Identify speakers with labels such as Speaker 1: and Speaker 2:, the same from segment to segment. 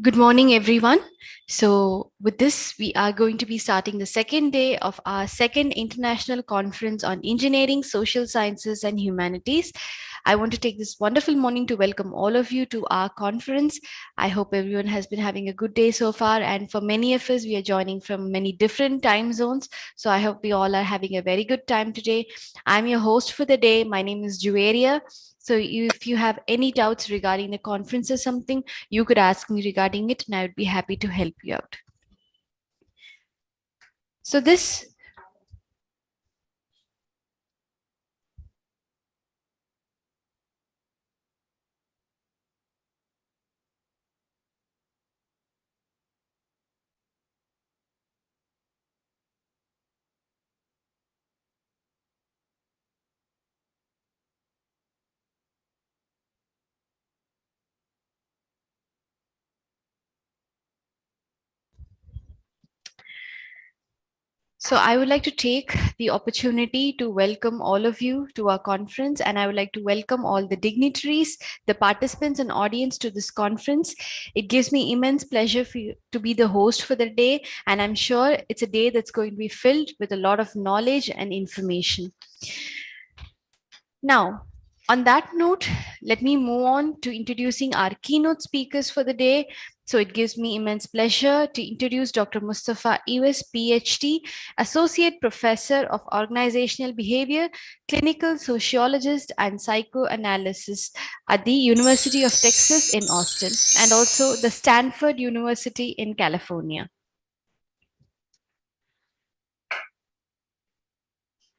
Speaker 1: Good morning, everyone. So, with this, we are going to be starting the second day of our second international conference on engineering, social sciences, and humanities. I want to take this wonderful morning to welcome all of you to our conference. I hope everyone has been having a good day so far. And for many of us, we are joining from many different time zones. So, I hope we all are having a very good time today. I'm your host for the day. My name is Jueria. So, if you have any doubts regarding the conference or something, you could ask me regarding it and I would be happy to help you out. So this So I would like to take the opportunity to welcome all of you to our conference, and I would like to welcome all the dignitaries, the participants and audience to this conference. It gives me immense pleasure for you to be the host for the day, and I'm sure it's a day that's going to be filled with a lot of knowledge and information. Now, on that note, let me move on to introducing our keynote speakers for the day. So it gives me immense pleasure to introduce Dr. Mustafa Iwes, PhD, Associate Professor of Organizational Behavior, Clinical Sociologist and Psychoanalysis at the University of Texas in Austin, and also the Stanford University in California.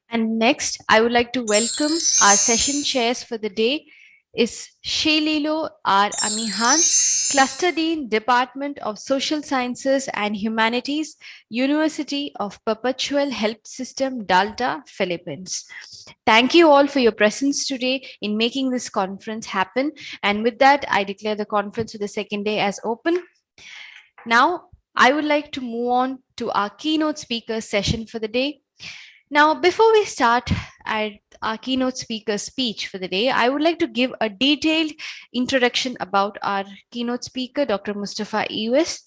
Speaker 1: And next, I would like to welcome our session chairs for the day is Shaililo R. Amihan, Cluster Dean, Department of Social Sciences and Humanities, University of Perpetual Health System, Delta, Philippines. Thank you all for your presence today in making this conference happen. And with that, I declare the conference for the second day as open. Now, I would like to move on to our keynote speaker session for the day. Now, before we start our keynote speaker speech for the day, I would like to give a detailed introduction about our keynote speaker, Dr. Mustafa Iwes.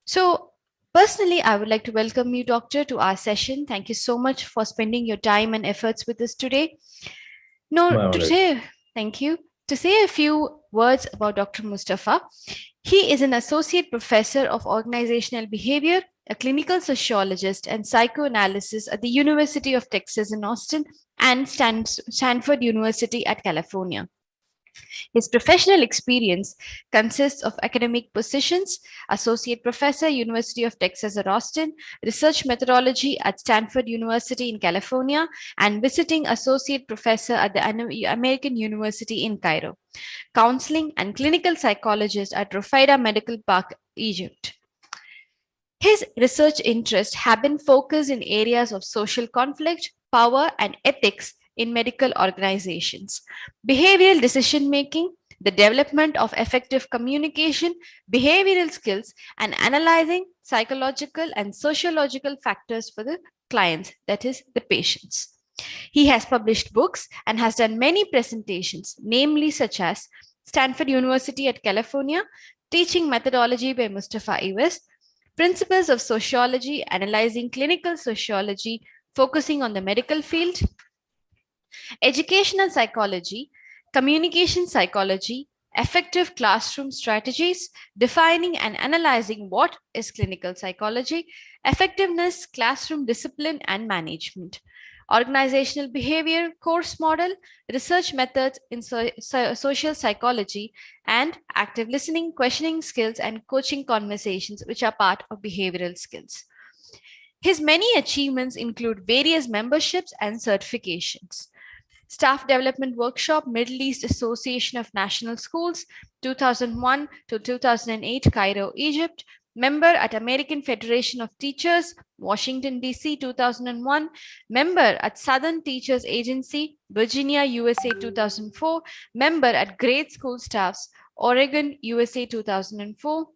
Speaker 1: So, personally, I would like to welcome you, Doctor, to our session. Thank you so much for spending your time and efforts with us today. No, to say thank you. To say a few words about Dr. Mustafa, he is an associate professor of organizational behavior, a clinical sociologist and psychoanalysis at the University of Texas in Austin and Stanford University at California. His professional experience consists of academic positions, Associate Professor, University of Texas at Austin, Research Methodology at Stanford University in California, and Visiting Associate Professor at the American University in Cairo, Counseling and Clinical Psychologist at Rufaidah Medical Park, Egypt. His research interests have been focused in areas of social conflict, power, and ethics in medical organizations, behavioral decision making, the development of effective communication, behavioral skills, and analyzing psychological and sociological factors for the clients, that is, the patients. He has published books and has done many presentations, namely such as Stanford University at California, Teaching Methodology by Mustafa Iwes, Principles of Sociology, Analyzing Clinical Sociology, Focusing on the Medical Field, Educational Psychology, Communication Psychology, Effective Classroom Strategies, Defining and Analyzing what is Clinical Psychology, Effectiveness, Classroom Discipline and Management, Organizational Behavior Course Model, Research Methods in Social Psychology, and Active Listening, Questioning Skills, and Coaching Conversations, which are part of behavioral skills. His many achievements include various memberships and certifications. Staff Development Workshop, Middle East Association of National Schools, 2001 to 2008, Cairo, Egypt. member at American Federation of Teachers, Washington, D.C. 2001, member at Southern Teachers Agency, Virginia, USA 2004, member at Grade School Staffs, Oregon, USA 2004,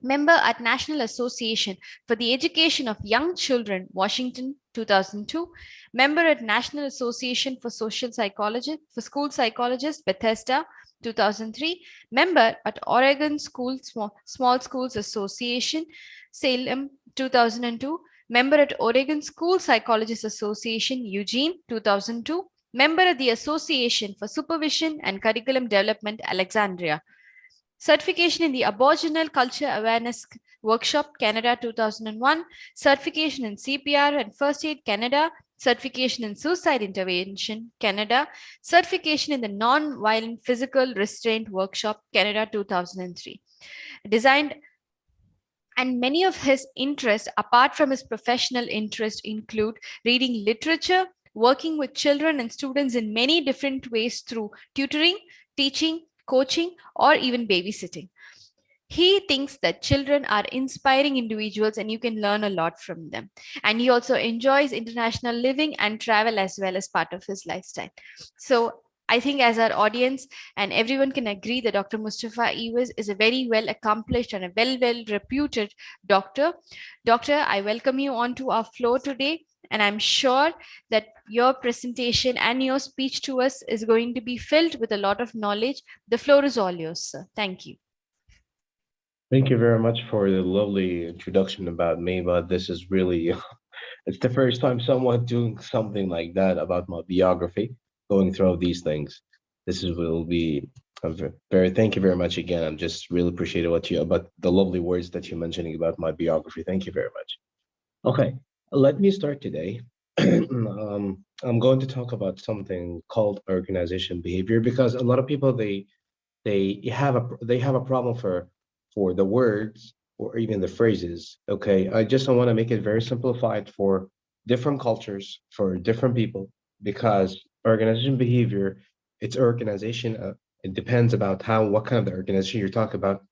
Speaker 1: member at National Association for the Education of Young Children, Washington 2002, member at National Association for Social Psychology for School Psychologists, Bethesda 2003, member at Oregon Small Schools Association, Salem 2002, member at Oregon School Psychologists Association, Eugene 2002, member at the Association for Supervision and Curriculum Development, Alexandria. Certification in the Aboriginal Culture Awareness Workshop, Canada 2001, certification in CPR and First Aid, Canada, certification in Suicide Intervention, Canada, certification in the Non-Violent Physical Restraint Workshop, Canada 2003. Designed and many of his interests, apart from his professional interests, include reading literature, working with children and students in many different ways through tutoring, teaching, coaching, or even babysitting. He thinks that children are inspiring individuals and you can learn a lot from them. And he also enjoys international living and travel as well as part of his lifestyle. So I think as our audience and everyone can agree that Dr. Mustafa Ewes is a very well accomplished and a well reputed doctor. Doctor, I welcome you onto our floor today. And I'm sure that your presentation and your speech to us is going to be filled with a lot of knowledge. The floor is all yours, sir. Thank you.
Speaker 2: Thank you very much for the lovely introduction about me, but this is really, it's the first time someone doing something like that about my biography, going through these things. Will be very, thank you very much again. I'm just really appreciating about the lovely words that you're mentioning about my biography. Thank you very much. Okay, let me start today. I'm going to talk about something called organization behavior because a lot of people they have a problem for the words or even the phrases. Okay, I just want to make it very simplified for different cultures, for different people, because organization behavior, it's organization. It depends about what kind of the organization you're talking about,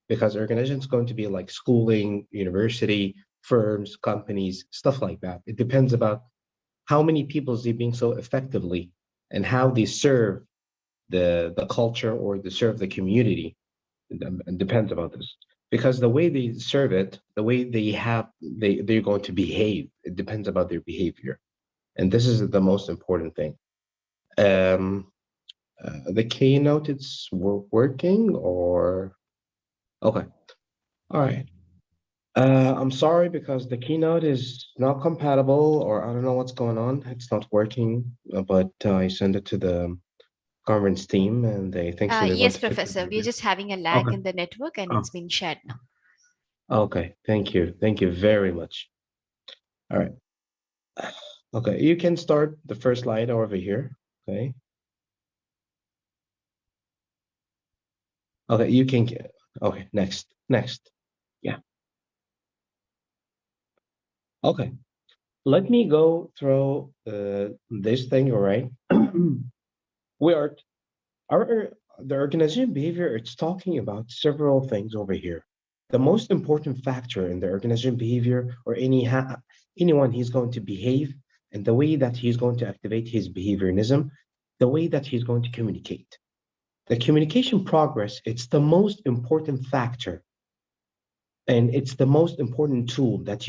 Speaker 2: because organization is going to be like schooling, university, firms, companies, stuff like that. It depends about how many people is they being so effectively and how they serve the culture or they serve the community. It depends about this because the way they serve it, the way they're going to behave, it depends about their behavior, and this is the most important thing. um the keynote, it's working or okay, all right. I'm sorry because the keynote is not compatible, or I don't know what's going on. It's not working, but I sent it to the conference team and they think so they're going
Speaker 1: Yes,
Speaker 2: to fix it
Speaker 1: Professor. We're
Speaker 2: later.
Speaker 1: just having a lag
Speaker 2: Okay.
Speaker 1: in the network and
Speaker 2: Oh,
Speaker 1: it's been shared now.
Speaker 2: okay. Thank you. Thank you very much. All right. Okay. You can start the first slide over here. Okay. Okay. You can get. Okay. Next. Next. Yeah. Okay. Let me go through this thing. All right. we are our the organization behavior. It's talking about several things over here. The most important factor in the organization behavior, or anyone he's going to behave, and the way that he's going to activate his behaviorism, the way that he's going to communicate. The communication progress, it's the most important factor, and it's the most important tool that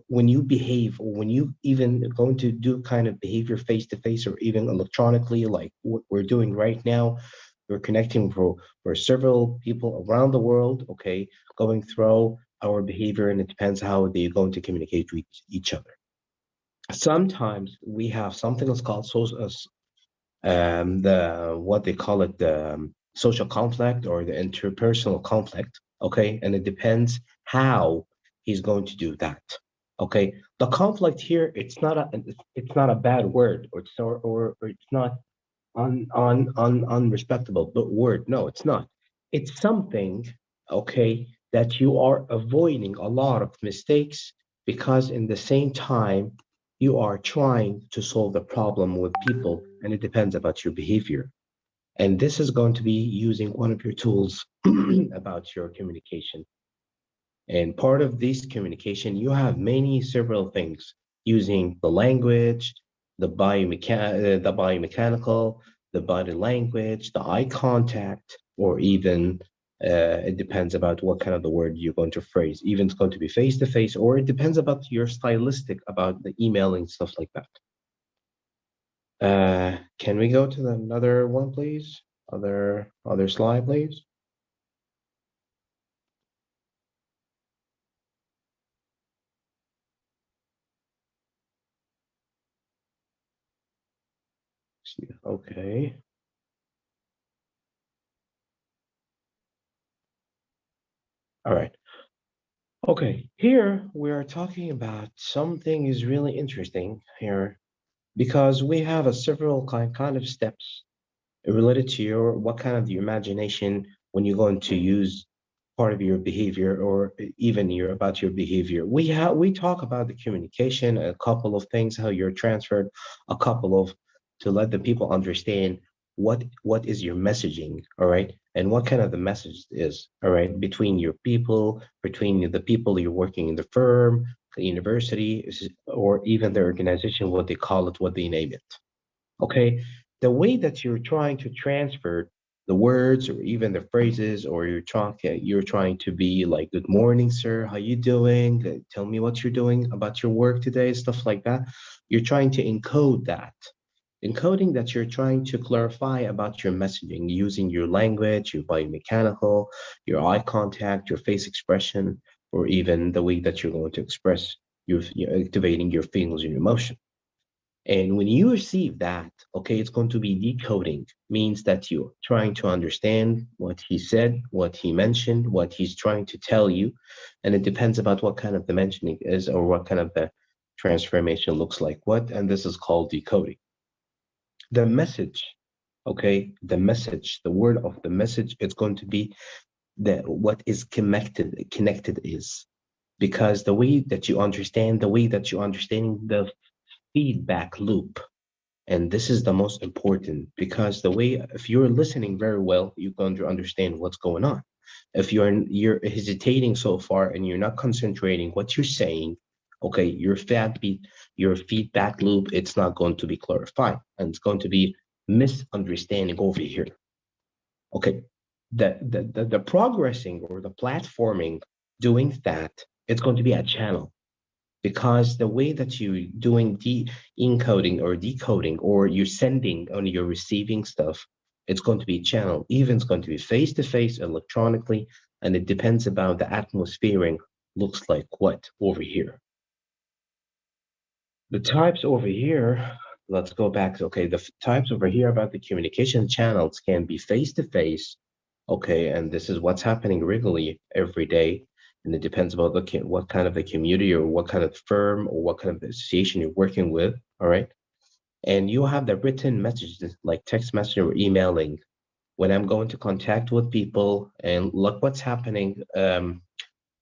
Speaker 2: when you behave, or when you even going to do kind of behavior face to face or even electronically, like what we're doing right now. We're connecting for several people around the world, okay, going through our behavior, and it depends how they're going to communicate with each other. Sometimes we have something that's called the what they call it, the social conflict or the interpersonal conflict. Okay, and it depends how he's going to do that. Okay, the conflict here, it's not a bad word, or it's not unrespectable but word. No, it's not. It's something, okay, that you are avoiding a lot of mistakes, because in the same time you are trying to solve the problem with people, and it depends about your behavior. And this is going to be using one of your tools about your communication. And part of this communication, you have many several things using the language, the biomechanical, the body language, the eye contact, or even it depends about what kind of the word you're going to phrase. Even it's going to be face to face, or it depends about your stylistic about the emailing stuff like that. Can we go to another one, please? Other slide, please. Okay. All right. Okay. Here we are talking about something is really interesting here because we have a several kind of steps related to your what kind of your imagination when you're going to use part of your behavior or even your about your behavior. We talk about the communication, a couple of things, how you're transferred, a couple of to let the people understand what is your messaging, all right, and what kind of the message is, all right, between your people, between the people you're working in the firm, the university, or even the organization, what they call it, what they name it. Okay, the way that you're trying to transfer the words or even the phrases, or you're trying to be like, good morning sir, how you doing, tell me what you're doing about your work today, stuff like that. You're trying to encode that, encoding that you're trying to clarify about your messaging using your language, your biomechanical, your eye contact, your face expression, or even the way that you're going to express you're activating your feelings and emotion. And when you receive that, okay, it's going to be decoding, means that you're trying to understand what he said, what he mentioned, what he's trying to tell you. And it depends about what kind of the mentioning is or what kind of the transformation looks like what. And this is called decoding. The message, okay, the message, the word of the message, it's going to be the what is connected is because the way that you understand, the way that you understanding the feedback loop. And this is the most important because the way, if you're listening very well, you're going to understand what's going on. If you're hesitating so far and you're not concentrating what you're saying, okay, your feedback loop, it's not going to be clarified and it's going to be misunderstanding over here. Okay, the progressing or the platforming doing that, it's going to be a channel because the way that you're doing encoding or decoding or you're sending or you're receiving stuff, it's going to be channel. Even it's going to be face to face electronically, and it depends about the atmosphering looks like what over here. The types over here, let's go back. Okay, the types over here about the communication channels can be face to face. Okay, and this is what's happening regularly every day. And it depends about what kind of a community or what kind of firm or what kind of association you're working with. All right. And you have the written messages like text message or emailing. When I'm going to contact with people and look what's happening,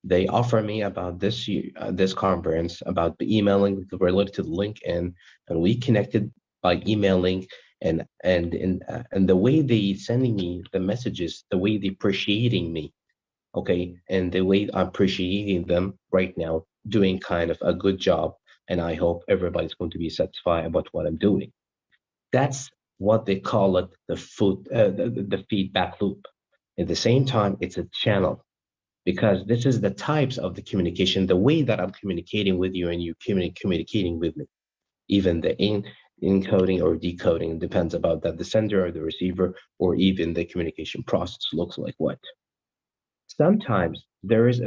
Speaker 2: they offer me about this conference about the emailing related to the link, and we connected by emailing, and the way they sending me the messages, the way they appreciating me, okay, and the way I'm appreciating them right now, doing kind of a good job, and I hope everybody's going to be satisfied about what I'm doing. That's what they call it, the feedback loop. At the same time, it's a channel because this is the types of the communication, the way that I'm communicating with you and you communicating with me. Even the encoding or decoding depends about that the sender or the receiver or even the communication process looks like what. Sometimes there is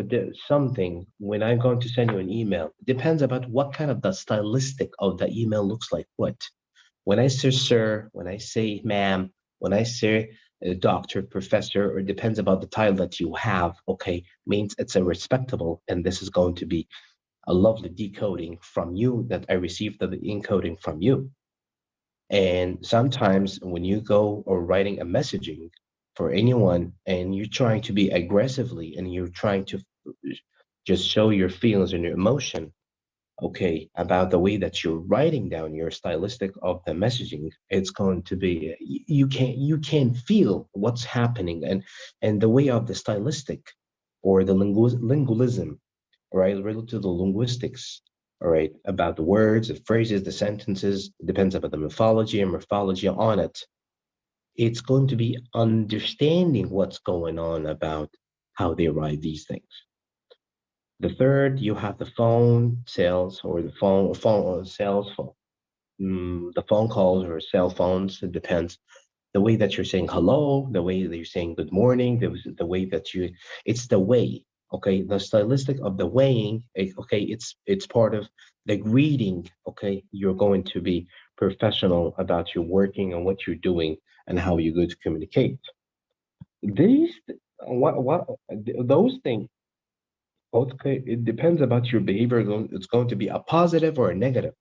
Speaker 2: something when I'm going to send you an email, it depends about what kind of the stylistic of the email looks like what. When I say sir, when I say ma'am, when I say doctor, professor, or it depends about the title that you have, okay, means it's a respectable, and this is going to be a lovely decoding from you that I received the encoding from you. And sometimes when you go or writing a messaging for anyone and you're trying to be aggressively and you're trying to just show your feelings and your emotion, okay, about the way that you're writing down your stylistic of the messaging, it's going to be you can feel what's happening and the way of the stylistic or the lingualism, all right, related to the linguistics, all right, about the words, the phrases, the sentences. It depends about the mythology and morphology on it. It's going to be understanding what's going on about how they write these things. The third, you have the phone sales or the phone sales phone, the phone calls or cell phones. It depends the way that you're saying hello, the way that you're saying good morning, the way that you, it's the way, okay, the stylistic of the weighing, okay, it's part of the greeting, okay, you're going to be professional about your working and what you're doing and how you're going to communicate. These, what, those things, okay, it depends about your behavior. It's going to be a positive or a negative,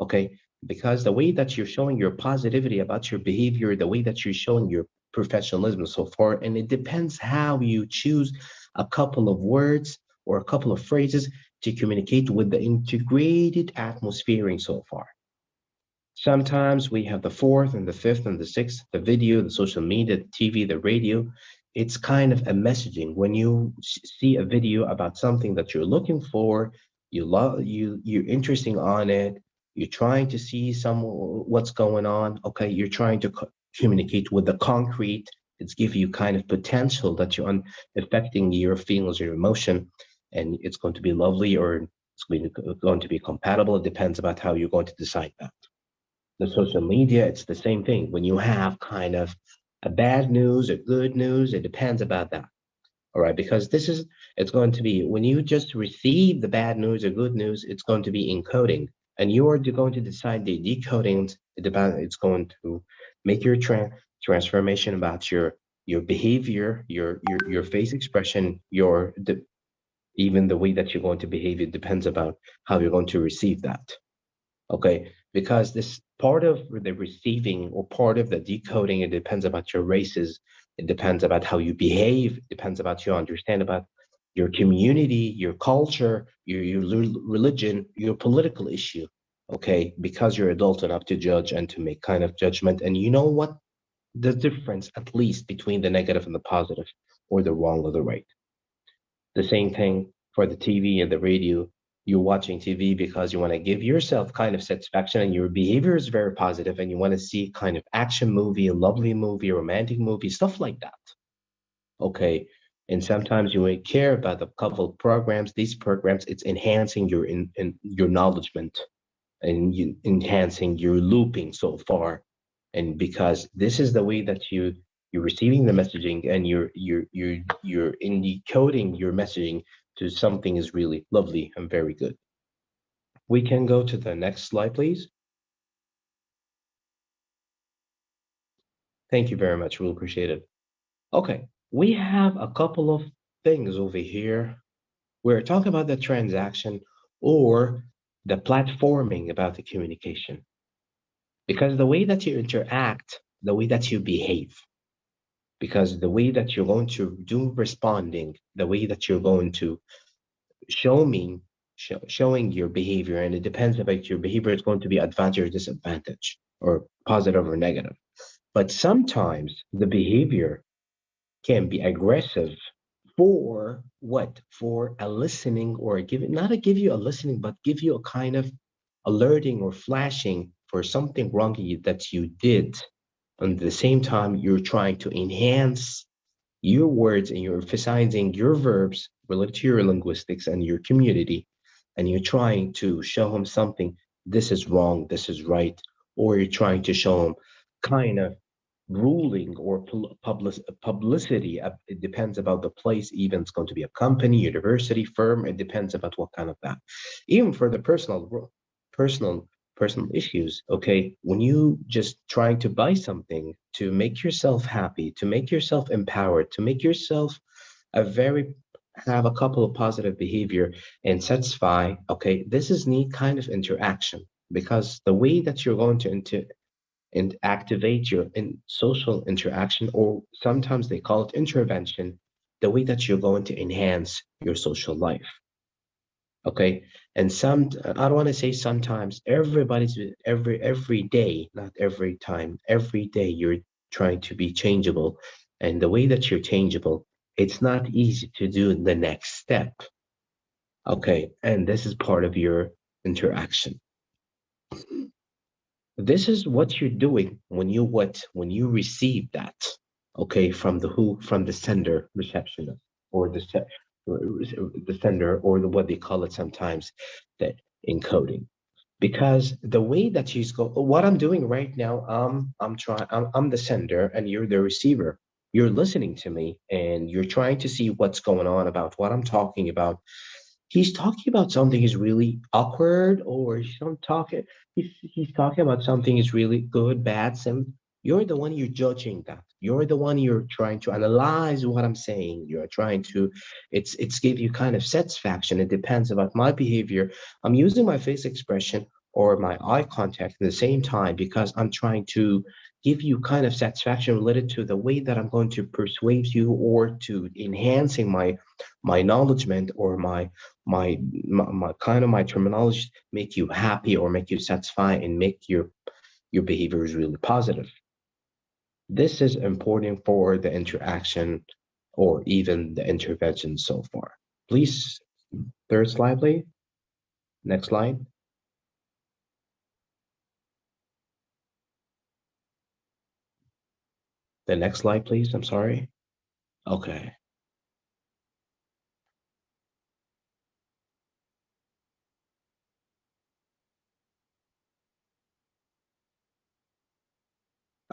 Speaker 2: okay? Because the way that you're showing your positivity about your behavior, the way that you're showing your professionalism so far, and it depends how you choose a couple of words or a couple of phrases to communicate with the integrated atmosphere so far. Sometimes we have the fourth and the fifth and the sixth, the video, the social media, the TV, the radio. It's kind of a messaging. When you see a video about something that you're looking for, you love you're interesting on it, you're trying to see some what's going on. Okay, you're trying to communicate with the concrete. It's give you kind of potential that you're affecting your feelings, your emotion, and it's going to be lovely or it's going to be compatible. It depends about how you're going to decide that. The social media, it's the same thing. When you have kind of a bad news or good news, it depends about that. All right, because this is, it's going to be when you just receive the bad news or good news, it's going to be encoding, and you are going to decide the decoding. It's going to make your transformation about your behavior, your face expression, even the way that you're going to behave. It depends about how you're going to receive that. Okay, because this part of the receiving or part of the decoding, it depends about your races, it depends about how you behave, it depends about you understand about your community, your culture, your religion, your political issue. Okay, because you're adult enough to judge and to make kind of judgment, and you know what the difference at least between the negative and the positive, or the wrong or the right. The same thing for the TV and the radio. You're watching TV because you want to give yourself kind of satisfaction and your behavior is very positive and you want to see kind of action movie, a lovely movie, a romantic movie, stuff like that. Okay. And sometimes you may care about a couple of programs. These programs, it's enhancing in your knowledgement and you enhancing your looping so far. And because this is the way that you're receiving the messaging and you're encoding your messaging to something is really lovely and very good. We can go to the next slide, please. Thank you very much. We'll appreciate it. Okay, we have a couple of things over here. We're talking about the transaction or the platforming about the communication. Because the way that you interact, the way that you behave, because the way that you're going to do responding, the way that you're going to show me, showing your behavior, and it depends about your behavior, it's going to be advantage or disadvantage, or positive or negative. But sometimes the behavior can be aggressive for what? For a listening or give not a give you a listening, but give you a kind of alerting or flashing for something wrong that you did. And at the same time, you're trying to enhance your words and you're emphasizing your verbs related to your linguistics and your community. And you're trying to show him something, this is wrong, this is right. Or you're trying to show him kind of ruling or publicity. It depends about the place. Even it's going to be a company, university, firm. It depends about what kind of that. Even for the personal, personal issues. Okay, when you just trying to buy something to make yourself happy, to make yourself empowered, to make yourself a very have a couple of positive behavior and satisfy. Okay, this is neat kind of interaction because the way that you're going to and activate your social interaction, or sometimes they call it intervention, the way that you're going to enhance your social life. Okay. And I don't want to say sometimes, everybody's every day, not every time, every day you're trying to be changeable. And the way that you're changeable, It's not easy to do the next step. Okay, and this is part of your interaction. This is what you're doing when you receive that, okay, from the sender receptionist, or the sender, or what they call it sometimes, that encoding. Because the way that what I'm doing right now, I'm the sender and you're the receiver. You're listening to me and you're trying to see what's going on about what I'm talking about. He's talking about something is really awkward, or he's talking about something is really good, bad, sim. You're the one, you're judging that. You're the one, you're trying to analyze what I'm saying. You're trying to, it's give you kind of satisfaction. It depends about my behavior. I'm using my face expression or my eye contact at the same time because I'm trying to give you kind of satisfaction related to the way that I'm going to persuade you, or to enhancing my acknowledgement, or my kind of my terminology, make you happy or make you satisfied and make your behavior is really positive. This is important for the interaction or even the intervention so far. Please, third slide, please. Next slide. The next slide, please. I'm sorry. Okay.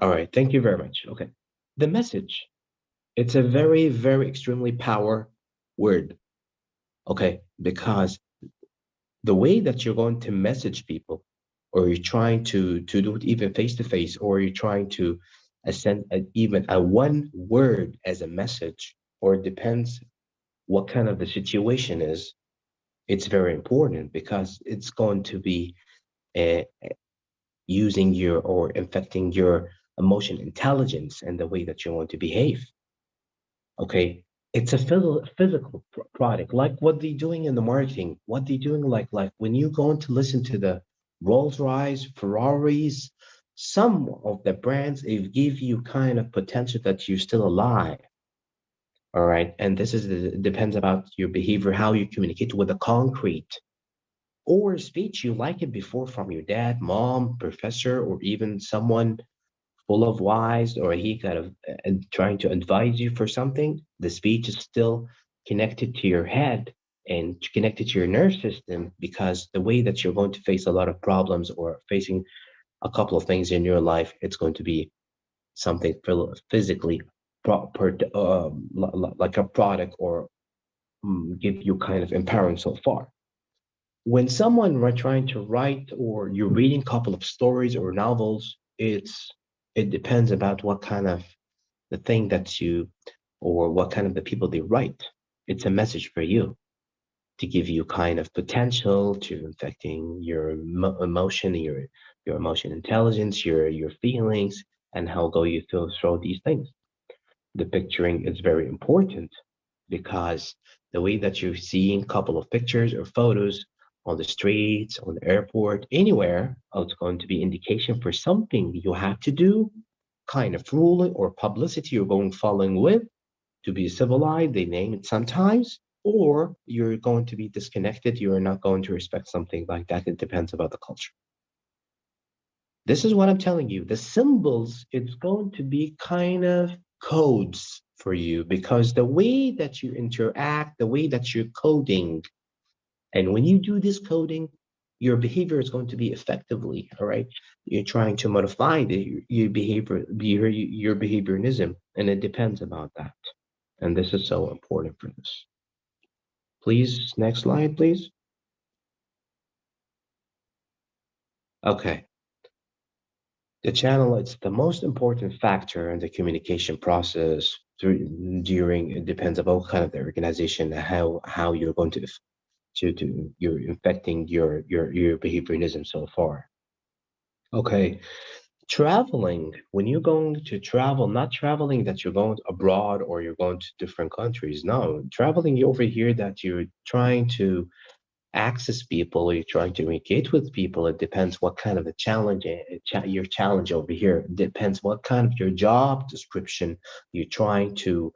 Speaker 2: All right. Thank you very much. Okay. The message. It's a very, very extremely power word. Okay. Because the way that you're going to message people, or you're trying to do it even face to face, or you're trying to send even a one word as a message, or it depends what kind of the situation is, it's very important because it's going to be uh, using your or infecting your emotion intelligence and the way that you want to behave. Okay, it's a physical product, like what they're doing in the marketing, what they're doing, like when you go to listen to the Rolls Royce, Ferraris, some of the brands, they give you kind of potential that you're still alive. All right, and this is depends about your behavior, how you communicate with the concrete or speech you like it before from your dad, mom, professor, or even someone full of wise, or he kind of trying to advise you for something. The speech is still connected to your head and connected to your nerve system, because the way that you're going to face a lot of problems or facing a couple of things in your life, it's going to be something physically proper, like a product, or give you kind of empowering so far. When someone trying to write, or you're reading a couple of stories or novels, it depends about what kind of the thing that you, or what kind of the people they write. It's a message for you to give you kind of potential to infecting your emotion, your emotion intelligence, your feelings, and how go you feel through these things. The picturing is very important because the way that you're seeing a couple of pictures or photos on the streets, on the airport, anywhere, it's going to be indication for something you have to do, kind of ruling or publicity you're going following with to be civilized, they name it sometimes, or you're going to be disconnected, you're not going to respect something like that. It depends about the culture. This is what I'm telling you. The symbols, it's going to be kind of codes for you, because the way that you interact, the way that you're coding, and when you do this coding, your behavior is going to be effectively, all right? You're trying to modify your your behaviorism, and it depends about that. And this is so important for this. Please, next slide, please. Okay. The channel, it's the most important factor in the communication process during, it depends about kind of the organization, how you're going to you're infecting your behaviorism so far. Okay. Traveling, when you're going to travel, not traveling that you're going abroad or you're going to different countries. No, traveling over here that you're trying to access people, you're trying to engage with people. It depends what kind of a challenge, your challenge over here. It depends what kind of your job description you're trying to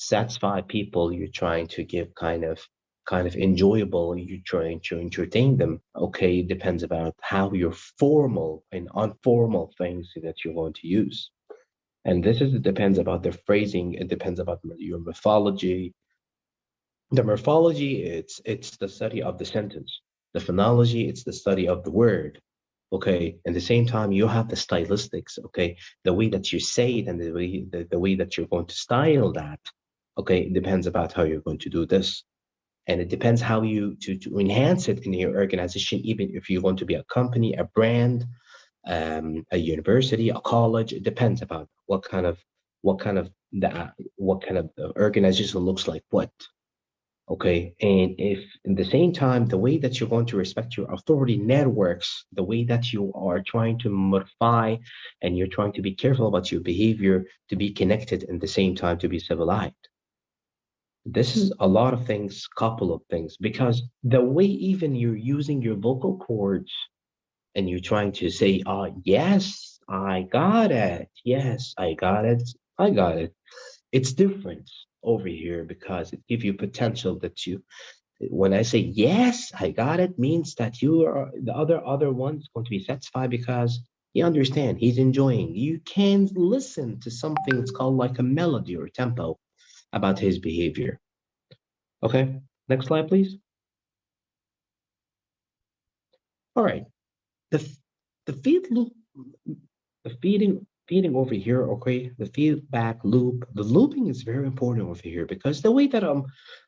Speaker 2: satisfy people, you're trying to give kind of enjoyable, you're trying to entertain them. Okay, it depends about how your formal and informal things that you're going to use. And this is, it depends about the phrasing, it depends about your mythology. The morphology, it's the study of the sentence. The phonology, it's the study of the word. Okay. At the same time, you have the stylistics. Okay. The way that you say it and the way that you're going to style that. Okay. It depends about how you're going to do this. And it depends how you to enhance it in your organization, even if you want to be a company, a brand, a university, a college. It depends about what kind of what kind of organization looks like what. Okay. And if in the same time, the way that you're going to respect your authority networks, the way that you are trying to modify and you're trying to be careful about your behavior to be connected and the same time to be civilized. This is a lot of things, couple of things, because the way even you're using your vocal cords and you're trying to say, yes, I got it. Yes, I got it. I got it. It's different over here because it gives you potential that you when I say yes, I got it, means that you are the other one's going to be satisfied because he understand, he's enjoying. You can listen to something that's called like a melody or tempo about his behavior. Okay, next slide, please. All right, the the feed loop, the feeding over here. Okay, the feedback loop. The looping is very important over here because the way that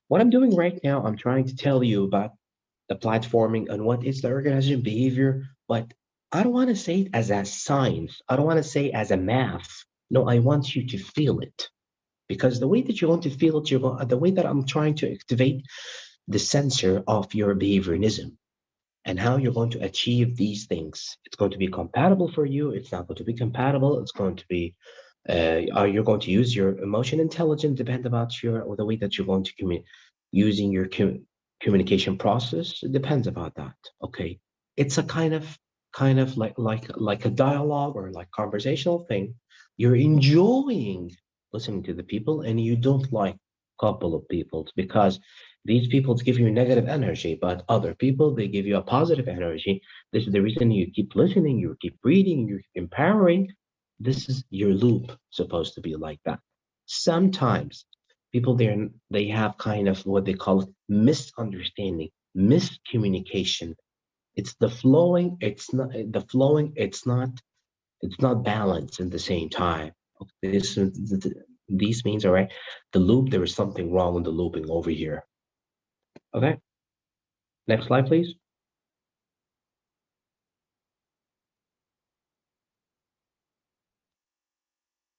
Speaker 2: what I'm doing right now, I'm trying to tell you about the platforming and what is the organization behavior, but I don't want to say it as a science. I don't want to say it as a math. No, I want you to feel it because the way that you want to feel it, the way that I'm trying to activate the sensor of your behaviorism and how you're going to achieve these things. It's going to be compatible for you. It's not going to be compatible. It's going to be are you going to use your emotion intelligence depend about your or the way that you're going to using your communication process. It depends about that. Okay, it's a kind of like a dialogue or like conversational thing. You're enjoying listening to the people and you don't like a couple of people because these people give you negative energy, but other people they give you a positive energy. This is the reason you keep listening, you keep reading, you keep empowering. This is your loop supposed to be like that. Sometimes people there they have kind of what they call misunderstanding, miscommunication. It's the flowing, it's not the flowing, it's not balanced at the same time. This these means all right. The loop, there is something wrong with the looping over here. Okay, next slide, please.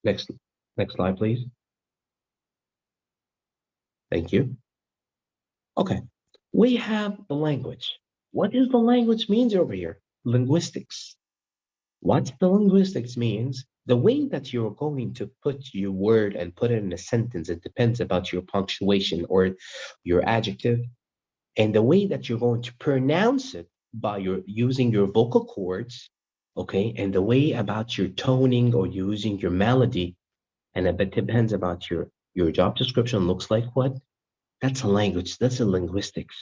Speaker 2: Next, next slide, please. Thank you. Okay, we have the language. What is the language means over here? Linguistics. What the linguistics means, the way that you're going to put your word and put it in a sentence, it depends about your punctuation or your adjective, and the way that you're going to pronounce it by your using your vocal cords, okay, and the way about your toning or using your melody, and it depends about your job description looks like what. That's a language. That's a linguistics.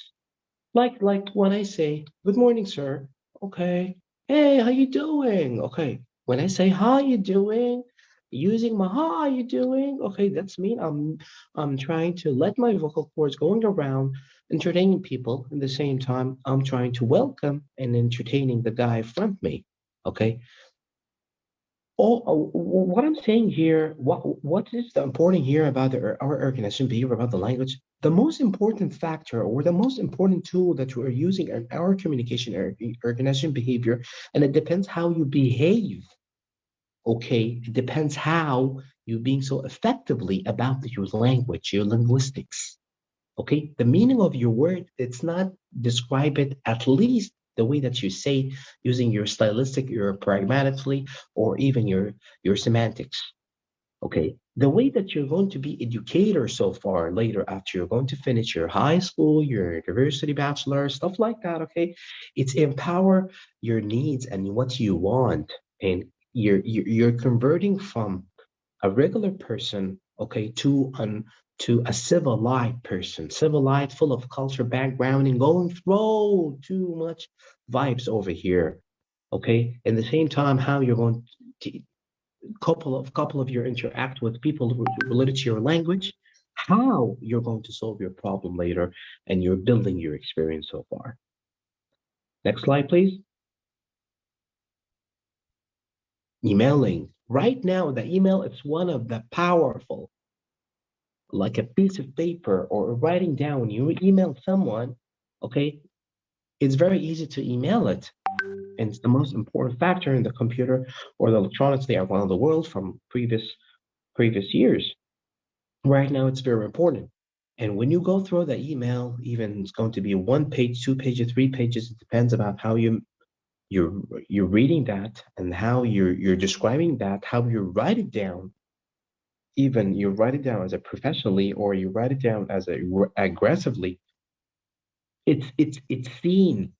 Speaker 2: Like when I say, "Good morning, sir." Okay. "Hey, how you doing?" Okay. When I say, "How you doing?" Using my "how you doing?" Okay, that's mean I'm trying to let my vocal cords going around, entertaining people. At the same time, I'm trying to welcome and entertaining the guy from me. Okay. What I'm saying here, what is the important here about our organization behavior about the language? The most important factor or the most important tool that we're using in our communication organization behavior, and it depends how you behave. Okay, it depends how you being so effectively about your language, your linguistics. Okay, the meaning of your word, it's not describe it at least the way that you say using your stylistic, your pragmatically, or even your semantics. Okay, the way that you're going to be educator so far later after you're going to finish your high school, your university bachelor, stuff like that. Okay, it's empower your needs and what you want, and you're converting from a regular person, okay, to an to a civilized person, civilized, full of culture background, and going through too much vibes over here. Okay, in the same time, how you're going to couple of your interact with people related to your language, how you're going to solve your problem later, and you're building your experience so far. Next slide, please. Emailing. Right now, the email is one of the powerful, like a piece of paper or writing down. When you email someone, okay, it's very easy to email it. And it's the most important factor in the computer or the electronics they are around the world from previous years. Right now, it's very important. And when you go through the email, even it's going to be 1 page, 2 pages, 3 pages. It depends about how you're you're reading that and how you're describing that, how you write it down. Even you write it down as a professionally or you write it down as a aggressively. It's seen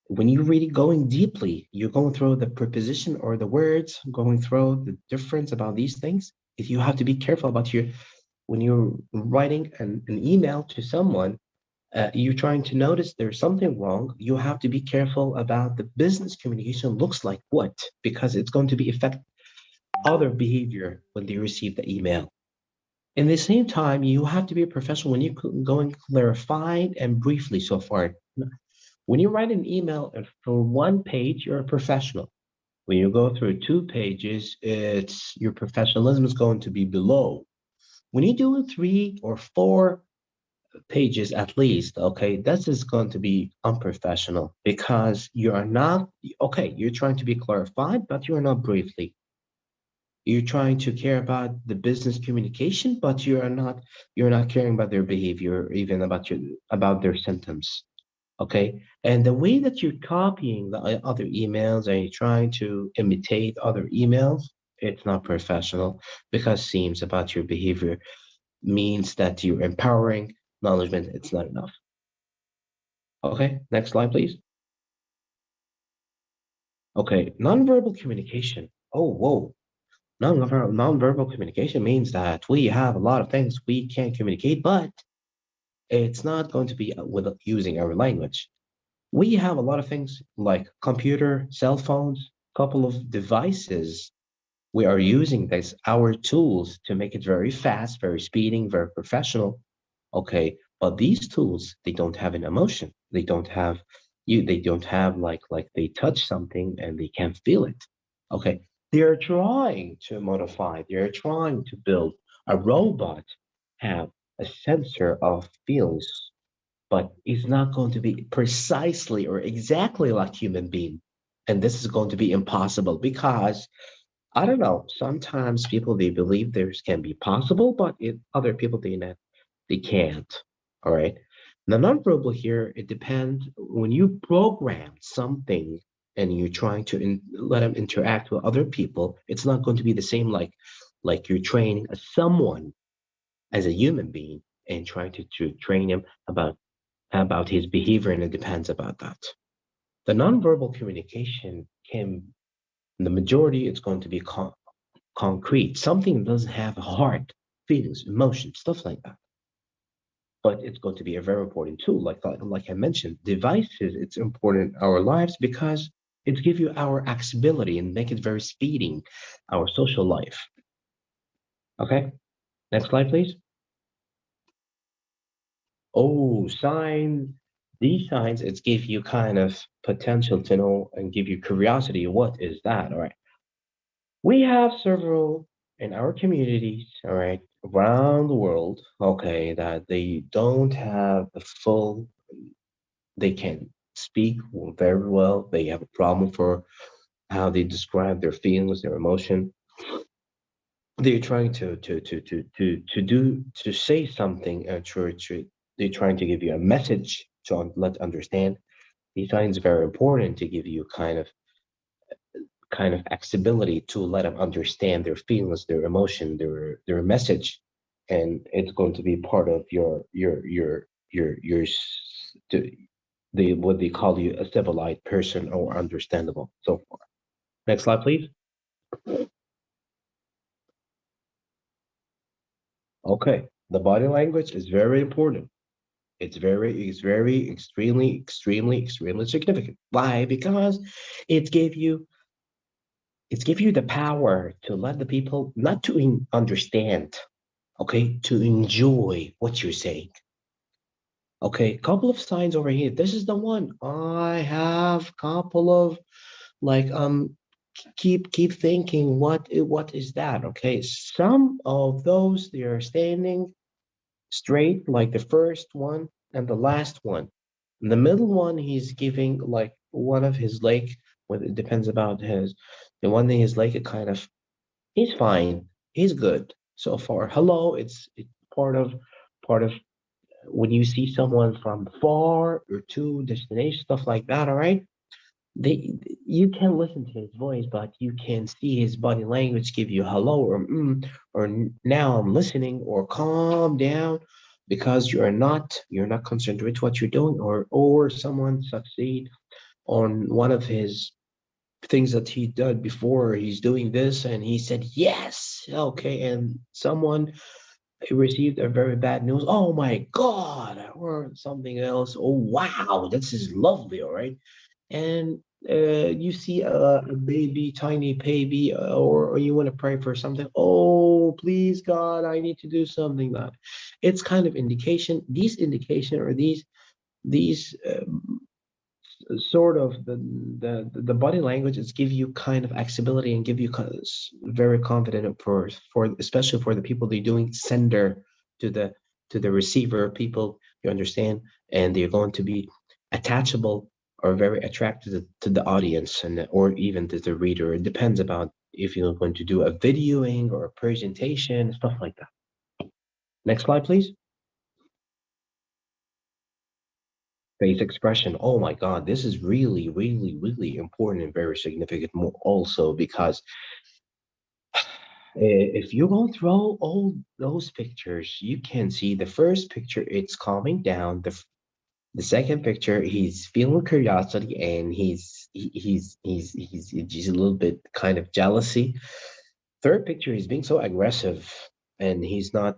Speaker 2: when you read it going deeply. You're going through the preposition or the words, going through the difference about these things. If you have to be careful about your when you're writing an email to someone, you're trying to notice there's something wrong. You have to be careful about the business communication looks like what, because it's going to be affect other behavior when they receive the email. In the same time, you have to be a professional when you're going clarified and briefly so far. When you write an email for 1 page, you're a professional. When you go through 2 pages, it's your professionalism is going to be below. When you do 3 or 4 pages at least, okay, this is going to be unprofessional because you are not, okay, you're trying to be clarified, but you're not briefly. You're trying to care about the business communication, but you're not caring about their behavior, or even about their symptoms. Okay. And the way that you're copying the other emails and you're trying to imitate other emails, it's not professional because seems about your behavior means that you're empowering acknowledgement. It's not enough. Okay, next slide, please. Okay, nonverbal communication. Oh, whoa. Nonverbal communication means that we have a lot of things we can communicate, but it's not going to be with using our language. We have a lot of things like computer, cell phones, couple of devices. We are using this, our tools to make it very fast, very speeding, very professional. Okay, but these tools, they don't have an emotion. They don't have they don't have like they touch something and they can feel it. Okay, they are trying to modify, they are trying to build a robot have a sensor of feelings, but it's not going to be precisely or exactly like human being. And this is going to be impossible because I don't know. Sometimes people they believe there's can be possible, but other people they can't. All right. The nonverbal here, it depends when you program something and you're trying to let them interact with other people. It's not going to be the same like you're training someone as a human being and trying to train him about his behavior, and it depends about that. The nonverbal communication can the majority it's going to be concrete, something that doesn't have a heart, feelings, emotions, stuff like that. But it's going to be a very important tool. Like I mentioned, devices, it's important in our lives because it gives you our accessibility and make it very speeding our social life. Okay, next slide, please. Oh, sign. These signs, it give you kind of potential to know and give you curiosity. What is that? All right. We have several in our communities, all right, around the world, okay, that they don't have the full, they can speak very well. They have a problem for how they describe their feelings, their emotion. They're trying to say something they're trying to give you a message to let understand. These signs are very important to give you kind of accessibility to let them understand their feelings, their emotion, their message, and it's going to be part of the what they call you a civilized person or understandable so far. Next slide, please. Okay. The body language is very important. It's very, extremely significant. Why? Because it gave you the power to let the people not to understand, okay, to enjoy what you're saying. Okay, couple of signs over here. This is the one. I have couple of like keep thinking what is that? Okay, some of those they are standing straight like the first one and the last one. And the middle one he's giving like one of his leg. What it depends about his the one thing is like a kind of he's fine. He's good so far. Hello, it's part of when you see someone from far or to destination stuff like that. All right, they you can listen to his voice, but you can see his body language give you hello or now I'm listening or calm down because you're not concerned with what you're doing or someone succeed on one of his things that he did before he's doing this and he said yes okay and someone received a very bad news oh my god or something else oh wow this is lovely all right and you see a baby, tiny baby, or you want to pray for something. Oh, please, God, I need to do something. That it's kind of indication. These indication or these sort of the body language is give you kind of accessibility and give you very confident for especially for the people they're doing sender to the receiver people you understand and they're going to be attachable or very attracted to the audience and or even to the reader it depends about if you're going to do a videoing or a presentation stuff like that. Next slide please. Face expression. Oh my God, this is really important and very significant more also because if you go through all those pictures, you can see the first picture, it's calming down. The second picture, he's feeling curiosity and he's a little bit kind of jealousy. Third picture, he's being so aggressive and he's not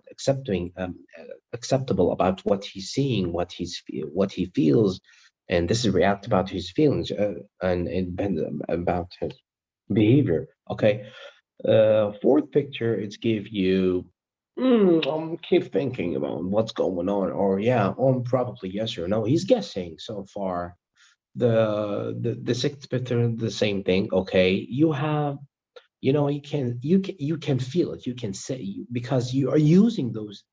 Speaker 2: acceptable about what he's seeing, what he feels, and this is react about his feelings and it depends about his behavior. Okay. Fourth picture, it's give you. Keep thinking about what's going on, or yeah, probably yes or no. He's guessing so far. The sixth picture, the same thing. Okay, you have you can feel it you can say because you are using those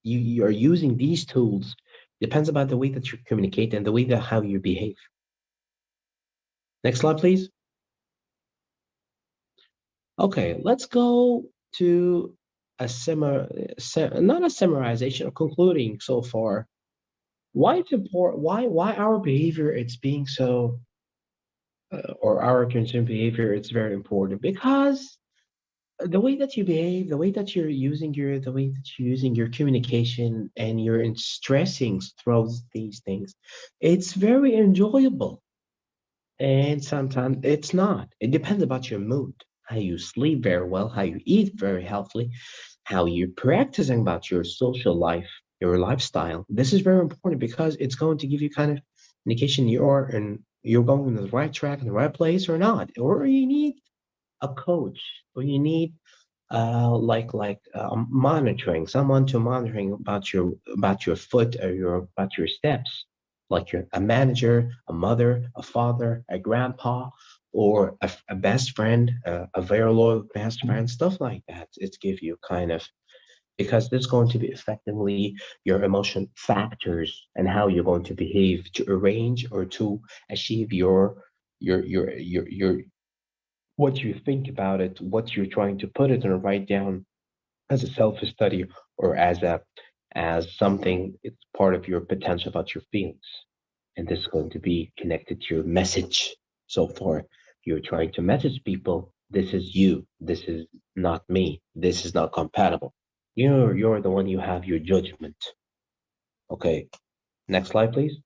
Speaker 2: you are using these tools depends about the way that you communicate and the way that how you behave. Next slide please. Okay, let's go to a not a summarization or concluding so far why it's important why our behavior it's being so or our consumer behavior it's very important because the way that you behave, the way that the way that you're using your communication and you're in stressing through these things, it's very enjoyable. And sometimes it's not. It depends about your mood, how you sleep very well, how you eat very healthily, how you're practicing about your social life, your lifestyle. This is very important because it's going to give you kind of indication you're going in the right track in the right place or not, or you need a coach or you need monitoring someone to monitoring about your foot or your about your steps like you're a manager a mother a father a grandpa or a best friend a very loyal best friend stuff like that it's give you kind of because there's going to be effectively your emotion factors and how you're going to behave to arrange or to achieve your what you think about it, what you're trying to put it and write down as a self-study or as something it's part of your potential about your feelings. And this is going to be connected to your message. So far, you're trying to message people, this is you, this is not me, this is not compatible. You're the one you have your judgment. Okay. Next slide, please.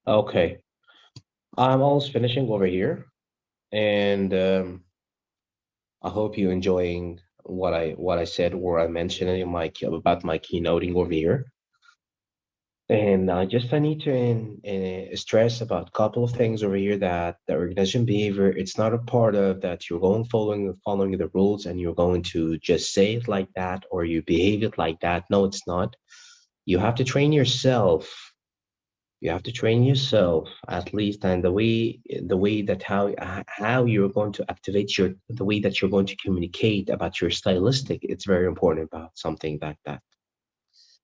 Speaker 2: Okay, I'm almost finishing over here, and I hope you're enjoying what I said or I mentioned in my about my keynoting over here. And I need to stress about a couple of things over here that the organization behavior, it's not a part of that you're going following the rules and you're going to just say it like that or you behave it like that. No, it's not. You have to train yourself. You have to train yourself at least, and the way that how you're going to activate the way that you're going to communicate about your stylistic. It's very important about something like that.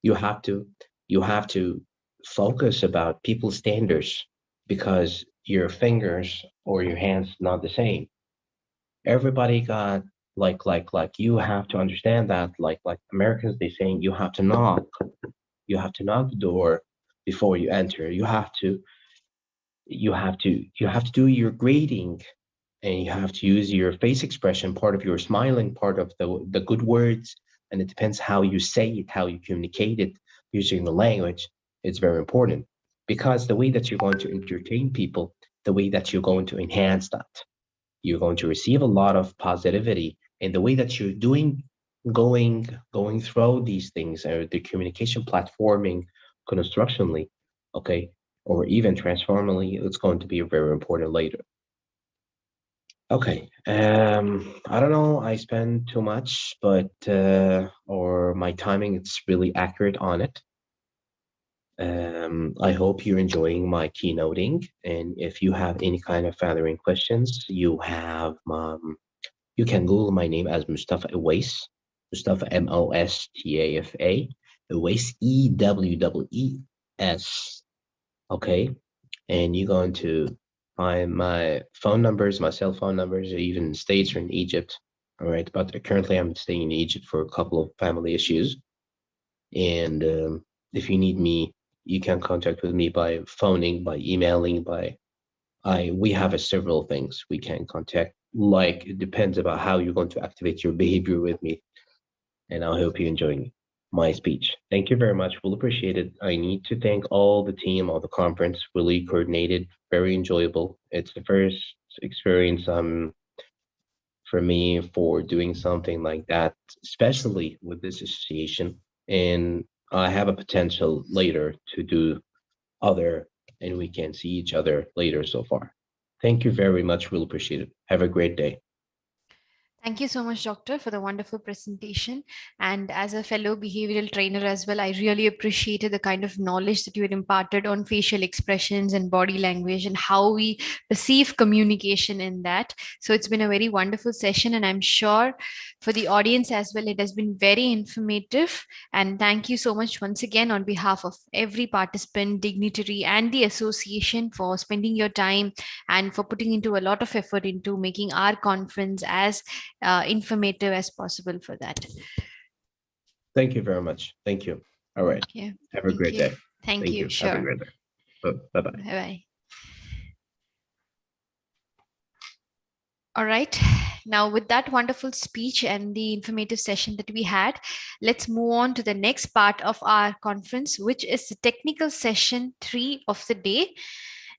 Speaker 2: You have to you have to focus about people's standards because your fingers or your hands not the same. Everybody got like you have to understand that like Americans they saying you have to knock the door before you enter. You have to do your grading and you have to use your face expression, part of your smiling, part of the good words, and it depends how you say it, how you communicate it using the language. It's very important because the way that you're going to entertain people, the way that you're going to enhance that, you're going to receive a lot of positivity, and the way that you're doing going through these things or the communication platforming constructionally, okay, or even transformally, it's going to be very important later. Okay. I don't know. I spend too much, but or my timing it's really accurate on it. I hope you're enjoying my keynoting, and if you have any kind of furthering questions, you can Google my name as Mustafa Awais, Mustafa Mostafa, Awais Ewes. Okay, and you're going to find my phone numbers, my cell phone numbers, even States or in Egypt. All right, but currently I'm staying in Egypt for a couple of family issues. And if you need me, you can contact with me by phoning, by emailing, by I. We have several things we can contact. Like it depends about how you're going to activate your behavior with me, and I hope you're enjoying my speech. Thank you very much. We'll appreciate it. I need to thank all the team, all the conference, really coordinated, very enjoyable. It's the first experience for me for doing something like that, especially with this association. And I have a potential later to do other, and we can see each other later so far. Thank you very much. We'll appreciate it. Have a great day.
Speaker 1: Thank you so much, Doctor, for the wonderful presentation. And as a fellow behavioral trainer as well, I really appreciated the kind of knowledge that you had imparted on facial expressions and body language and how we perceive communication in that. So it's been a very wonderful session, and I'm sure for the audience as well, it has been very informative. And thank you so much once again on behalf of every participant, dignitary, and the association for spending your time and for putting into a lot of effort into making our conference as informative as possible for that.
Speaker 2: Thank you very much. Thank you. All right.
Speaker 1: Yeah,
Speaker 2: Have a
Speaker 1: thank
Speaker 2: great
Speaker 1: you.
Speaker 2: day.
Speaker 1: Thank
Speaker 2: Thank
Speaker 1: you.
Speaker 2: you. Have a
Speaker 1: Sure.
Speaker 2: great day. Bye bye.
Speaker 1: Bye bye. All right. Now, with that wonderful speech and the informative session that we had, let's move on to the next part of our conference, which is the technical session 3 of the day.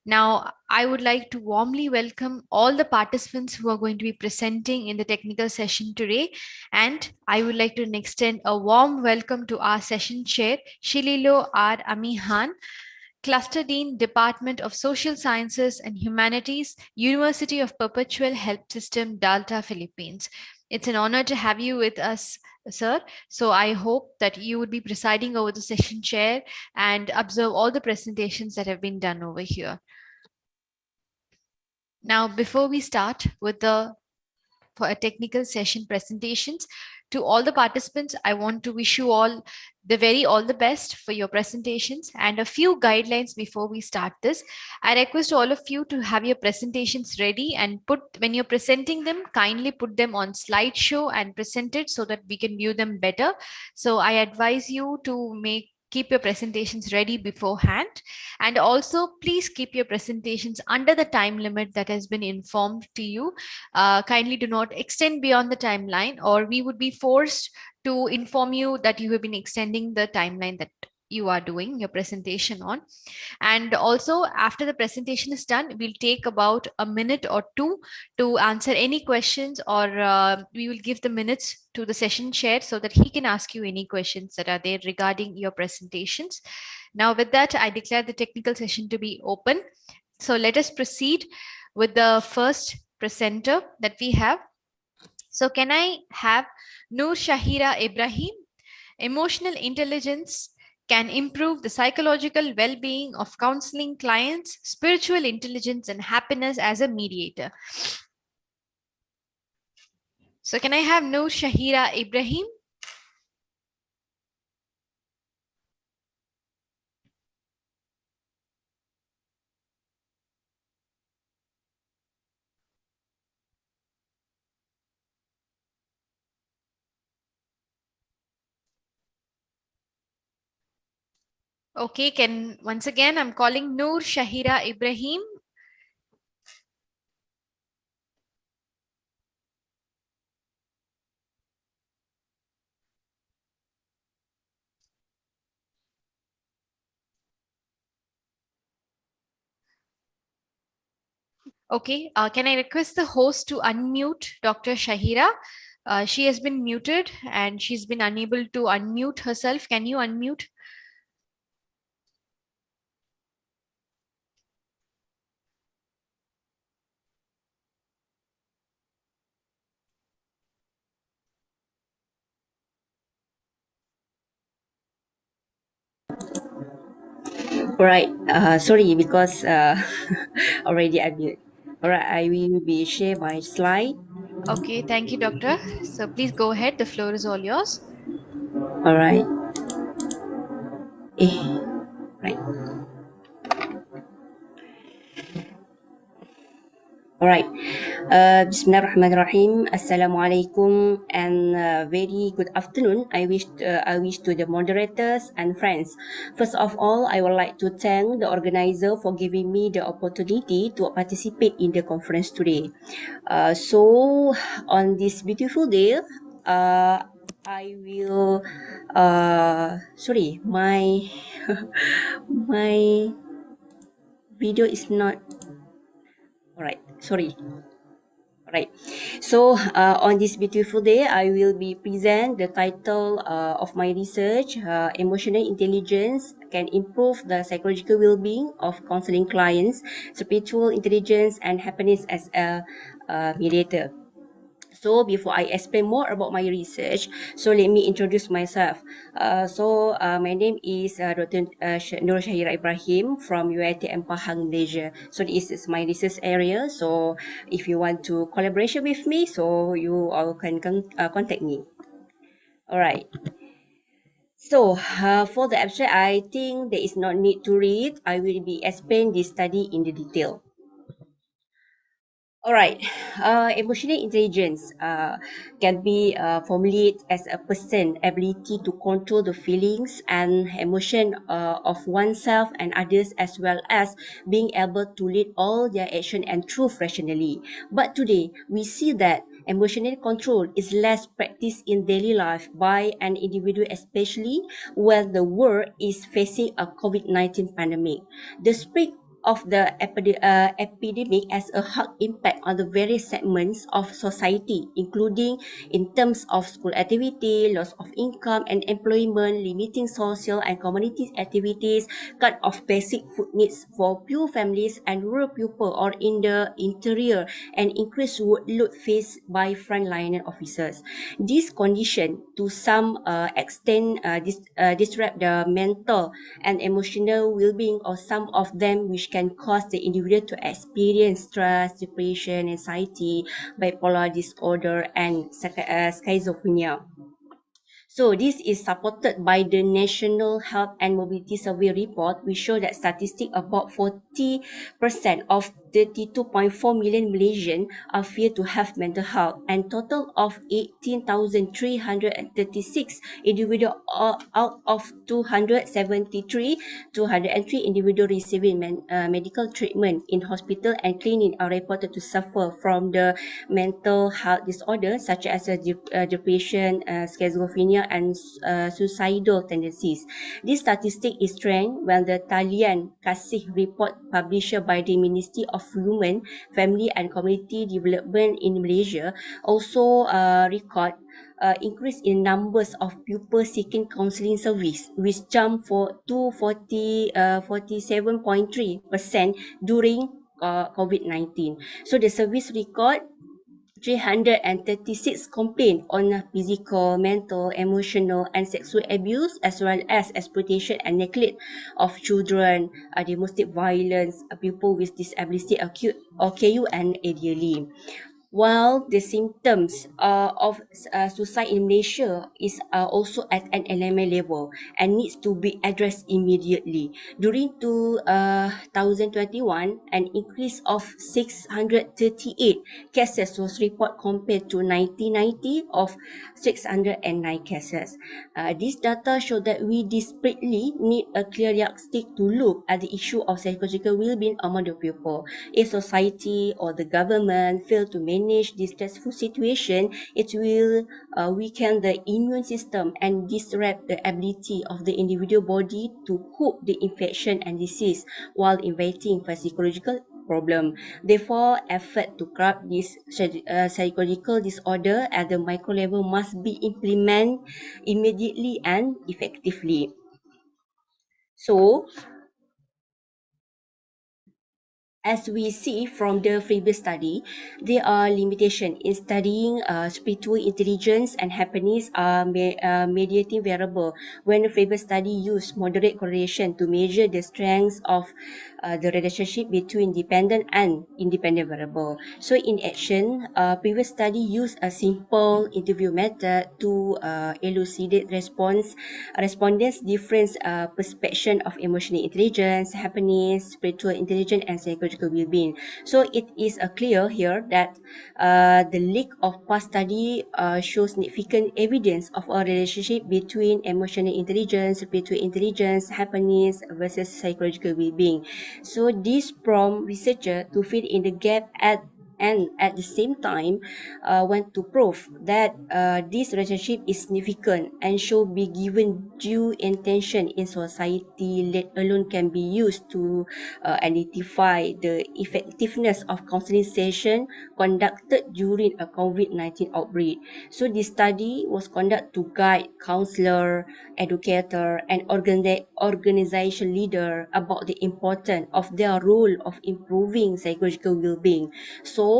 Speaker 1: Now, I would like to warmly welcome all the participants who are going to be presenting in the technical session today. And I would like to extend a warm welcome to our session chair, Shililo R. Amihan, Cluster Dean, Department of Social Sciences and Humanities, University of Perpetual Help System, Delta, Philippines. It's an honor to have you with us, sir. So I hope that you would be presiding over the session chair and observe all the presentations that have been done over here. Now, before we start with the for a technical session presentations, to all the participants, I want to wish you all the best for your presentations and a few guidelines before we start this. I request all of you to have your presentations ready and when you're presenting them, kindly put them on slideshow and present it so that we can view them better. So I advise you to keep your presentations ready beforehand, and also please keep your presentations under the time limit that has been informed to you. Kindly do not extend beyond the timeline, or we would be forced to inform you that you have been extending the timeline that you are doing your presentation on. And also, after the presentation is done, we'll take about a minute or two to answer any questions, or we will give the minutes to the session chair so that he can ask you any questions that are there regarding your presentations. Now, with that, I declare the technical session to be open. So let us proceed with the first presenter that we have. So can I have Noor Shahira Ibrahim? Emotional intelligence can improve the psychological well-being of counseling clients, spiritual intelligence, and happiness as a mediator. So can I have Noor Shahira Ibrahim? Okay, can once again I'm calling Noor Shahira Ibrahim. Okay, can I request the host to unmute Dr. Shahira? She has been muted and she's been unable to unmute herself. Can you unmute?
Speaker 3: Alright, sorry because already unmute. Alright, I will be share my slide.
Speaker 1: Okay, thank you, doctor. So please go ahead. The floor is all yours.
Speaker 3: Alright. Right. Alright. Bismillahirrahmanirrahim. Assalamualaikum and very good afternoon. I wish to the moderators and friends. First of all, I would like to thank the organizer for giving me the opportunity to participate in the conference today. So on this beautiful day, I will sorry, my my video is not alright. Sorry. Right. So on this beautiful day, I will be present the title of my research, Emotional Intelligence Can Improve the Psychological Well-being of Counseling Clients, Spiritual Intelligence and Happiness as a Mediator. So before I explain more about my research, so let me introduce myself. My name is Dr. Nur Shahira Ibrahim from UiTM Pahang, Malaysia. So this is my research area. So if you want to collaboration with me, so you all can contact me. Alright. So for the abstract, I think there is no need to read. I will be explain this study in the detail. Alright, emotional intelligence can be formulated as a person's ability to control the feelings and emotion of oneself and others, as well as being able to lead all their action and truth rationally. But today, we see that emotional control is less practiced in daily life by an individual, especially when the world is facing a COVID-19 pandemic. The spread of the epidemic has a hard impact on the various segments of society, including in terms of school activity, loss of income and employment, limiting social and community activities, cut off basic food needs for poor families and rural people or in the interior, and increased workload faced by frontline officers. This condition, to some extent, disrupt the mental and emotional well-being of some of them, which can cause the individual to experience stress, depression, anxiety, bipolar disorder, and schizophrenia. So this is supported by the National Health and Mobility Survey report, which show that statistic about 40% of 32.4 million Malaysians are fear to have mental health, and total of 18,336 individual out of 203 individual receiving medical treatment in hospital and clinic are reported to suffer from the mental health disorders such as depression, schizophrenia, delusional and suicidal tendencies. This statistic is trend when the Talian Kasih report published by the Ministry of Women, Family and Community Development in Malaysia also record increase in numbers of pupils seeking counselling service, which jumped to 47.3% during COVID-19. So the service record 336 complaints on physical, mental, emotional and sexual abuse as well as exploitation and neglect of children, domestic violence, people with disability, acute or KU and elderly. While the symptoms of suicide in Malaysia is also at an alarming level and needs to be addressed immediately. During 2021, an increase of 638 cases was reported compared to 1990 of 609 cases. This data show that we desperately need a clear yardstick to look at the issue of psychological well-being among the people. If society or the government fail to manage this stressful situation, it will weaken the immune system and disrupt the ability of the individual body to cope the infection and disease while inviting for psychological problem. Therefore, effort to curb this psychological disorder at the micro level must be implemented immediately and effectively. So, as we see from the previous study, there are limitations in studying spiritual intelligence and happiness are mediating variable when the previous study used moderate correlation to measure the strengths of the relationship between dependent and independent variable. So in action, previous study used a simple interview method to elucidate respondents' different perception of emotional intelligence, happiness, spiritual intelligence, and psychological well-being. So it is clear here that the lack of past study shows significant evidence of a relationship between emotional intelligence, spiritual intelligence, happiness versus psychological well-being. So this prompt researcher to fill in the gap and at the same time want to prove that this relationship is significant and should be given due attention in society, let alone can be used to identify the effectiveness of counseling session conducted during a COVID-19 outbreak. So this study was conducted to guide counselor, educator and organization leader about the importance of their role of improving psychological well-being. So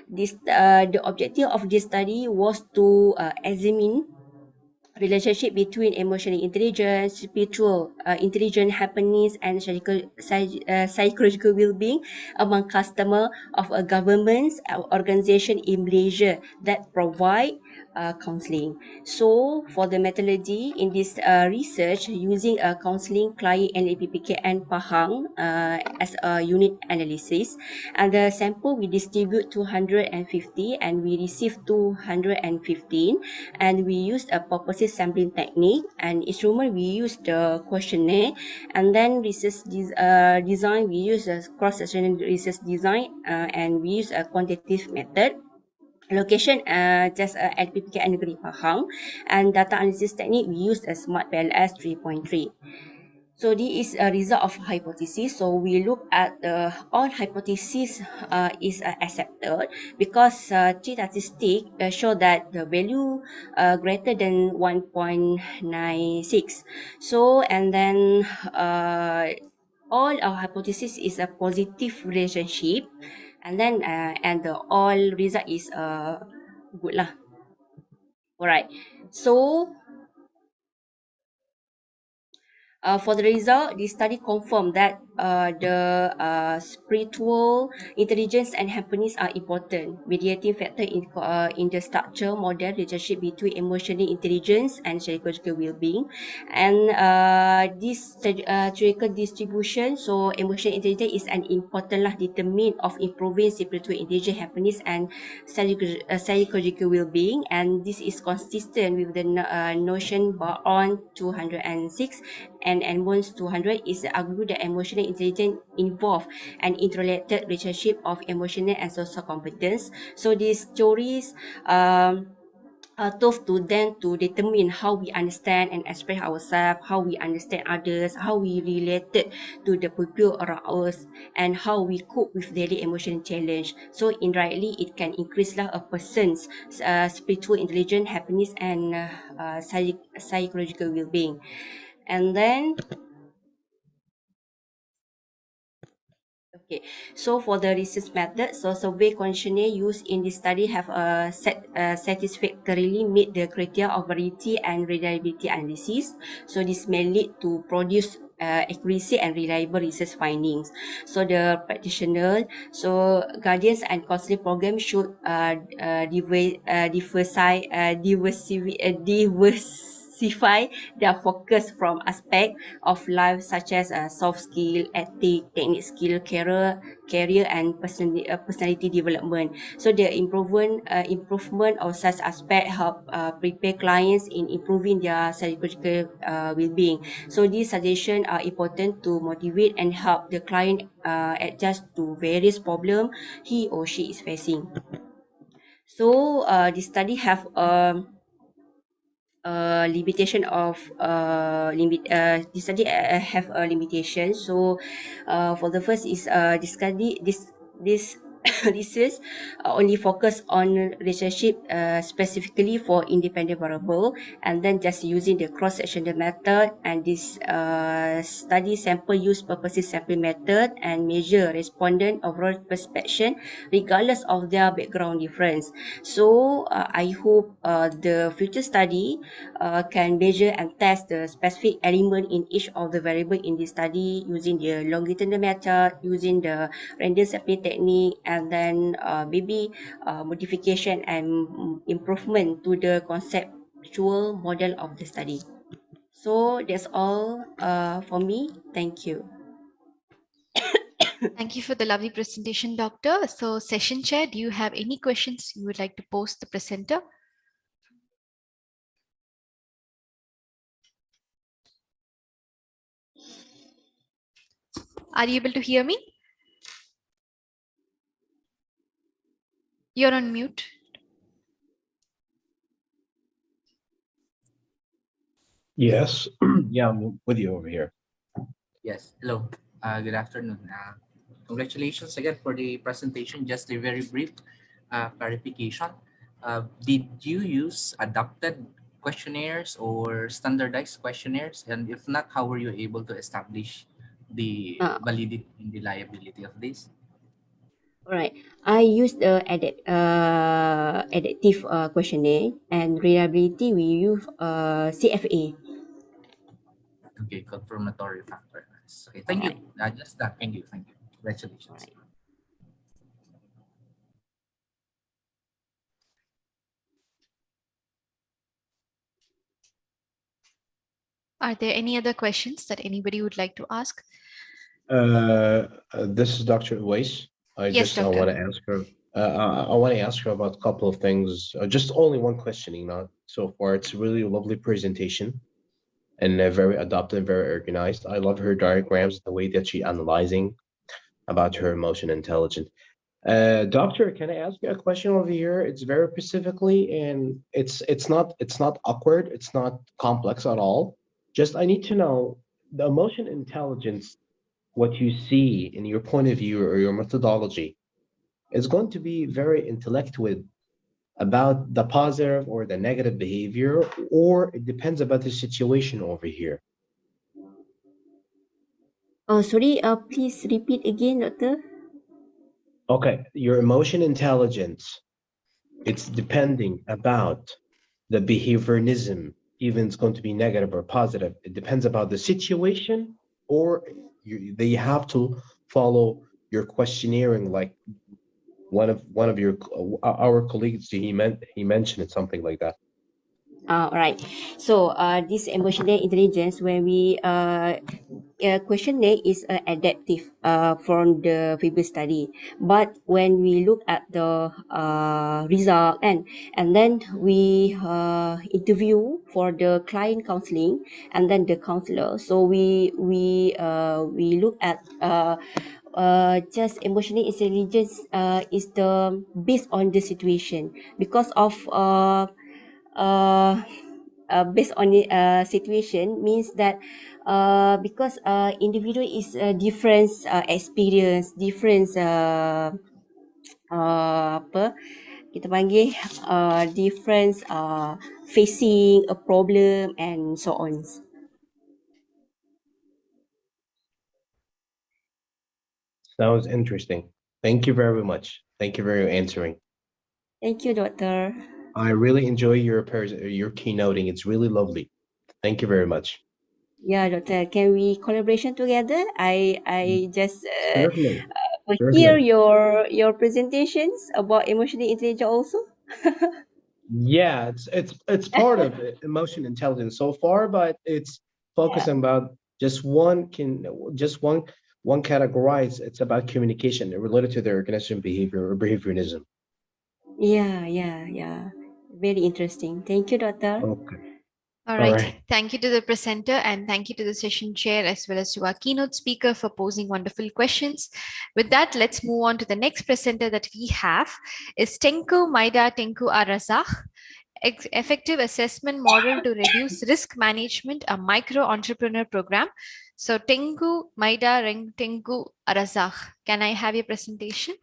Speaker 3: this the objective of this study was to examine relationship between emotional intelligence, spiritual intelligence, happiness, and psychological well-being among customer of a government organization in Malaysia that provide counseling. So for the methodology in this research using a counseling client NAPPK and Pahang as a unit analysis, and the sample we distribute 250 and we received 215, and we used a purposive sampling technique, and instrument we used the questionnaire, and then research design we use a cross-sectional research design, and we use a quantitative method. Location just at PPK Negeri Pahang, and data analysis technique we used a Smart PLS 3.3. So this is a result of hypothesis. So we look at all hypothesis is accepted because three statistics show that the value greater than 1.96. So and then all our hypothesis is a positive relationship, and then and the all result is good lah. Alright. So for the result, the study confirmed that the spiritual intelligence and happiness are important mediating factor in the structure model relationship between emotional intelligence and psychological well-being, and this theoretical distribution. So emotional intelligence is an important determinant of improving spiritual intelligence, happiness, and psychological well-being, and this is consistent with the notion Baron 206 and Edmonds 200 is argued that emotional intelligence involve an interrelated relationship of emotional and social competence. So these theories tough to then to determine how we understand and express ourselves, how we understand others, how we related to the people around us, and how we cope with daily emotion challenge. So indirectly, it can increase a person's spiritual intelligence, happiness, and psychological well-being. And then okay, so for the research method, so survey questionnaire used in this study have satisfactorily meet the criteria of validity and reliability analysis. So this may lead to produce accuracy and reliable research findings. So the practitioner, so guardians and counseling program should diversify their focus from aspect of life such as soft skill, ethic, technique skill, career and personality development. So the improvement of such aspect help prepare clients in improving their psychological well-being. So these suggestions are important to motivate and help the client adjust to various problems he or she is facing. So this study have limitation of this study have a limitation. So for the first is this study this research only focus on relationship specifically for independent variable, and then just using the cross sectional method, and this study sample use purposive sampling method and measure respondent overall perception regardless of their background difference. So I hope the future study can measure and test the specific element in each of the variable in this study using the longitudinal method, using the random sampling technique, and then maybe modification and improvement to the conceptual model of the study. So that's all for me. Thank you.
Speaker 1: Thank you for the lovely presentation, Doctor. So, session chair, do you have any questions you would like to pose the presenter? Are you able to hear me? You're on mute.
Speaker 2: Yes. Yeah, I'm with you over here.
Speaker 4: Yes, hello. Good afternoon. Congratulations again for the presentation. Just a very brief clarification. Did you use adapted questionnaires or standardized questionnaires? And if not, how were you able to establish the validity and reliability of this?
Speaker 3: Alright, I use the adaptive questionnaire, and reliability we use CFA.
Speaker 4: Okay, confirmatory factor. Nice. Okay, thank you. Just that. Thank you. Thank you. Congratulations.
Speaker 3: Alright.
Speaker 1: Are there any other questions that anybody would like to ask?
Speaker 2: This is Dr. Uwais.
Speaker 1: Yes,
Speaker 2: I want
Speaker 1: Doctor.
Speaker 2: to ask her. I want to ask her about a couple of things. Just only one questioning, not so far. It's a really lovely presentation and very adaptive, very organized. I love her diagrams, the way that she analyzing about her emotion intelligence. Doctor, can I ask you a question over here? It's very specifically, and it's not awkward. It's not complex at all. Just I need to know the emotion intelligence, what you see in your point of view or your methodology is going to be very intellectual about the positive or the negative behavior, or it depends about the situation over here.
Speaker 3: Oh, sorry. Please repeat again, Doctor.
Speaker 2: Okay, your emotion intelligence, it's depending about the behaviorism, even it's going to be negative or positive. It depends about the situation, or they have to follow your questionnaire, like one of your our colleagues, he mentioned something like that.
Speaker 3: Alright. So this emotional intelligence, when we questionnaire is adaptive from the previous study, but when we look at the result, and then we interview for the client counseling, and then the counselor, so we look at just emotional intelligence is the based on the situation, because of based on the situation means that because individual is different experience, different apa kita panggil different facing a problem and so on.
Speaker 2: Sounds interesting. Thank you very much. Thank you for answering.
Speaker 3: Thank you, Doctor.
Speaker 2: I really enjoy your keynoting. It's really lovely. Thank you very much.
Speaker 3: Yeah, Doctor. Can we collaboration together? I just
Speaker 2: Certainly.
Speaker 3: hear
Speaker 2: Certainly.
Speaker 3: your presentations about emotional intelligence also.
Speaker 2: Yeah, it's part of emotion intelligence so far, but it's focusing about just one categorize. It's about communication related to the organization behavior or behaviorism.
Speaker 3: Yeah. Very interesting. Thank you, Doctor.
Speaker 2: Okay.
Speaker 1: All
Speaker 2: All
Speaker 1: right.
Speaker 2: right.
Speaker 1: Thank you to the presenter and thank you to the session chair as well as to our keynote speaker for posing wonderful questions. With that, let's move on to the next presenter that we have is Tengku Maida Tengku Arazak, Effective Assessment Model to Reduce Risk Management, a Micro Entrepreneur Program. So Tengku Maida Tengku Arazak, can I have your presentation?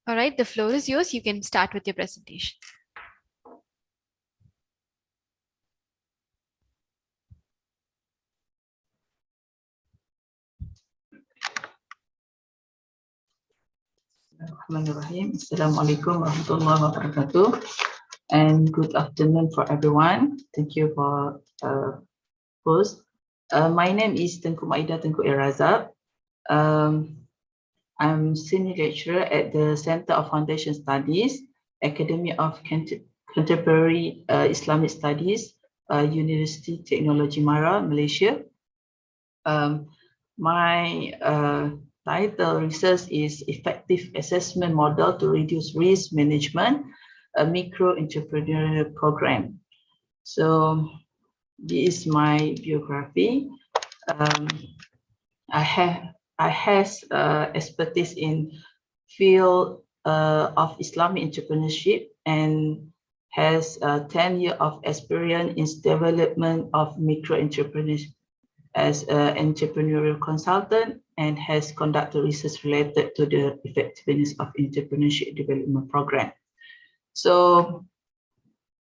Speaker 1: All right, the floor is yours. You can start with your presentation.
Speaker 5: Bismillahirrahmanirrahim. Assalamualaikum warahmatullahi wabarakatuh. And good afternoon for everyone. Thank you for host. My name is Tengku Maida Tengku Arazak. I'm senior lecturer at the Center of Foundation Studies, Academy of Contemporary Islamic Studies, University Technology Mara, Malaysia. My title research is Effective Assessment Model to Reduce Risk Management, a Micro Entrepreneurial Program. So this is my biography. I have expertise in field of Islamic entrepreneurship and has 10 years of experience in development of micro entrepreneurs as an entrepreneurial consultant and has conducted research related to the effectiveness of entrepreneurship development program. So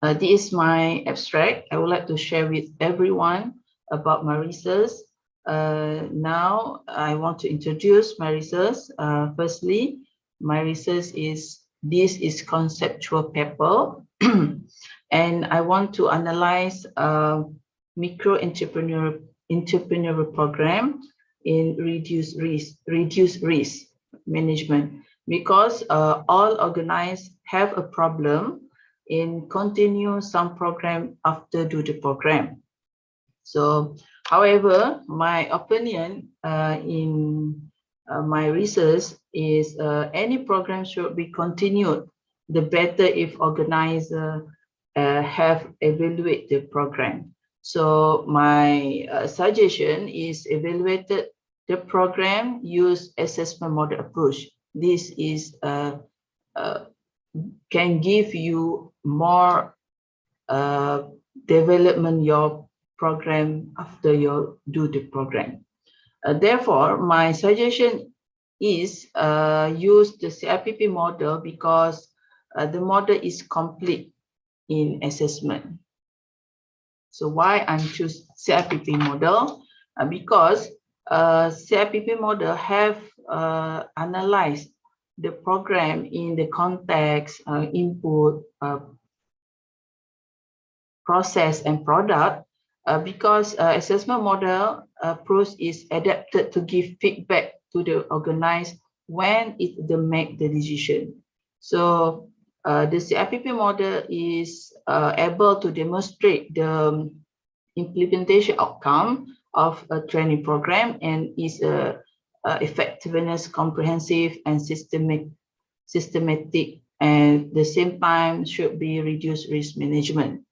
Speaker 5: this is my abstract. I would like to share with everyone about my research. Now I want to introduce my research. Firstly, my research is conceptual paper and I want to analyze micro entrepreneurial program in reduce risk management, because all organized have a problem in continue some program after do the program. So however, my opinion in my research is any program should be continued, the better if organizer have evaluate the program. So my suggestion is evaluated the program, use assessment model approach. This is can give you more development your program after you do the program. Therefore, my suggestion is use the CIPP model because the model is complete in assessment. So why I'm choose CIPP model? Because CIPP model have analyzed the program in the context, input, process and product, because assessment model approach is adapted to give feedback to the organized when they make the decision. So the CIPP model is able to demonstrate the implementation outcome of a training program and is effectiveness, comprehensive, and systematic, and at the same time should be reduced risk management.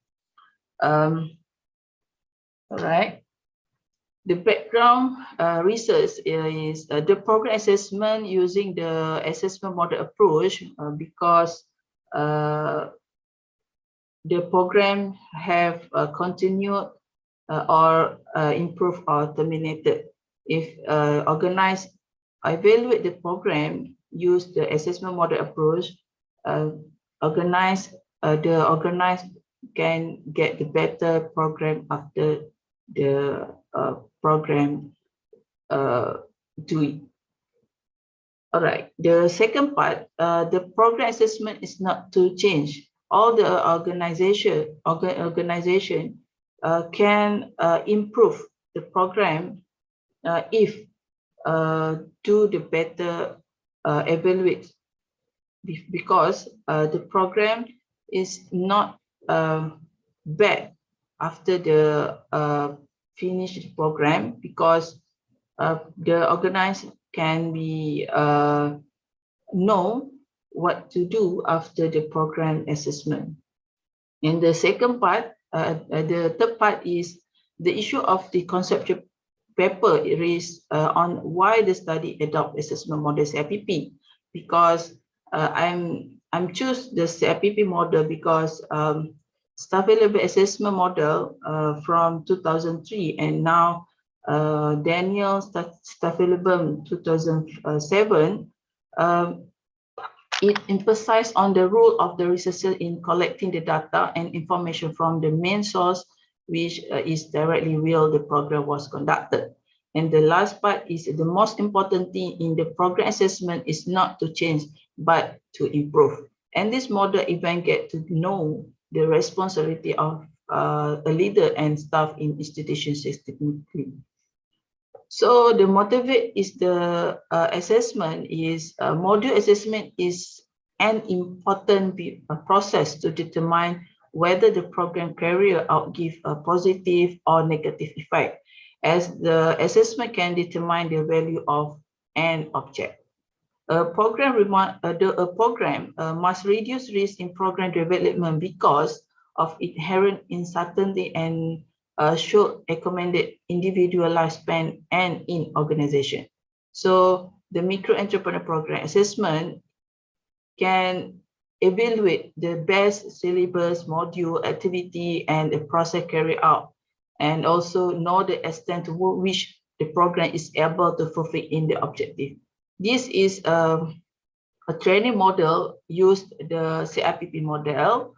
Speaker 5: All right. The background research is the program assessment using the assessment model approach because the program have continued or improved or terminated. If organized, evaluate the program, use the assessment model approach, the organized can get the better program after the program do it. All right, the second part, the program assessment is not to change. All the organization can improve the program if do the better evaluate, because the program is not bad after the finished program, because the organizer can be know what to do after the program assessment. In the second part, the third part is the issue of the conceptual paper is on why the study adopt assessment model CIPP, because I'm choose the CIPP model because staff available assessment model from 2003, and now Daniel staff available 2007. It emphasized on the role of the researcher in collecting the data and information from the main source, which is directly where the program was conducted. And the last part is the most important thing in the program assessment is not to change, but to improve. And this model even get to know the responsibility of a leader and staff in institution systemically. So the motivate is the assessment is module assessment is an important process to determine whether the program carrier out give a positive or negative effect, as the assessment can determine the value of an object. A program must reduce risk in program development because of inherent uncertainty and should accommodate individual lifespan and in organization. So the micro entrepreneur program assessment can evaluate the best syllabus, module, activity, and the process carried out, and also know the extent to which the program is able to fulfill in the objective. This is a training model used the CIPP model.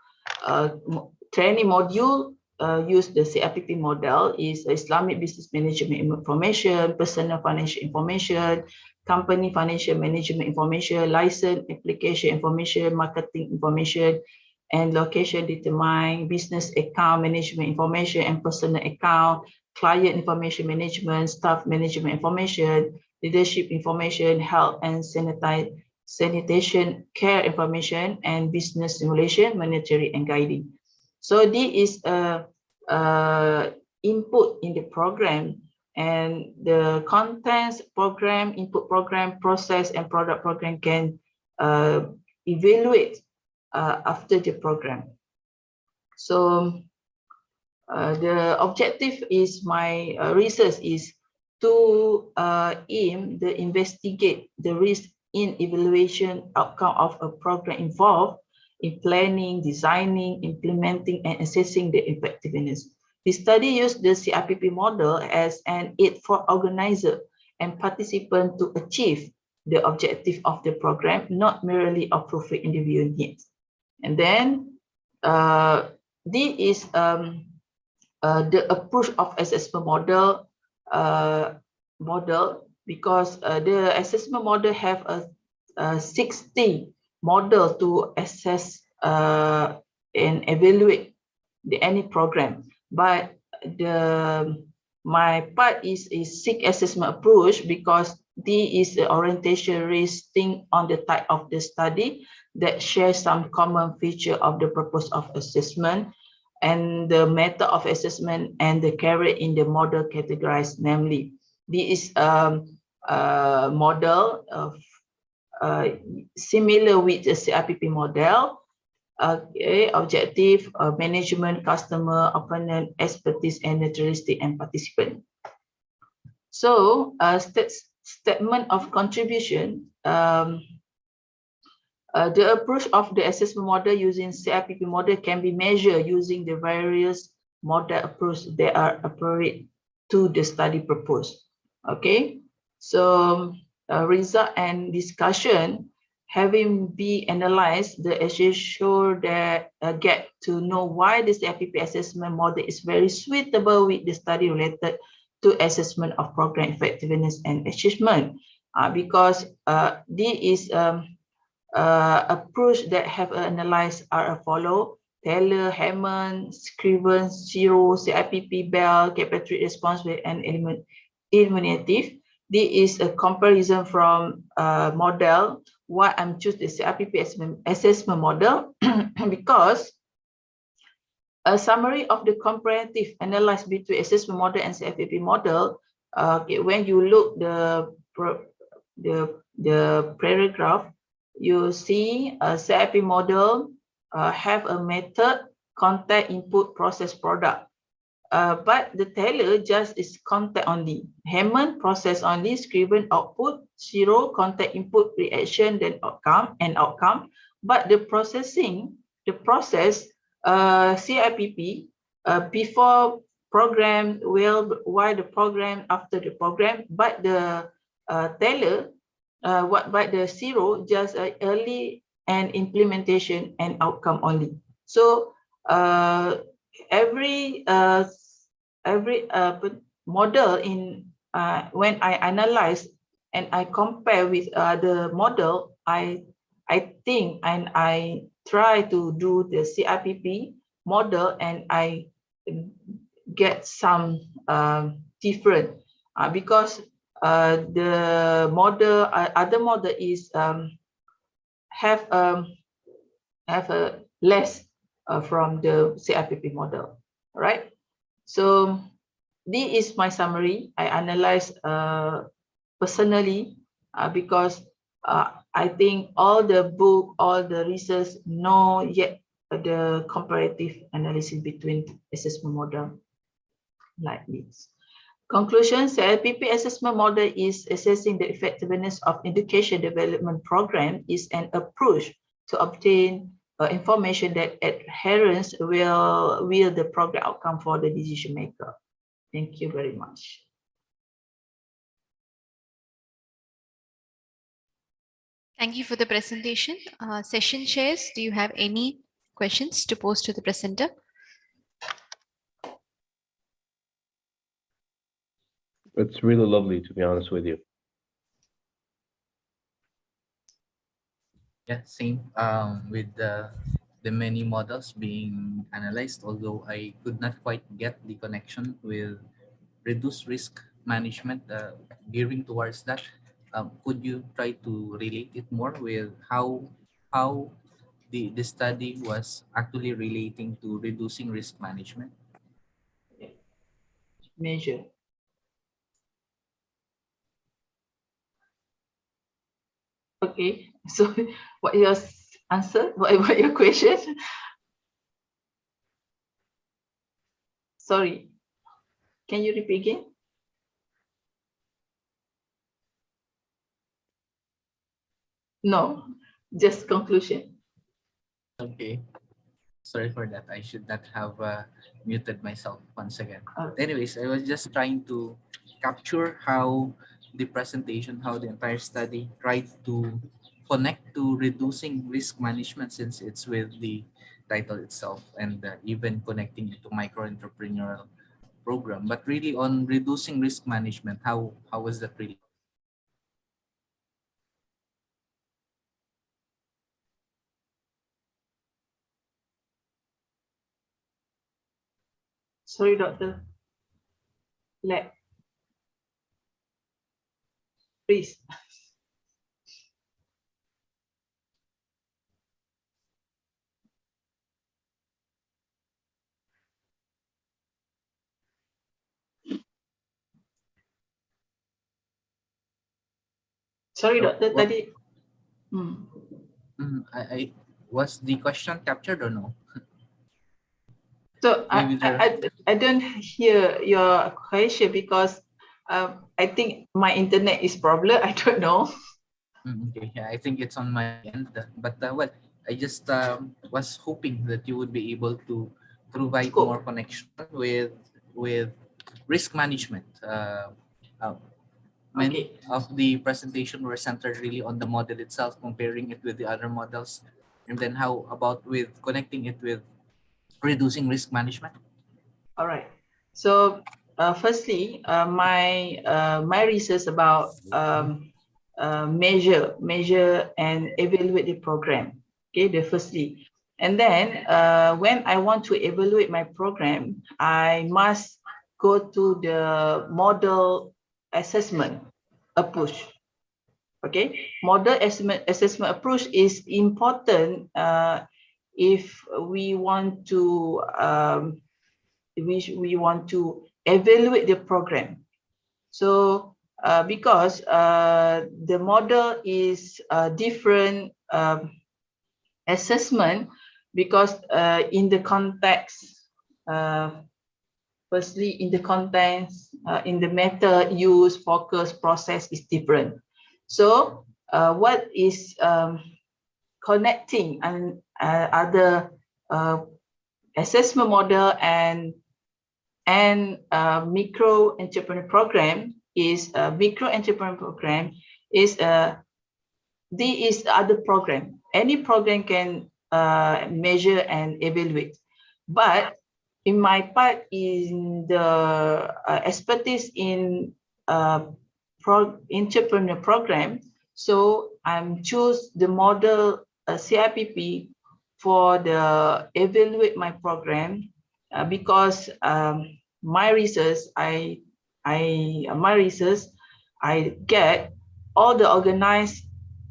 Speaker 5: Training module use the CIPP model is Islamic business management information, personal financial information, company financial management information, license application information, marketing information, and location determine, business account management information and personal account, client information management, staff management information, leadership information, health and sanitation care information, and business simulation, monetary and guiding. So this is input in the program, and the contents program, input program, process, and product program can evaluate after the program. So the objective is my research is to investigate the risk in evaluation outcome of a program involved in planning, designing, implementing, and assessing the effectiveness. The study used the CIPP model as an aid for organizer and participant to achieve the objective of the program, not merely approve individual needs. And then this is the approach of assessment model because the assessment model have a 60 model to assess and evaluate any program, but my part is seek assessment approach because this is the orientation resting on the type of the study that shares some common feature of the purpose of assessment and the method of assessment and the carry in the model categorized, namely this is model of similar with the CIPP model. Okay, objective, management, customer, opponent, expertise, and naturalistic and participant. So, statement of contribution. The approach of the assessment model using CIPP model can be measured using the various model approach that are appropriate to the study purpose. Okay, so result and discussion having been analyzed, the essays show that get to know why the CIPP assessment model is very suitable with the study related to assessment of program effectiveness and achievement, because this is approach that have analyzed are as follow: Taylor, Hammond, Scriven, Zero, CIPP, Bell, Kilpatrick response rate, and imaginative. This is a comparison from model. Why I'm choose the CIPP assessment model because a summary of the comparative analysis between assessment model and CIPP model. When you look the paragraph, you see a CIP model have a method, content, input, process, product. But the Taylor just is content only. Hammond process only, Scriven output, Zero content, input, reaction, then outcome and outcome. But the process CIPP before program, while the program, after the program. But the Taylor, but the Zero just early and implementation and outcome only. So every model in when I analyze and I compare with the model, I think and I try to do the CIPP model, and I get some different because the model, other model is have a less from the CIPP model. All right. So this is my summary. I analyze personally because I think all the book, all the research know yet the comparative analysis between assessment model like this. Conclusion, CIPP assessment model is assessing the effectiveness of education development program is an approach to obtain information that adherence will the program outcome for the decision maker. Thank you very much.
Speaker 1: Thank you for the presentation. Session chairs, do you have any questions to pose to the presenter?
Speaker 2: It's really lovely, to be honest with you.
Speaker 4: Yeah, same with the many models being analyzed, although I could not quite get the connection with reduced risk management gearing towards that. Could you try to relate it more with how the study was actually relating to reducing risk management?
Speaker 5: Measure. Okay, so what your answer? What your question? Sorry, can you repeat again? No, just conclusion.
Speaker 4: Okay, sorry for that. I should not have muted myself once again. Anyways, I was just trying to capture how the presentation, how the entire study tried to connect to reducing risk management, since it's with the title itself, and even connecting it to micro entrepreneurial program. But really on reducing risk management, how was that really?
Speaker 5: Sorry, doctor. Please. Sorry,
Speaker 4: So,
Speaker 5: Doctor,
Speaker 4: what,
Speaker 5: tadi. Hmm.
Speaker 4: was the question captured or no?
Speaker 5: So
Speaker 4: Maybe there.
Speaker 5: I don't hear your question because I think my internet is problem. I don't know.
Speaker 4: Okay, yeah, I think it's on my end, but well, I just was hoping that you would be able to provide more
Speaker 5: Scope.
Speaker 4: connection with risk management. Many
Speaker 5: Okay.
Speaker 4: of the presentation were centered really on the model itself, comparing it with the other models, and then how about with connecting it with reducing risk management?
Speaker 5: All right. So firstly, my research about measure and evaluate the program. Okay, the firstly, and then when I want to evaluate my program, I must go to the model assessment approach. Okay, model assessment approach is important if we want to we want to evaluate the program. So because the model is different assessment, because in the context, firstly in the context, in the method use, focus, process is different. So what is connecting and other assessment model and micro entrepreneur program is is the other program. Any program can measure and evaluate, but in my part in the expertise in entrepreneur program, so I'm choose the model CIPP for the evaluate my program because my research I get all the organized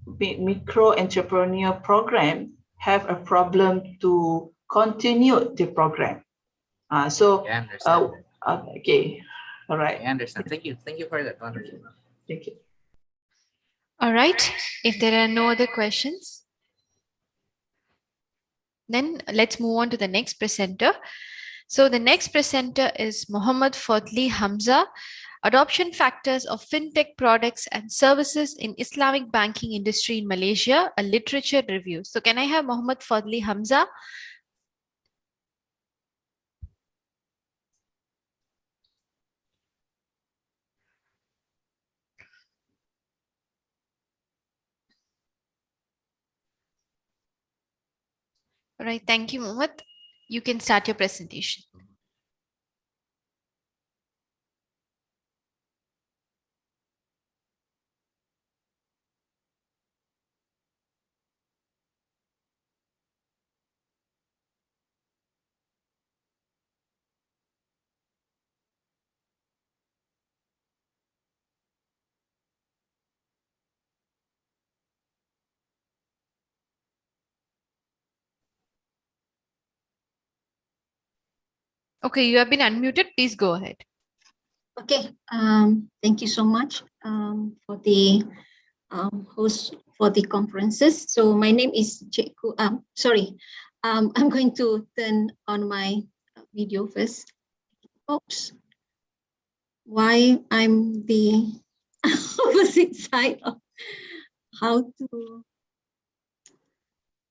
Speaker 5: micro entrepreneur program have a problem to continue the program. So
Speaker 4: I understand.
Speaker 5: okay, all right.
Speaker 4: I understand. Thank you for that. Wonderful.
Speaker 5: Thank you.
Speaker 1: All right. If there are no other questions, then let's move on to the next presenter. So the next presenter is Mohammad Fadli Hamza, Adoption Factors of FinTech Products and Services in Islamic Banking Industry in Malaysia, a literature review. So can I have Mohammad Fadli Hamza? All right, thank you, Mohammad. You can start your presentation. Okay, you have been unmuted. Please go ahead.
Speaker 6: Okay, thank you so much for the host for the conferences. So my name is Cikgu. I'm going to turn on my video first. Oops. Why I'm the opposite side of how to,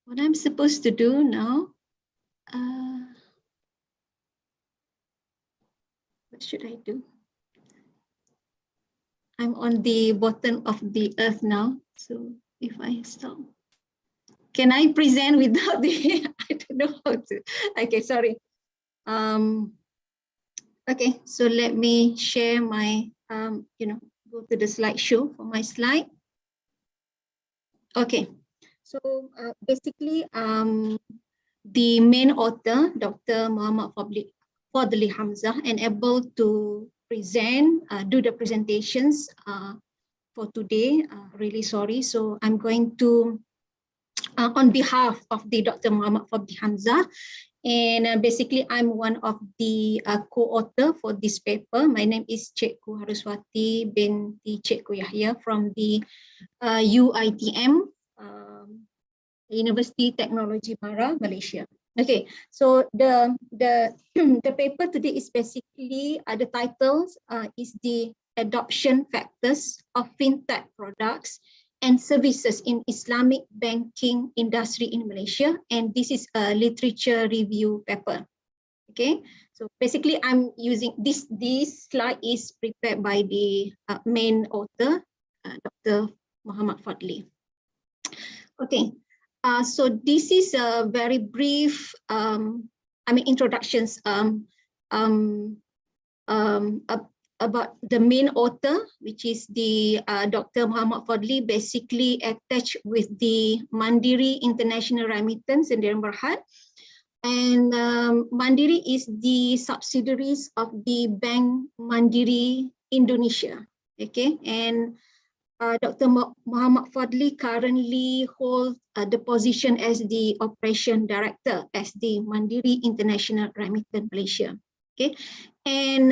Speaker 6: what I'm supposed to do now. What should I do? I'm on the bottom of the earth now. So if I stop, can I present without the, I don't know how to, okay, sorry. Okay, so let me share my, go to the slideshow for my slide. Okay, so basically, the main author, Dr. Muhammad Fadli Hamza, unable to present, do the presentations for today. Really sorry. So I'm going to on behalf of the Dr. Muhammad Fadli Hamzah. And basically, I'm one of the co-author for this paper. My name is Cikgu Haruswati binti Cikgu Yahya from the UITM, University Technology Mara, Malaysia. Okay, so the the paper today is basically the titles is the adoption factors of fintech products and services in Islamic banking industry in Malaysia, and this is a literature review paper. Okay, so basically I'm using this slide is prepared by the main author, Dr. Muhammad Fadli. Okay, so this is a very brief introductions about the main author, which is the Dr. Muhammad Fadli, basically attached with the Mandiri International Remittance in Darren Berhad. And Mandiri is the subsidiaries of the Bank Mandiri Indonesia. Okay, and Dr. Muhammad Fadli currently holds the position as the Operation Director as the Mandiri International Remittance Malaysia. Okay, and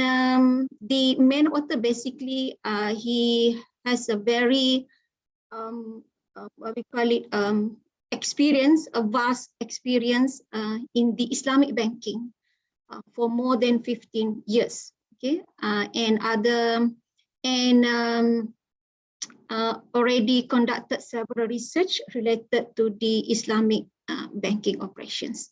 Speaker 6: the main author basically he has a very what we call it experience, a vast experience in the Islamic banking for more than 15 years. Okay, already conducted several research related to the Islamic banking operations.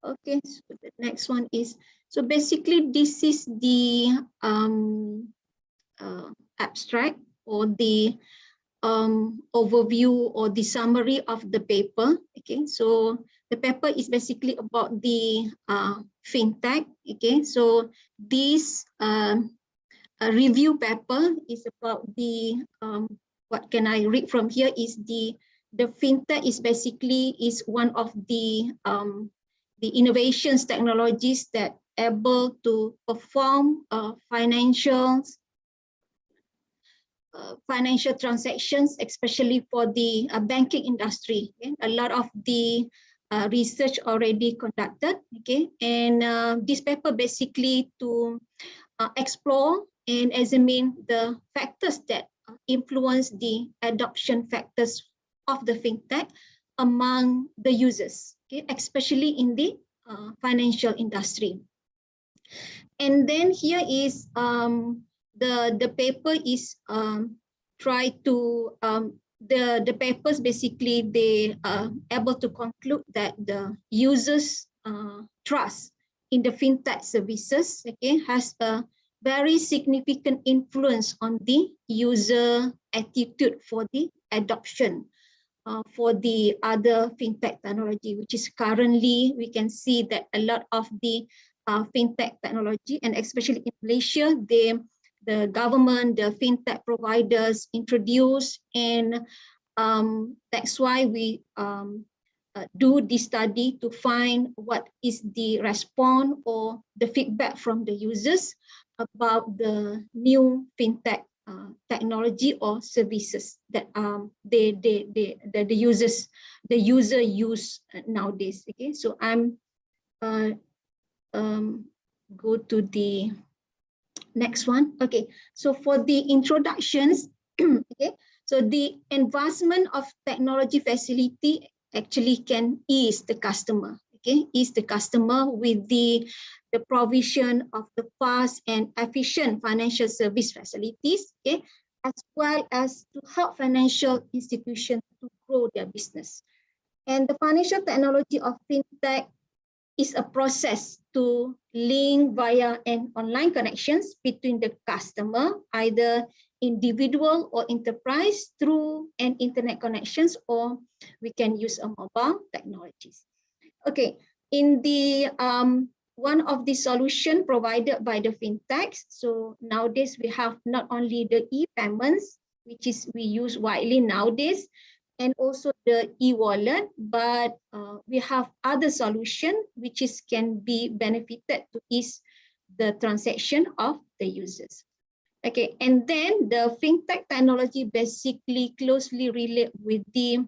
Speaker 6: Okay, so the next one is, so basically this is the abstract or the overview or the summary of the paper. Okay, so the paper is basically about the fintech. Okay, so this review paper is about the what can I read from here is the fintech is basically is one of the innovations technologies that able to perform financial transactions, especially for the banking industry. Okay? A lot of the research already conducted. Okay, and this paper basically to explore and examine the factors that influence the adoption factors of the fintech among the users, okay, especially in the financial industry. And then here is the paper is try to the papers basically they able to conclude that the users trust in the fintech services, okay, has a very significant influence on the user attitude for the adoption for the other fintech technology, which is currently we can see that a lot of the fintech technology, and especially in Malaysia, the government, the fintech providers introduce, and that's why we do this study to find what is the response or the feedback from the users about the new fintech technology or services that the user use nowadays. Okay, so I'm go to the next one. Okay, so for the introductions, okay, so the advancement of technology facility actually can ease the customer. Okay, ease the customer with the provision of the fast and efficient financial service facilities, okay, as well as to help financial institutions to grow their business. And the financial technology of fintech is a process to link via an online connections between the customer, either individual or enterprise, through an internet connections, or we can use a mobile technologies. Okay, in the one of the solution provided by the fintechs. So nowadays we have not only the e-payments, which is we use widely nowadays, and also the e-wallet, but we have other solution which is can be benefited to ease the transaction of the users. Okay, and then the fintech technology basically closely relate with the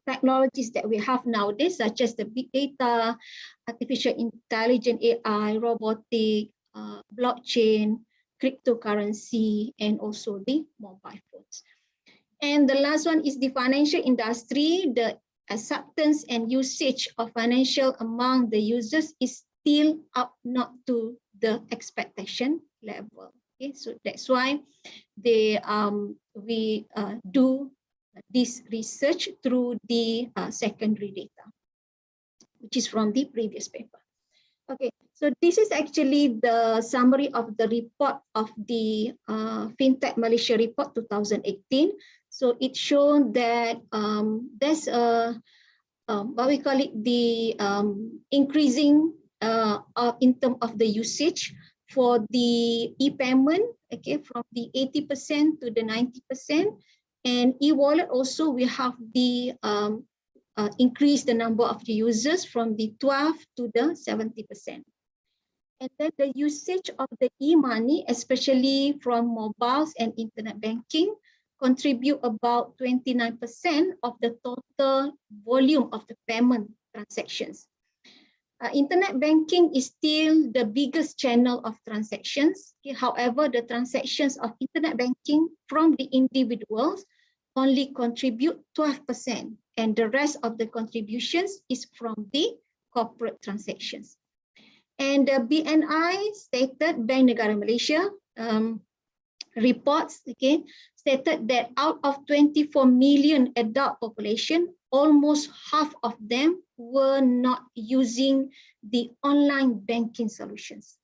Speaker 6: technologies that we have nowadays, such as the big data, artificial intelligence, AI, robotic, blockchain, cryptocurrency, and also the mobile phones. And the last one is the financial industry. The acceptance and usage of financial among the users is still up not to the expectation level. Okay, so that's why we do this research through the secondary data, which is from the previous paper. Okay, so this is actually the summary of the report of the FinTech Malaysia report 2018. So it showed that there's a what we call it, the increasing in terms of the usage for the e-payment, okay, from the 80% to the 90%, and e-wallet also we have the increase the number of the users from the 12 to the 70%. And then the usage of the e-money, especially from mobiles and internet banking, contribute about 29% of the total volume of the payment transactions. Internet banking is still the biggest channel of transactions. Okay, however, the transactions of internet banking from the individuals only contribute 12%, and the rest of the contributions is from the corporate transactions. And the BNI stated, Bank Negara Malaysia reports again stated that out of 24 million adult population, almost half of them were not using the online banking solutions.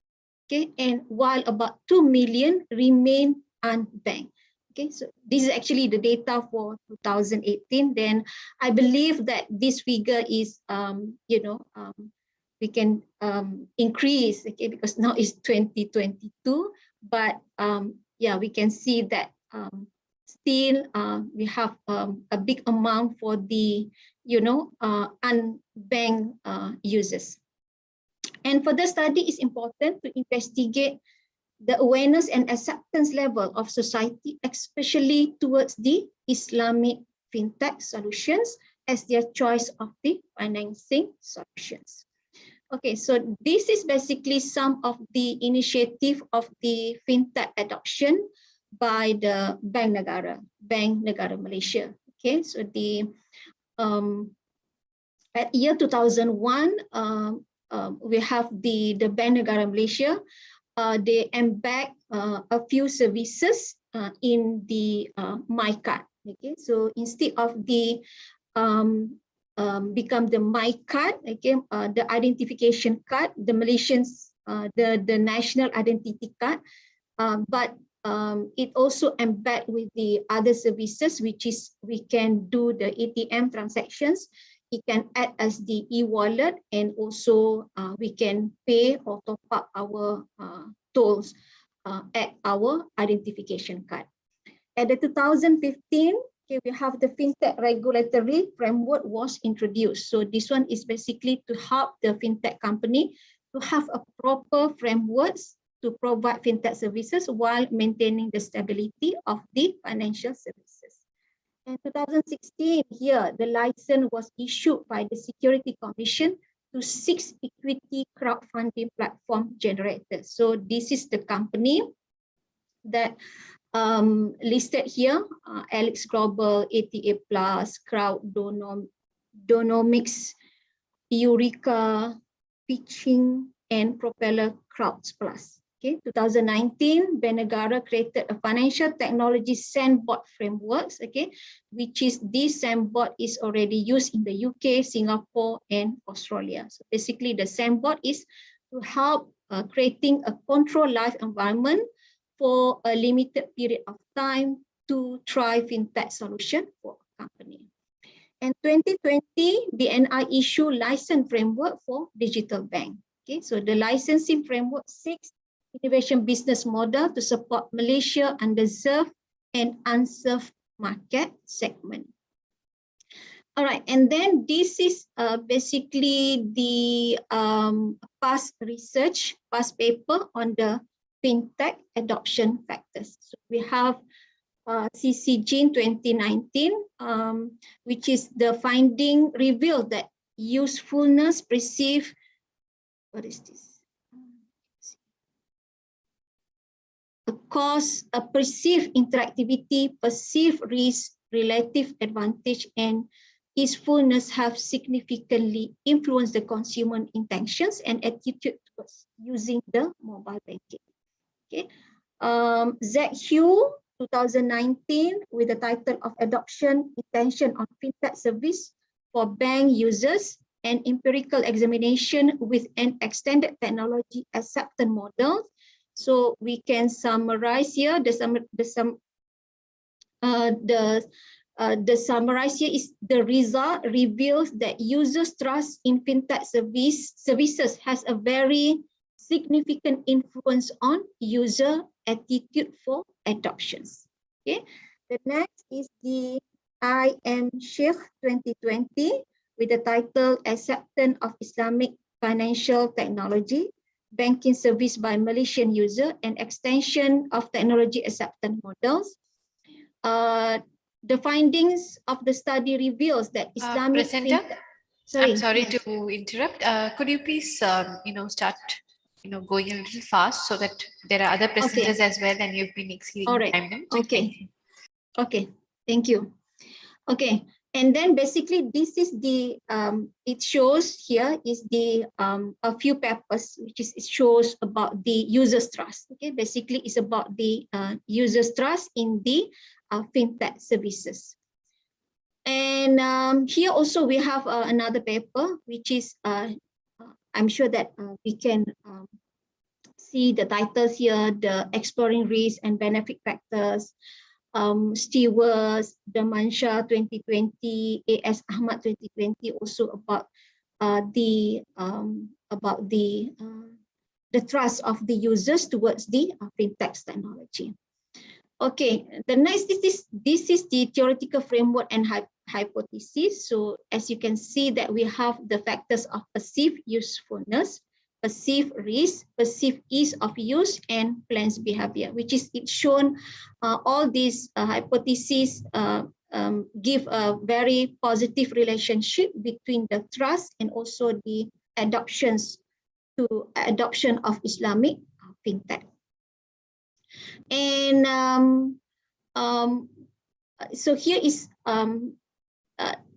Speaker 6: Okay, and while about 2 million remain unbanked. Okay, so this is actually the data for 2018. Then I believe that this figure is, we can increase, okay, because now it's 2022. But yeah, we can see that still we have a big amount for the, unbanked users. And for the study, it's important to investigate the awareness and acceptance level of society, especially towards the Islamic fintech solutions as their choice of the financing solutions. Okay, so this is basically some of the initiative of the fintech adoption by the Bank Negara Malaysia. Okay, so the at year 2001, we have the Bank Negara Malaysia. They embed a few services in the MyCard. Okay, so instead of the become the MyCard, okay, the identification card, the Malaysians, the national identity card, but it also embed with the other services, which is we can do the ATM transactions. It can act as the e-wallet, and also we can pay or top up our tolls at our identification card. At the 2015, okay, we have the fintech regulatory framework was introduced. So this one is basically to help the fintech company to have a proper frameworks to provide fintech services while maintaining the stability of the financial services. In 2016, here, the license was issued by the Security Commission to 6 equity crowdfunding platform generators. So this is the company that listed here, Alex Global, ATA Plus, Crowd Donomics, Eureka, Pitching, and Propeller Crowds Plus. Okay, 2019, Bank Negara created a financial technology sandbox frameworks, okay, which is this sandbox is already used in the UK, Singapore, and Australia. So basically the sandbox is to help creating a controlled life environment for a limited period of time to try fintech solution for a company. And 2020, BNI issue license framework for digital bank. Okay, so the licensing framework seeks innovation business model to support Malaysia underserved and unserved market segment. All right, and then this is basically the past research, past paper on the fintech adoption factors. So we have CCGIN 2019, which is the finding revealed that usefulness perceived, what is this? A cause, a perceived interactivity, perceived risk, relative advantage, and usefulness have significantly influenced the consumer intentions and attitude towards using the mobile banking. Okay, ICESSU 2019 with the title of Adoption Intention on FinTech Service for Bank Users and Empirical Examination with an Extended Technology Acceptance Model. So we can summarize here the summarize here is the result reveals that users' trust in fintech services has a very significant influence on user attitude for adoptions. Okay, the next is the IMSheikh 2020 with the title Acceptance of Islamic Financial Technology, Banking Service by Malaysian User and Extension of Technology Acceptance Models. The findings of the study reveals that Islamic
Speaker 1: Presenter,
Speaker 6: sorry,
Speaker 1: I'm sorry
Speaker 6: yes.
Speaker 1: to interrupt. Could you please, start, going a little fast so that there are other presenters as well, and you've been exceeding
Speaker 6: All right.
Speaker 1: time limit.
Speaker 6: Okay. Okay. Thank you. Okay. And then basically this is the it shows here is the a few papers which is it shows about the user's trust. Okay, basically it's about the user's trust in the fintech services. And here also we have another paper which is I'm sure that we can see the titles here, the exploring risk and benefit factors. Stewards, Damansha 2020, AS Ahmad 2020, also about the trust of the users towards the fintech technology. Okay, the next this is the theoretical framework and hypothesis. So as you can see that we have the factors of perceived usefulness, perceived risk, perceived ease of use, and planned behavior, which is it's shown all these hypotheses give a very positive relationship between the trust and also the adoption of Islamic fintech. And so here is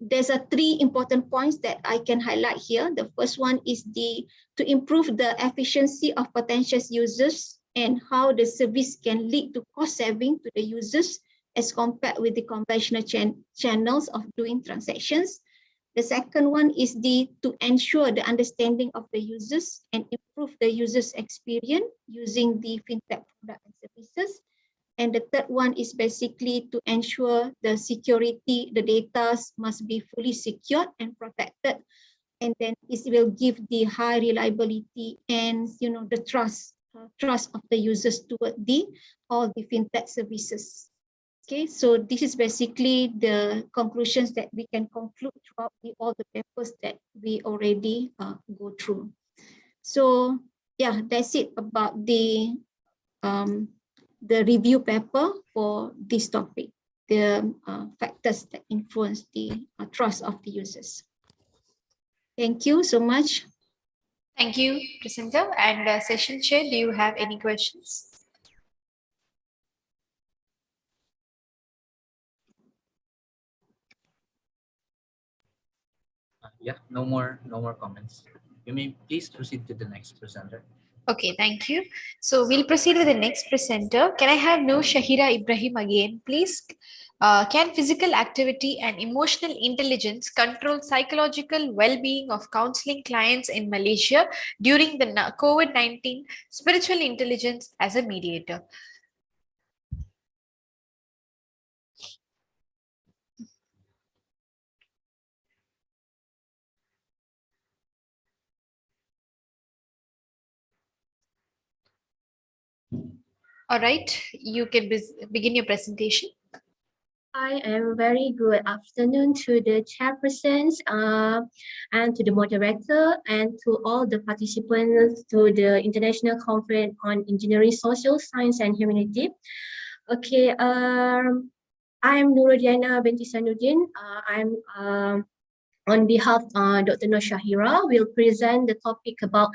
Speaker 6: there's a three important points that I can highlight here. The first one is to improve the efficiency of potential users and how the service can lead to cost saving to the users as compared with the conventional channels of doing transactions. The second one is to ensure the understanding of the users and improve the users' experience using the fintech product and services. And the third one is basically to ensure the security, the data must be fully secured and protected. And then it will give the high reliability and the trust of the users toward all the fintech services. Okay, so this is basically the conclusions that we can conclude throughout all the papers that we already go through. So yeah, that's it about the review paper for this topic, the factors that influence the trust of the users. Thank you so much.
Speaker 1: Thank you, presenter. And session chair, do you have any questions?
Speaker 4: Yeah, no more comments. You may please proceed to the next presenter.
Speaker 1: Okay, thank you. So we'll proceed with the next presenter. Can I have Noor Shahira Ibrahim again, please? Can physical activity and emotional intelligence control psychological well-being of counseling clients in Malaysia during the COVID-19 spiritual intelligence as a mediator? All right, you can begin your presentation.
Speaker 7: Hi, and very good afternoon to the chairpersons and to the moderator and to all the participants to the International Conference on Engineering, Social Science and Humanity. Okay. I'm Nuradiana binti Sanuddin. I'm on behalf of Dr. Nur Shahira, will present the topic about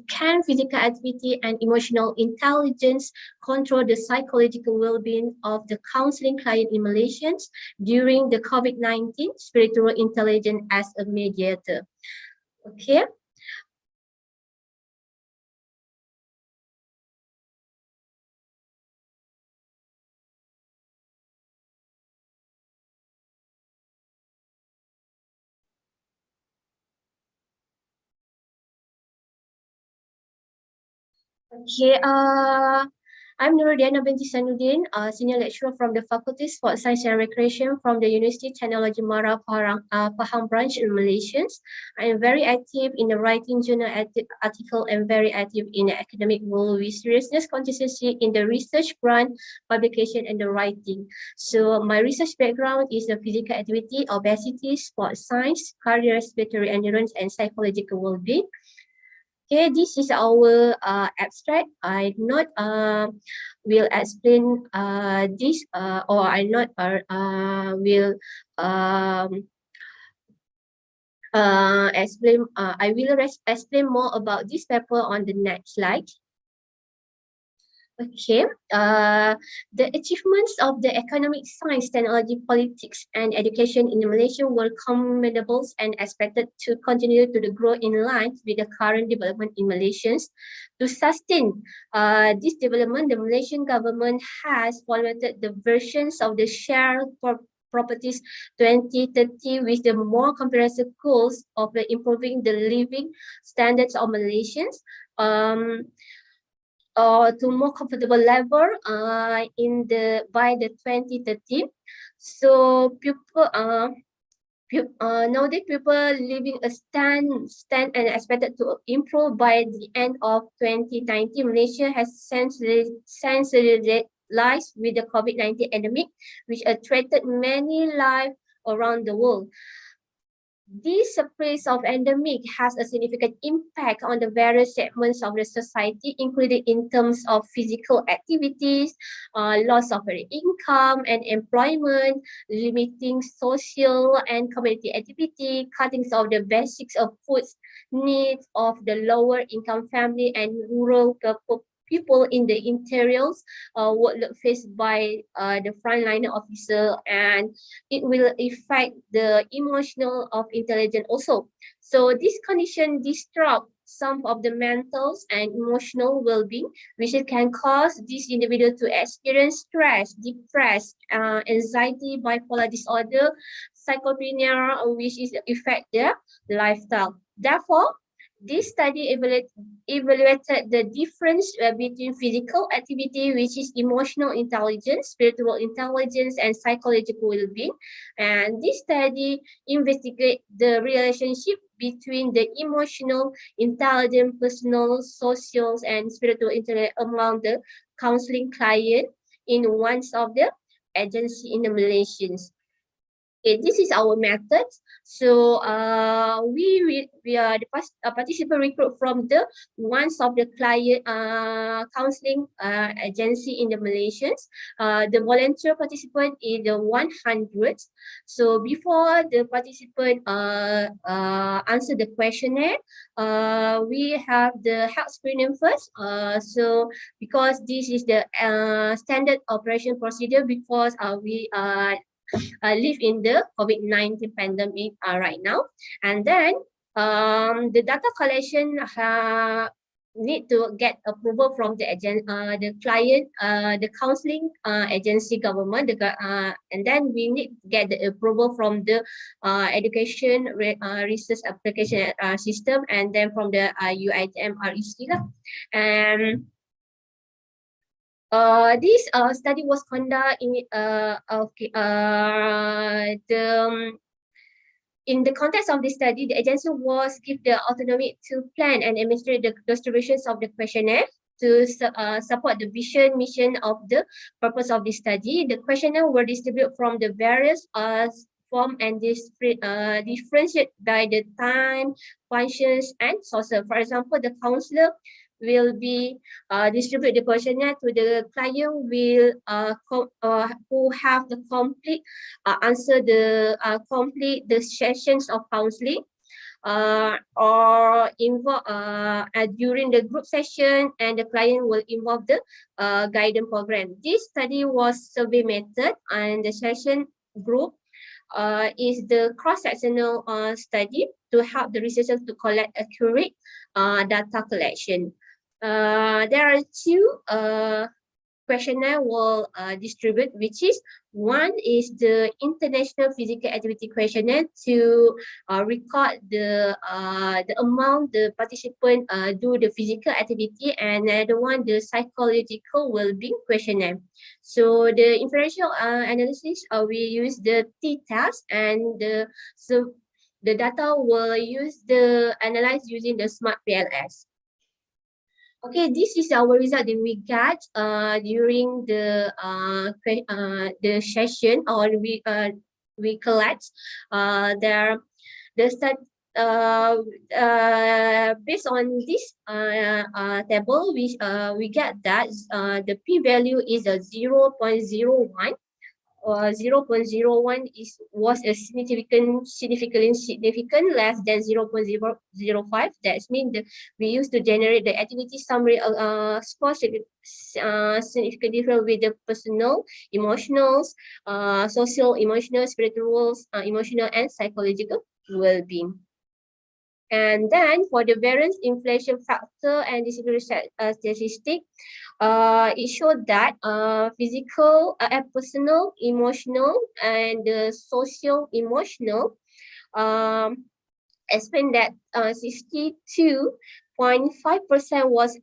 Speaker 7: can physical activity and emotional intelligence control the psychological well-being of the counseling client in Malaysians during the COVID-19 spiritual intelligence as a mediator. Okay. Okay, I'm Nuradiana binti Sanuddin, senior lecturer from the Faculty of Sport Science and Recreation from the University Technology Mara Pahang branch in Malaysia. I am very active in the writing journal article and very active in the academic world with seriousness, consistency in the research grant, publication, and the writing. So my research background is the physical activity, obesity, sports science, cardiorespiratory endurance, and psychological well-being. Okay, this is our abstract. I not will explain this or I not will explain. I will explain more about this paper on the next slide. Okay, the achievements of the economic science, technology, politics, and education in Malaysia were commendable and expected to continue to grow in line with the current development in Malaysia. To sustain this development, the Malaysian government has formulated the versions of the shared properties 2030 with the more comprehensive goals of improving the living standards of Malaysians. To more comfortable level by the 2030. So people nowadays people living a stand and expected to improve by the end of 2019. Malaysia has sensitized with the COVID-19 endemic, which threatened many lives around the world. This surprise of endemic has a significant impact on the various segments of the society, including in terms of physical activities, loss of income and employment, limiting social and community activity, cutting of the basics of food needs of the lower income family and rural people in the interiors workload faced by the frontliner officer, and it will affect the emotional of intelligence also. So this condition disrupt some of the mental and emotional well-being, which can cause this individual to experience stress, depression, anxiety, bipolar disorder, schizophrenia, which is affect their lifestyle. Therefore, this study evaluated the difference between physical activity, which is emotional intelligence, spiritual intelligence, and psychological well-being. And this study investigates the relationship between the emotional, intelligent, personal, social, and spiritual intelligence among the counseling client in one of the agency in the Malaysians. Okay, this is our method. So we are the participant recruit from the ones of the client counseling agency in the Malaysians. The volunteer participant is the 100. So before the participant answer the questionnaire, we have the health screening first. So because this is the standard operation procedure, because we live in the COVID-19 pandemic right now. And then the data collection need to get approval from the client, the counseling agency government, and then we need to get the approval from the education research application system, and then from the UITM REC. And this study was conducted in the context of this study. The agency was given the autonomy to plan and administrate the distributions of the questionnaire to support the vision, mission of the purpose of this study. The questionnaire were distributed from the various form and differentiate by the time, functions, and sources. For example, the counselor will be distribute the questionnaire to the client will who have the complete answer the complete the sessions of counseling or involve during the group session, and the client will involve the guidance program. This study was survey method, and the session group is the cross-sectional study to help the researchers to collect accurate data collection. There are two questionnaire will distribute, which is one is the International Physical Activity Questionnaire to record the amount the participant do the physical activity, and another one the psychological well-being questionnaire. So the inferential analysis we use the t-test, and the data will use the analyze using the smart PLS. Okay, this is our result that we got during the session, or we collect based on this table, we get that the p-value is a 0.01. 0.01 was a significant less than 0.005. That means we used to generate the activity summary score significant difference with the personal, emotional, social, emotional, spiritual, emotional, and psychological well-being. And then for the variance inflation factor and disability statistic, it showed that physical, personal, emotional, and social emotional explained that 62.5% was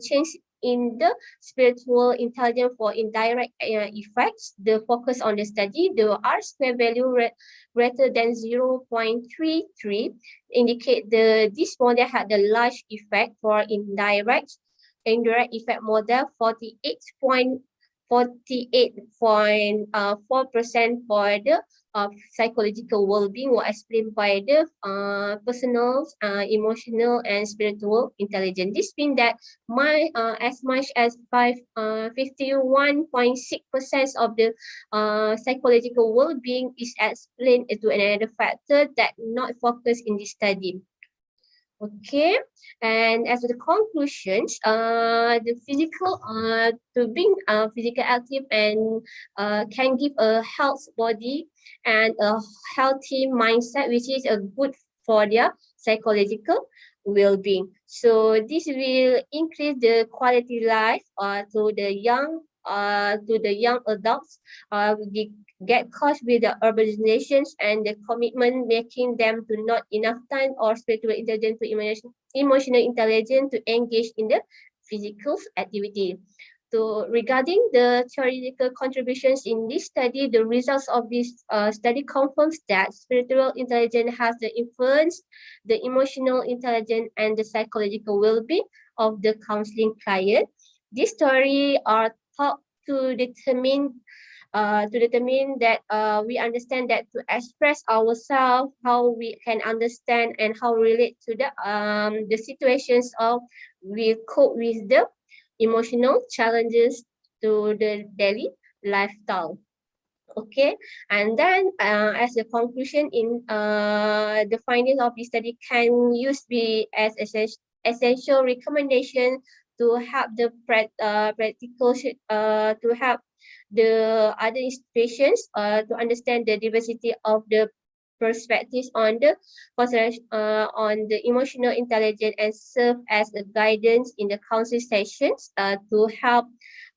Speaker 7: changed in the spiritual intelligence for indirect effects. The focus on the study, the R-square value greater than 0.33 indicate this model had a large effect for indirect effect model, 48.4% for the psychological well-being was explained by the personal, emotional, and spiritual intelligence. This means that as much as 51.6% of the psychological well-being is explained to another factor that not focused in this study. Okay, and as the conclusions, the physical to being physical active and can give a healthy body and a healthy mindset, which is a good for their psychological well-being. So this will increase the quality life to the young adults. Get caught with the urbanizations and the commitment, making them to not enough time or spiritual intelligence to emotional intelligence to engage in the physical activity. So regarding the theoretical contributions in this study, the results of this study confirms that spiritual intelligence has the influence, the emotional intelligence, and the psychological well-being of the counseling client. This story are thought to determine that we understand that to express ourselves, how we can understand and how relate to the situations of we cope with the emotional challenges to the daily lifestyle. Okay, and then as a conclusion, in the findings of the study can use be as essential recommendation to help the practical to help the other institutions to understand the diversity of the perspectives on the emotional intelligence, and serve as a guidance in the counseling sessions to help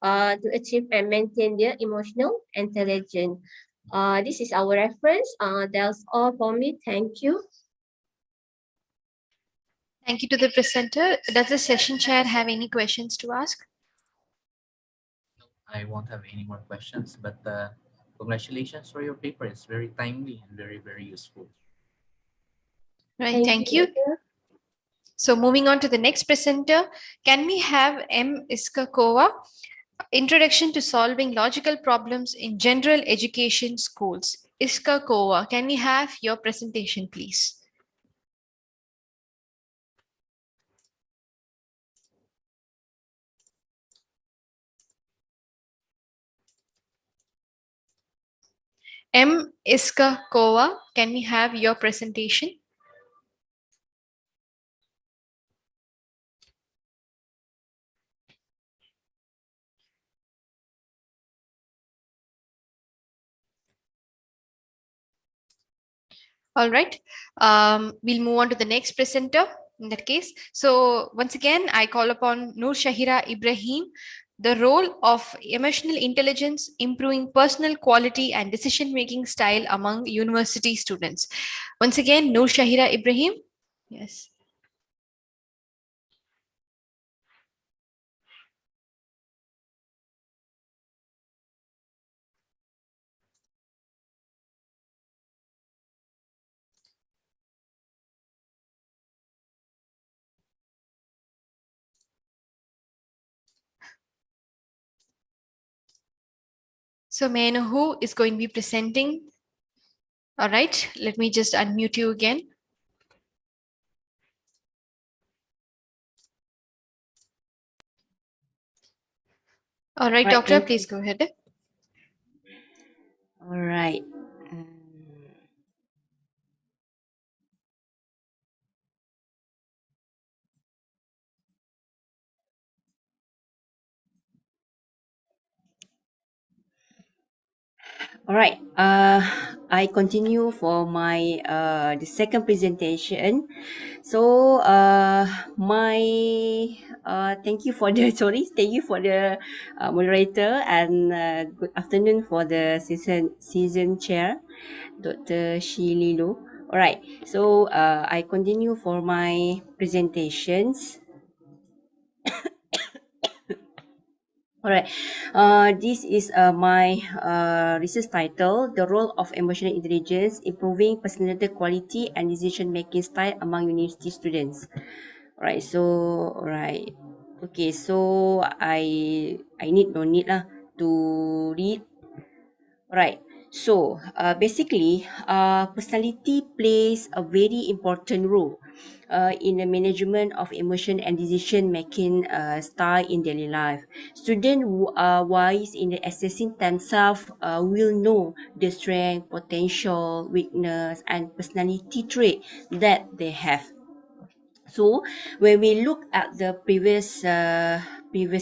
Speaker 7: to achieve and maintain their emotional intelligence. This is our reference. That's all for me. Thank you.
Speaker 1: Thank you to the presenter. Does the session chair have any questions to ask?
Speaker 4: I won't have any more questions, but congratulations for your paper. It's very timely and very, very useful.
Speaker 1: Right, thank you. So moving on to the next presenter, can we have M. Iskakova, Introduction to Solving Logical Problems in General Education Schools. Iskakova, can we have your presentation, please? Iska Kowa, can we have your presentation? All right. We'll move on to the next presenter in that case. So once again, I call upon Noor Shahira Ibrahim, the role of emotional intelligence improving personal quality and decision-making style among university students. Once again, Noor Shahira Ibrahim. Yes. So may I know who is going to be presenting? All right, let me just unmute you again. All right, doctor, please go ahead.
Speaker 3: All right. All right. I continue for my the second presentation. So my thank you for the thank you for the moderator, and good afternoon for the season chair, Dr. Shililo. All right. So I continue for my presentations. Alright, this is my research title, The Role of Emotional Intelligence, Improving Personality Quality and Decision-Making Style Among University Students. Okay, so I no need lah to read. Right. So, basically, personality plays a very important role in the management of emotion and decision making style in daily life. Students who are wise in the assessing themselves will know the strength, potential, weakness, and personality trait that they have. So when we look at the previous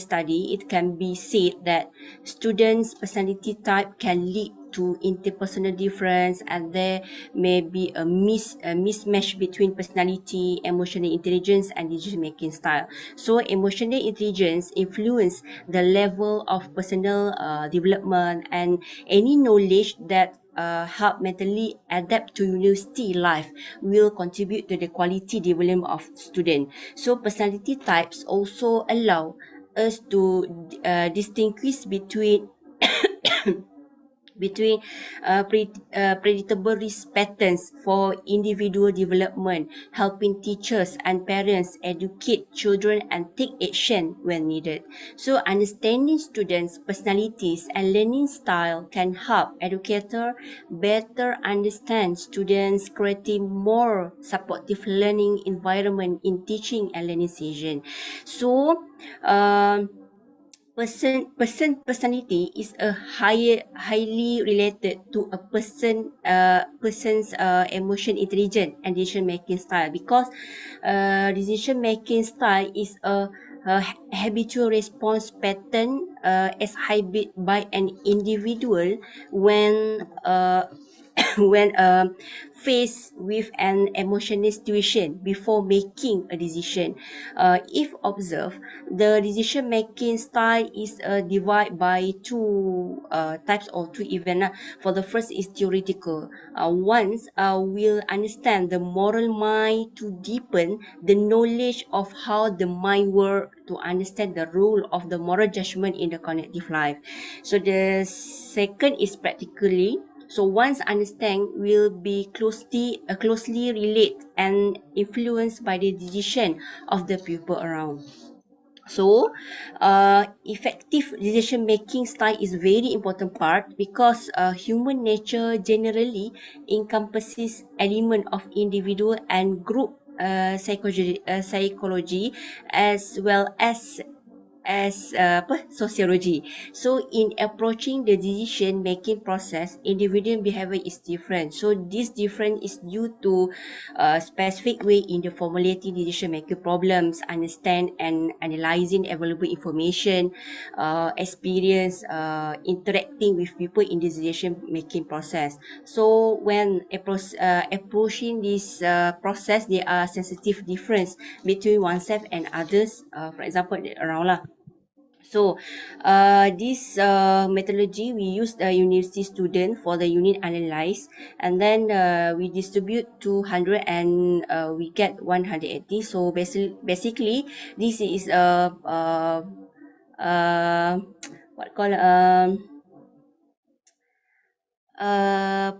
Speaker 3: study, it can be said that students' personality type can lead to interpersonal difference, and there may be a mismatch between personality, emotional intelligence, and decision making style. So emotional intelligence influence the level of personal development and any knowledge that help mentally adapt to university life will contribute to the quality development of student. So personality types also allow us to distinguish between predictable risk patterns for individual development, helping teachers and parents educate children and take action when needed. So understanding students' personalities and learning style can help educator better understand students, creating more supportive learning environment in teaching and learning session. So personality is a highly related to a person's emotion intelligence and decision making style, because decision making style is a habitual response pattern as habit by an individual when when faced with an emotional situation before making a decision. If observed, the decision making style is divided by two types or two events. For the first is theoretical. Once we'll understand the moral mind to deepen the knowledge of how the mind works, to understand the role of the moral judgment in the cognitive life. So the second is practically. So one's understanding will be closely relate and influenced by the decision of the people around. So, effective decision making style is very important part, because human nature generally encompasses element of individual and group psychology as well as as sociology. So in approaching the decision making process, individual behavior is different. So this difference is due to specific way in the formulating decision making problems, understand and analyzing available information, experience interacting with people in the decision making process. So when approaching this process, there are sensitive difference between oneself and others. For example, around lah. So, this methodology we use the university student for the unit analyze, and then we distribute 200 and we get 180. So basically, this is uh, what call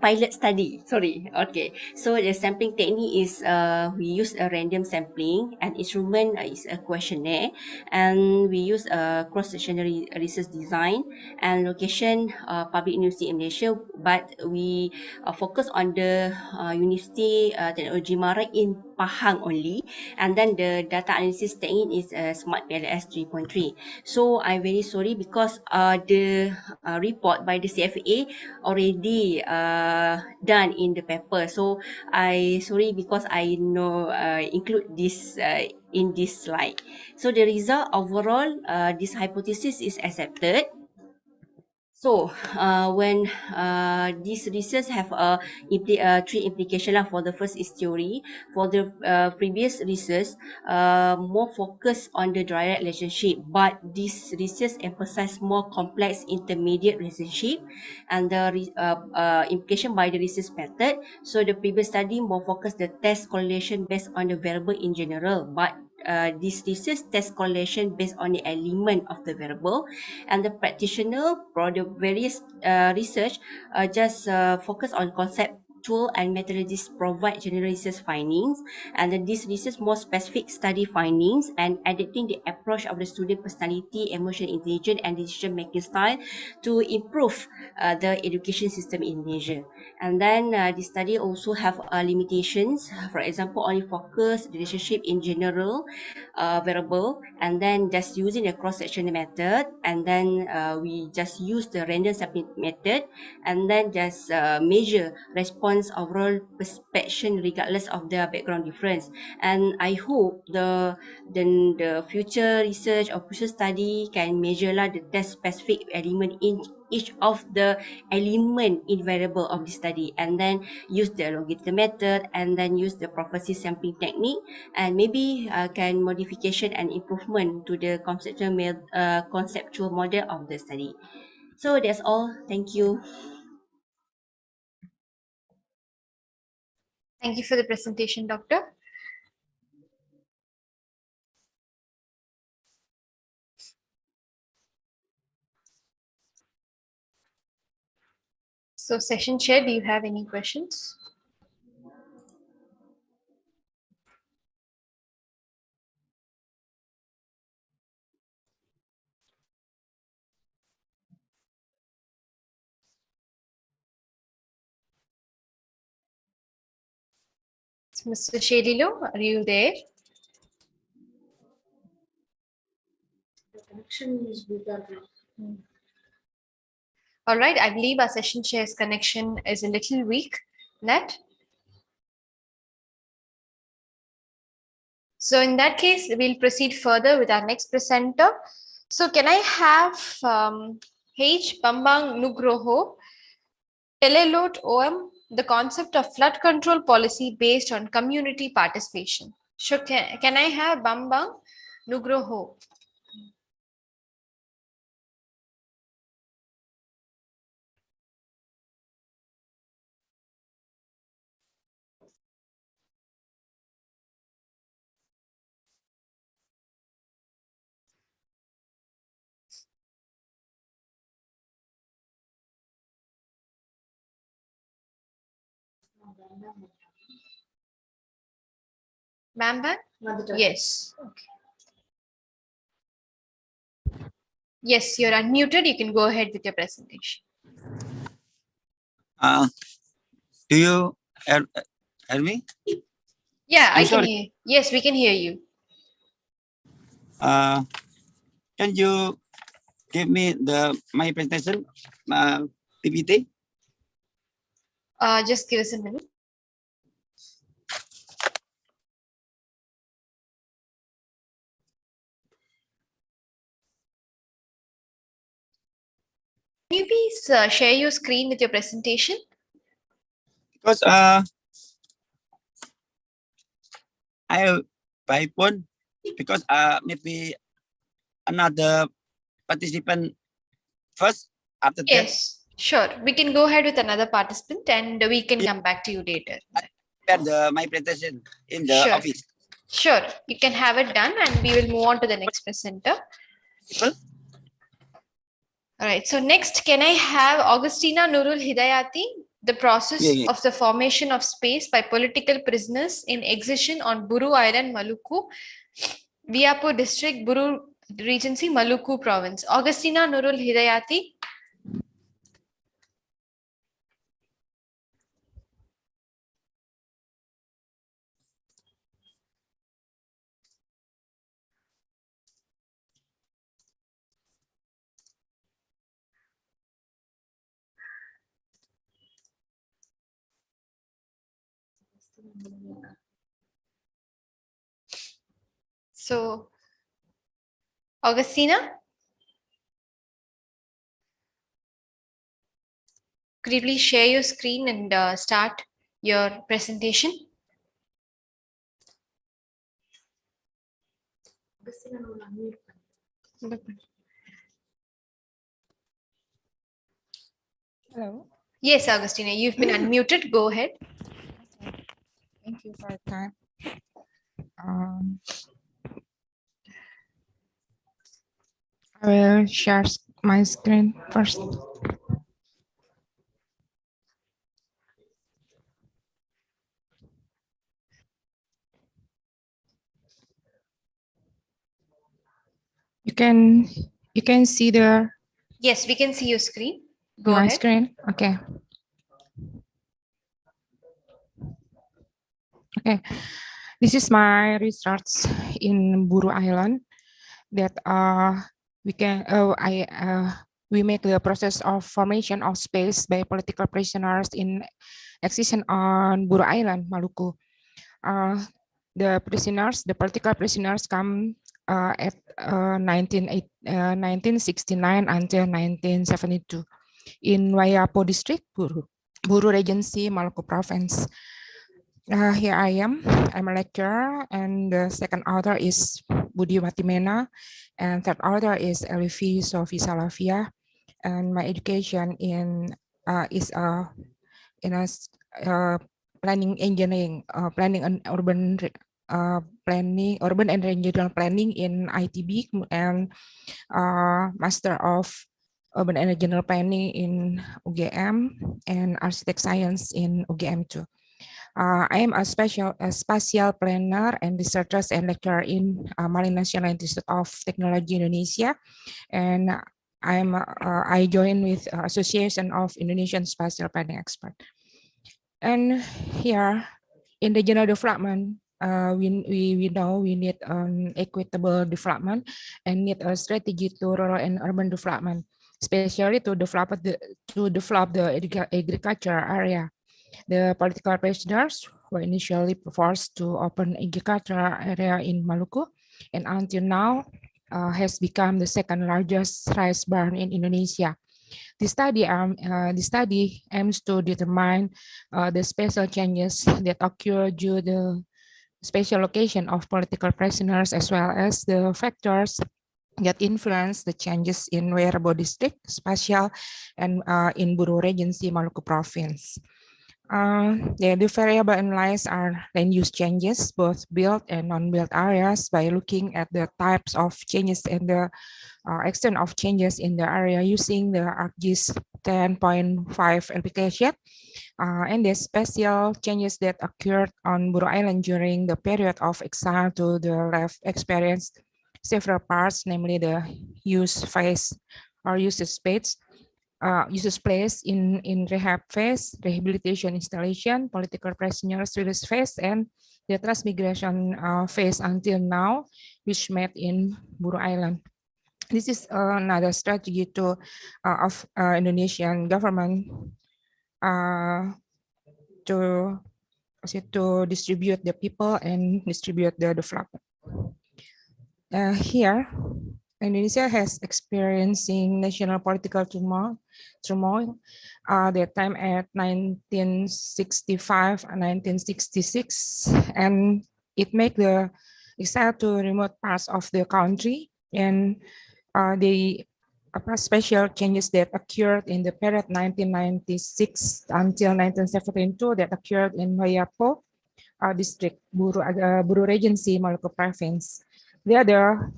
Speaker 3: pilot study. Sorry. Okay. So the sampling technique is we use a random sampling, and instrument is a questionnaire, and we use a cross-sectional research design, and location public university in Malaysia, but we focus on the university technology Marai in Pahang only, and then the data analysis technique is Smart PLS 3.3. So I'm very sorry because the report by the CFA already done in the paper. So I sorry because I know include this in this slide. So the result overall, this hypothesis is accepted. So, when this research have three implication lah. For the first is theory. For the previous research, more focus on the direct relationship, but this research emphasize more complex intermediate relationship and the implication by the research method. So the previous study more focus the test correlation based on the variable in general, but this research test correlation based on the element of the variable, and the practitioner for the various research just focus on conceptual and methodologies provide general research findings, and then this research more specific study findings and adapting the approach of the student personality, emotional intelligence and decision making style to improve the education system in Malaysia. And then the study also have limitations. For example, only focus relationship in general variable, and then just using the cross-sectional method, and then we just use the random sampling method, and then just measure response overall perception regardless of their background difference. And I hope the future research or future study can measure lah the test specific element in each of the element in variable of the study, and then use the longitudinal method, and then use the prophecy sampling technique, and maybe can modification and improvement to the conceptual model of the study. So that's all. Thank you.
Speaker 1: Thank you for the presentation, Doctor. So session chair, do you have any questions? Mr. Shelilo, are you there?
Speaker 7: The connection is without.
Speaker 1: All right, I believe our session chair's connection is a little weak. Nat? So in that case, we'll proceed further with our next presenter. So can I have H. Bambang Nugroho, Telelot OM, the concept of flood control policy based on community participation. So can I have Bambang Nugroho? Bambang? Yes. Okay. Yes, you're unmuted. You can go ahead with your presentation.
Speaker 8: Do you hear me?
Speaker 1: Yeah, I can hear. Yes, we can hear you.
Speaker 8: Can you give me my presentation, PPT?
Speaker 1: Just give us a minute. Can you please share your screen with your presentation?
Speaker 8: Because I have by phone, because maybe another participant first, after that.
Speaker 1: Yes, sure. We can go ahead with another participant and we can come back to you later.
Speaker 8: My presentation in the
Speaker 1: Sure.
Speaker 8: office.
Speaker 1: Sure, you can have it done and we will move on to the next presenter.
Speaker 8: People?
Speaker 1: All right, so next, can I have Augustina Nurul Hidayati, the process of the formation of space by political prisoners in excision on Buru Island, Maluku, Viapo district, Buru Regency, Maluku province. Augustina Nurul Hidayati. So, Augustina, could you please share your screen and start your presentation?
Speaker 9: Hello.
Speaker 1: Yes, Augustina, you've been unmuted. Go ahead.
Speaker 9: Thank you for your time. I will share my screen first. You can see the
Speaker 1: Yes, we can see your screen. Go
Speaker 9: my
Speaker 1: ahead.
Speaker 9: screen. Okay. Okay. This is my research in Buru Island that we make the process of formation of space by political prisoners in excision on Buru Island, Maluku. The political prisoners come at 1969 until 1972 in Wayapo district, Buru Regency, Maluku province. Here I am. I'm a lecturer, and the second author is Budi Matimena, and third author is Elivi Sofi Salavia. And my education is in a planning engineering, planning and urban urban and regional planning in ITB, and Master of Urban and Regional Planning in UGM, and Architect Science in UGM too. I am a spatial planner and researcher and lecturer in Malay National Institute of Technology Indonesia, and I join with Association of Indonesian Spatial Planning Expert. And here in regional development, we know we need equitable development and need a strategy to rural and urban development, especially to develop the agriculture area. The political prisoners were initially forced to open agricultural area in Maluku, and until now has become the second largest rice barn in Indonesia. The study aims to determine the spatial changes that occur due to the spatial location of political prisoners, as well as the factors that influence the changes in Wairabo district, spatial, and in Buru Regency, Maluku province. The variable analyzed are land use changes, both built and non-built areas, by looking at the types of changes and the extent of changes in the area using the ArcGIS 10.5 application, and the spatial changes that occurred on Buru Island during the period of exile to the left experienced several parts, namely the use phase or usage space, uses place in rehab phase, rehabilitation installation, political prisoners release phase, and the transmigration phase until now, which met in Buru Island. This is another strategy to of Indonesian government to distribute the people and distribute the development. Here, Indonesia has experiencing national political turmoil that time at 1965 and 1966, and it made the exile to remote parts of the country, and the special changes that occurred in the period 1996 until 1972 that occurred in Wayapo district, Buru Regency, Maluku province. The other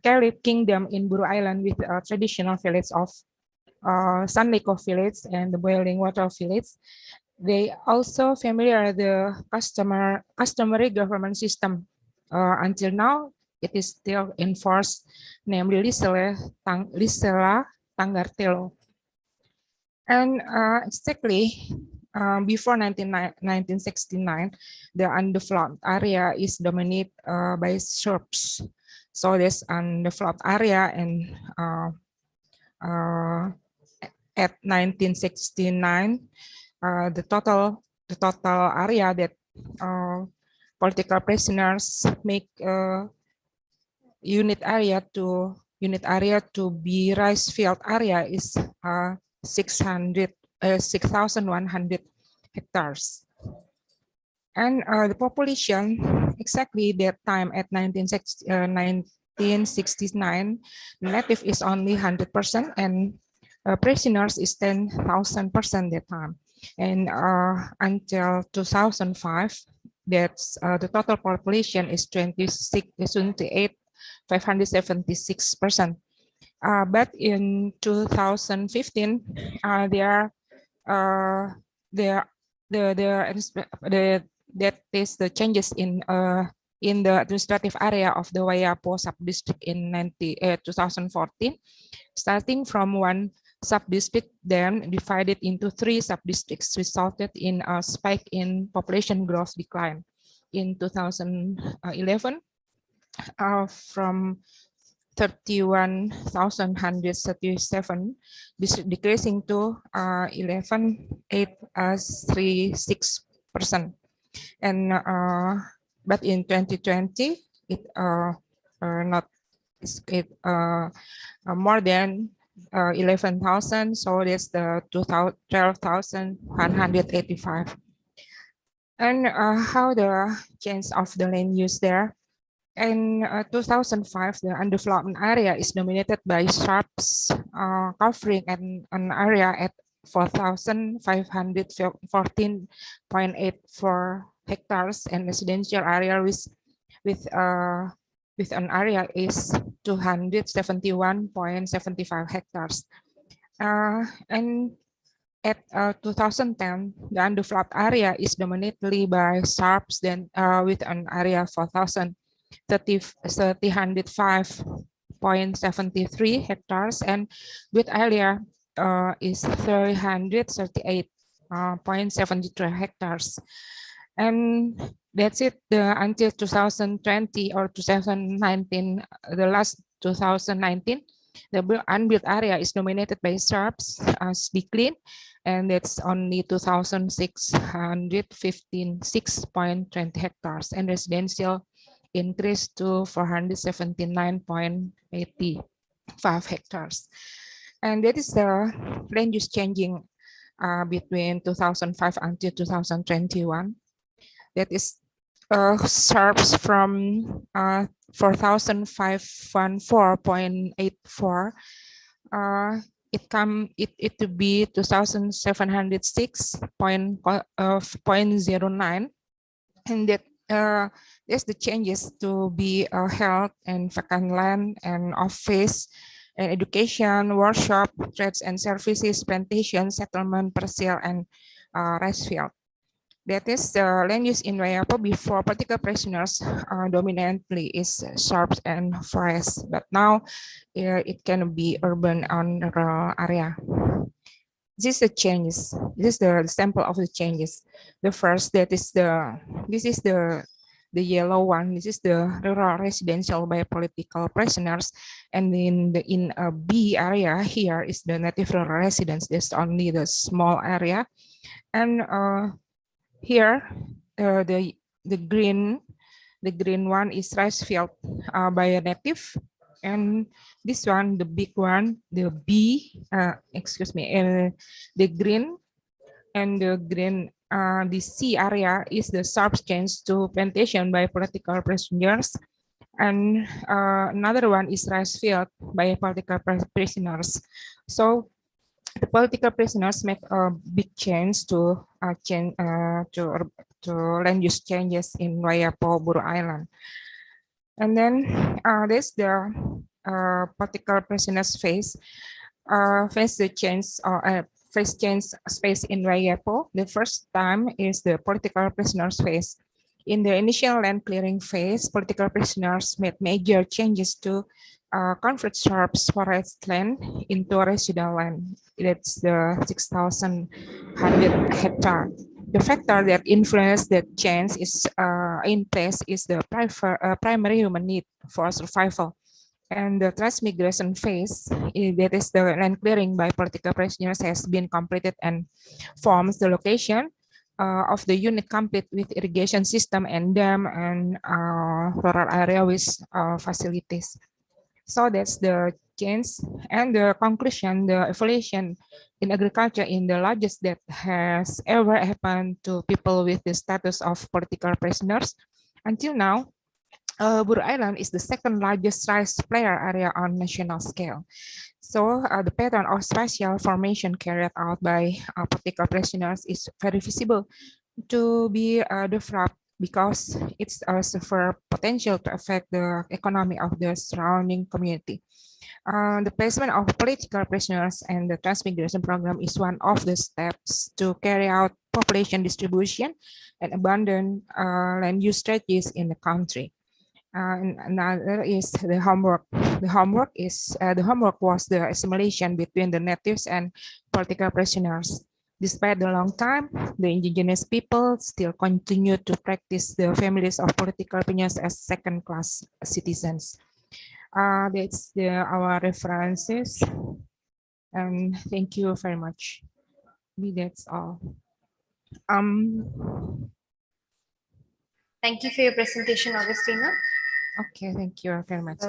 Speaker 9: Caliph Kingdom in Buru Island with a traditional village of Sanleko village and the boiling water village. They also familiar the customary government system. Until now, it is still enforced, namely Lisela Tanggartelo. And exactly before 1969, the undeveloped area is dominated by Serbs. So this undeveloped area, and at 1969, the total area that political prisoners make unit area to be rice field area is 6,100 hectares. And the population exactly that time at 1969, native is only 100% and prisoners is 10,000% that time. And until 2005, that's the total population is 28,576%. But in 2015, that is the changes in the administrative area of the Wayapo sub-district in 2014, starting from one sub-district, then divided into 3 sub-districts, resulted in a spike in population growth decline. In 2011, from 31,137, decreasing to 11,836%. And but in 2020, it more than 11,000, so that's the 12,185. And how the change of the land use there? In 2005, the undeveloped area is dominated by shrubs, covering an area at 4,514.84 hectares, and residential area with an area is 271.75 hectares. And at 2010, the undeveloped area is dominantly by shrubs, then with an area of 305.73 hectares, and with area is 338.73 hectares. And that's it. Until 2020 or 2019, the last 2019, the unbuilt area is dominated by shrubs as decline, and that's only 2,656.20 hectares, and residential increased to 479.85 hectares. And that is the land use changing between 2005 until 2021. That is shrubs from 4,514.84. It to be 2,706.09, and that there's the changes to be health and vacant land and office and education, workshop, trades and services, plantation, settlement, parcel, and rice field. That is the land use in Wayapo before political prisoners dominantly is shrubs and forest, but now it can be urban on rural area. This is the changes. This is the sample of the changes. The first, this is the the yellow one, this is the rural residential by political prisoners, and in a B area here is the native rural residence. There's only the small area, and here the green one is rice field by a native, and this one, the big one, the B, the green and the green, the C area is the sharp change to plantation by political prisoners, and another one is rice field by political prisoners. So the political prisoners make a big change to land use changes in Wayapo, Buru Island. And then this the political prisoners face the change face change space in Wayapo. The first time is the political prisoners phase. In the initial land clearing phase, political prisoners made major changes to convert sharp forest land into residential land. That's the 6,100 hectare. The factor that influenced that change is in place is the primary human need for survival. And the transmigration phase, that is the land clearing by political prisoners, has been completed and forms the location of the unit complete with irrigation system and dam and rural area with facilities. So that's the change. And the conclusion, the evolution in agriculture in the largest that has ever happened to people with the status of political prisoners. Until now, Buru Island is the second largest rice player area on national scale. So the pattern of spatial formation carried out by political prisoners is very visible to be developed because it's a severe potential to affect the economy of the surrounding community. The placement of political prisoners and the transmigration program is one of the steps to carry out population distribution and abandon land use strategies in the country. And another is the homework. The homework was the assimilation between the natives and political prisoners. Despite the long time, the indigenous people still continue to practice the families of political prisoners as second-class citizens. That's our references. And thank you very much. That's all.
Speaker 1: Thank you for your presentation, Augustina.
Speaker 9: Okay, thank you very much.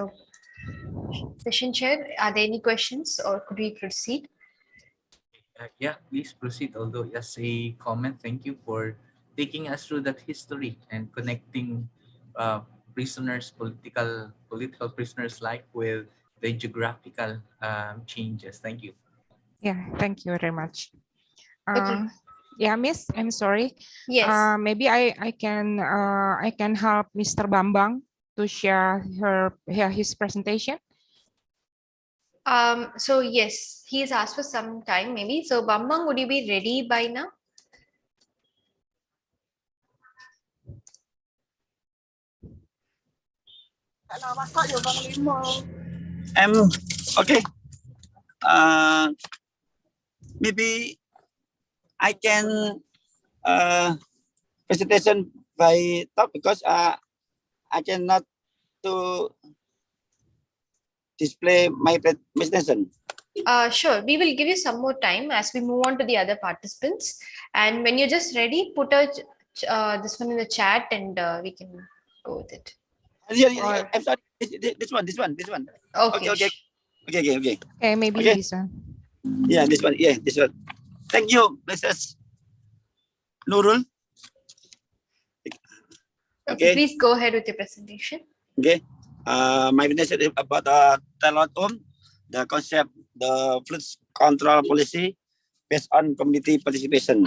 Speaker 1: Session Chair, are there any questions or could we proceed?
Speaker 4: Yeah, please proceed. Although as a comment, thank you for taking us through that history and connecting prisoners, political prisoners life with the geographical changes. Thank you.
Speaker 9: Yeah, thank you very much.
Speaker 1: Okay.
Speaker 9: Yeah, Miss, I'm sorry.
Speaker 1: Yes.
Speaker 9: Maybe I can help Mr. Bambang to share his presentation.
Speaker 1: So yes, he has asked for some time maybe. So Bambang, would you be ready by now?
Speaker 8: Okay. Maybe I can presentation by top because I cannot to display my presentation.
Speaker 1: Sure, we will give you some more time as we move on to the other participants. And when you're just ready, put this one in the chat and we can go with it.
Speaker 8: Yeah, I'm sorry. This one.
Speaker 1: Okay.
Speaker 8: Okay.
Speaker 9: Okay, maybe
Speaker 8: okay.
Speaker 9: this one.
Speaker 8: Yeah, this one. Yeah, this one. Thank you, Mrs. Nurul.
Speaker 1: Okay. Please go ahead with your presentation.
Speaker 8: Okay. My presentation is about the concept, the flood control policy based on community participation.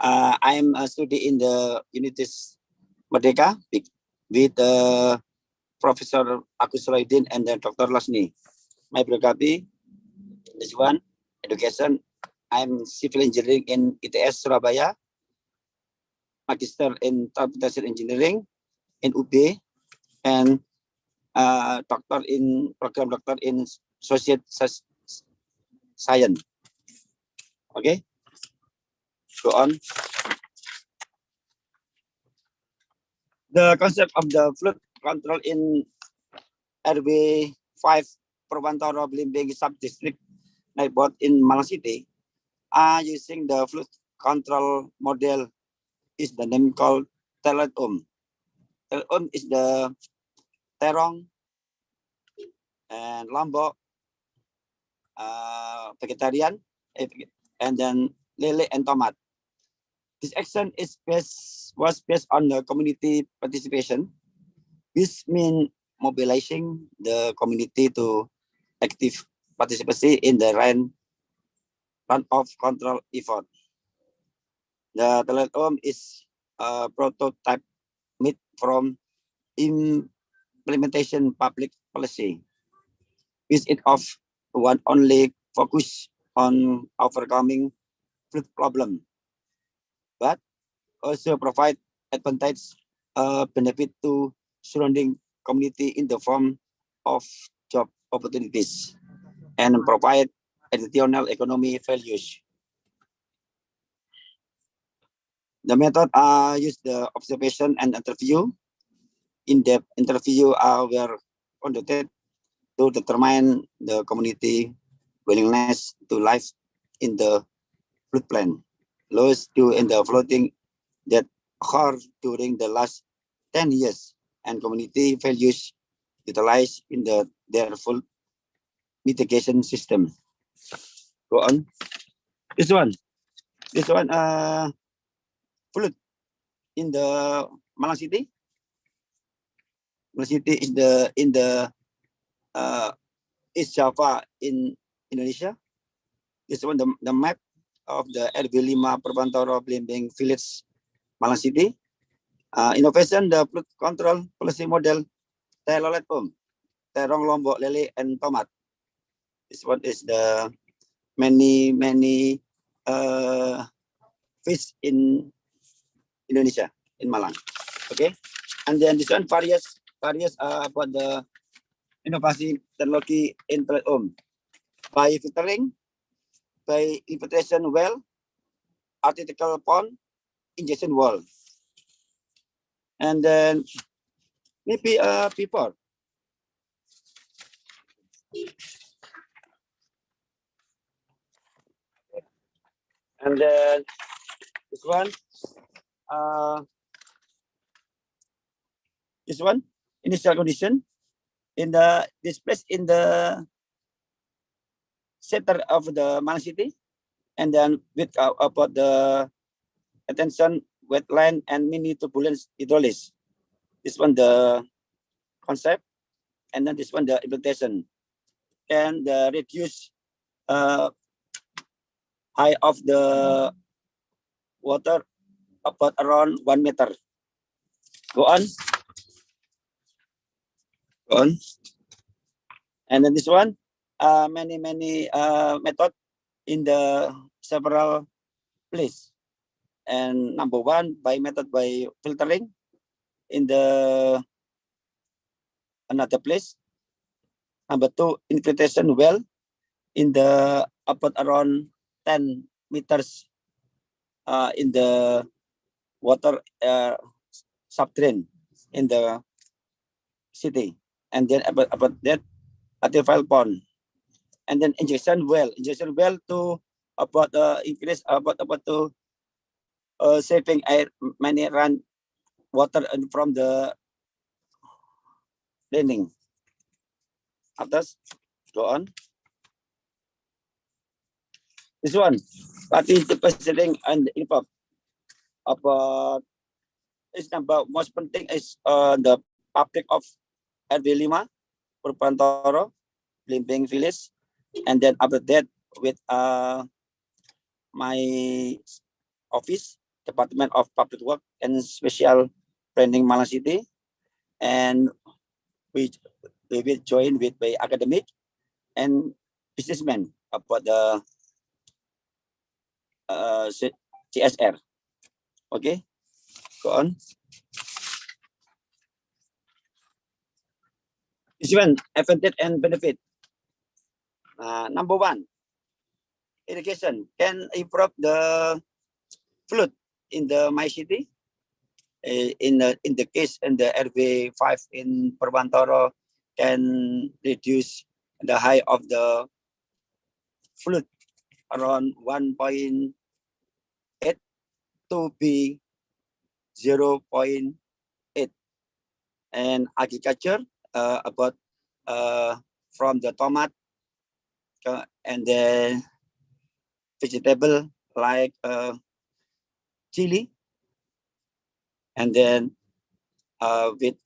Speaker 8: I am a student in the Humanities Merdeka with Professor Agus Sulaidin and Dr. Lasni. My biography, this one, education. I'm civil engineering in ITS Surabaya, magister in transportation engineering in UB, and program doctor in social science. Okay, go on. The concept of the flood control in RW 5 Perwantoro Blimbing Sub-District, like both in Malang City, are using the flood control model is the name called Telot-Um. Telot-Um is the terong and lombok, vegetarian, and then lele and tomat. This action was based on the community participation, which means mobilizing the community to active participation in the runoff control effort. The Telot-Um is a prototype made from implementation public policy, which it of one only focus on overcoming flood problem, but also provide advantage benefit to surrounding community in the form of job opportunities and provide additional economy values. The method use the observation and interview. In-depth interview were conducted to determine the community willingness to live in the floodplain, loss due in the flooding that occurred during the last 10 years, and community values utilized in their full mitigation system. Go on. This one, flood in the Malang City. Malang City is in the East Java in Indonesia. This one, the map of the RW5 Perwantoro Blimbing Village, Malang City. Innovation, the flood control policy model, Telot-Um, terong, lombok, lele, and tomat. This one is the many fish in Indonesia, in Malang. Okay, and then this one various about the inovasi teknologi in Telot-Um by filtering, by infiltration well, artificial pond, injection wall, and then maybe before. And then this one initial condition in this place in the center of the Malang City, and then with about the attention wetland and mini turbulence hydrolysis. This one the concept, and then this one the implementation, and the reduce height of the water about around 1 meter. Go on. And then this one, many method in the several place. And number one, by filtering in the another place. Number two, infiltration well in the about around 10 meters in the water subdrain in the city, and then about that artificial pond, and then injection well to about increase about to saving air, many run water from the draining. Atas, go on. This one, participating and IFERP about is number most penting is the public of RW5 Perwantoro Blimbing Village, and then after that with my office, Department of Public Work and Special Planning Malang City, and we will join with by academic and businessmen about the CSR. Okay, go on. This one, advantage and benefit. Number one, irrigation can improve the flood in the my city. in the case in the RV5 in Perwantoro can reduce the height of the flood around 1.8 to be 0.8. And agriculture about from the tomato and then vegetable like chili, and then with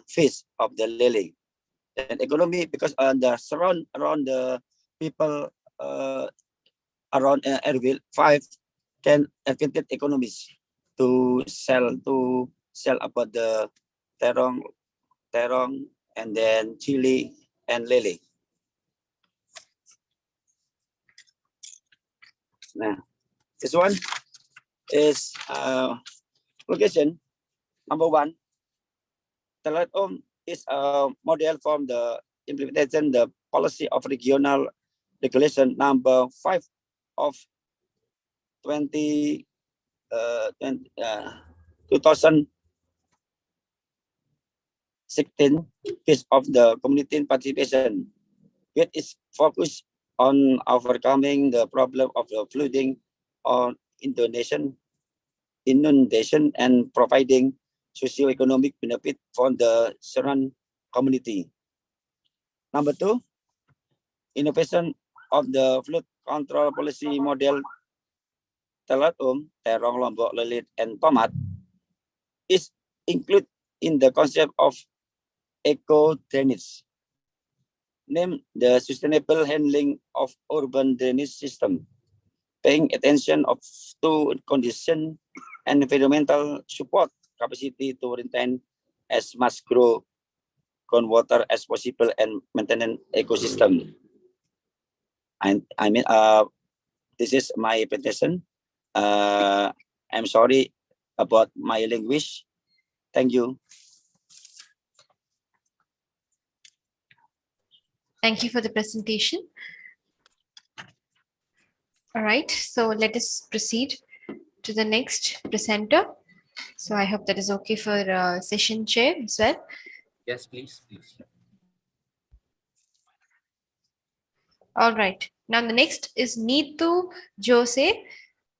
Speaker 8: fish of the lily. And economy, because the surround around the people around Erbil 5 can advantage economies to sell about the terong and then chili and lily. Now, this one is location number 1. Telekom is a model from the implementation the policy of regional regulation number 5 of 2016 based of the community participation, which is focused on overcoming the problem of the flooding or inundation and providing socio-economic benefit for the surrounding community. Number 2, innovation of the flood control policy model Terong, Lombok, Lelit, and Tomat is included in the concept of eco-drainage, named the sustainable handling of urban drainage system, paying attention to condition and environmental support capacity to retain as much groundwater as possible and maintain ecosystem. And I mean, this is my presentation. I'm sorry about my language. Thank you.
Speaker 1: Thank you for the presentation. All right, so let us proceed to the next presenter. So I hope that is okay for session chair as well.
Speaker 4: Yes, please.
Speaker 1: All right, now the next is Neetu Jose,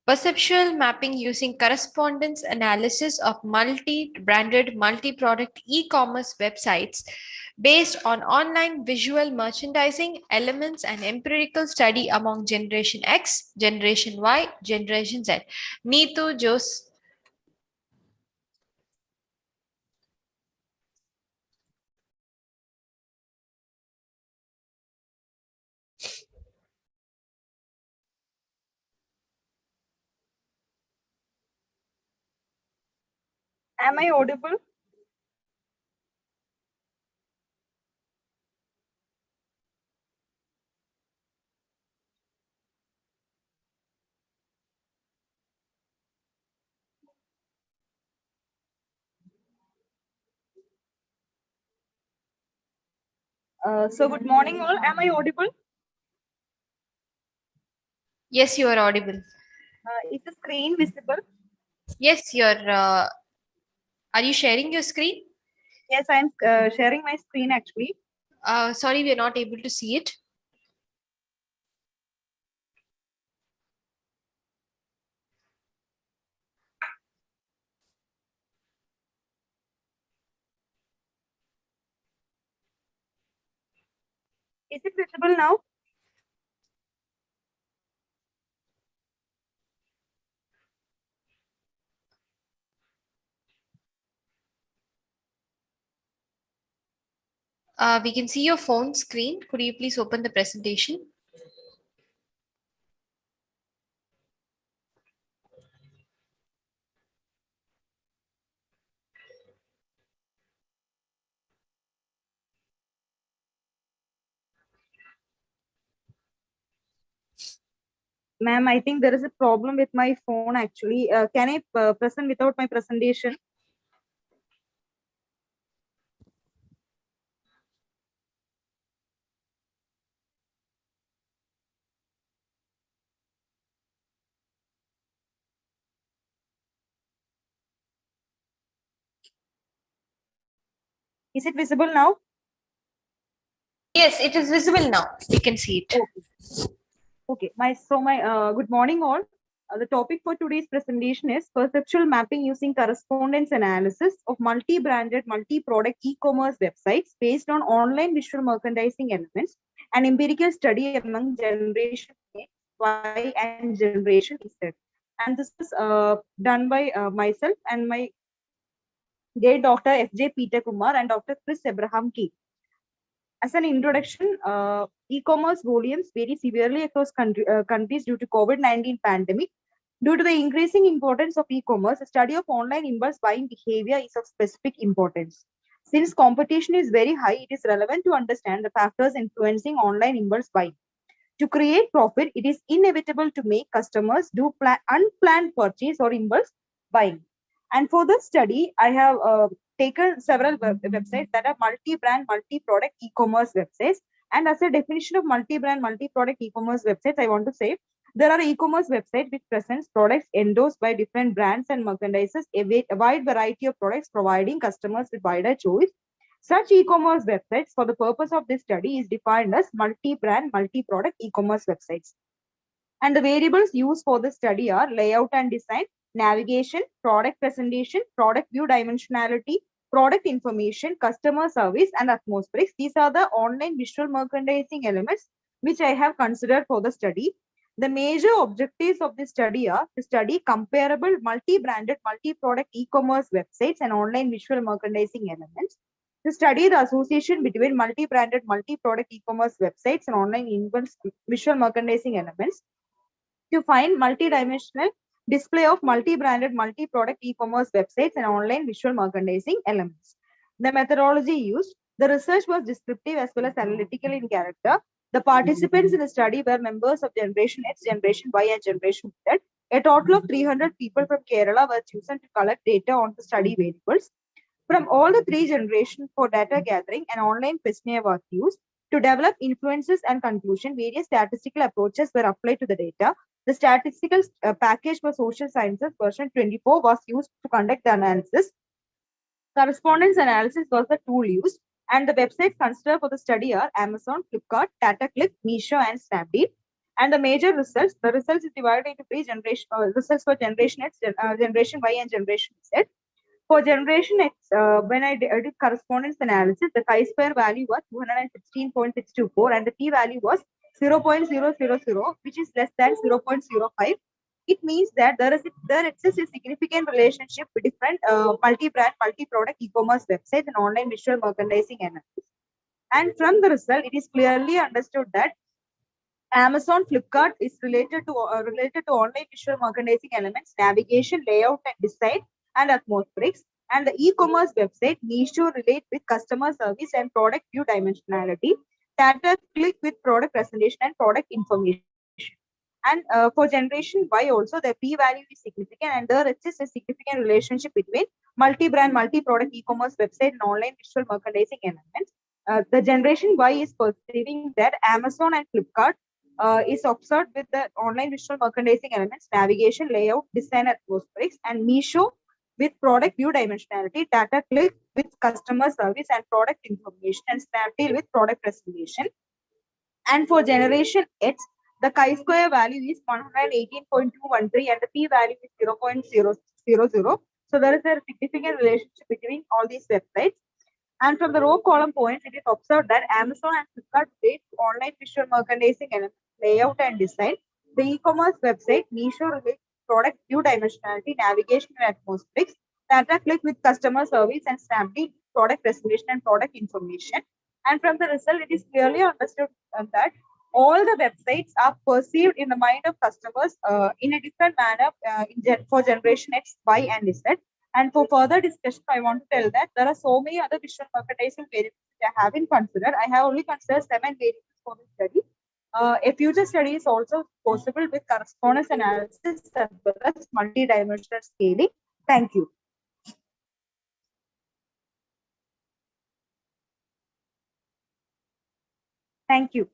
Speaker 1: perceptual mapping using correspondence analysis of multi-branded, multi-product e-commerce websites based on online visual merchandising elements and empirical study among Generation X, Generation Y, Generation Z. Neetu Jose.
Speaker 10: Am I audible? So good morning all. Am I audible?
Speaker 1: Yes, you are audible.
Speaker 10: Is the screen visible?
Speaker 1: Yes, you're. Are you sharing your screen?
Speaker 10: Yes, I am sharing my screen actually.
Speaker 1: Sorry, we are not able to see it.
Speaker 10: Is it visible now?
Speaker 1: We can see your phone screen. Could you please open the presentation?
Speaker 10: Ma'am, I think there is a problem with my phone actually. Can I present without my presentation? Is it visible now?
Speaker 1: Yes, it is visible now. We can see it.
Speaker 10: Okay. Good morning all. The topic for today's presentation is perceptual mapping using correspondence analysis of multi-branded, multi-product e-commerce websites based on online visual merchandising elements, an empirical study among generation Y and generation Z. And this is done by myself and my dear Dr. F.J. Peter Kumar and Dr. Chris Abraham Key. As an introduction, e-commerce volumes vary severely across countries due to COVID-19 pandemic. Due to the increasing importance of e-commerce, a study of online impulse buying behavior is of specific importance. Since competition is very high, it is relevant to understand the factors influencing online impulse buying. To create profit, it is inevitable to make customers do unplanned purchase or impulse buying. And for this study, I have taken several websites that are multi-brand, multi-product e-commerce websites. And as a definition of multi-brand, multi-product e-commerce websites, I want to say there are e-commerce websites which presents products endorsed by different brands and merchandises, a wide variety of products providing customers with wider choice. Such e-commerce websites for the purpose of this study is defined as multi-brand, multi-product e-commerce websites. And the variables used for the study are layout and design, navigation, product presentation, product view dimensionality, product information, customer service, and atmospherics. These are the online visual merchandising elements which I have considered for the study. The major objectives of this study are to study comparable multi-branded, multi-product e-commerce websites and online visual merchandising elements, to study the association between multi-branded, multi-product e-commerce websites and online visual merchandising elements, to find multi-dimensional display of multi-branded, multi-product e-commerce websites and online visual merchandising elements. The methodology used, the research was descriptive as well as analytical in character. The participants in the study were members of Generation X, Generation Y, and Generation Z. A total of 300 people from Kerala were chosen to collect data on the study variables. From all the three generations for data gathering, an online questionnaire was used. To develop inferences and conclusion, various statistical approaches were applied to the data. The statistical package for social sciences version 24 was used to conduct the analysis. Correspondence analysis was the tool used, and the websites considered for the study are Amazon, Flipkart, TataClick, Meesho, and Snapdeal. And the major results, the results is divided into three generation results for Generation X, Generation Y, and Generation Z. For Generation X, when I did correspondence analysis, the chi-square value was 216.624 and the p-value was 0.000, which is less than 0.05. It means that there exists a significant relationship with different multi-brand, multi-product e-commerce websites and online visual merchandising analysis. And from the result, it is clearly understood that Amazon, Flipkart is related to online visual merchandising elements, navigation, layout, and design, and atmospherics. And the e-commerce website Meesho relate with customer service and product view dimensionality. Tata Click with product presentation and product information. And for Generation Y also, the p-value is significant, and there exists a significant relationship between multi-brand, multi-product e-commerce website and online visual merchandising elements. The Generation Y is perceiving that Amazon and Flipkart is observed with the online visual merchandising elements, navigation, layout, design, atmospherics, and Meesho with product view dimensionality, Tata Click with customer service and product information, and Snapdeal with product presentation. And for Generation X, the chi-square value is 118.213 and the p-value is 0.000. So there is a significant relationship between all these websites. And from the row column points, it is observed that Amazon and Flipkart relate to online visual merchandising elements, layout, and design. The e-commerce website Meesho relates to product view dimensionality, navigation, and atmospherics. Tata Click with customer service and Snapdeal product presentation and product information. And from the result, it is clearly understood that all the websites are perceived in the mind of customers in a different manner for Generation X, Y, and Z. And for further discussion, I want to tell that there are so many other visual merchandising variables which I haven't considered. I have only considered 7 variables for this study. A future study is also possible with correspondence analysis as well as multi-dimensional scaling. Thank you. Thank you.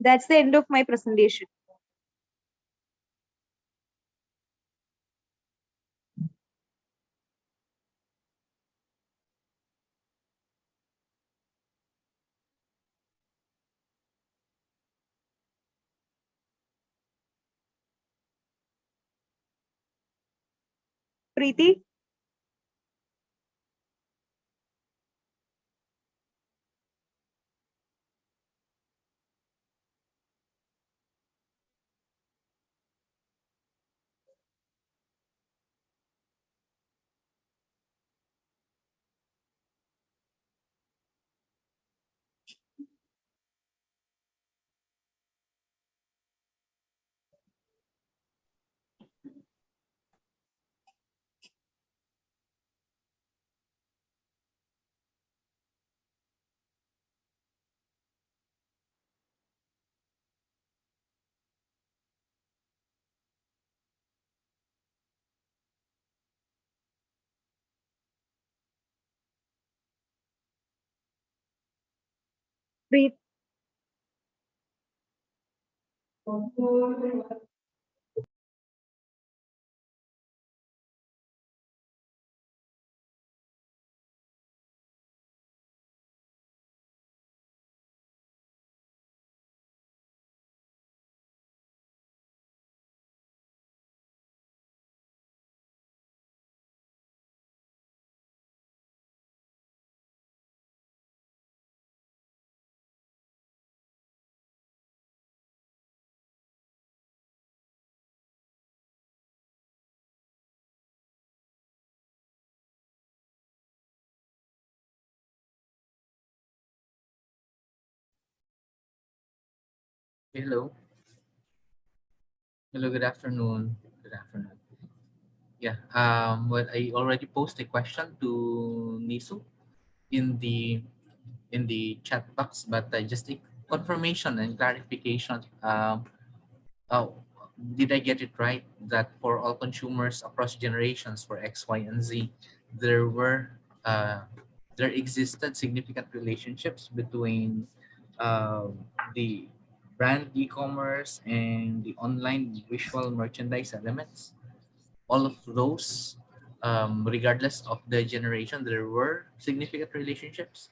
Speaker 10: That's the end of my presentation. Preeti? Preeti?
Speaker 4: Hello. Hello, good afternoon. Good afternoon. Yeah, well, I already posted a question to Nisu in the chat box, but just a confirmation and clarification. Oh, did I get it right that for all consumers across generations for X, Y, and Z, there were there existed significant relationships between the brand e-commerce and the online visual merchandise elements? All of those, regardless of the generation, there were significant relationships.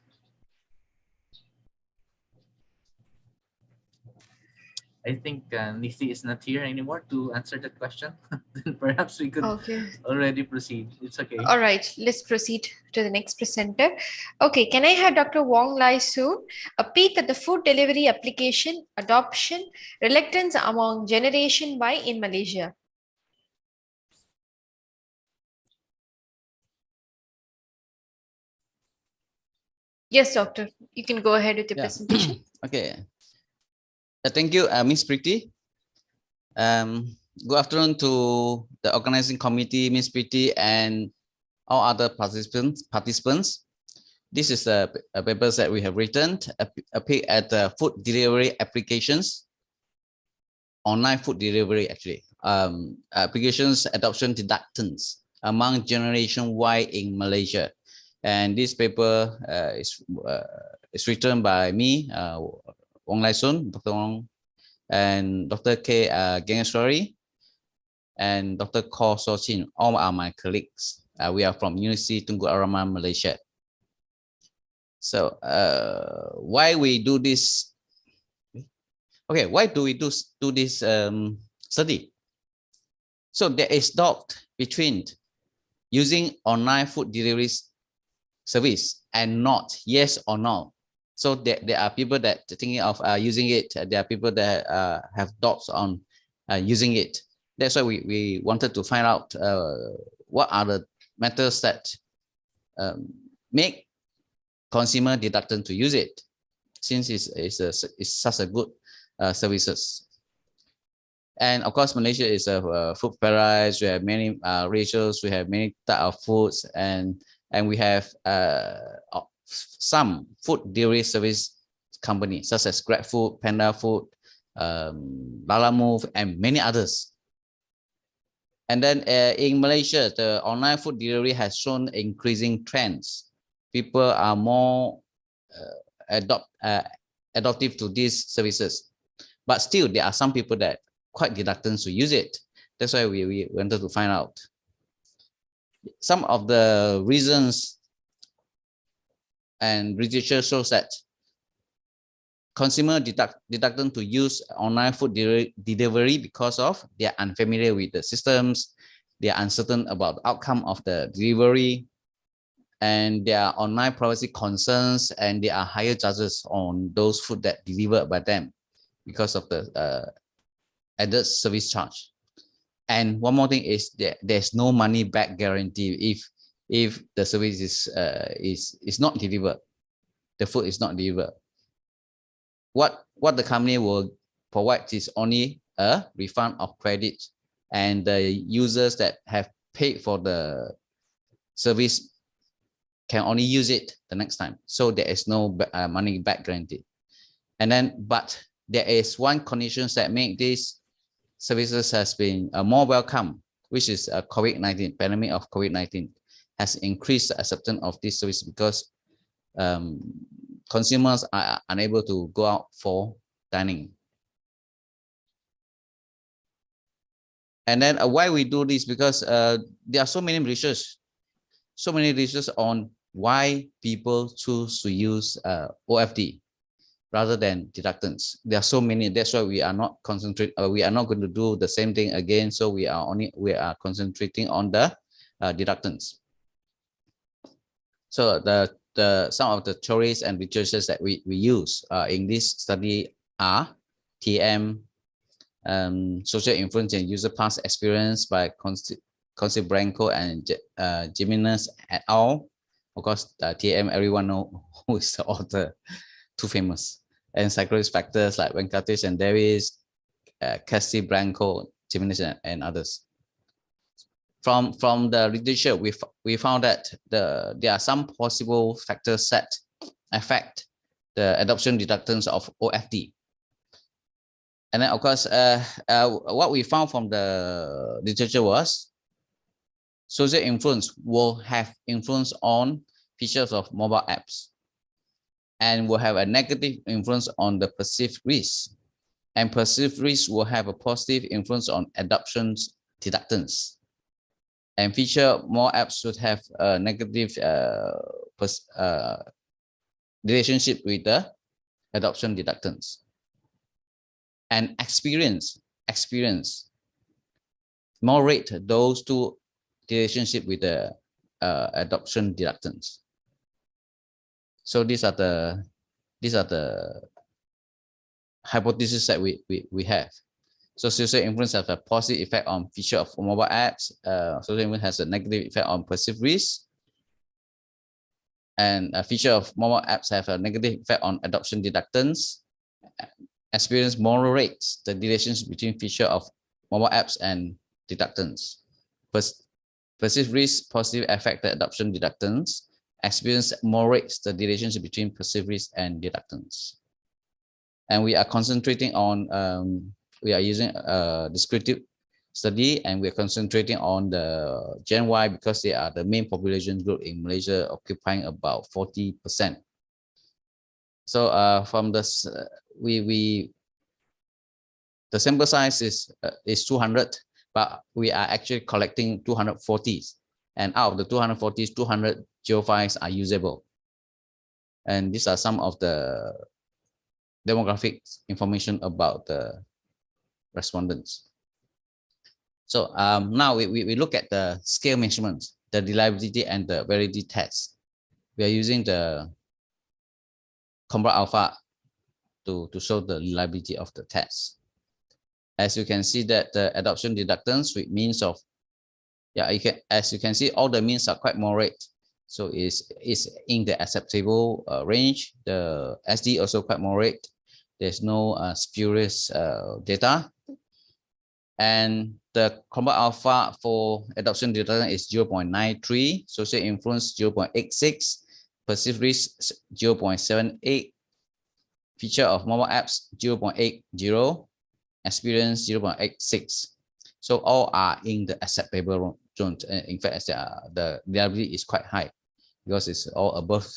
Speaker 4: I think Nisi is not here anymore to answer that question. Then perhaps we could
Speaker 1: Okay.
Speaker 4: already proceed. It's okay.
Speaker 1: All right, let's proceed to the next presenter. Okay, can I have Dr. Wong Lai Soon, a peek at the food delivery application, adoption, reluctance among Generation Y in Malaysia? Yes, doctor, you can go ahead with your presentation.
Speaker 11: Okay. Thank you, Ms. Preeti. Good afternoon to the organizing committee, Ms. Preeti, and all other participants. This is a paper that we have written, a peek at the food delivery applications, online food delivery actually, applications adoption deductants among Generation Y in Malaysia. And this paper is written by me, Wong Lai Soon, Dr. Wong, and Dr. K. Gangeswari, and Dr. Ko So Chin. All are my colleagues. We are from University Tunku Arama, Malaysia. So why we do this? Okay, why do we do this study? So there is doubt between using online food delivery service and not, yes or no. So there are people that are thinking of using it. There are people that have doubts on using it. That's why we wanted to find out what are the methods that make consumer reluctant to use it, since it's such a good services. And of course, Malaysia is a food paradise. We have many ratios. We have many type of foods, and we have some food delivery service companies such as GrabFood, Panda Food, Lalamove, and many others. And then in Malaysia, the online food delivery has shown increasing trends. People are more adoptive to these services. but still there are some people that quite reluctant to use it. That's why we wanted to find out some of the reasons, and research shows that consumer reluctant to use online food delivery because of they are unfamiliar with the systems, they are uncertain about the outcome of the delivery, and there are online privacy concerns, and there are higher charges on those food that delivered by them because of the added service charge. And one more thing is that there's no money back guarantee if the service is not delivered, the food is not delivered. What the company will provide is only a refund of credit, and the users that have paid for the service can only use it the next time. So there is no money back guarantee. And then, but there is one condition that make these services has been more welcome, which is COVID-19, pandemic of COVID-19 has increased the acceptance of this service because consumers are unable to go out for dining. And then why we do this? Because there are so many research on why people choose to use OFD rather than deductants. There are so many. That's why we are not we are not going to do the same thing again. So we are concentrating on the deductants. So some of the theories and researches that we use in this study are TM, social influence and user past experience by Conce Branco and Jimenez et al. Of course, TM, everyone know who is the author, too famous. And psychological factors like Venkatesh and Davis, Conce Branco, Jimenez and others. From the literature, we found that there are some possible factors that affect the adoption reluctance of OFD. And then, of course, what we found from the literature was social influence will have influence on features of mobile apps and will have a negative influence on the perceived risk. And perceived risk will have a positive influence on adoptions reluctance. And feature more apps should have a negative relationship with the adoption reluctance. And experience more rate those two relationship with the adoption reluctance. So these are the hypotheses that we have. So social influence has a positive effect on feature of mobile apps. Social influence has a negative effect on perceived risk. And a feature of mobile apps have a negative effect on adoption reluctance. Experience moderates the relationship between feature of mobile apps and reluctance. Perceived risk positive affect the adoption reluctance. Experience moderates the relationship between perceived risk and reluctance. And we are concentrating on we are using a descriptive study, and we're concentrating on the Gen Y because they are the main population group in Malaysia, occupying about 40%. So from this, the sample size is 200, but we are actually collecting 240s, and out of the 240s, 200 geofiles are usable. And these are some of the demographic information about the respondents. So now we look at the scale measurements, the reliability and the validity tests. We are using the Combat Alpha to show the reliability of the test. As you can see that the adoption reluctance with means of, as you can see, all the means are quite moderate. So it's in the acceptable range. The SD also quite moderate. There's no spurious data. And the Combat Alpha for adoption reluctance is 0.93, social influence 0.86, perceived risk 0.78, feature of mobile apps 0.80, experience 0.86. So all are in the acceptable zone. In fact, the reliability is quite high because it's all above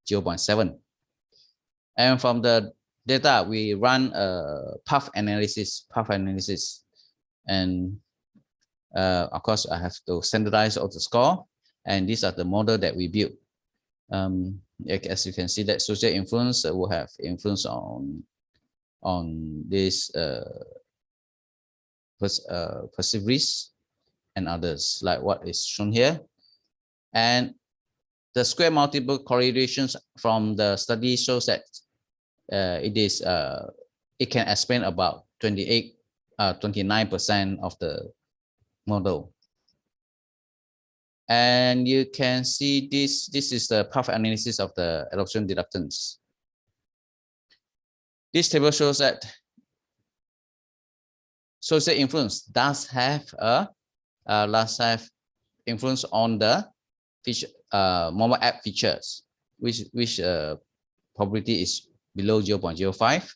Speaker 11: 0.7. And from the data, we run a path analysis, and of course, I have to standardize all the score, and these are the model that we built. As you can see, that social influence will have influence on this perceived risk and others, like what is shown here. And the square multiple correlations from the study shows that it can explain about 29% of the model. And you can see this is the path analysis of the adoption reluctance. This table shows that social influence does have influence on the feature, mobile app features, which probability is below 0.05.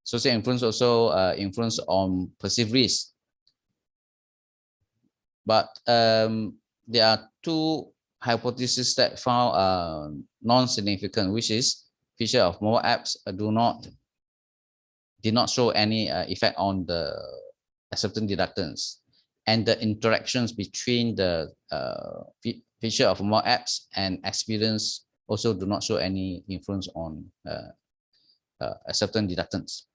Speaker 11: Social influence also influence on perceived risk. But there are two hypotheses that found non-significant, which is feature of mobile apps did not show any effect on the acceptance reluctance, and the interactions between the feature of mobile apps and experience also do not show any influence on acceptance reluctance.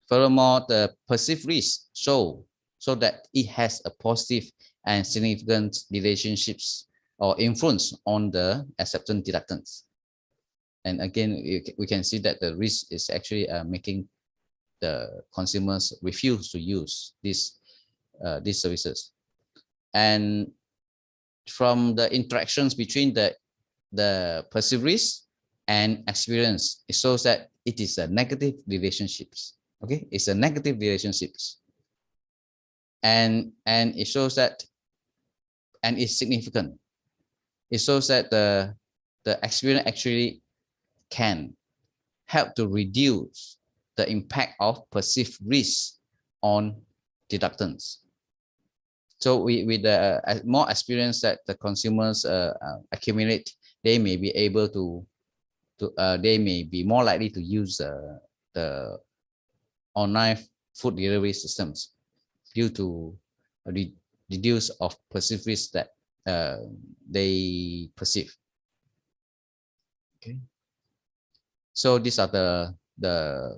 Speaker 11: Furthermore, the perceived risk show that it has a positive and significant relationships or influence on the acceptance reluctance. And again, we can see that the risk is actually making the consumers refuse to use these services. And from the interactions between the perceived risk and experience, it shows that it is a negative relationships. Okay, it's a negative relationships. And it shows that, and it's significant. It shows that the experience actually can help to reduce the impact of perceived risk on reluctance. So with the more experience that the consumers accumulate, they may be able to they may be more likely to use the online food delivery systems due to reduce of perceived risk that they perceive. Okay. So these are the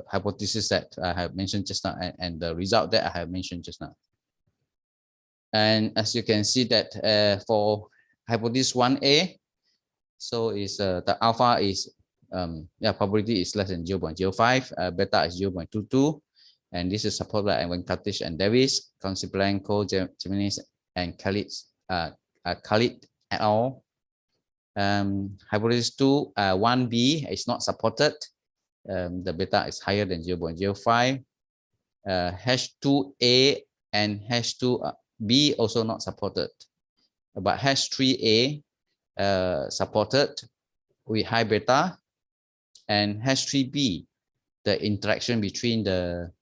Speaker 11: hypotheses that I have mentioned just now, and the result that I have mentioned just now. And as you can see that for hypothesis 1A, so is the alpha is probability is less than 0.05, beta is 0.22, and this is supported by Venkatish and Davis, Consiplanco, Jimenez, and Khalid et al. Hypothesis 2, 1B is not supported. The beta is higher than 0.05. Hash 2A and hash 2B also not supported. But hash 3A supported with high beta, and hash 3B, the interaction between the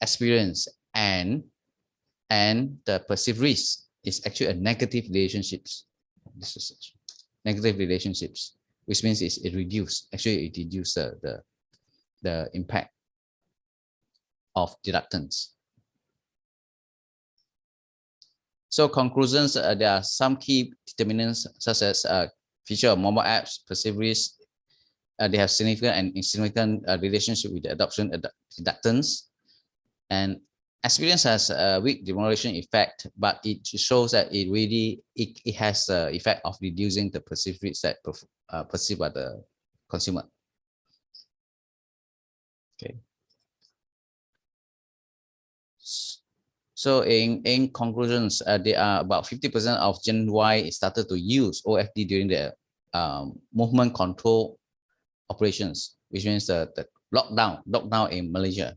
Speaker 11: experience and the perceived risk is actually a negative relationships. This is negative relationships, which means it reduces the impact of reluctance. So conclusions, there are some key determinants such as feature of mobile apps, perceived risk. They have significant and insignificant relationship with the adoption reluctance, and experience has a weak demoralization effect, but it shows that it has the effect of reducing the perceived risk that perceived by the consumer. Okay. So in conclusions, there are about 50% of Gen Y started to use OFD during the movement control operations, which means the lockdown in Malaysia.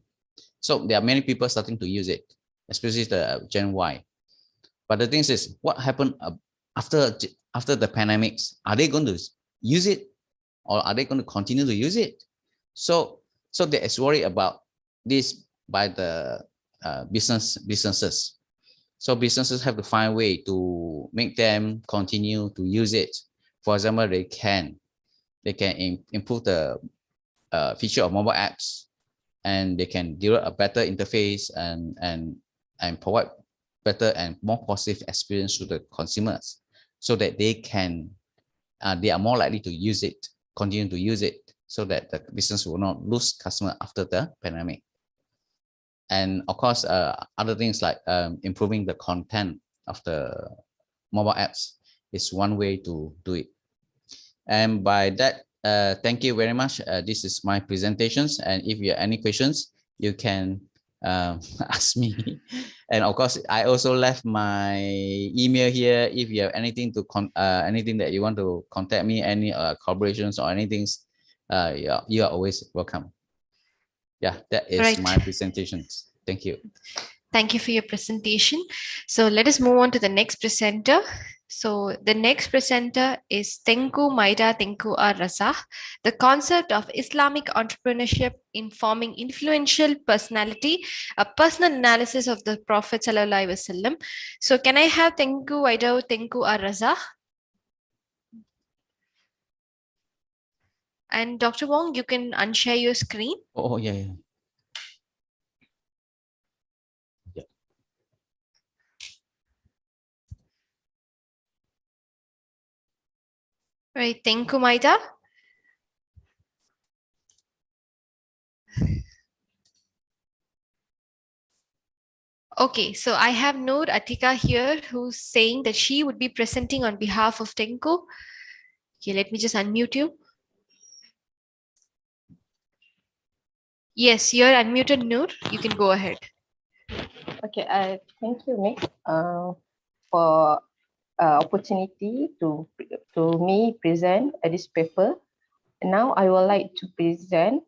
Speaker 11: So there are many people starting to use it, especially the Gen Y. But the thing is, what happened after the pandemics? Are they going to use it, or are they going to continue to use it? So there is worry about this by the businesses. So businesses have to find a way to make them continue to use it. For example, they can they can improve the feature of mobile apps, and they can develop a better interface and provide better and more positive experience to the consumers, so that they are more likely to use it, continue to use it, so that the business will not lose customer after the pandemic. And of course, other things like improving the content of the mobile apps is one way to do it. And by that, thank you very much. This is my presentations, and if you have any questions, you can ask me. And of course, I also left my email here. If you have anything to anything that you want to contact me, any collaborations or anything, you are always welcome. Yeah, that is my presentations. Thank you.
Speaker 1: Thank you for your presentation. So let us move on to the next presenter. So the next presenter is Tengku Maida Tengku Ar-Razak, the concept of Islamic entrepreneurship informing influential personality, a personal analysis of the Prophet Sallallahu Alaihi Wasallam. So can I have Tengku Maida Tengku Ar-Razak? And Dr. Wong, you can unshare your screen.
Speaker 11: Oh, yeah.
Speaker 1: Right, Tengku Maida. Okay, so I have Noor Atika here who's saying that she would be presenting on behalf of Tengku. Okay, let me just unmute you. Yes, you're unmuted, Noor. You can go ahead.
Speaker 12: Okay, thank you, Nick, for opportunity to me present this paper. Now I would like to present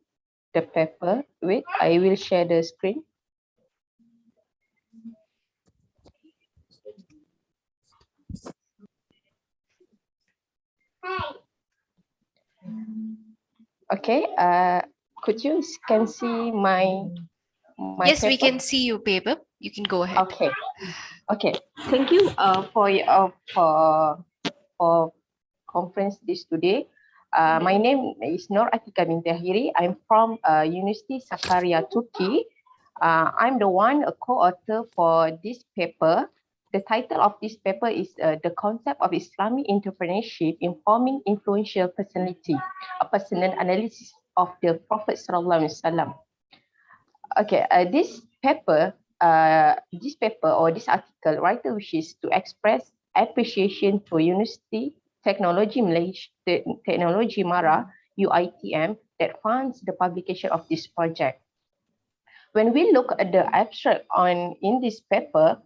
Speaker 12: the paper. Wait, I will share the screen. Okay, could you can see my
Speaker 1: yes,
Speaker 12: paper?
Speaker 1: we can see you, paper. You can go ahead.
Speaker 12: Okay, okay. Thank you for conference this today. My name is Noor Atika bin Tahiri. I'm from University Sakarya, Turkey. I'm the one, a co-author for this paper. The title of this paper is The Concept of Islamic Entrepreneurship Informing Influential Personality, a personal analysis of the Prophet Sallallahu Alaihi Wasallam. Okay, this paper or this article, writer wishes to express appreciation for University Technology Malaysia, Technology Mara, UITM, that funds the publication of this project. When we look at the abstract in this paper,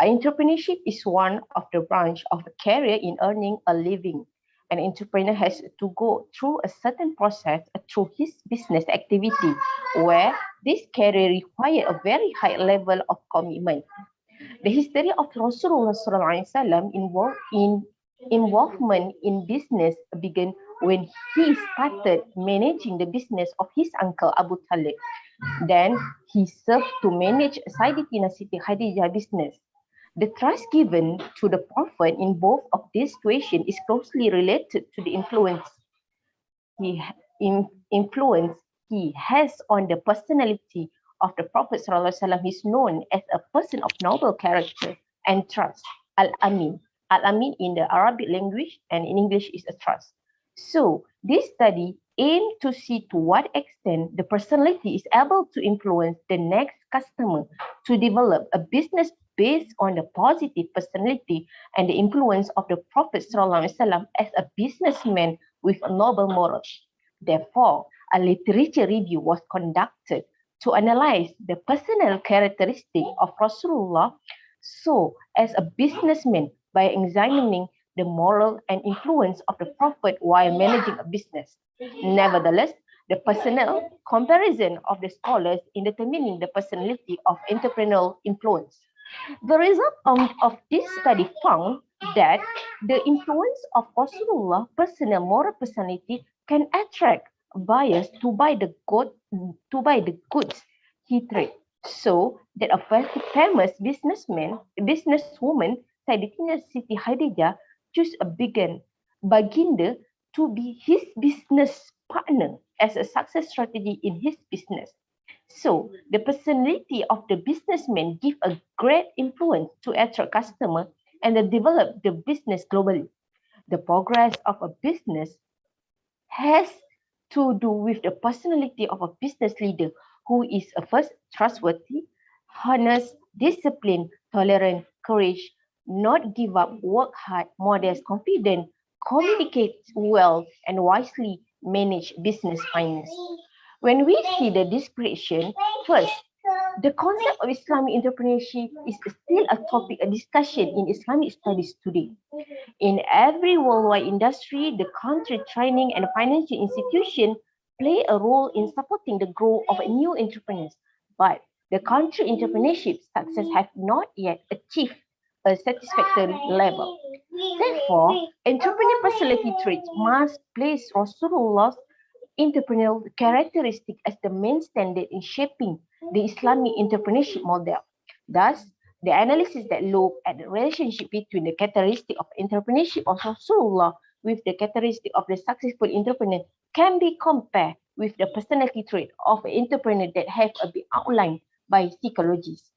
Speaker 12: entrepreneurship is one of the branch of a career in earning a living. An entrepreneur has to go through a certain process through his business activity, where this career requires a very high level of commitment. The history of Rasulullah SAW involvement in business began when he started managing the business of his uncle Abu Talib. Then he served to manage Sayyidatina Siti Khadijah business. The trust given to the Prophet in both of these situations is closely related to the influence he has on the personality of the Prophet ﷺ. Is known as a person of noble character and trust. Al-Amin. Al-Amin in the Arabic language and in English is a trust. So this study aimed to see to what extent the personality is able to influence the next customer to develop a business based on the positive personality and the influence of the Prophet ﷺ as a businessman with a noble moral. Therefore, a literature review was conducted to analyze the personal characteristic of Rasulullah so as a businessman by examining the moral and influence of the Prophet while managing a business. Nevertheless, the personal comparison of the scholars in determining the personality of entrepreneurial influence. The result of this study found that the influence of Rasulullah personal moral personality can attract buyers to buy the goods he trade. So that a famous businesswoman, Sayyidatina Siti Khadijah, chose a baginda to be his business partner as a success strategy in his business. So the personality of the businessman give a great influence to attract customer and develop the business globally. The progress of a business has to do with the personality of a business leader who is a first trustworthy, honest, disciplined, tolerant, courage, not give up, work hard, modest, confident, communicate well, and wisely manage business finance. When we see the description, first, the concept of Islamic entrepreneurship is still a topic of discussion in Islamic studies today. In every worldwide industry, the country training and financial institution play a role in supporting the growth of new entrepreneurs. But the country entrepreneurship success have not yet achieved a satisfactory level. Therefore, entrepreneur personality traits must place Rasulullah's entrepreneurial characteristic as the main standard in shaping the Islamic entrepreneurship model. Thus, the analysis that look at the relationship between the characteristic of entrepreneurship of Rasulullah with the characteristic of the successful entrepreneur can be compared with the personality trait of an entrepreneur that have been outlined by psychologists.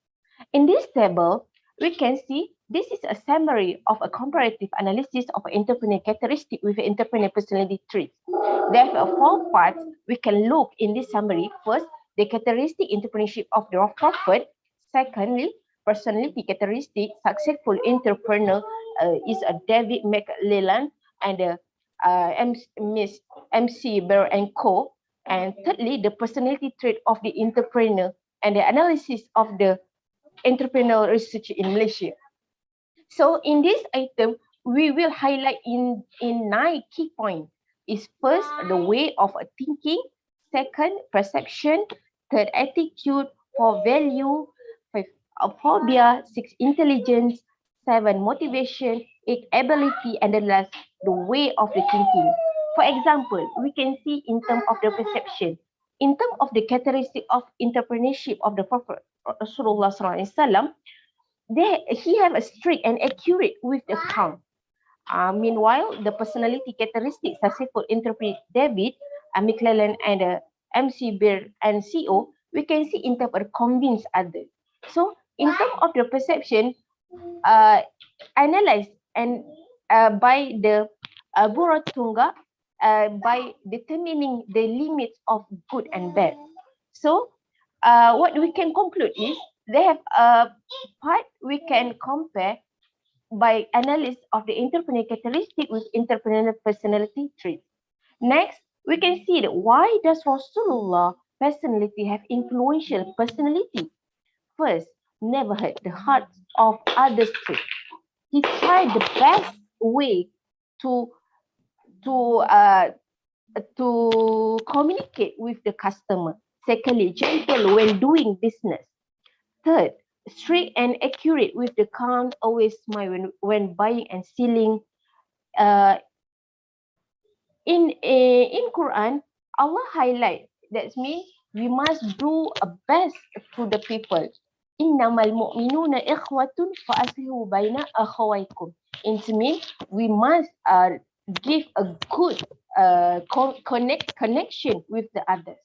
Speaker 12: In this table, we can see this is a summary of a comparative analysis of entrepreneur characteristic with entrepreneur personality traits. There are 4 parts we can look in this summary. First, the characteristic entrepreneurship of the Prophet. Secondly, personality characteristic successful entrepreneur is a David McLellan and Miss MC Bear and Co. And thirdly, the personality trait of the entrepreneur and the analysis of the entrepreneurial research in Malaysia. So in this item, we will highlight in 9 key points. Is first, the way of thinking. Second, perception. Third, attitude. 4, value. 5, phobia. 6, intelligence. 7, motivation. 8, ability. And the last, the way of the thinking. For example, we can see in terms of the perception. In terms of the characteristic of entrepreneurship of the Prophet Rasulullah SAW, he have a strict and accurate with the count. Meanwhile, the personality characteristics successful entrepreneur David, McClellan, and MC Bear and CO, we can see in terms of convince others. So, in terms of the perception, analyzed and by the Buratunga by determining the limits of good and bad. So, what we can conclude is they have a part we can compare by analysis of the entrepreneur characteristic with entrepreneurial personality traits. Next, we can see that why does Rasulullah personality have influential personality? First, never hurt the hearts of others. He tried the best way to communicate with the customer. Secondly, gentle when doing business. Third, strict and accurate with the count, always smile when buying and selling. In Quran, Allah highlight that means we must do a best to the people. Innamal mu'minuna ikhwatun fa aslihu baina akhawaykum. It means we must give a good connection with the others.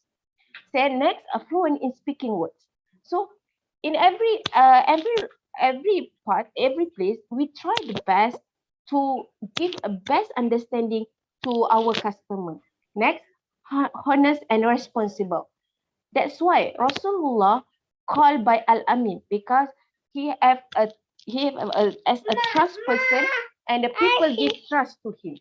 Speaker 12: Then next, fluent in speaking words. So in every part, every place, we try the best to give a best understanding to our customer. Next, honest and responsible. That's why Rasulullah called by Al-Amin, because he have as a trust person and the people give trust to him.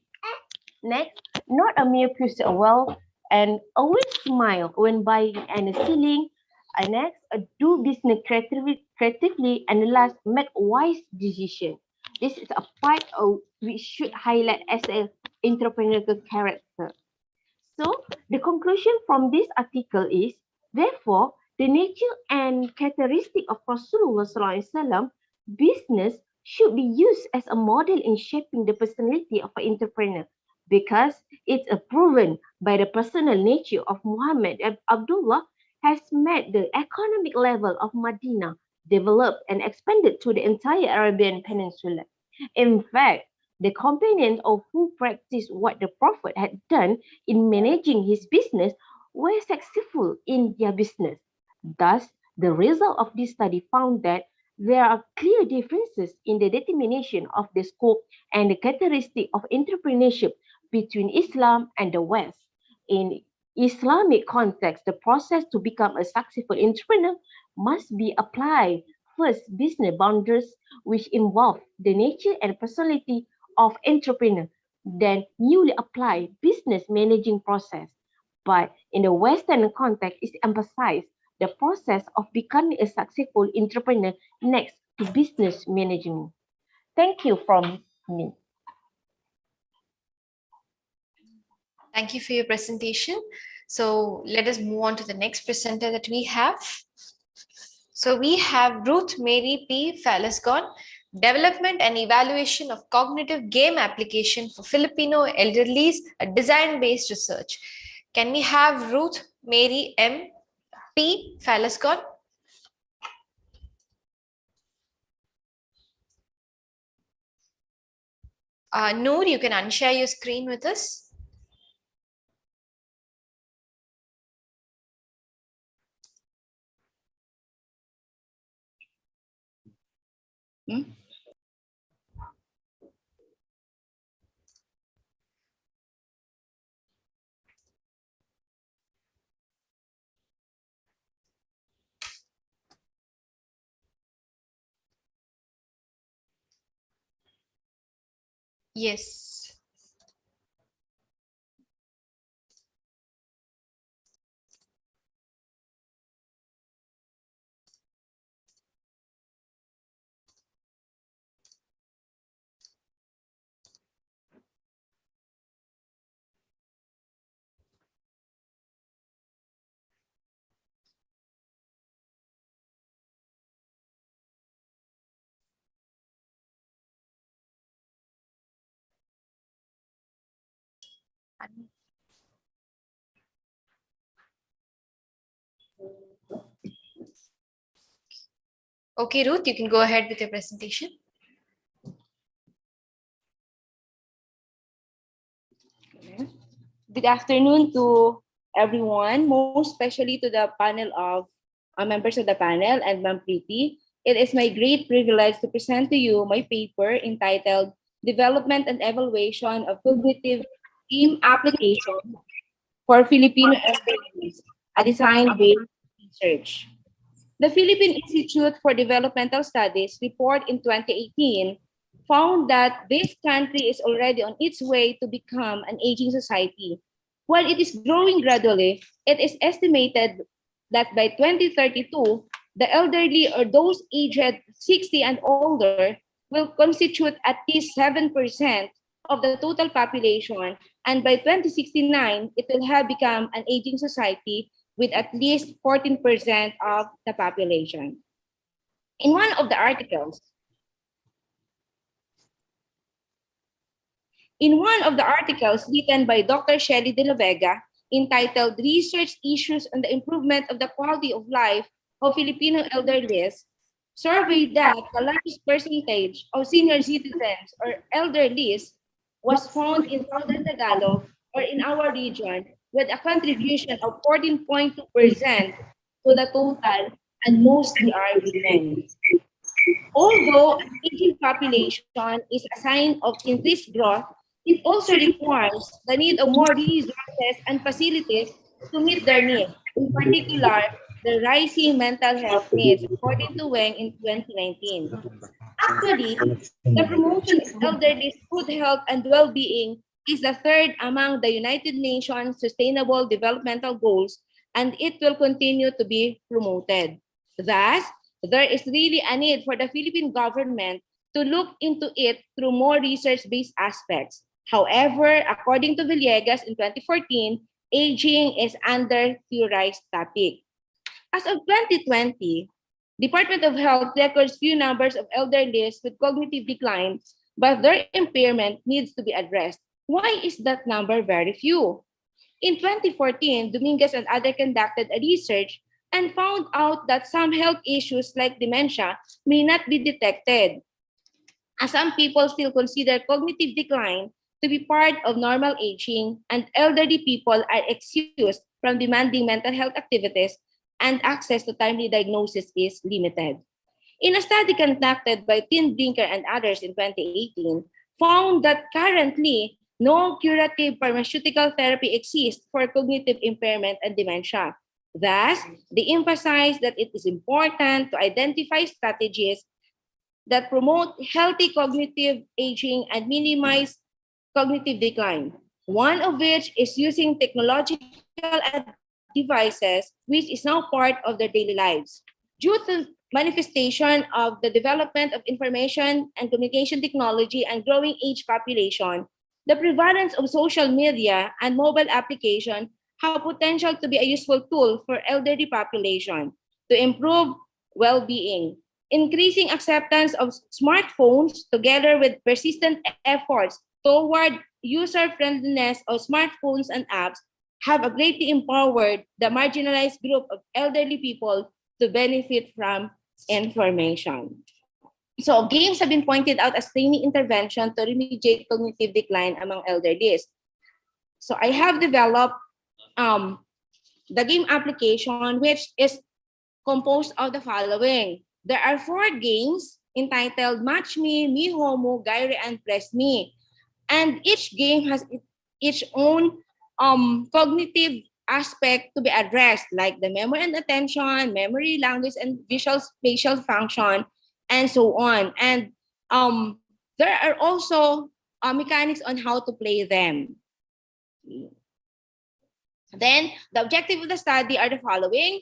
Speaker 12: Next, not a mere pursuit of wealth and always smile when buying and selling. And next, do business creatively, and last, make wise decision. This is a part of we should highlight as an entrepreneurial character. So the conclusion from this article is, therefore, the nature and characteristic of Rasulullah SAW business should be used as a model in shaping the personality of an entrepreneur, because it's proven by the personal nature of Muhammad Abdullah has made the economic level of Medina developed and expanded to the entire Arabian Peninsula. In fact, The companions of who practiced what the Prophet had done in managing his business were successful in their business. Thus, the result of this study found that there are clear differences in the determination of the scope and the characteristic of entrepreneurship between Islam and the West. In Islamic context, the process to become a successful entrepreneur must be applied first business boundaries which involve the nature and personality of entrepreneur, then newly apply business managing process. But in the Western context, it emphasized the process of becoming a successful entrepreneur next to business management. Thank you from me.
Speaker 1: Thank you for your presentation. So let us move on to the next presenter that we have. So we have Ruth Mary P. Falasgon, Development and Evaluation of Cognitive Game Application for Filipino Elderlies, a design-based research. Can we have Ruth Mary M. P. Falasgon? Noor, you can unshare your screen with us. Yes. Okay, Ruth, you can go ahead with your presentation.
Speaker 13: Good afternoon to everyone, most especially to the panel of members of the panel and Ma'am Preeti. It is my great privilege to present to you my paper entitled Development and Evaluation of Cognitive Team Application for Filipino Elderlies, a design-based research. The Philippine Institute for Developmental Studies report in 2018 found that this country is already on its way to become an aging society. While it is growing gradually, it is estimated that by 2032, the elderly or those aged 60 and older will constitute at least 7% of the total population, and by 2069, it will have become an aging society with at least 14% of the population. In one of the articles, written by Dr. Shelley De La Vega, entitled Research Issues on the Improvement of the Quality of Life of Filipino Elderlies, surveyed that the largest percentage of senior citizens or elderlies was found in Southern Tagalog or in our region, with a contribution of 14.2% to the total, and mostly are women. Although an aging population is a sign of increased growth, it also requires the need of more resources and facilities to meet their needs, in particular, the rising mental health needs, according to Weng in 2019. Actually, the promotion of elderly's good health and well-being is the third among the United Nations Sustainable Developmental Goals, and it will continue to be promoted. Thus, there is really a need for the Philippine government to look into it through more research-based aspects. However, according to Villegas in 2014, aging is under theorized topic. As of 2020, Department of Health records few numbers of elderlies with cognitive decline, but their impairment needs to be addressed. Why is that number very few? In 2014, Dominguez and others conducted a research and found out that some health issues like dementia may not be detected. as some people still consider cognitive decline to be part of normal aging, and elderly people are excused from demanding mental health activities, and access to timely diagnosis is limited. In a study conducted by Tim Brinker and others in 2018, found that currently no curative pharmaceutical therapy exists for cognitive impairment and dementia. Thus, they emphasize that it is important to identify strategies that promote healthy cognitive aging and minimize cognitive decline. One of which is using technological devices, which is now part of their daily lives. Due to manifestation of the development of information and communication technology and growing age population, the prevalence of social media and mobile application have potential to be a useful tool for elderly population to improve well-being. Increasing acceptance of smartphones together with persistent efforts toward user-friendliness of smartphones and apps have greatly empowered the marginalized group of elderly people to benefit from information. So games have been pointed out as training intervention to remediate cognitive decline among elderly. So I have developed the game application, which is composed of the following. There are 4 games entitled Match Me, Me Homo, Gaire, and Press Me. And each game has its own cognitive aspect to be addressed, like the memory and attention, memory, language, and visual spatial function, and so on. And there are also mechanics on how to play them. Then the objective of the study are the following: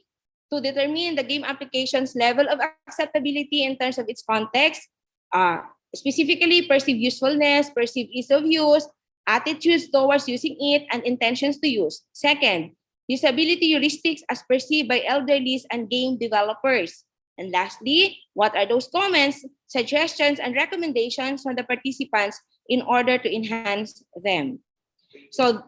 Speaker 13: to determine the game application's level of acceptability in terms of its context, specifically perceived usefulness, perceived ease of use, attitudes towards using it, and intentions to use. Second, usability heuristics as perceived by elderlies and game developers. And lastly, what are those comments, suggestions, and recommendations from the participants in order to enhance them? So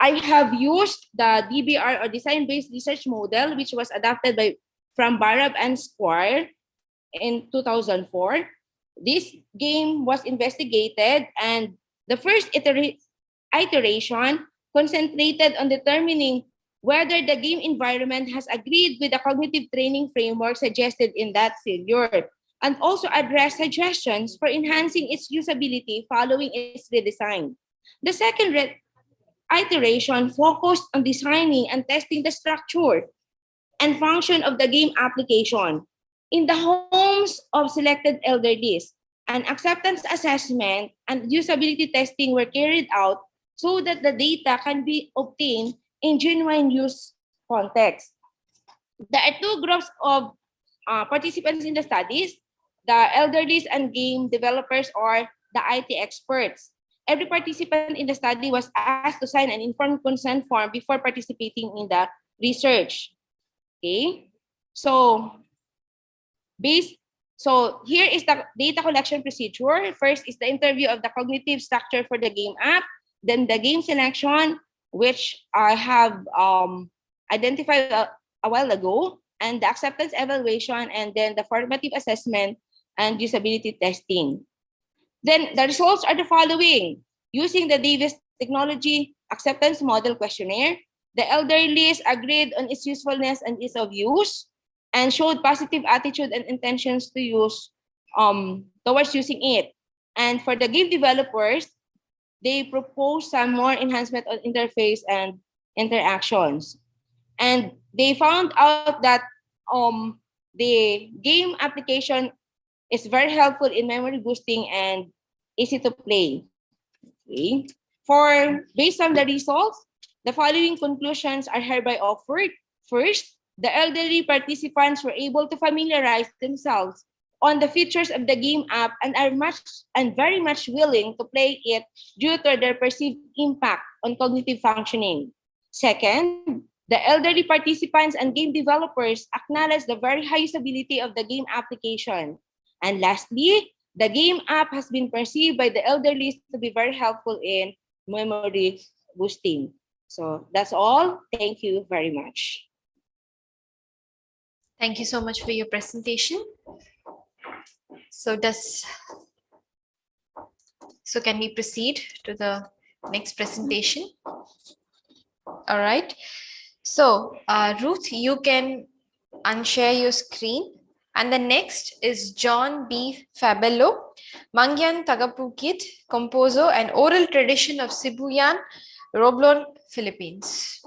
Speaker 13: I have used the DBR or design-based research model, which was adapted from Barab and Squire in 2004. This game was investigated, and the first iteration concentrated on determining whether the game environment has agreed with the cognitive training framework suggested in that failure, and also address suggestions for enhancing its usability following its redesign. The second iteration focused on designing and testing the structure and function of the game application in the homes of selected elderlies. An acceptance assessment and usability testing were carried out so that the data can be obtained in genuine use context. There are 2 groups of participants in the studies: the elderlies and game developers, or the IT experts. Every participant in the study was asked to sign an informed consent form before participating in the research. Okay, so here is the data collection procedure. First is the interview of the cognitive structure for the game app, then the game selection, which I have identified a while ago, and the acceptance evaluation, and then the formative assessment and usability testing. Then the results are the following. Using the Davis Technology Acceptance Model Questionnaire, the elderlies agreed on its usefulness and ease of use, and showed positive attitude and intentions to use towards using it. And for the game developers, they proposed some more enhancement on interface and interactions. And they found out that the game application is very helpful in memory boosting and easy to play. Okay. Based on the results, the following conclusions are hereby offered. First, the elderly participants were able to familiarize themselves on the features of the game app and are very much willing to play it due to their perceived impact on cognitive functioning. Second, the elderly participants and game developers acknowledge the very high usability of the game application. And lastly, the game app has been perceived by the elderly to be very helpful in memory boosting. So that's all. Thank you very much.
Speaker 1: Thank you so much for your presentation. So does So can we proceed to the next presentation? All right. So Ruth, you can unshare your screen. And the next is John B. Fabello, Mangyan Tagapukit, composer and oral tradition of Sibuyan, Romblon, Philippines.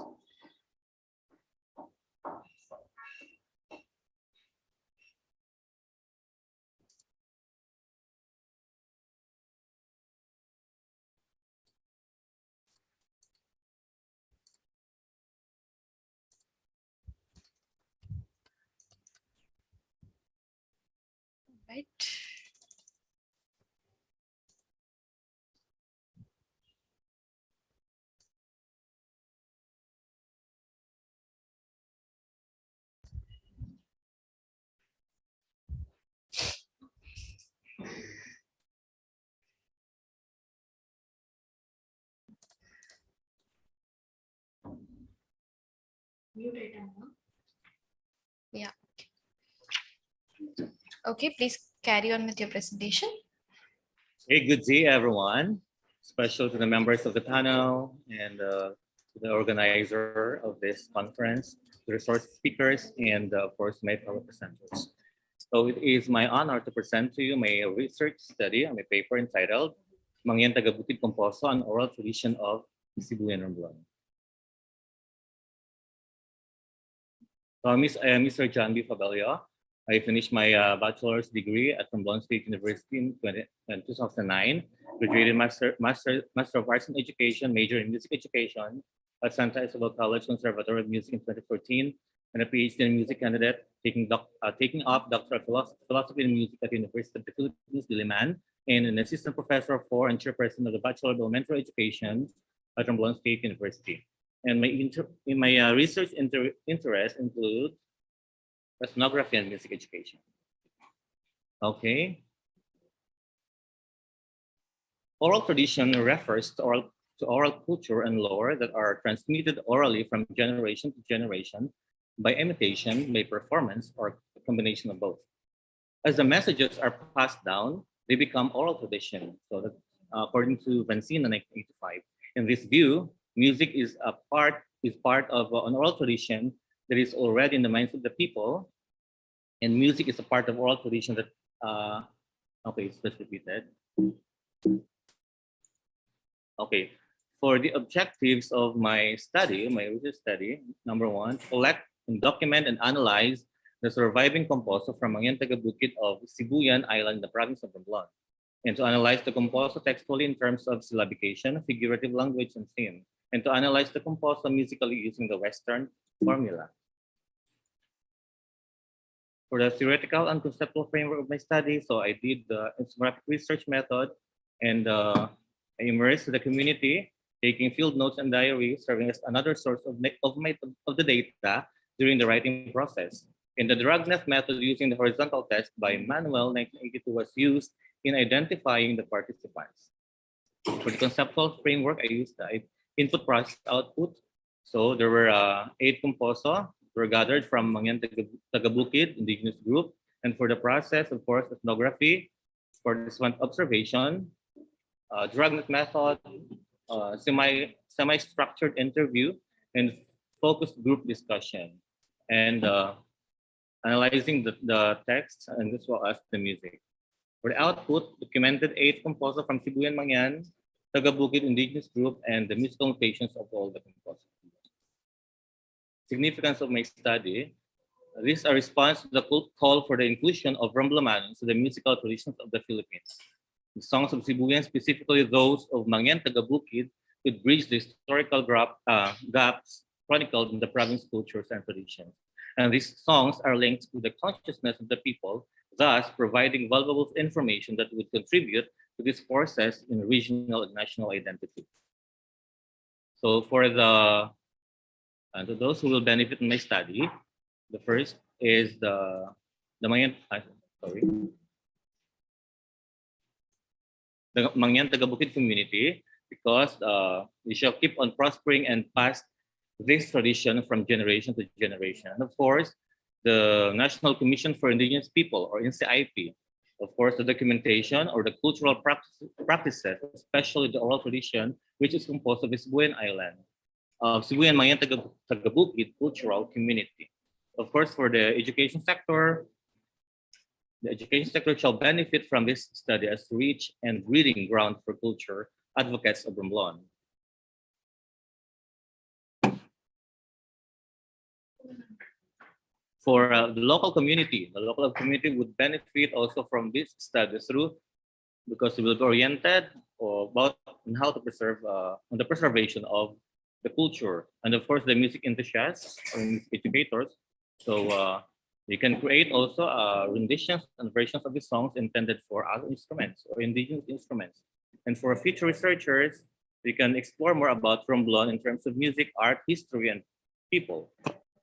Speaker 1: Right. Yeah. Okay, please carry on with your presentation.
Speaker 14: Hey, good day, everyone. Special to the members of the panel and to the organizer of this conference, the resource speakers, and of course, my fellow presenters. So it is my honor to present to you my research study on my paper entitled Mangyan Tagabukid Composo, an Oral Tradition of Sibuyan Romblon. So I am Mr. John B. Fabello. I finished my bachelor's degree at Romblon State University in 2009. Graduated Master of Arts in Education, major in Music Education at Santa Isabel College Conservatory of Music in 2014, and a PhD in Music candidate, taking up Doctor of Philosophy in Music at the University of the Philippines, Diliman, and an assistant professor for and chairperson of the Bachelor of Elementary Education at Romblon State University. And my research interests include ethnography and music education. Okay. Oral tradition refers to oral culture and lore that are transmitted orally from generation to generation by imitation, by performance, or a combination of both. As the messages are passed down, they become oral tradition. So that, according to Vancina 1985, in this view, music is part of an oral tradition that is already in the minds of the people, and music is a part of oral tradition that okay, let's repeat that. Okay, for the objectives of my study, my research study, number one, collect and document and analyze the surviving composo from Mangyan Tagabukid of Sibuyan Island in the province of Romblon, and to analyze the composo textually in terms of syllabication, figurative language, and theme, and to analyze the composo musically using the Western formula. For the theoretical and conceptual framework of my study, so I did the ethnographic research method, and I immersed the community, taking field notes and diaries, serving as another source of the data during the writing process. And the Dragnet method using the horizontal test by Manuel 1982 was used in identifying the participants. For the conceptual framework, I used the input process output. So there were 8 composo were gathered from Mangyan Tagabukid indigenous group. And for the process, of course, ethnography, for this one, observation, Dragnet method, semi-structured interview, and focused group discussion, and analyzing the text and as well as the music. For the output, documented 8 composer from Sibuyan Mangyan, Tagabukid indigenous group, and the musical notations of all the composers. Significance of my study. This is a response to the call for the inclusion of Romblomanos to the musical traditions of the Philippines. The songs of Sibuyan, specifically those of Mangyan Tagabukid, could bridge the historical gaps chronicled in the province cultures and traditions. And these songs are linked to the consciousness of the people, thus providing valuable information that would contribute to this process in regional and national identity. So for to those who will benefit in my study, the first is the Mangyan Tagabukid community, because we shall keep on prospering and pass this tradition from generation to generation. And of course, the National Commission for Indigenous People, or NCIP, Of course, the documentation or the cultural practices, especially the oral tradition, which is composed of the Sibuyan Island, Sibuyan Mayan Tagabukid cultural community. Of course, for the education sector shall benefit from this study as rich and breeding ground for culture advocates of Romblon. For the local community would benefit also from this study because it will be oriented about on how to preserve on the preservation of the culture, and of course the music enthusiasts and educators. So you can create also renditions and versions of the songs intended for other instruments or indigenous instruments. And for future researchers, we can explore more about Romblon in terms of music, art, history, and people.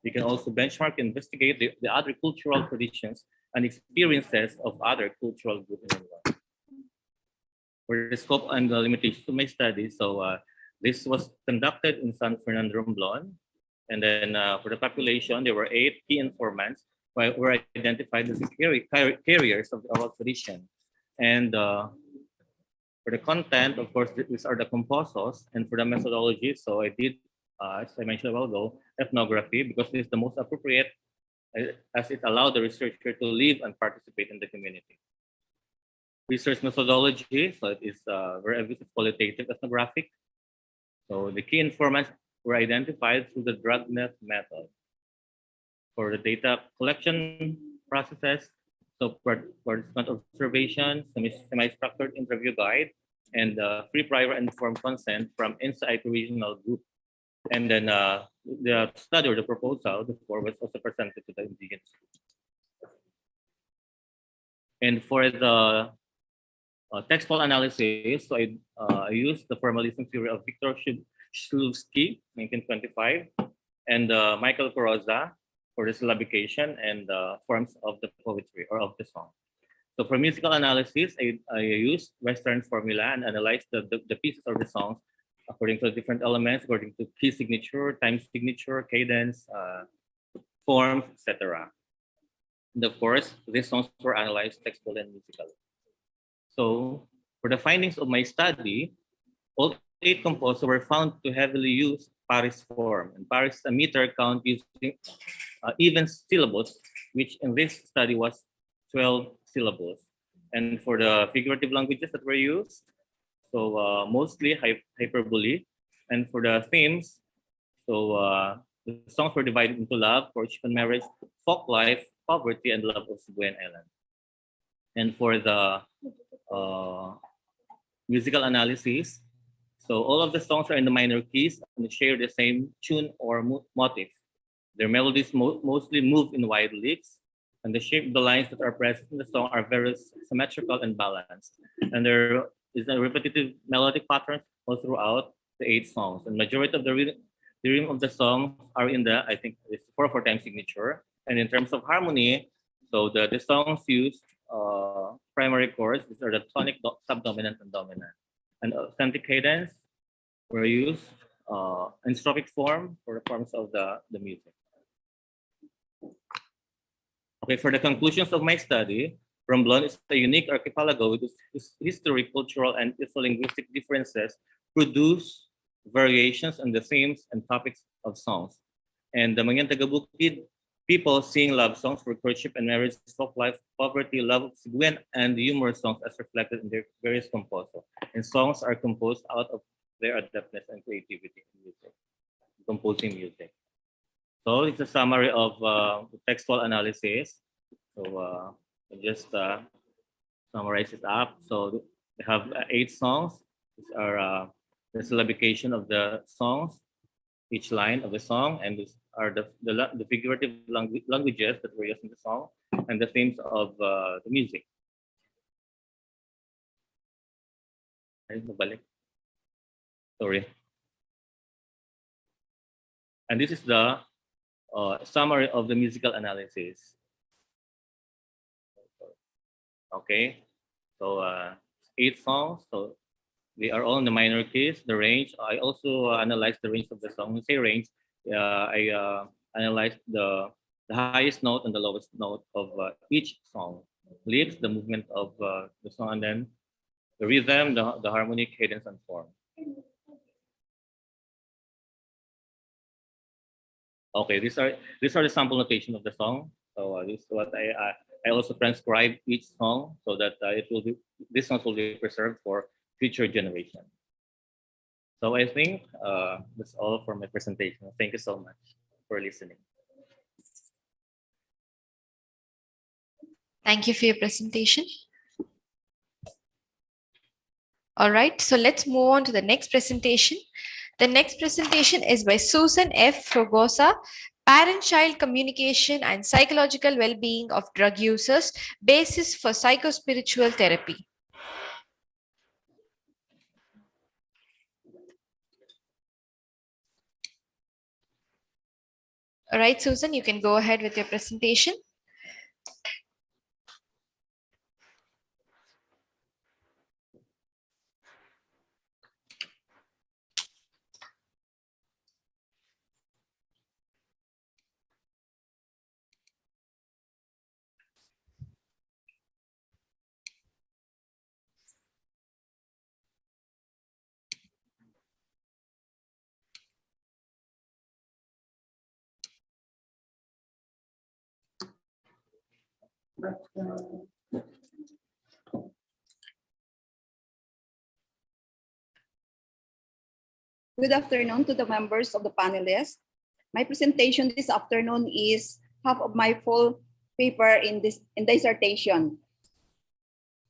Speaker 14: We can also benchmark and investigate the other cultural traditions and experiences of other cultural groups in the world. For the scope and the limitations of my study, this was conducted in San Fernando Romblon. And then for the population, there were 8 key informants who were identified as the carriers of the oral tradition. And for the content, of course, these are the composers. And for the methodology, so I did, as I mentioned a while ago, ethnography, because this is the most appropriate as it allowed the researcher to live and participate in the community. Research methodology, so it is very qualitative ethnographic. So the key informants were identified through the dragnet method. For the data collection processes, so participant observation, semi-structured interview guide, and free prior and informed consent from inside the regional group. And then the study or the proposal, the form was also presented to the indigenous group. And for the textual analysis, so I used the formalism theory of Victor Shulsky, 1925, and Michael Coroza for the syllabication and forms of the poetry or of the song. So for musical analysis, I used Western formula and analyzed the pieces of the songs according to different elements, according to key signature, time signature, cadence, forms, etc. And of course, these songs were analyzed textually and musically. So for the findings of my study, all 8 composers were found to heavily use Paris form. And Paris is a meter count using even syllables, which in this study was 12 syllables. And for the figurative languages that were used, so mostly hyperbole. And for the themes, so the songs were divided into love, courtship and marriage, folk life, poverty, and love of Sibuyan Island. And for the musical analysis, so all of the songs are in the minor keys and share the same tune or motif. Their melodies mostly move in wide licks, and the shape of the lines that are present in the song are very symmetrical and balanced. And there is a repetitive melodic pattern all throughout the 8 songs. And majority of the rhythm of the songs are in the, I think, it's 4/4 time signature. And in terms of harmony, so the songs used primary chords, these are the tonic, subdominant, and dominant. And authentic cadence were used in stropic form for the forms of the music. Okay, for the conclusions of my study, Romblon is a unique archipelago with its history, cultural, and linguistic differences produce variations on the themes and topics of songs. And the Mayan Tagabukid people sing love songs for courtship and marriage, folk life, poverty, love of Sibuyan, and humorous songs as reflected in their various composers. And songs are composed out of their adeptness and creativity in music, composing music. So it's a summary of the textual analysis. So I'll just summarize it up. So we have 8 songs. These are the syllabication of the songs, each line of the song, and these are the figurative languages that were used in the song, and the themes of the music. Sorry. And this is the summary of the musical analysis. Okay, so 8 songs. So they are all in the minor keys. The range, I also analyzed the range of the song. When I say range, I analyzed the highest note and the lowest note of each song. lyrics, the movement of the song, and then the rhythm, the harmony, cadence, and form. Okay, these are the sample notation of the song. So this is what I also transcribe each song so that these songs will be preserved for future generation. So I think that's all for my presentation. Thank you so much for listening.
Speaker 1: Thank you for your presentation. All right, so let's move on to the next presentation. The next presentation is by Susan F. Fragosa, Parent-Child Communication and Psychological Well-Being of Drug Users, Basis for Psychospiritual Therapy. All right, Susan, you can go ahead with your presentation.
Speaker 15: Good afternoon to the members of the panelists. My presentation this afternoon is half of my full paper in dissertation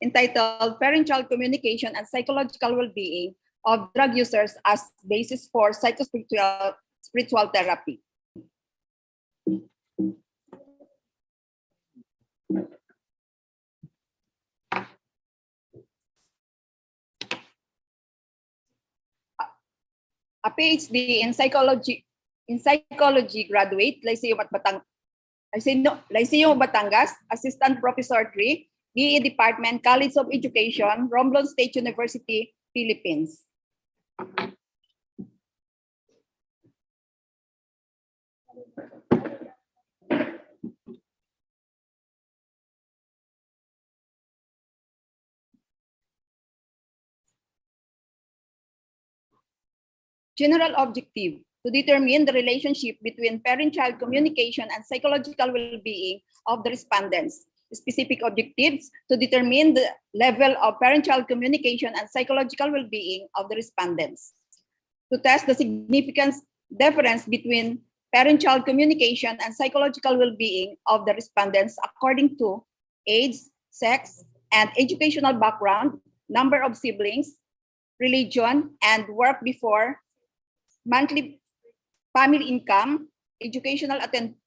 Speaker 15: entitled Parent-Child Communication and Psychological Well-Being of Drug Users as Basis for Psychospiritual Therapy. A PhD in psychology graduate, Lyceum Batangas, Assistant Professor 3, BE Department, College of Education, Romblon State University, Philippines. General objective: to determine the relationship between parent-child communication and psychological well-being of the respondents. Specific objectives: to determine the level of parent-child communication and psychological well-being of the respondents. To test the significant difference between parent-child communication and psychological well-being of the respondents according to age, sex, and educational background, number of siblings, religion, and work before, monthly family income, educational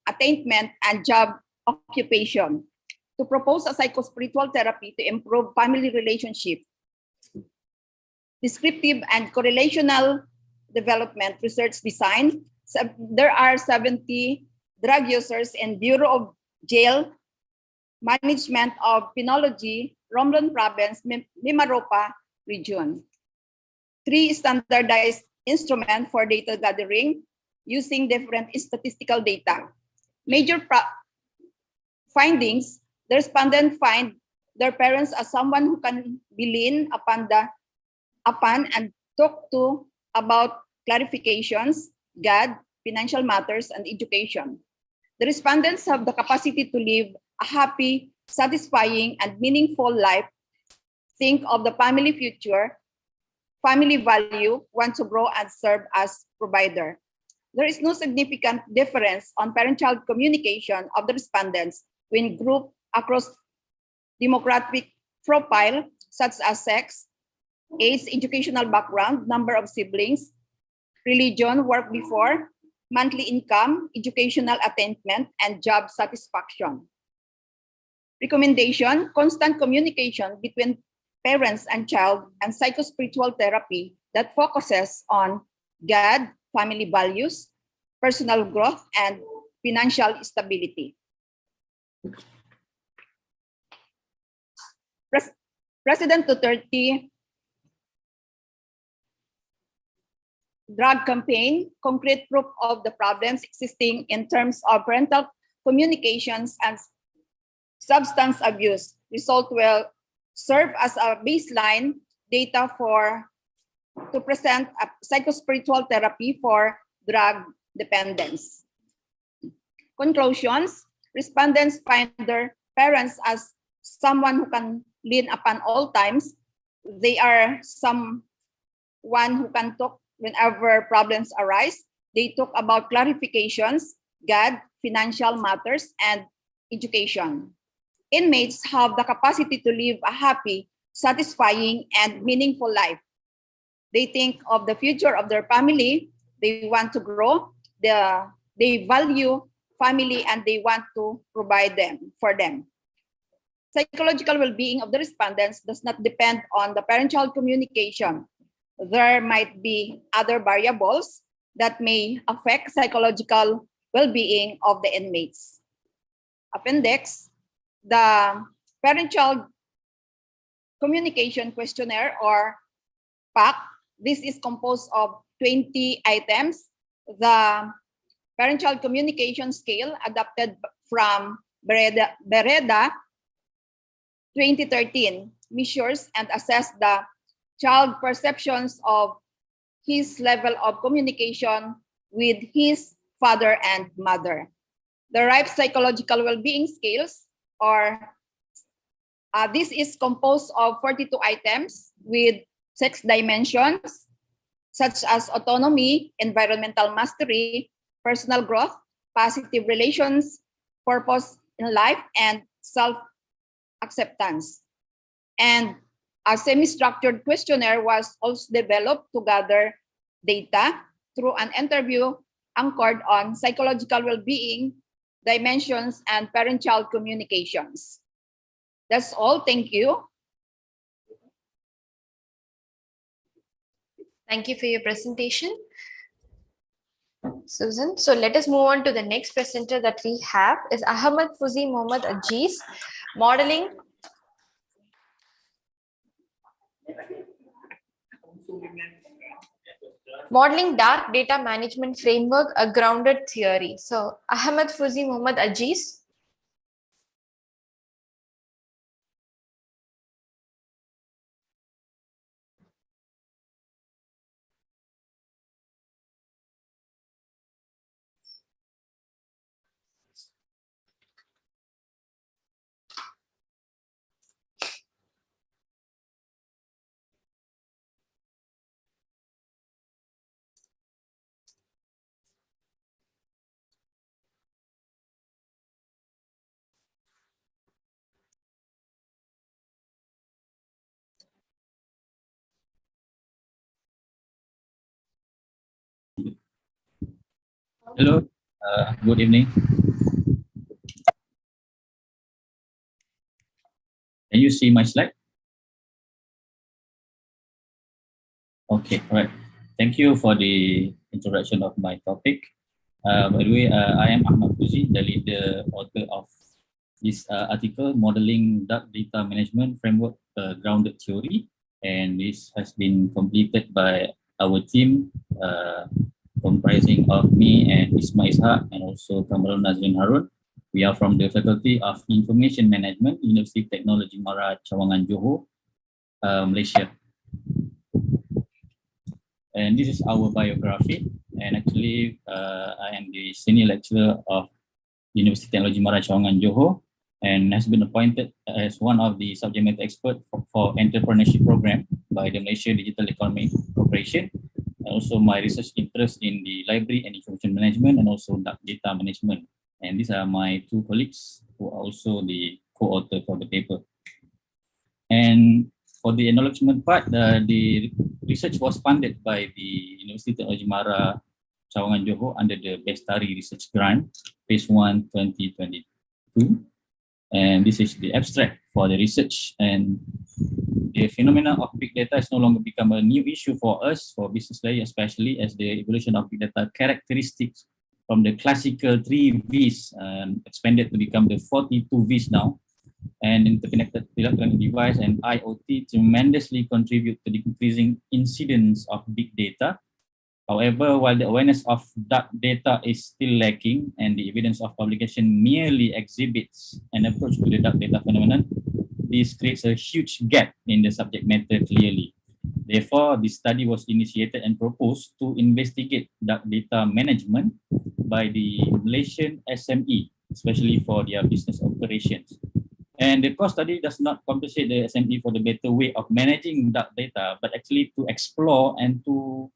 Speaker 15: attainment, and job occupation. To propose a psychospiritual therapy to improve family relationship. Descriptive and correlational development research design. There are 70 drug users in Bureau of Jail Management of Penology, Romblon Province, Mimaropa region. 3 standardized instruments for data gathering using different statistical data. Major findings: the respondents find their parents as someone who can be leaned upon and talk to about clarifications, God, financial matters, and education. The respondents have the capacity to live a happy, satisfying, and meaningful life, think of the family future, family value, want to grow and serve as provider. There is no significant difference on parent-child communication of the respondents when grouped across demographic profile, such as sex, age, educational background, number of siblings, religion, work before, monthly income, educational attainment, and job satisfaction. Recommendation: constant communication between parents and child, and psychospiritual therapy that focuses on God, family values, personal growth, and financial stability. President Duterte drug campaign, concrete proof of the problems existing in terms of parental communications and substance abuse. result will serve as a baseline data to present a psychospiritual therapy for drug dependence. Conclusions: respondents find their parents as someone who can lean upon all times. They are someone who can talk whenever problems arise. They talk about clarifications, God, financial matters, and education. Inmates have the capacity to live a happy, satisfying, and meaningful life. They think of the future of their family. They want to grow. They value family, and they want to provide for them. Psychological well-being of the respondents does not depend on the parent-child communication. There might be other variables that may affect psychological well-being of the inmates. Appendix: the parent-child communication questionnaire, or PAC. This is composed of 20 items. The parent-child communication scale, adapted from Bereda 2013, measures and assesses the child perceptions of his level of communication with his father and mother. The RIPE psychological well-being scales, this is composed of 42 items with 6 dimensions, such as autonomy, environmental mastery, personal growth, positive relations, purpose in life, and self-acceptance. And a semi-structured questionnaire was also developed to gather data through an interview anchored on psychological well-being, dimensions, and parent-child communications. That's all. Thank you.
Speaker 1: Thank you for your presentation, Susan. So let us move on to the next presenter that we have is Ahmad Fuzi Mohammad Ajiz, modeling dark data management framework, a grounded theory. So Ahmad Fuzi Mohammad Ajiz.
Speaker 16: Hello, good evening. Can you see my slide? Okay, all right. Thank you for the introduction of my topic. By the way, I am Ahmad Fuzi, the leader author of this article, Modeling Dark Data Management Framework, Grounded Theory. And this has been completed by our team, comprising of me and Isma Ishaq and also Kamarul Nazrin Harun. We are from the Faculty of Information Management, University of Technology Mara, Cawangan, Johor, Malaysia. And this is our biography. And actually, I am the senior lecturer of University of Technology Mara, Cawangan, Johor, and has been appointed as one of the subject matter experts for entrepreneurship program by the Malaysia Digital Economy Corporation. Also my research interest in the library and information management and also data management. And these are my 2 colleagues who are also the co-author for the paper. And for the acknowledgement part, the research was funded by the University of Technology Mara, Cawangan, Johor under the Bestari Research Grant, Phase 1, 2022. And this is the abstract for the research. And the phenomena of big data has no longer become a new issue for us, for business layers, especially as the evolution of big data characteristics from the classical 3 Vs expanded to become the 42 Vs now. And interconnected electronic device and IoT tremendously contribute to the increasing incidence of big data. However, while the awareness of dark data is still lacking and the evidence of publication merely exhibits an approach to the dark data phenomenon, this creates a huge gap in the subject matter clearly. Therefore, this study was initiated and proposed to investigate dark data management by the Malaysian SME, especially for their business operations. And the course study does not compensate the SME for the better way of managing dark data, but actually to explore and to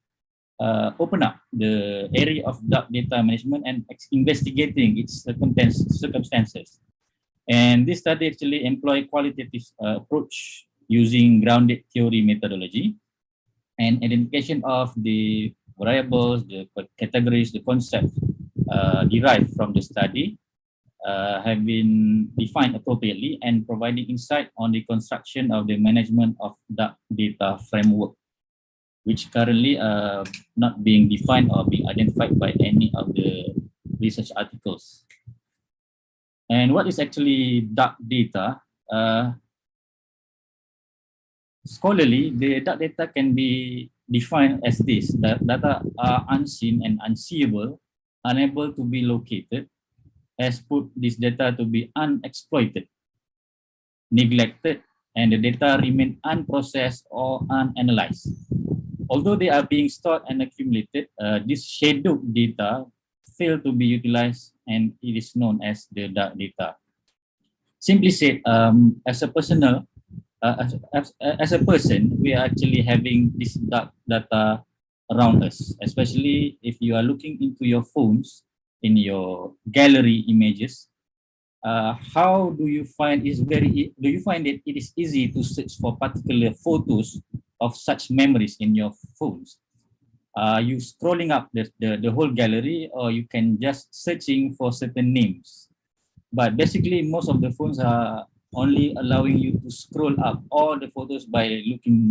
Speaker 16: open up the area of dark data management and investigating its circumstances. And this study actually employ qualitative approach using grounded theory methodology and identification of the variables, the categories, the concepts derived from the study have been defined appropriately and providing insight on the construction of the management of dark data framework, which currently not being defined or being identified by any of the research articles. And what is actually dark data? Scholarly, the dark data can be defined as this: that data are unseen and unseeable, unable to be located, has put this data to be unexploited, neglected, and the data remain unprocessed or unanalyzed. Although they are being stored and accumulated, this shadowed data fail to be utilized, and it is known as the dark data. Simply said, as a personal, as a person, we are actually having this dark data around us, especially if you are looking into your phones in your gallery images. How do you find do you find that it is easy to search for particular photos of such memories in your phones? You scrolling up the whole gallery, or you can just searching for certain names. But basically, most of the phones are only allowing you to scroll up all the photos by looking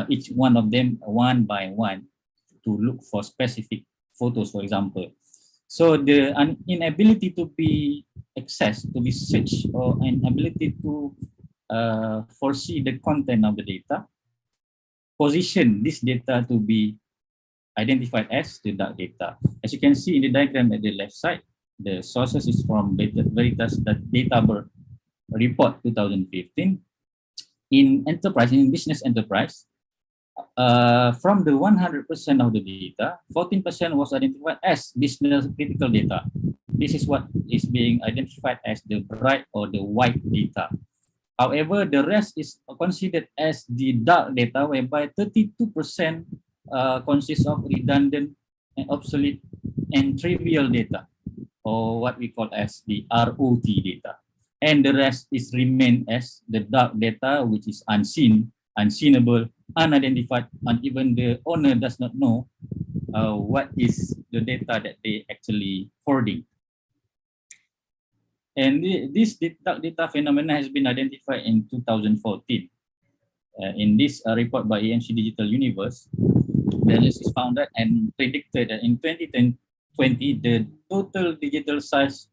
Speaker 16: each one of them one by one to look for specific photos, for example. So the inability to be accessed, to be searched, or inability to foresee the content of the data, position this data to be identified as the dark data. As you can see in the diagram at the left side, the sources is from Veritas Data Report 2015. In business enterprise, from the 100% of the data, 14% was identified as business critical data. This is what is being identified as the bright or the white data. However, the rest is considered as the dark data, whereby 32% consists of redundant and obsolete and trivial data, or what we call as the ROT data. And the rest is remain as the dark data, which is unseen, unseenable, unidentified, and even the owner does not know what is the data that they actually hoarding. And this dark data phenomena has been identified in 2014. In this report by EMC Digital Universe, the analysis found that and predicted that in 2020, the total digital size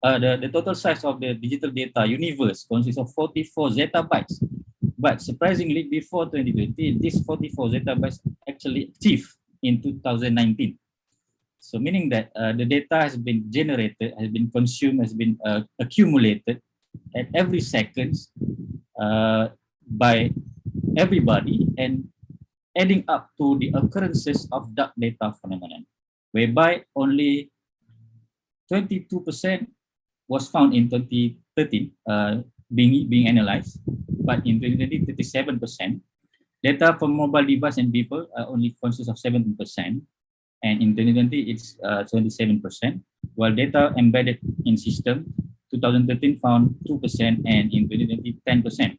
Speaker 16: the total size of the digital data universe consists of 44 zettabytes. But surprisingly, before 2020, this 44 zettabytes actually achieved in 2019. So meaning that the data has been generated, has been consumed, has been accumulated at every second by everybody, and adding up to the occurrences of dark data phenomenon, whereby only 22% was found in 2013 being analyzed, but in 2020, 37%. Data from mobile device and people only consists of 17%, and in 2020 it's 27%, while data embedded in system, 2013 found 2%, and in 2020, 10%.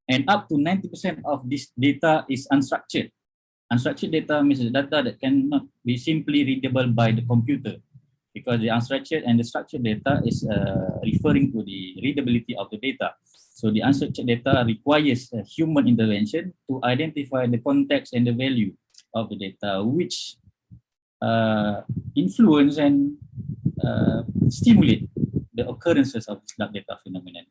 Speaker 16: And up to 90% of this data is unstructured. Unstructured data means the data that cannot be simply readable by the computer, because the unstructured and the structured data is referring to the readability of the data. So the unstructured data requires human intervention to identify the context and the value of the data, which influence and stimulate the occurrences of this dark data phenomenon.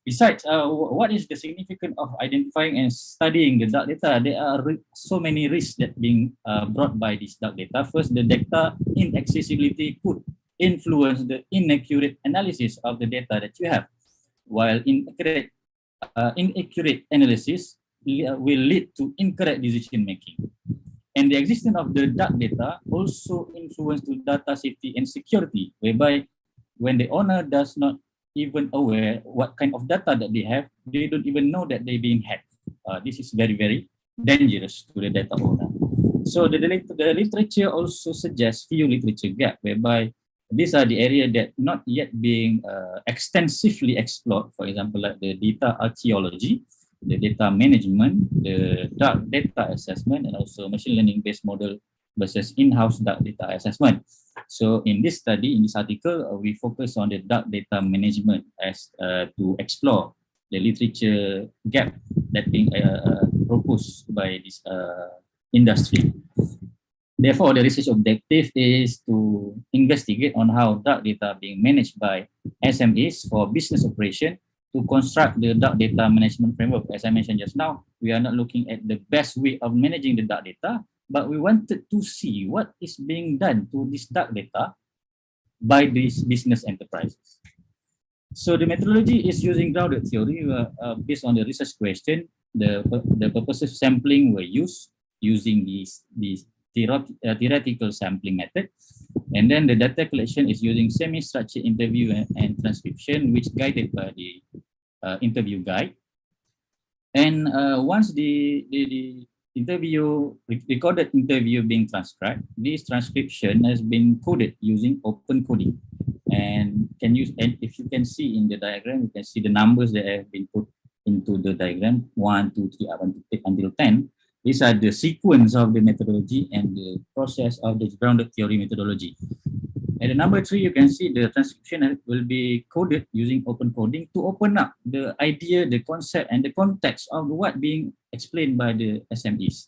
Speaker 16: Besides, what is the significance of identifying and studying the dark data? There are so many risks that being brought by this dark data. First, the data inaccessibility could influence the inaccurate analysis of the data that you have. while inaccurate analysis will lead to incorrect decision making. And the existence of the dark data also influence to data safety and security, whereby when the owner does not even aware what kind of data that they have, they don't even know that they're being hacked. This is very, very dangerous to the data owner. So the literature also suggests few literature gap, whereby these are the area that not yet being extensively explored. For example, like the data archaeology, the data management, the dark data assessment, and also machine learning based model versus in-house dark data assessment. So in this study, in this article, we focus on the dark data management as to explore the literature gap that being proposed by this industry. Therefore, the research objective is to investigate on how dark data being managed by SMEs for business operation to construct the dark data management framework. As I mentioned just now, we are not looking at the best way of managing the dark data, but we wanted to see what is being done to this dark data by these business enterprises. So the methodology is using grounded theory based on the research question. The purposive sampling were used using these theoretical sampling method. And then the data collection is using semi-structured interview and transcription, which guided by the interview guide. And once the recorded interview being transcribed, this transcription has been coded using open coding. And if you can see in the diagram, you can see the numbers that have been put into the diagram, 1, 2, 3, up until 10. These are the sequence of the methodology and the process of the grounded theory methodology. And the number 3, you can see the transcription will be coded using open coding to open up the idea, the concept, and the context of what being explained by the SMEs.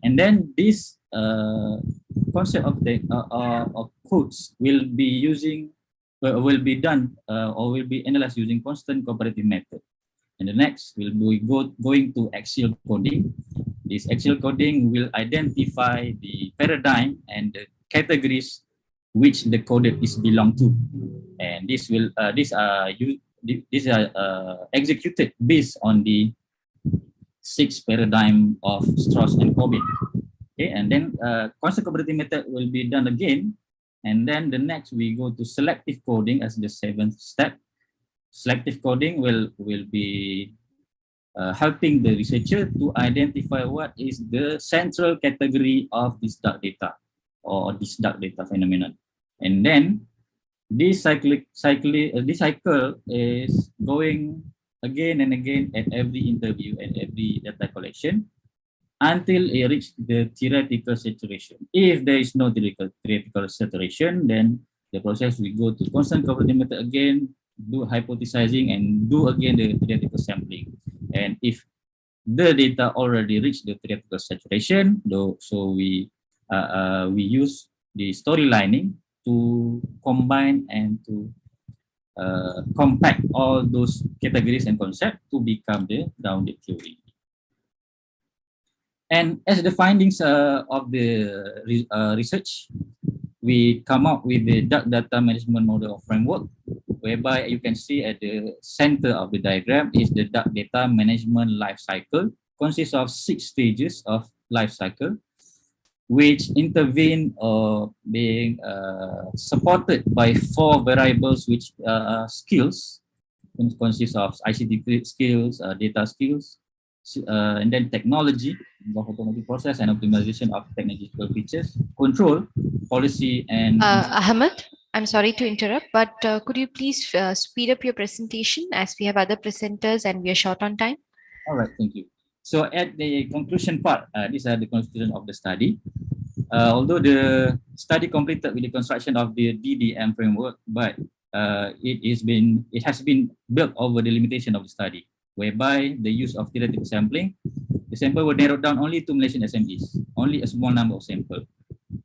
Speaker 16: And then this concept of the codes will be done or will be analyzed using constant cooperative method. And the next will be going to axial coding. This axial coding will identify the paradigm and the categories which the coded is belong to, and these are executed based on the 6 paradigm of Strauss and Corbin. Okay, and then constant cooperative method will be done again, and then the next we go to selective coding as the 7th step. Selective coding will be helping the researcher to identify what is the central category of this dark data or this dark data phenomenon. And then this cycle is going again and again at every interview and every data collection until it reaches the theoretical saturation. If there is no theoretical saturation, then the process will go to constant cooperative method again, do hypothesizing, and do again the theoretical sampling. And if the data already reached the theoretical saturation, so we use the story lining to combine and to compact all those categories and concepts to become the grounded theory. And as the findings of the research, we come up with the dark data management model of framework, whereby you can see at the center of the diagram is the dark data management life cycle, consists of 6 stages of life cycle, which intervene or being supported by 4 variables, which skills, consists of ICT skills, data skills, and then technology, automatic process and optimization of technological features, control, policy, and...
Speaker 1: Ahmed, I'm sorry to interrupt, but could you please speed up your presentation as we have other presenters and we are short on time?
Speaker 16: All right, thank you. So at the conclusion part, these are the conclusion of the study. Although the study completed with the construction of the DDM framework, but it has been built over the limitation of the study, whereby the use of theoretical sampling, the sample were narrowed down only to Malaysian SMEs, only a small number of sample.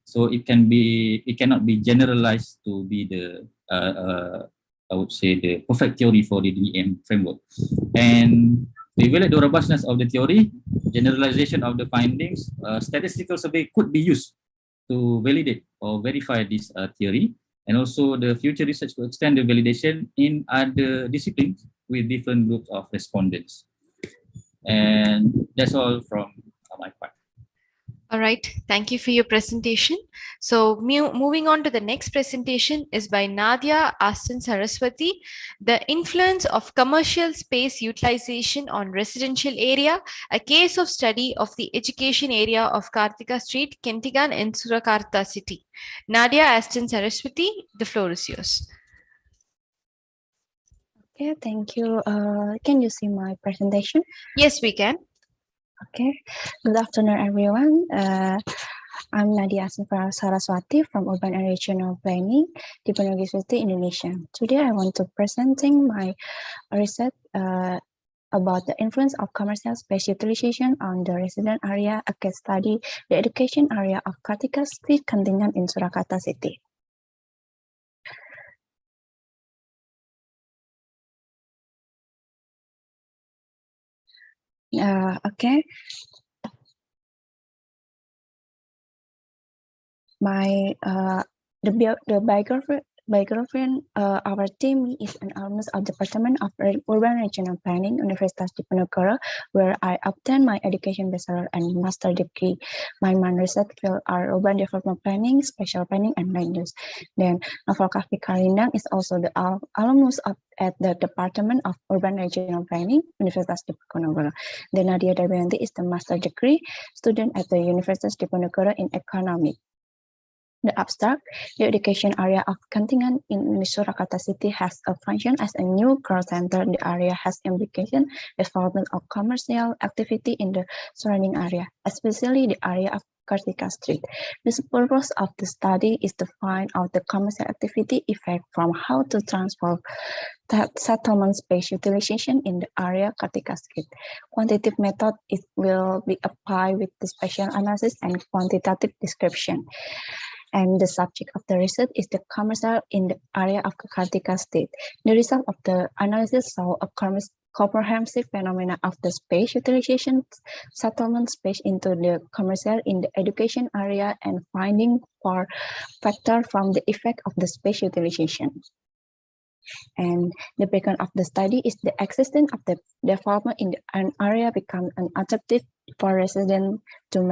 Speaker 16: So it cannot be generalized to be the I would say the perfect theory for the DDM framework. And to evaluate the robustness of the theory, generalization of the findings, statistical survey could be used to validate or verify this theory. and also the future research to extend the validation in other disciplines with different groups of respondents. And that's all from my part.
Speaker 1: All right, thank you for your presentation. So moving on to the next presentation is by Nadia Aston Saraswati, the influence of commercial space utilization on residential area, a case of study of the education area of Kartika Street, Kentigan in Surakarta city. Nadia Aston Saraswati, the floor is yours.
Speaker 17: Okay, thank you. Can you see my presentation?
Speaker 1: Yes, we can.
Speaker 17: Okay, good afternoon, everyone. I'm Nadia Saraswati from Urban and Regional Planning, Diponegoro University, Indonesia. Today, I want to presenting my research about the influence of commercial space utilization on the resident area, a case study, the education area of Kartika Street, Kentingan in Surakarta City. Okay. My the biography our team is an alumnus of Department of Urban Regional Planning, Universitas Diponegoro, where I obtained my education bachelor and master degree. My main research field are urban development planning, spatial planning, and land use. Then Novel Kahfi Karindang is also the alumnus at the Department of Urban Regional Planning, Universitas Diponegoro. Then Nadia Darbianti is the master degree student at the Universitas Diponegoro in economics. The abstract, the education area of Kentingan in Surakarta City has a function as a new growth center. The area has implication development of commercial activity in the surrounding area, especially the area of Kartika Street. The purpose of the study is to find out the commercial activity effect from how to transform settlement space utilization in the area Kartika Street. Quantitative method will be applied with the spatial analysis and quantitative description. And the subject of the research is the commercial in the area of Kartika Street. The result of the analysis saw a comprehensive phenomena of the space utilization, settlement space into the commercial in the education area, and finding for factor from the effect of the space utilization. And the background of the study is the existence of the development in an area become an attractive for residents to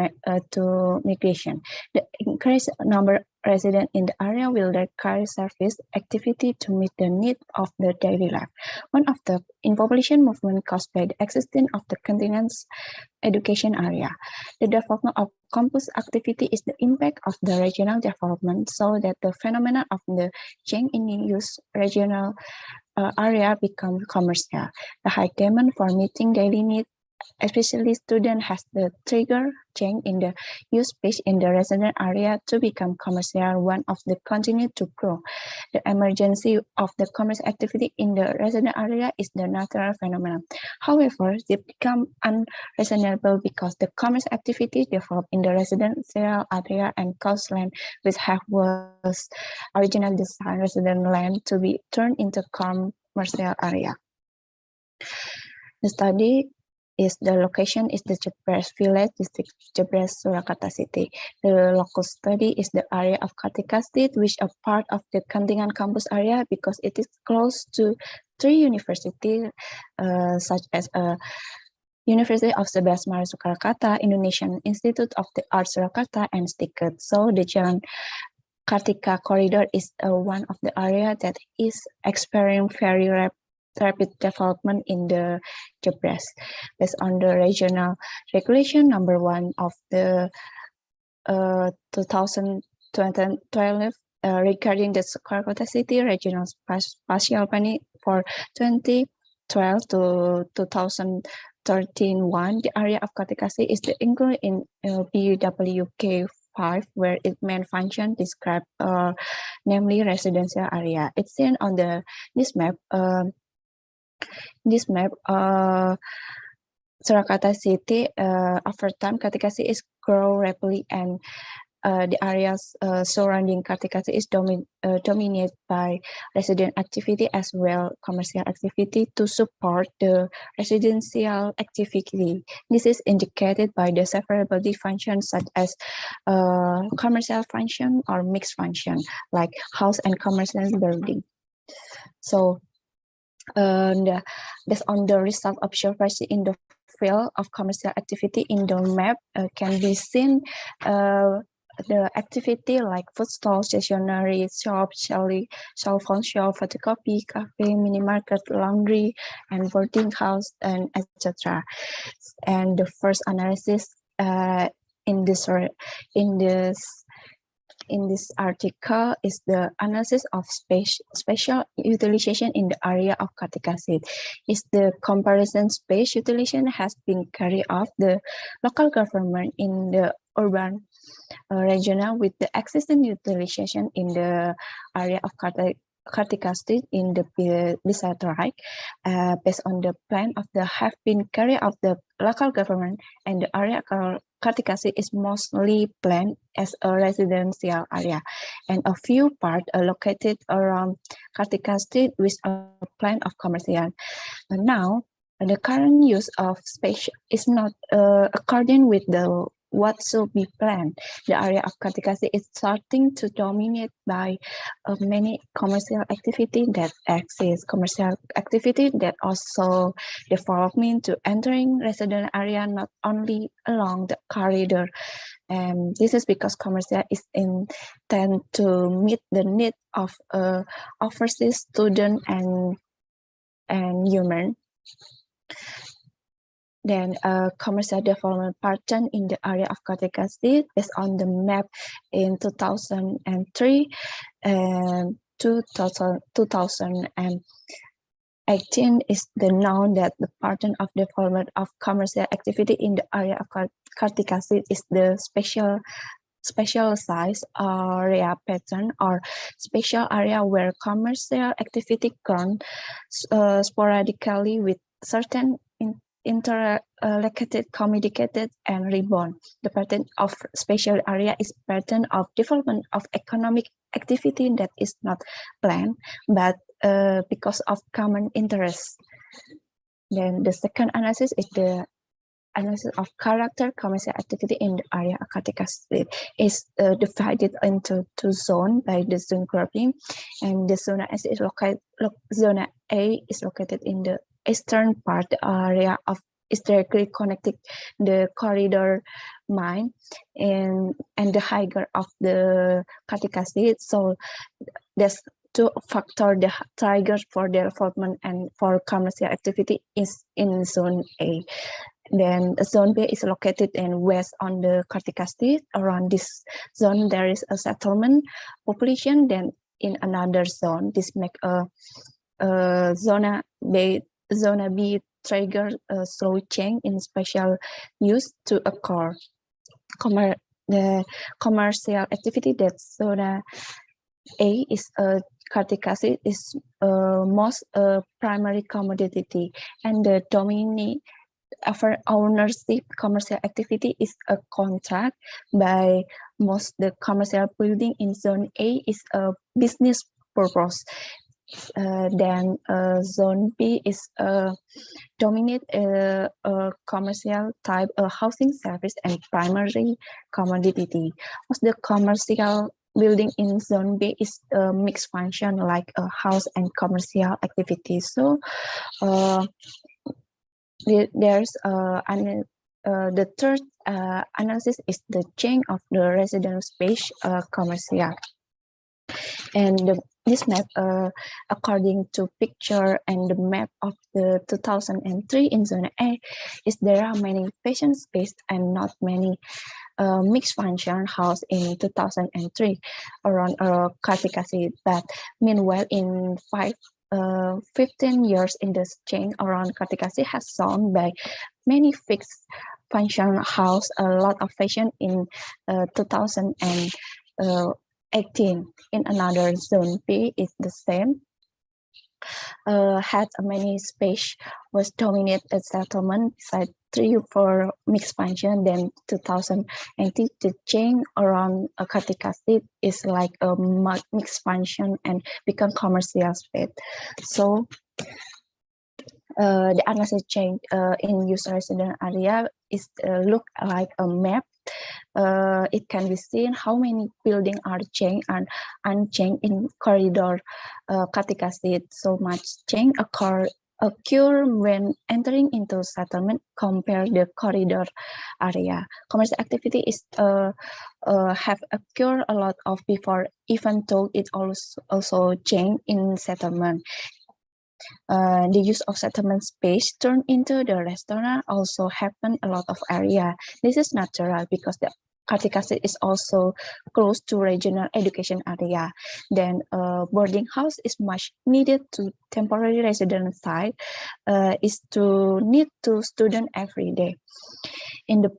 Speaker 17: migration. The increased number of residents in the area will require service activity to meet the need of the daily life. One of the in-population movement caused by the existence of the continent's education area. The development of campus activity is the impact of the regional development, so that the phenomenon of the change in use regional area become commercial. The high demand for meeting daily needs, especially students, has the trigger change in the use space in the resident area to become commercial. One of the continue to grow. The emergence of the commercial activity in the resident area is the natural phenomenon. However, they become unreasonable because the commercial activity developed in the residential area and coastline, which was originally designed resident land to be turned into commercial area. The study is the location is the Jebres village district, Jebres, Surakarta City. The local study is the area of Kartika Street, which are part of the Kentingan campus area because it is close to 3 universities such as University of Sebelas Maret Surakarta, Indonesian Institute of the Arts Surakarta, and Stiket. So the Jalan Kartika corridor is one of the area that is experiencing very rapid development in the Jebres. Based on the regional regulation number 1 of the 2012 regarding the Surakarta City regional spatial planning for 2012 to 2013-1, the area of Kartika City is included in BWK 5, where its main function described namely residential area. It's seen on this map. Surakarta City, over time, Kartika City is grow rapidly and the areas surrounding Kartikasi is dominated by resident activity as well commercial activity to support the residential activity. This is indicated by the severability functions such as commercial function or mixed function, like house and commercial building. So based on the result observation in the field of commercial activity in the map can be seen the activity like food stall, stationery shop, cell phone shop, photocopy, cafe, mini market, laundry, and boarding house, and etc. And the first analysis in this article is the analysis of spatial utilization in the area of Kartikasi. Is the comparison space utilization has been carried out the local government in the urban regional with the existing utilization in the area of Kartikasi in the beside right, based on the plan of the have been carried out the local government, and the area Kartikasi is mostly planned as a residential area, and a few parts are located around Kartikasi with a plan of commercial. And now, the current use of space is not according with the what should be planned. The area of Kartikasi is starting to dominate by many commercial activity that exist. Commercial activity that also development to entering residential area not only along the corridor. And this is because commercial is intended to meet the need of overseas student and human. Then commercial development pattern in the area of Kartikasi based on the map in 2003 and 2018 is the known that the pattern of development of commercial activity in the area of Kartikasi is the specialized area pattern or special area where commercial activity grown sporadically with certain interlocated, communicated, and rebound. The pattern of spatial area is pattern of development of economic activity that is not planned, but because of common interest. Then the second analysis is the analysis of character commercial activity in the area of Kartikasi is divided into two zones by the zone grouping, and the zone S is located. Zone A is located in the eastern part area of is directly connected the corridor mine and the higher of the Kartikasi. So there's two factors the triggers for development and for commercial activity is in zone A. Then zone B is located in west on the Kartikasi. Around this zone there is a settlement population. Then in another zone, this make a zona B trigger a slow change in spatial use to occur. The commercial activity that zona A is Kartikasi is most primary commodity, and the dominant for ownership commercial activity is a contract by most the commercial building in zone A is a business purpose. Then zone B is dominate commercial type housing service and primary commodity. Most the commercial building in zone B is a mixed function like a house and commercial activity. So there's the third analysis is the change of the residential space commercial. And this map, according to picture and the map of the 2003 in zone A, is there are many patient space and not many mixed function house in 2003 around Kartikasi. But meanwhile, in 15 years in this chain around Kartikasi has shown by many fixed function house, a lot of fashion in 2018. In another zone B is the same. Had many space was dominated settlement beside 3 for mixed function. Then 2018 the change around a Kartik acid is like a mixed function and become commercial space. So the analysis change in user resident area is look like a map. It can be seen how many buildings are changed and unchanged in corridor Kartik acid. So much change occur when entering into settlement compare the corridor area. Commercial activity is have occurred a lot of before, even though it also change in settlement. The use of settlement space turned into the restaurant also happen a lot of area. This is natural because the Kartik acid is also close to regional education area. Then boarding house is much needed to temporary residence site is to need to student every day. In the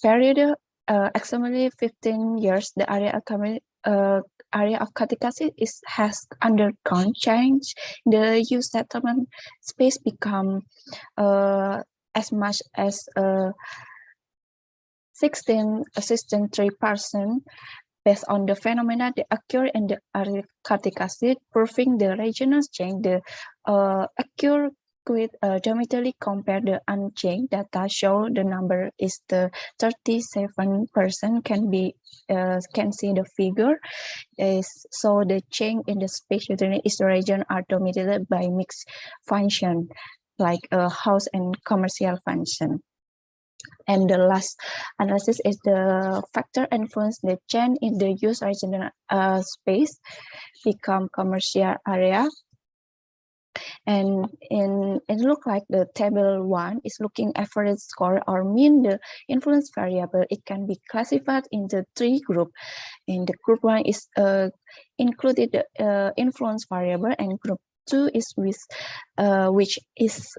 Speaker 17: period approximately 15 years, the area of Kartik acid has undergone change. The use settlement space become as much as 63% based on the phenomena that occur in the area Kartik acid, proving the regional change. The occur with dramatically compare the unchanged data show the number is the 37% can see the figure. So the change in the space within each region are dominated by mixed function like house and commercial function. And the last analysis is the factor influence the change in the use regional space become commercial area. And it look like the table 1 is looking average score or mean the influence variable. It can be classified into 3 groups. In the group 1 is included the influence variable, and group 2 is with which is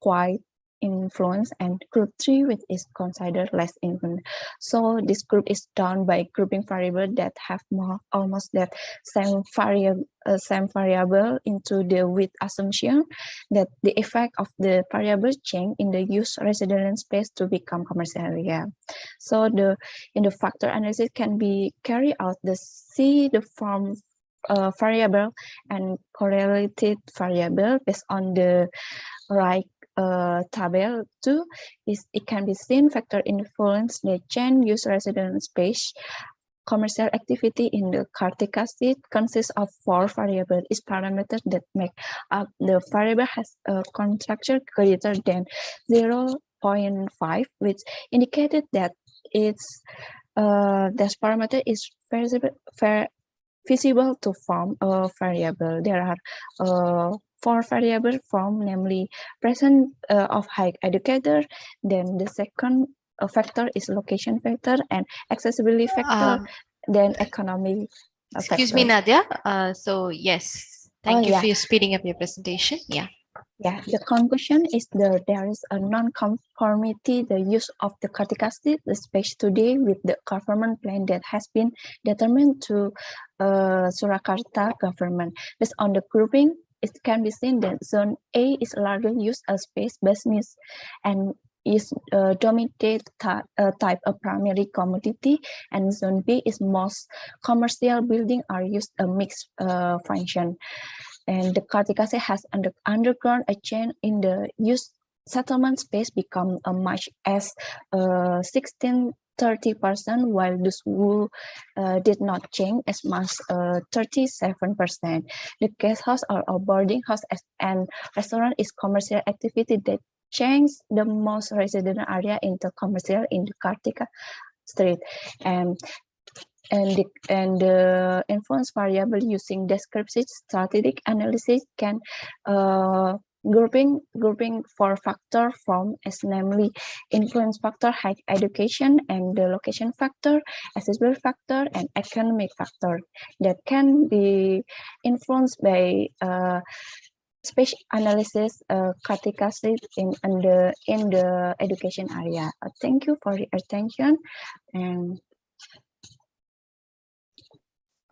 Speaker 17: quite influence, and group 3 which is considered less influence. So this group is done by grouping variable that have almost that same variable into the with assumption that the effect of the variable change in the use residence space to become commercial area. So in the factor analysis can be carried out the form variable and correlated variable based on the right table 2 is it can be seen factor influence the change use residence space. Commercial activity in the Kartik acid consists of 4 variables. Is parameters that make up the variable has a contracture greater than 0.5, which indicated that its this parameter is feasible to form a variable. There are 4 variables from, namely presence of high educator. Then the second factor is location factor and accessibility factor. Then economic
Speaker 1: excuse me, Nadia. So yes, thank you for speeding up your presentation.
Speaker 17: Yeah, the conclusion is there is a non-conformity the use of the Kartik acid the space today with the government plan that has been determined to Surakarta government. Based on the grouping, it can be seen that zone A is largely used as space business and is dominated type of primary commodity, and zone B is most commercial building are used a mixed function. And the Kartik acid has undergone a change in the use settlement space become a much as 30%, while those who did not change as much 37%. The guest house or boarding house and restaurant is commercial activity that change the most residential area into commercial in the Kartik street. And the influence variable using descriptive statistic analysis can grouping 4 factor from as namely influence factor, high education, and the location factor, accessibility factor, and economic factor that can be influenced by space analysis Kartik acid in the education area. Thank you for your attention. And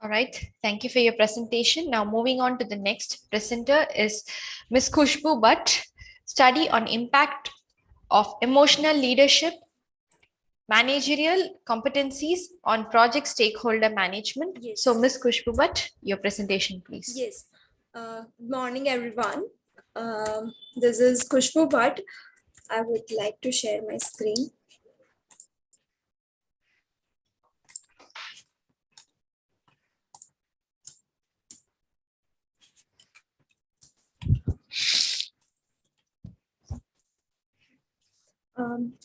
Speaker 1: all right, thank you for your presentation. Now moving on to the next presenter is Ms. Khushbu Bhatt, study on impact of emotional leadership, managerial competencies on project stakeholder management.
Speaker 18: Yes.
Speaker 1: So Ms. Khushbu Bhatt, your presentation, please.
Speaker 18: Yes. Good morning, everyone. This is Khushbu Bhatt. I would like to share my screen.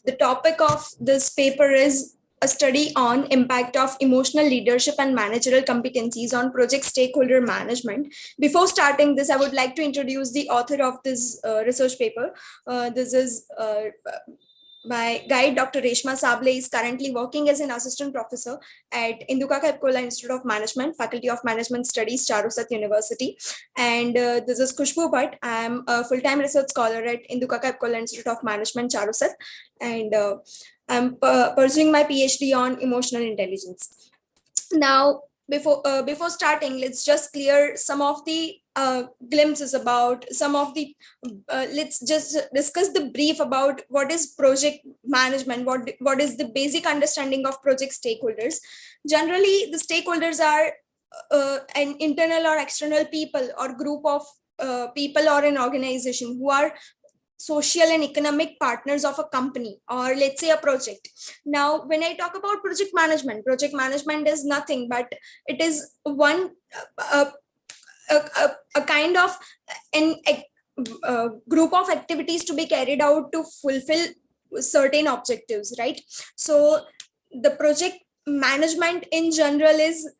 Speaker 18: The topic of this paper is a study on impact of emotional leadership and managerial competencies on project stakeholder management. Before starting this, I would like to introduce the author of this research paper. This is my guide, Dr. Reshma Sable, is currently working as an assistant professor at Induka Kapkola Institute of Management, Faculty of Management Studies, Charusat University. And this is Khushbu Bhatt. I'm a full-time research scholar at Induka Kapkola Institute of Management, Charusat. And I'm pursuing my PhD on emotional intelligence. Now, before starting, let's just clear some of the glimpses about some of the let's just discuss the brief about what is project management, what is the basic understanding of project stakeholders. Generally, the stakeholders are an internal or external people or group of people or an organization who are social and economic partners of a company, or let's say a project. Now, when I talk about project management is nothing but it is one a kind of a group of activities to be carried out to fulfill certain objectives, right? So the project management in general is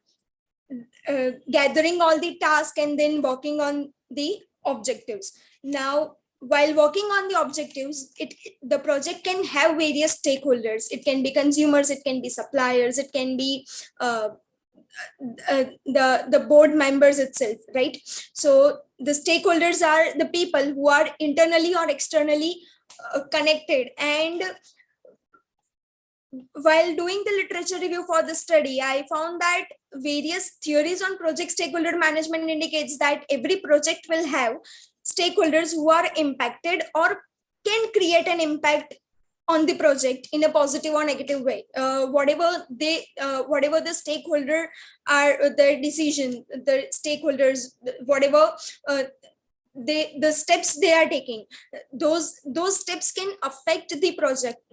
Speaker 18: gathering all the tasks and then working on the objectives. Now, while working on the objectives, the project can have various stakeholders. It can be consumers, it can be suppliers, it can be the board members itself, right? So the stakeholders are the people who are internally or externally connected. And while doing the literature review for the study, I found that various theories on project stakeholder management indicates that every project will have stakeholders who are impacted or can create an impact on the project in a positive or negative way. Whatever the stakeholder are, their decision, the stakeholders, whatever the steps they are taking, those steps can affect the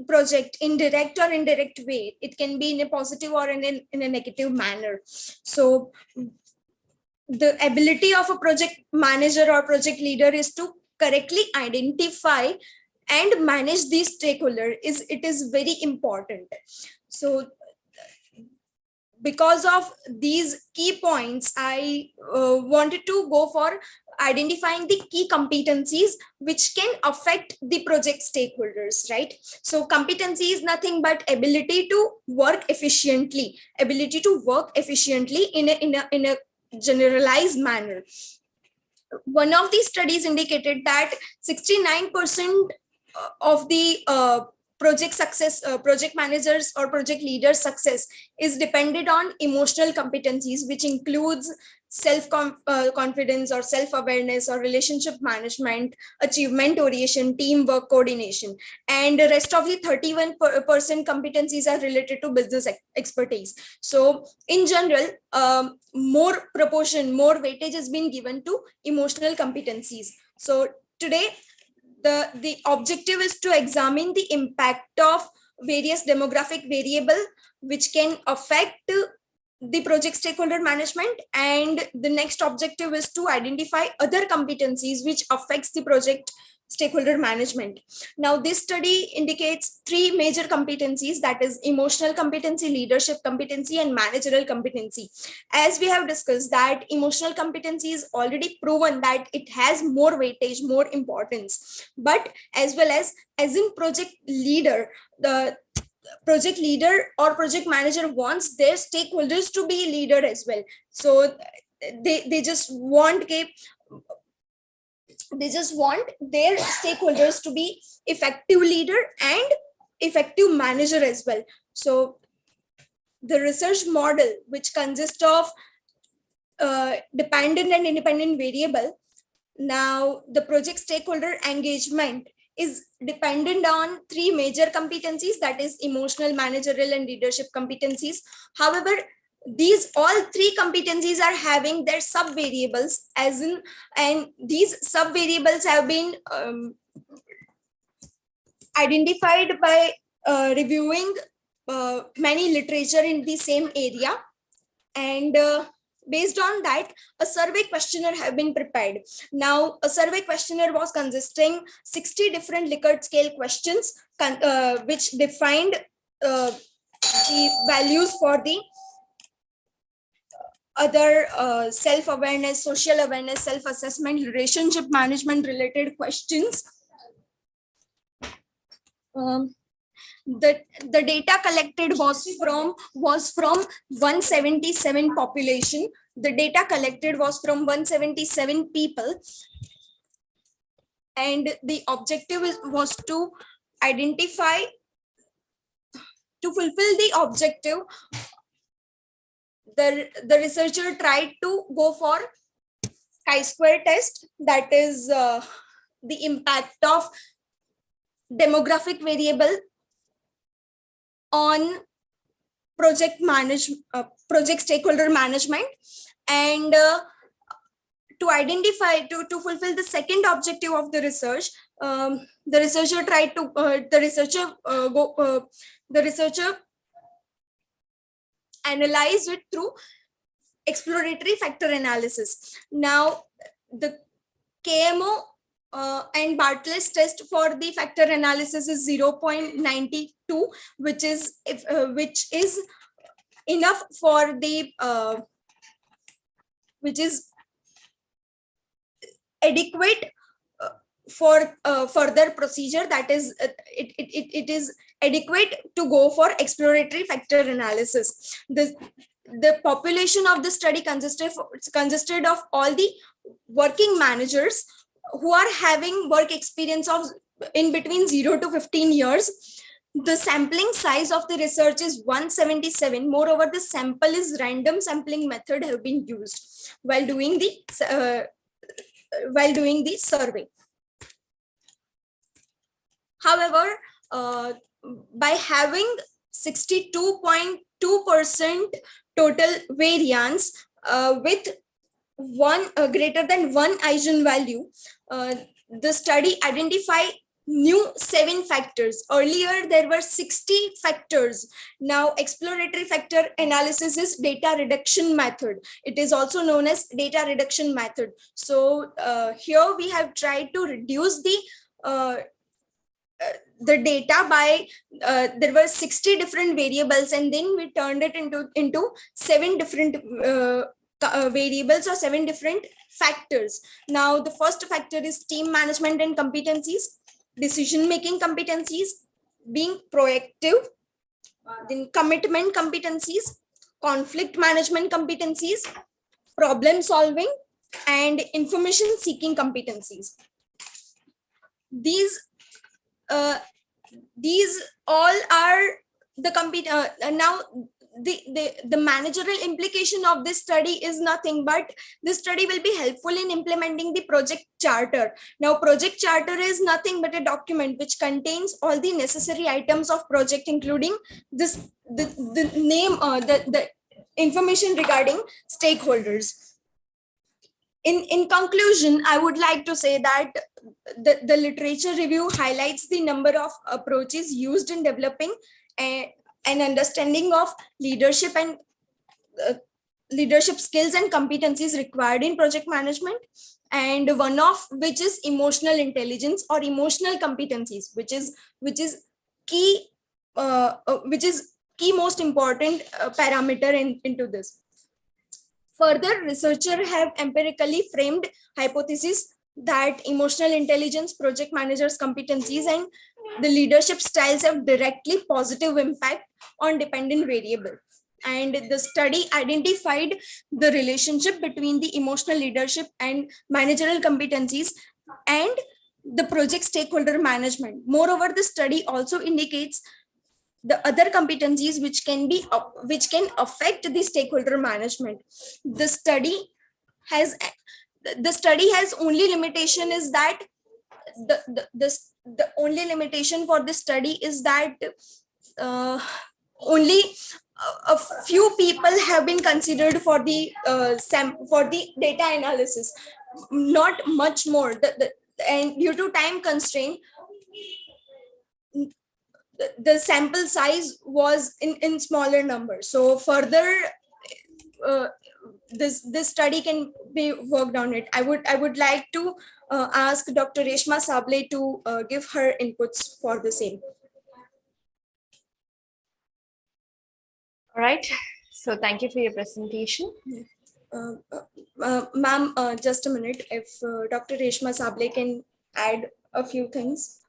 Speaker 18: project in direct or indirect way. It can be in a positive or in a negative manner. So the ability of a project manager or project leader is to correctly identify and manage these stakeholders. It is very important. So because of these key points, I wanted to go for identifying the key competencies which can affect the project stakeholders, right? So competency is nothing but ability to work efficiently in a generalized manner. One of these studies indicated that 69% of the project managers or project leaders success is dependent on emotional competencies, which includes self-confidence or self-awareness or relationship management, achievement orientation, teamwork, coordination. And the rest of the 31% competencies are related to business expertise. So in general, more weightage has been given to emotional competencies. So today, the objective is to examine the impact of various demographic variables which can affect the project stakeholder management, and the next objective is to identify other competencies which affects the project stakeholder management. Now, this study indicates three major competencies, that is emotional competency, leadership competency, and managerial competency. As we have discussed that emotional competency is already proven that it has more weightage, more importance, but as well as in project leader, the project leader or project manager wants their stakeholders to be leader as well. So they just want their stakeholders to be effective leader and effective manager as well. So the research model, which consists of dependent and independent variable, now the project stakeholder engagement is dependent on three major competencies, that is emotional, managerial, and leadership competencies. However, these all three competencies are having their sub variables, and these sub variables have been identified by reviewing many literature in the same area, and based on that, a survey questionnaire have been prepared. Now, a survey questionnaire was consisting 60 different Likert scale questions, which defined the values for the other self-awareness, social awareness, self-assessment, relationship management related questions. The data collected was from 177 population. The data collected was from 177 people, and the objective was to identify, to fulfill the objective. The researcher tried to go for chi-square test, that is the impact of demographic variable on project stakeholder management, and to identify, to fulfill the second objective of the research, the researcher tried to the researcher analyzed it through exploratory factor analysis. Now, the KMO and Bartlett's test for the factor analysis is 0.92, which is enough for the which is adequate for further procedure, that is it is adequate to go for exploratory factor analysis. The population of the study consisted of all the working managers who are having work experience of in between 0 to 15 years. The sampling size of the research is 177. Moreover, the sample is random sampling method have been used while doing the survey. However, by having 62.2% total variance with greater than one eigenvalue, the study identified new 7 factors. Earlier, there were 60 factors. Now, exploratory factor analysis is data reduction method. It is also known as data reduction method. So here we have tried to reduce the data by there were 60 different variables, and then we turned it into 7 different variables or 7 different factors. Now, the first factor is team management and competencies, decision-making competencies, being proactive, then commitment competencies, conflict management competencies, problem solving, and information seeking competencies. These all are the now the managerial implication of this study is nothing but this study will be helpful in implementing the project charter. Now, project charter is nothing but a document which contains all the necessary items of project, including the name, the information regarding stakeholders. In conclusion, I would like to say that the literature review highlights the number of approaches used in developing an understanding of leadership and leadership skills and competencies required in project management, and one of which is emotional intelligence or emotional competencies, which is key most important parameter into this. Further, researchers have empirically framed hypotheses that emotional intelligence, project managers' competencies, and the leadership styles have directly positive impact on dependent variable. And the study identified the relationship between the emotional leadership and managerial competencies and the project stakeholder management. Moreover, the study also indicates the other competencies which can affect the stakeholder management. The study has only limitation is that the only limitation for this study is that only a few people have been considered for the for the data analysis, not much more. And due to time constraint, the sample size was in smaller numbers. So further, this study can be worked on it. I would like to ask Dr. Reshma Sable to give her inputs for the same.
Speaker 1: All right. So thank you for your presentation.
Speaker 18: Ma'am, just a minute. If Dr. Reshma Sable can add a few things.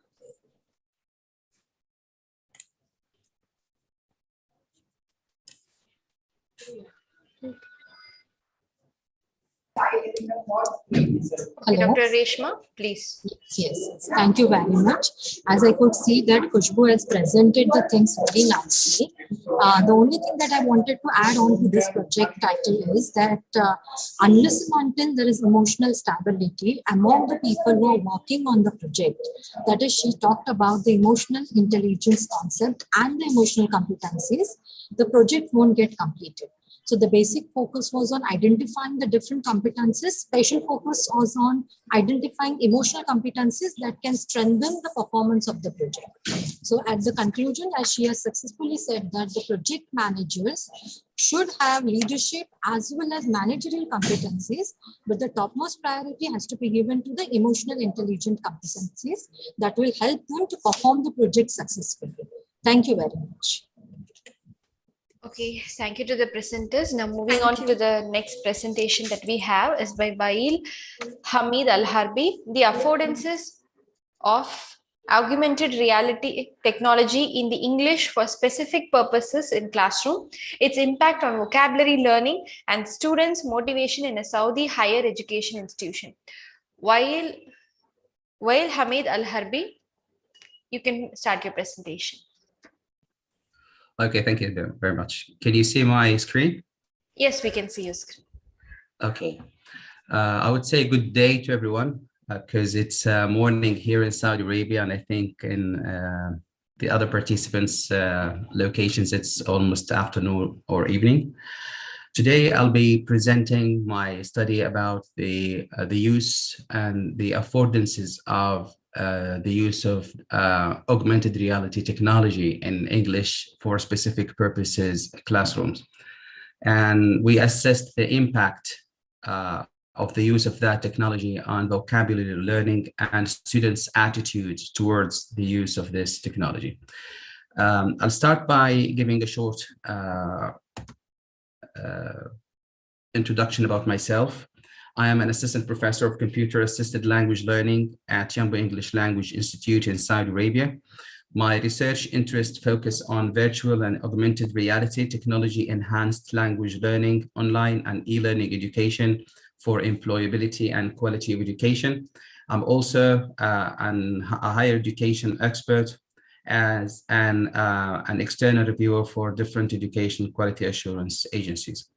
Speaker 1: Okay, Dr. Reshma, please.
Speaker 19: Yes, thank you very much. As I could see that Khushbu has presented the things very nicely. The only thing that I wanted to add on to this project title is that unless and until there is emotional stability among the people who are working on the project, that is, she talked about the emotional intelligence concept and the emotional competencies, the project won't get completed. So the basic focus was on identifying the different competencies. Special focus was on identifying emotional competencies that can strengthen the performance of the project. So at the conclusion, as she has successfully said, that the project managers should have leadership as well as managerial competencies, but the topmost priority has to be given to the emotional intelligent competencies that will help them to perform the project successfully. Thank you very much.
Speaker 1: Okay, thank you to the presenters. Now moving on to the next presentation that we have is by Wael Hamid Al-Harbi, the affordances of augmented reality technology in the English for specific purposes in classroom, its impact on vocabulary learning and students' motivation in a Saudi higher education institution. Wael Hamid Al-Harbi, you can start your presentation.
Speaker 20: Okay, thank you very much. Can you see my screen?
Speaker 1: Yes, we can see your screen.
Speaker 20: Okay. I would say good day to everyone because it's morning here in Saudi Arabia, and I think in the other participants' locations, it's almost afternoon or evening. Today, I'll be presenting my study about the use and the affordances of the use of augmented reality technology in English for specific purposes classrooms. And we assessed the impact of the use of that technology on vocabulary learning and students' attitudes towards the use of this technology. I'll start by giving a short introduction about myself. I am an assistant professor of computer-assisted language learning at Yambo English Language Institute in Saudi Arabia. My research interests focus on virtual and augmented reality technology, enhanced language learning, online and e-learning education for employability and quality of education. I'm also a higher education expert as an external reviewer for different education quality assurance agencies.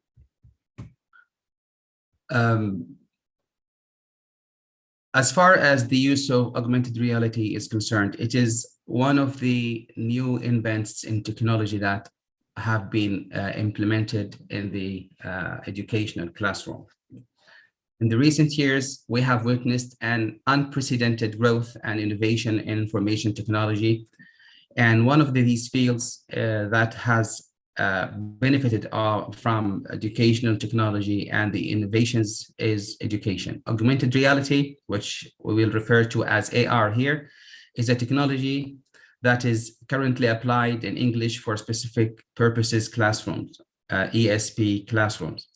Speaker 20: As far as the use of augmented reality is concerned, it is one of the new invents in technology that have been implemented in the educational classroom. In the recent years, we have witnessed an unprecedented growth and innovation in information technology. And one of these fields that has benefited from educational technology and the innovations is education. Augmented reality, which we will refer to as AR here, is a technology that is currently applied in English for specific purposes classrooms, ESP classrooms.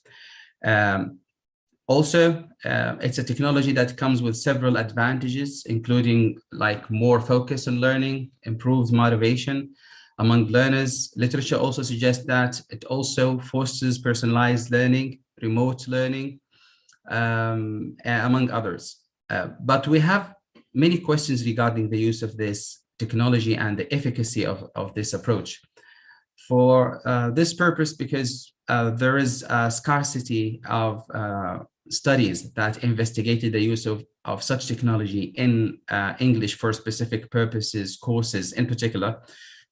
Speaker 20: Also, it's a technology that comes with several advantages, including like more focus on learning, improved motivation among learners. Literature also suggests that it also fosters personalized learning, remote learning, among others. But we have many questions regarding the use of this technology and the efficacy of this approach. For this purpose, because there is a scarcity of studies that investigated the use of such technology in English for specific purposes courses in particular.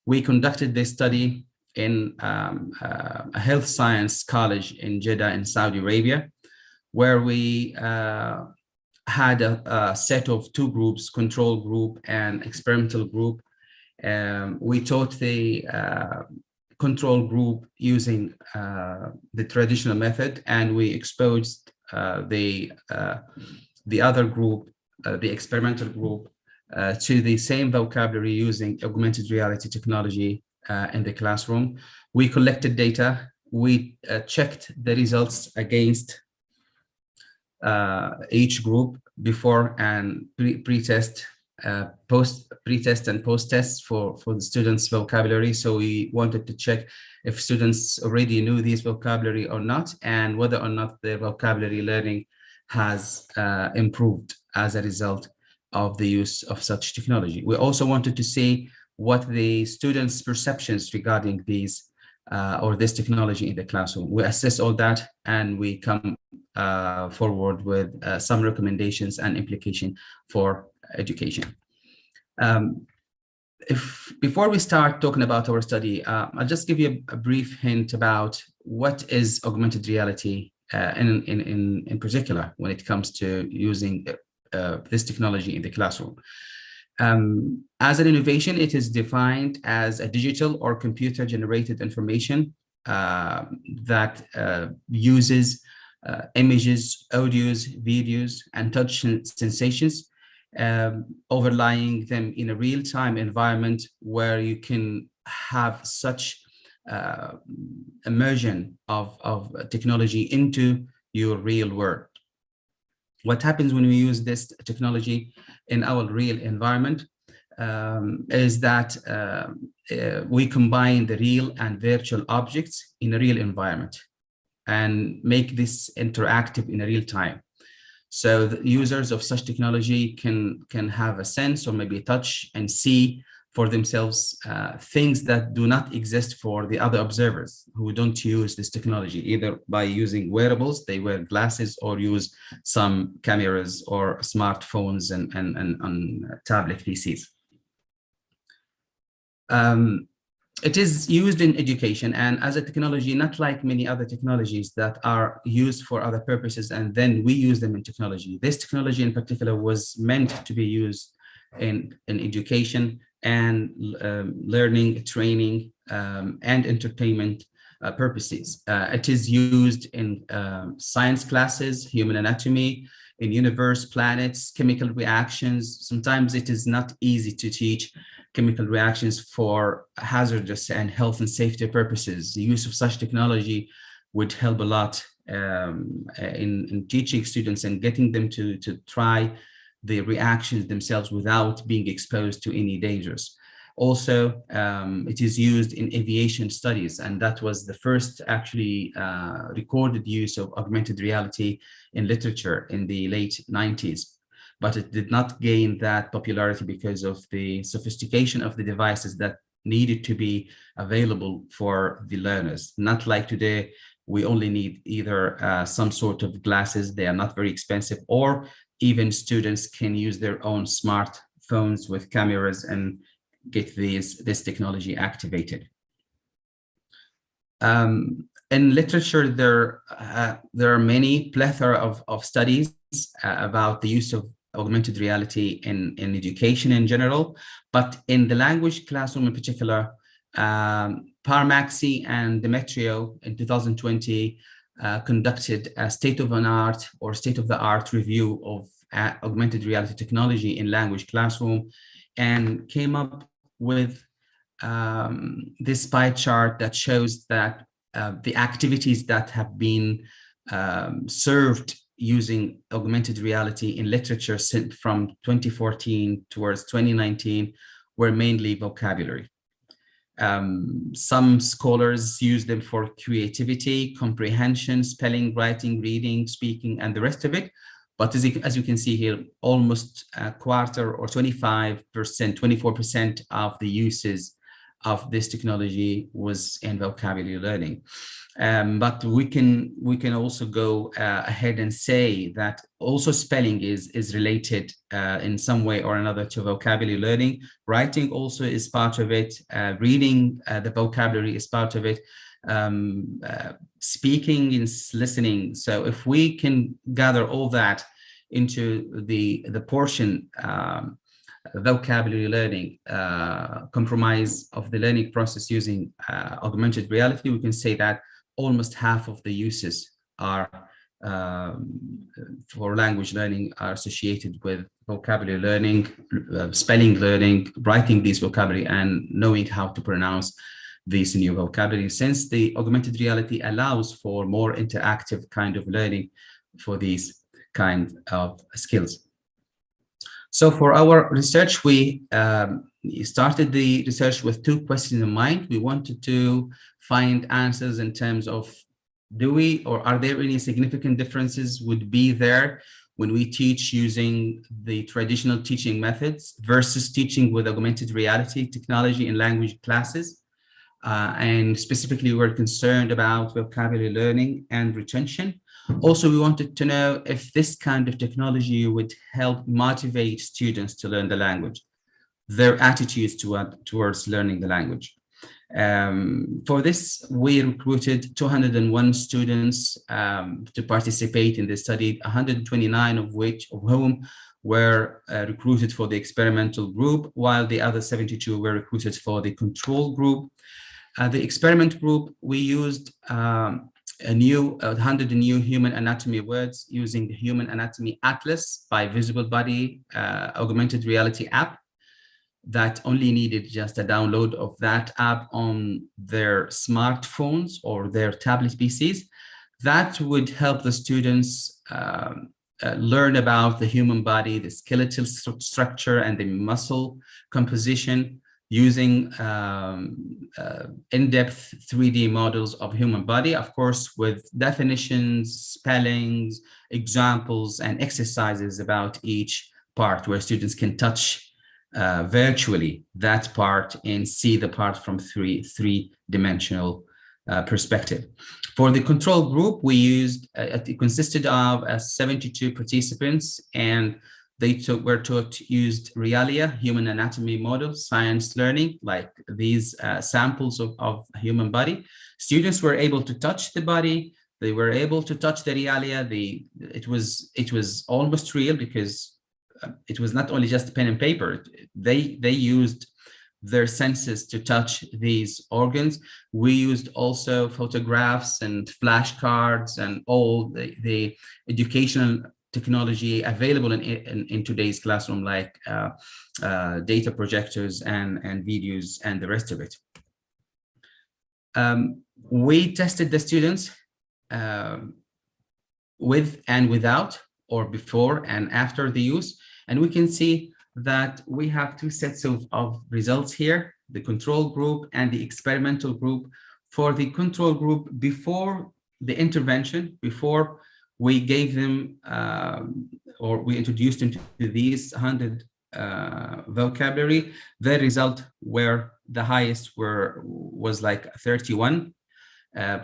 Speaker 20: We conducted this study in a health science college in Jeddah in Saudi Arabia, where we had a set of two groups, control group and experimental group. We taught the control group using the traditional method, and we exposed the other group, the experimental group, to the same vocabulary using augmented reality technology in the classroom. We collected data. We checked the results against each group before and pre-test, pre-test and post-tests for the students' vocabulary. So we wanted to check if students already knew these vocabulary or not, and whether or not their vocabulary learning has improved as a result of the use of such technology. We also wanted to see what the students' perceptions regarding these or this technology in the classroom. We assess all that, and we come forward with some recommendations and implication for education. Before we start talking about our study, I'll just give you a brief hint about what is augmented reality in particular when it comes to using this technology in the classroom. As an innovation, it is defined as a digital or computer-generated information that uses images, audios, videos, and touch sensations, overlaying them in a real-time environment where you can have such immersion of technology into your real world. What happens when we use this technology in our real environment is that we combine the real and virtual objects in a real environment and make this interactive in a real time. So the users of such technology can have a sense or maybe touch and see for themselves things that do not exist for the other observers who don't use this technology, either by using wearables, they wear glasses, or use some cameras or smartphones and tablet PCs. It is used in education and as a technology, not like many other technologies that are used for other purposes and then we use them in technology. This technology in particular was meant to be used in education and learning, training, and entertainment purposes. It is used in science classes, human anatomy, in universe, planets, chemical reactions. Sometimes it is not easy to teach chemical reactions for hazardous and health and safety purposes. The use of such technology would help a lot in teaching students and getting them to try the reactions themselves without being exposed to any dangers. Also, it is used in aviation studies, and that was the first actually recorded use of augmented reality in literature in the late 90s. But it did not gain that popularity because of the sophistication of the devices that needed to be available for the learners. Not like today, we only need either some sort of glasses, they are not very expensive, or even students can use their own smartphones with cameras and get this technology activated. In literature, there are many plethora of studies about the use of augmented reality in education in general, but in the language classroom in particular, Parmaxi and Demetrio in 2020 conducted a state-of-the-art review of augmented reality technology in language classroom and came up with this pie chart that shows that the activities that have been served using augmented reality in literature from 2014 towards 2019 were mainly vocabulary. Some scholars use them for creativity, comprehension, spelling, writing, reading, speaking, and the rest of it. But as you can see here, almost a quarter or 25%, 24% of the uses of this technology was in vocabulary learning. But we can also go ahead and say that also spelling is related in some way or another to vocabulary learning. Writing also is part of it. Reading the vocabulary is part of it. Speaking is listening. So if we can gather all that into the portion vocabulary learning compromise of the learning process using augmented reality, we can say that almost half of the uses are for language learning are associated with vocabulary learning, spelling learning, writing these vocabulary, and knowing how to pronounce these new vocabulary, since the augmented reality allows for more interactive kind of learning for these kind of skills. So for our research, we started the research with two questions in mind. We wanted to find answers in terms of are there any significant differences would be there when we teach using the traditional teaching methods versus teaching with augmented reality technology in language classes. And specifically, we're concerned about vocabulary learning and retention. Also, we wanted to know if this kind of technology would help motivate students to learn the language, their attitudes towards learning the language. For this, we recruited 201 students to participate in the study, 129 of whom were recruited for the experimental group, while the other 72 were recruited for the control group. The experiment group, we used 100 new human anatomy words using the Human Anatomy Atlas by Visible Body augmented reality app that only needed just a download of that app on their smartphones or their tablet PCs. That would help the students learn about the human body, the skeletal structure and the muscle composition, using in-depth 3D models of human body, of course, with definitions, spellings, examples, and exercises about each part where students can touch virtually that part and see the part from three-dimensional perspective. For the control group, we used, it consisted of 72 participants, and they were taught used realia, human anatomy models, science learning, like these samples of human body. Students were able to touch the body. They were able to touch the realia. It was almost real because it was not only just pen and paper. They used their senses to touch these organs. We used also photographs and flashcards and all the educational technology available in today's classroom, like data projectors and videos and the rest of it. We tested the students with and without, or before and after the use, and we can see that we have two sets of results here, the control group and the experimental group. For the control group, before the intervention, before we gave them or we introduced them to these 100 vocabulary, the result were the highest was like 31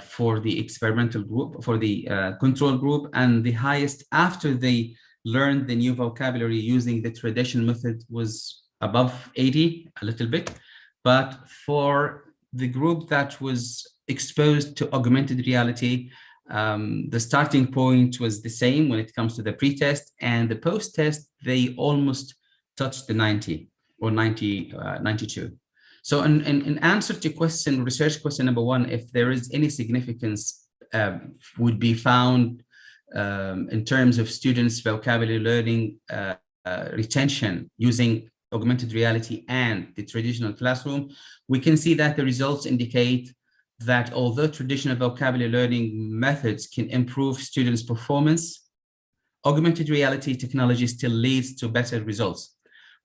Speaker 20: for the experimental group, for the control group, and the highest after they learned the new vocabulary using the traditional method was above 80, a little bit. But for the group that was exposed to augmented reality, the starting point was the same when it comes to the pre-test, and the post-test, they almost touched the 90 or 92. So in answer to research question number one, if there is any significance would be found in terms of students' vocabulary learning retention using augmented reality and the traditional classroom, we can see that the results indicate that although traditional vocabulary learning methods can improve students' performance, augmented reality technology still leads to better results.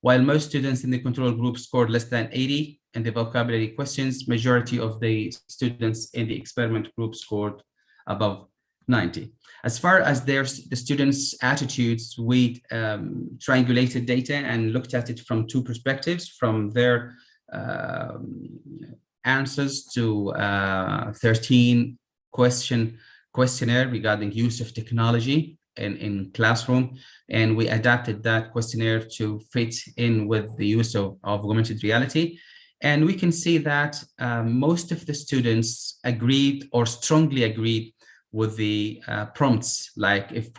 Speaker 20: While most students in the control group scored less than 80 in the vocabulary questions, majority of the students in the experiment group scored above 90. As far as the students' attitudes, we triangulated data and looked at it from two perspectives, from their answers to 13 questionnaire regarding use of technology in classroom, and we adapted that questionnaire to fit in with the use of augmented reality. And we can see that most of the students agreed or strongly agreed with the prompts, like if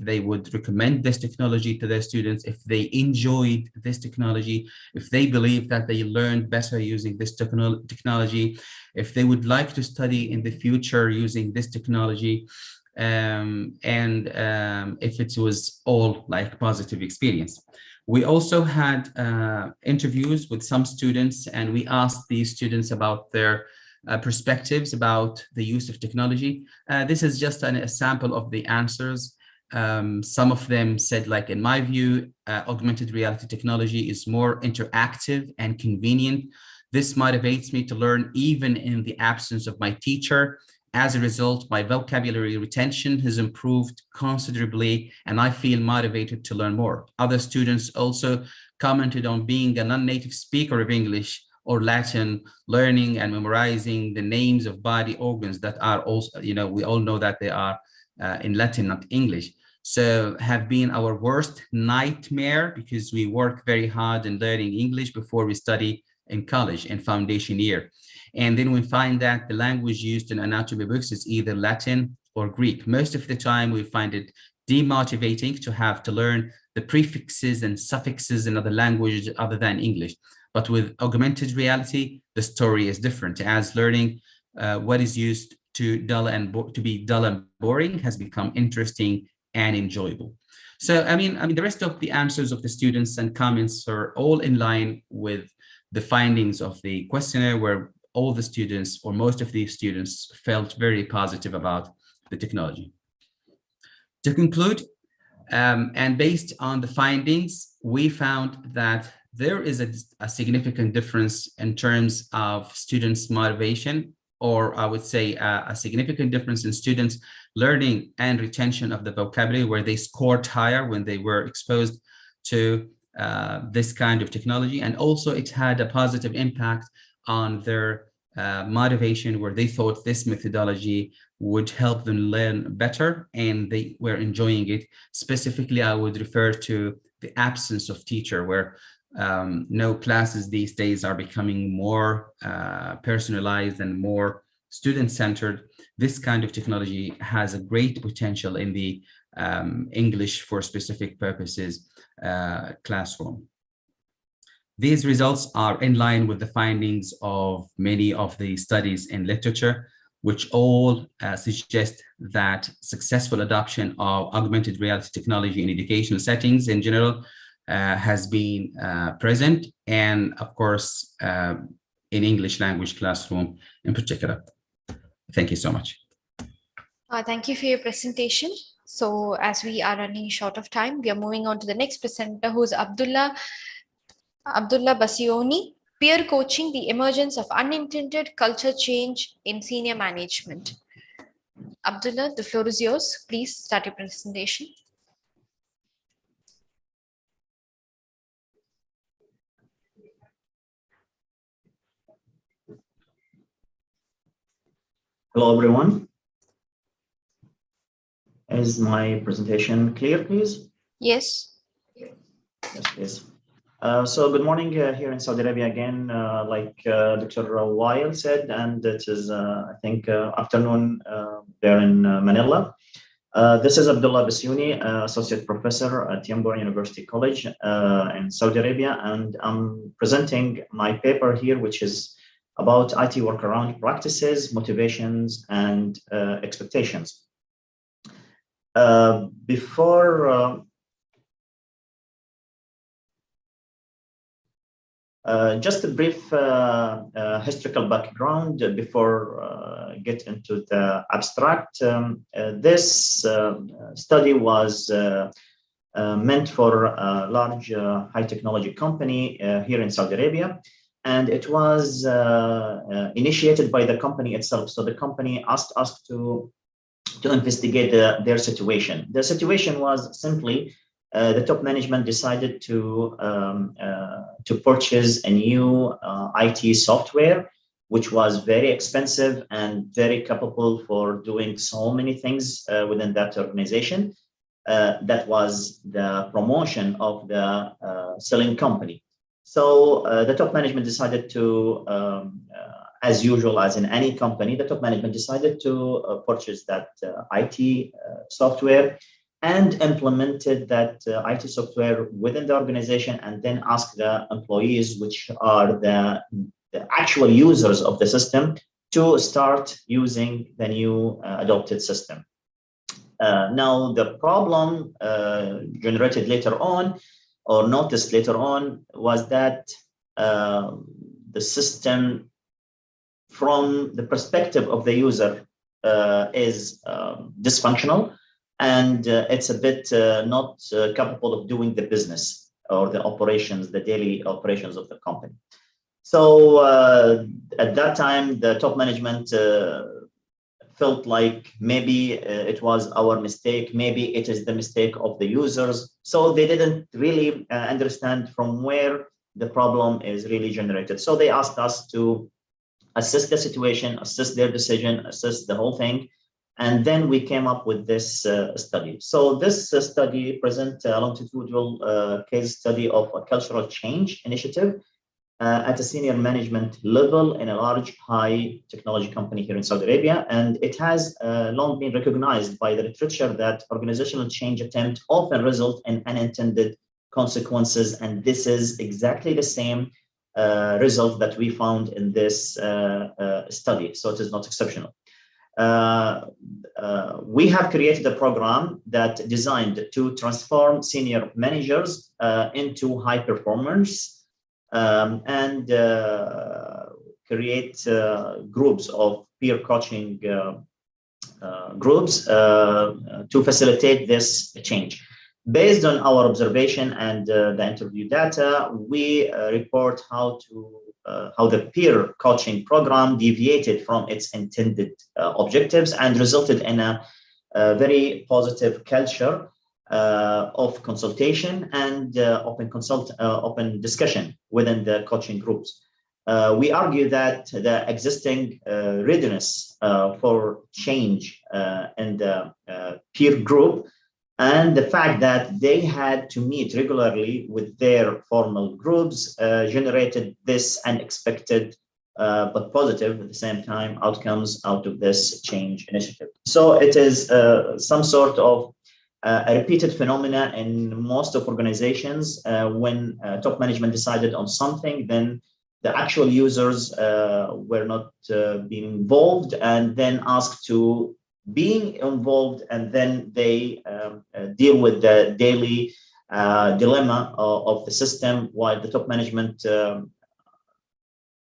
Speaker 20: they would recommend this technology to their students, if they enjoyed this technology, if they believe that they learned better using this technology, if they would like to study in the future using this technology, if it was all like positive experience. We also had interviews with some students, and we asked these students about their perspectives about the use of technology. This is just a sample of the answers. Some of them said, like, in my view, augmented reality technology is more interactive and convenient. This motivates me to learn even in the absence of my teacher. As a result, my vocabulary retention has improved considerably, and I feel motivated to learn more. Other students also commented on being a non-native speaker of English or Latin, learning and memorizing the names of body organs that are also, we all know that they are in Latin, not English. So have been our worst nightmare, because we work very hard in learning English before we study in college in foundation year. And then we find that the language used in anatomy books is either Latin or Greek. Most of the time we find it demotivating to have to learn the prefixes and suffixes in other languages other than English. But with augmented reality, the story is different, as learning what is used to be dull and boring has become interesting and enjoyable. So, I mean, the rest of the answers of the students and comments are all in line with the findings of the questionnaire, where all the students, or most of the students, felt very positive about the technology. To conclude, and based on the findings, we found that there is a significant difference in terms of students' motivation, or I would say a significant difference in students' learning and retention of the vocabulary, where they scored higher when they were exposed to this kind of technology. And also it had a positive impact on their motivation, where they thought this methodology would help them learn better, and they were enjoying it. Specifically, I would refer to the absence of teacher, where no classes these days are becoming more personalized and more student-centered. This kind of technology has a great potential in the English for specific purposes classroom. These results are in line with the findings of many of the studies in literature, which all suggest that successful adoption of augmented reality technology in educational settings in general has been present, and of course in English language classroom in particular. Thank you so much.
Speaker 1: Thank you for your presentation. So as we are running short of time, we are moving on to the next presenter, who is Abdullah Basioni, peer coaching, the emergence of unintended culture change in senior management. Abdullah, the floor is yours. Please start your presentation.
Speaker 21: Hello, everyone. Is my presentation clear, please?
Speaker 1: Yes.
Speaker 21: Yes, please. So good morning here in Saudi Arabia again, like Dr. Wael said, and it is, I think, afternoon there in Manila. This is Abdullah Basioni, Associate Professor at Yangon University College in Saudi Arabia, and I'm presenting my paper here, which is about IT workaround practices, motivations, and expectations. Just a brief historical background before get into the abstract. This study was meant for a large high technology company here in Saudi Arabia, and it was initiated by the company itself. So the company asked us to investigate their situation. The situation was simply the top management decided to purchase a new IT software, which was very expensive and very capable for doing so many things within that organization. That was the promotion of the selling company. So the top management decided to, as usual, as in any company, the top management decided to purchase that IT software and implemented that IT software within the organization, and then asked the employees, which are the actual users of the system, to start using the new adopted system. Now, the problem generated later on, or noticed later on, was that the system, from the perspective of the user, is dysfunctional, and it's a bit not capable of doing the business or the operations, the daily operations of the company. So at that time, the top management felt like maybe it was our mistake, maybe it is the mistake of the users. So they didn't really understand from where the problem is really generated. So they asked us to assess the situation, assess their decision, assess the whole thing. And then we came up with this study. So this study presents a longitudinal case study of a cultural change initiative at a senior management level in a large high technology company here in Saudi Arabia. And it has long been recognized by the literature that organizational change attempts often result in unintended consequences. And this is exactly the same result that we found in this study. So it is not exceptional. We have created a program that designed to transform senior managers into high performers, and create groups of peer coaching groups to facilitate this change. Based on our observation and the interview data, we report how the peer coaching program deviated from its intended objectives and resulted in a very positive culture of consultation and open discussion within the coaching groups. We argue that the existing readiness for change in the peer group and the fact that they had to meet regularly with their formal groups generated this unexpected but positive at the same time outcomes out of this change initiative. So it is some sort of a repeated phenomena in most of organizations. When top management decided on something, then the actual users were not being involved and then asked to being involved, and then they deal with the daily dilemma of the system, while the top management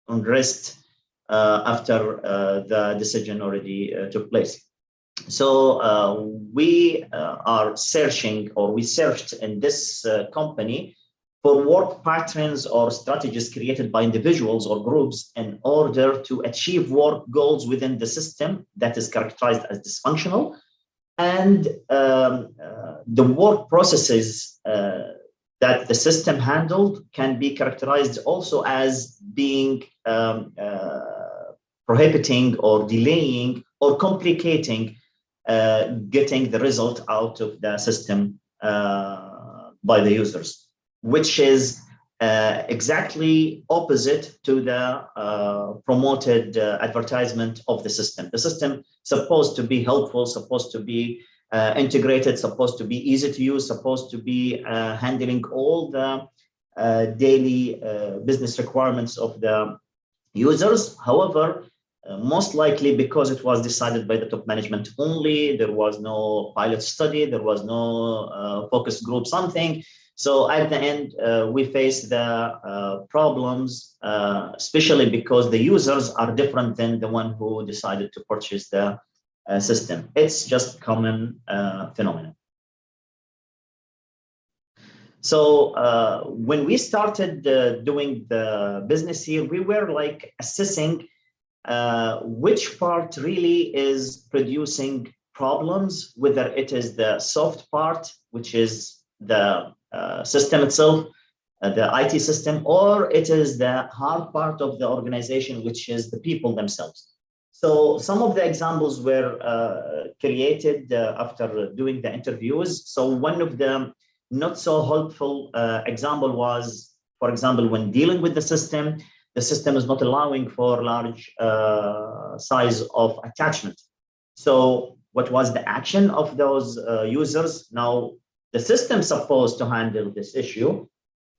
Speaker 21: unrest after the decision already took place. So we are searching, or we searched in this company for work patterns or strategies created by individuals or groups in order to achieve work goals within the system that is characterized as dysfunctional. And the work processes that the system handled can be characterized also as being prohibiting or delaying or complicating getting the result out of the system by the users, which is exactly opposite to the promoted advertisement of the system. The system supposed to be helpful, supposed to be integrated, supposed to be easy to use, supposed to be handling all the daily business requirements of the users. However, most likely because it was decided by the top management only, there was no pilot study, there was no focus group, something. So at the end, we face the problems, especially because the users are different than the one who decided to purchase the system. It's just common phenomenon. So when we started doing the business here, we were like assessing which part really is producing problems, whether it is the soft part, which is the system itself, the IT system, or it is the hard part of the organization, which is the people themselves. So some of the examples were created after doing the interviews. So one of the not so helpful example was, for example, when dealing with the system is not allowing for large size of attachment. So what was the action of those users? Now, the system supposed to handle this issue.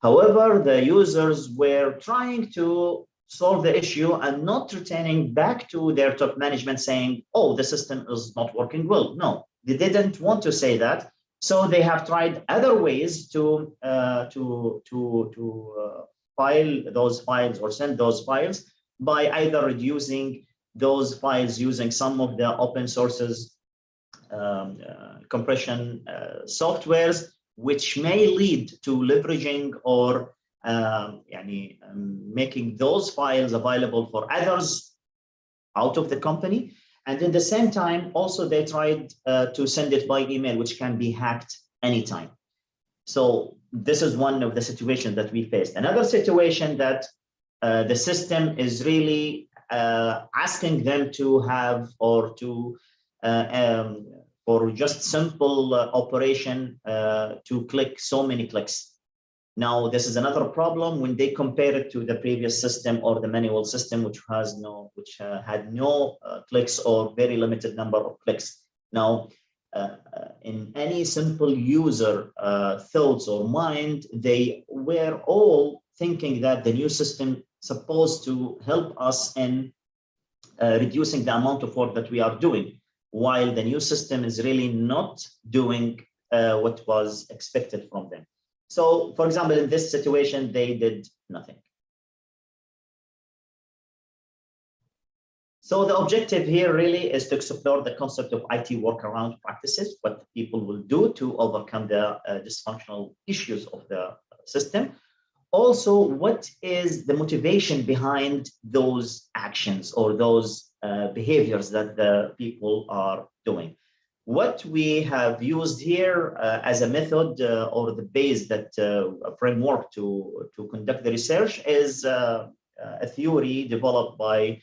Speaker 21: However, the users were trying to solve the issue and not returning back to their top management saying, oh, the system is not working well. No, they didn't want to say that. So they have tried other ways to file those files or send those files by either reducing those files using some of the open sources compression softwares, which may lead to leveraging or making those files available for others out of the company. And at the same time, also they tried to send it by email, which can be hacked anytime. So this is one of the situations that we faced. Another situation that the system is really asking them to have or to for just simple operation to click so many clicks. Now, this is another problem when they compare it to the previous system or the manual system, which had no clicks or very limited number of clicks. Now, in any simple user thoughts or mind, they were all thinking that the new system supposed to help us in reducing the amount of work that we are doing, while the new system is really not doing what was expected from them. So, for example, in this situation, they did nothing. So the objective here really is to explore the concept of IT workaround practices, what people will do to overcome the dysfunctional issues of the system. Also, what is the motivation behind those actions or those behaviors that the people are doing? What we have used here as a method or the base that a framework to conduct the research is a theory developed by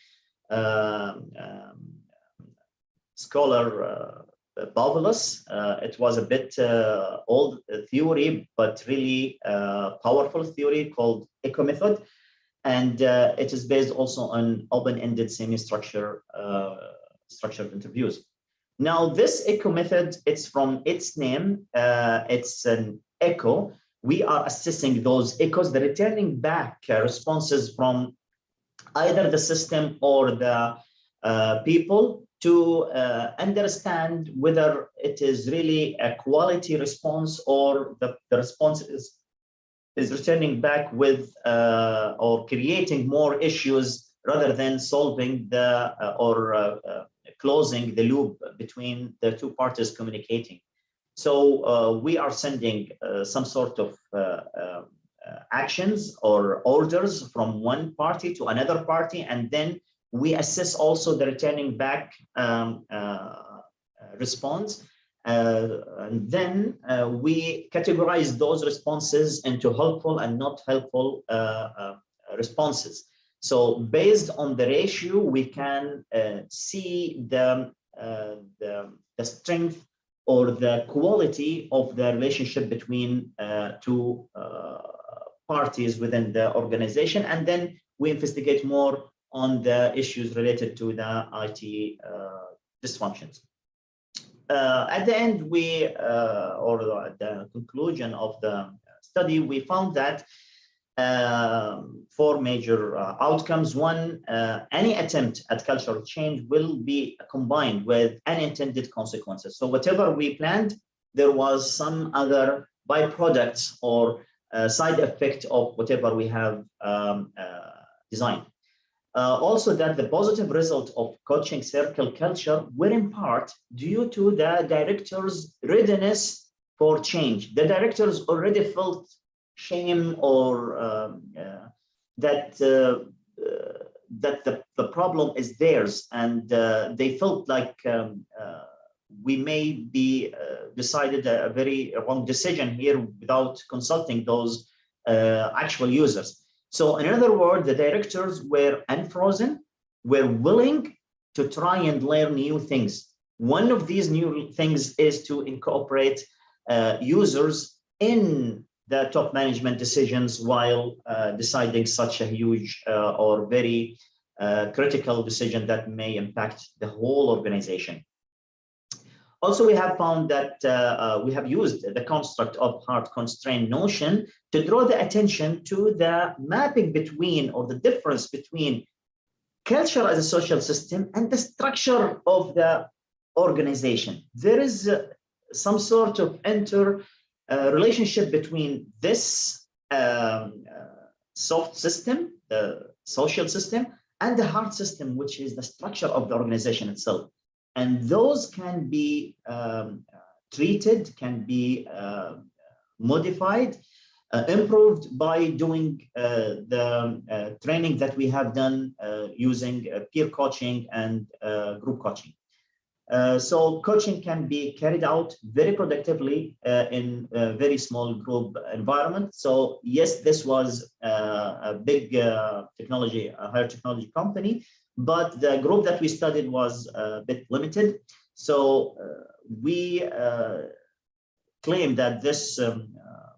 Speaker 21: scholar Bauvelus. It was a bit old theory, but really powerful theory called echo method. And it is based also on open-ended semi-structured interviews. Now, this echo method, it's from its name, it's an echo. We are assessing those echoes, the returning back responses from either the system or the people to understand whether it is really a quality response or the response is returning back with or creating more issues rather than solving the or closing the loop between the two parties communicating. So we are sending some sort of actions or orders from one party to another party, and then we assess also the returning back response. And then we categorize those responses into helpful and not helpful responses. So based on the ratio, we can see the strength or the quality of the relationship between two parties within the organization. And then we investigate more on the issues related to the IT dysfunctions. At the end, or at the conclusion of the study, we found that four major outcomes. One, any attempt at cultural change will be combined with unintended consequences. So whatever we planned, there was some other byproducts or side effect of whatever we have designed. Also, that the positive result of coaching circle culture were in part due to the director's readiness for change. The directors already felt shame or that the problem is theirs, and they felt like we may be decided a very wrong decision here without consulting those actual users. So in other words, the directors were unfrozen, were willing to try and learn new things. One of these new things is to incorporate users in the top management decisions while deciding such a huge or very critical decision that may impact the whole organization. Also, we have found that we have used the construct of hard constraint notion to draw the attention to the mapping between, or the difference between, culture as a social system and the structure of the organization. There is some sort of relationship between this soft system, the social system, and the hard system, which is the structure of the organization itself. And those can be treated, can be modified, improved by doing the training that we have done using peer coaching and group coaching. So coaching can be carried out very productively in a very small group environment. So yes, this was a big higher technology company, but the group that we studied was a bit limited. So we claim that this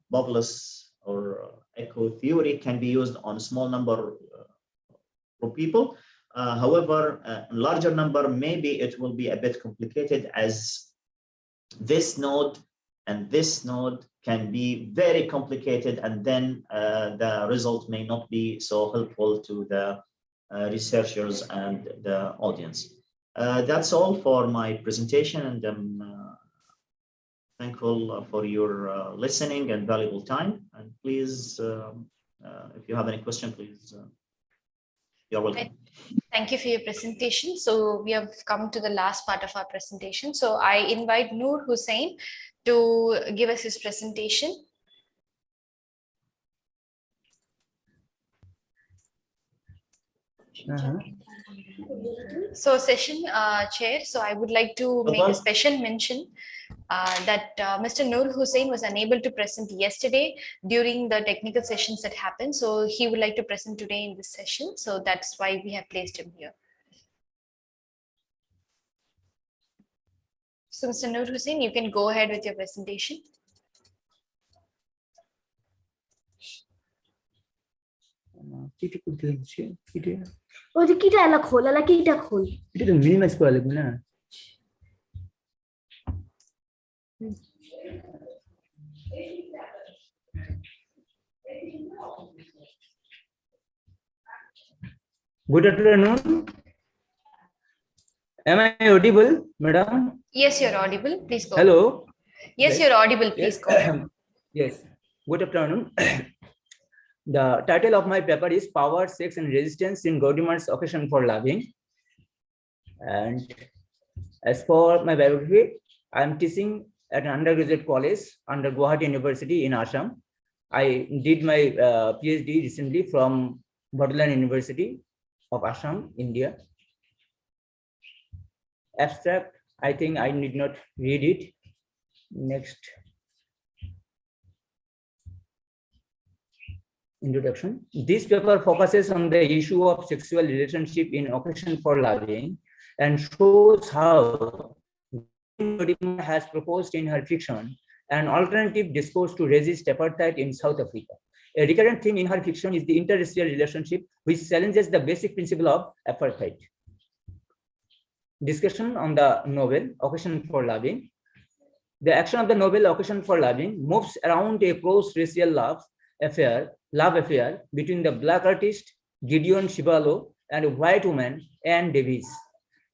Speaker 21: bubbles or echo theory can be used on a small number of people. However, a larger number, maybe it will be a bit complicated, as this node and this node can be very complicated, and then the result may not be so helpful to the researchers and the audience. That's all for my presentation, and I'm thankful for your listening and valuable time. And please, if you have any question, please, you're welcome.
Speaker 1: Thank you for your presentation. So we have come to the last part of our presentation. So I invite Noor Hussain to give us his presentation. So session chair, so I would like to make a special mention that Mr. Noor Hussain was unable to present yesterday during the technical sessions that happened. So he would like to present today in this session. So that's why we have placed him here. So Mr. Noor Hussain, you can go ahead with your presentation.
Speaker 2: Good afternoon. Am I audible, madam?
Speaker 1: Yes, you're audible. Please go.
Speaker 2: Hello.
Speaker 1: Yes, you're audible. Please go.
Speaker 2: Yes. Good afternoon. The title of my paper is Power, Sex and Resistance in Gaudimer's Occasion for Loving. And as for my biography, I am teaching at an undergraduate college under Guwahati University in Assam. I did my PhD recently from Borderland University of Assam, India. Abstract, I think I need not read it. Next. Introduction. This paper focuses on the issue of sexual relationship in Occasion for Loving and shows how Gaudimer has proposed in her fiction an alternative discourse to resist apartheid in South Africa. A recurrent theme in her fiction is the interracial relationship, which challenges the basic principle of apartheid. Discussion on the novel Occasion for Loving. The action of the novel Occasion for Loving moves around a cross-racial love affair between the black artist Gideon Shibalo and a white woman Anne Davis.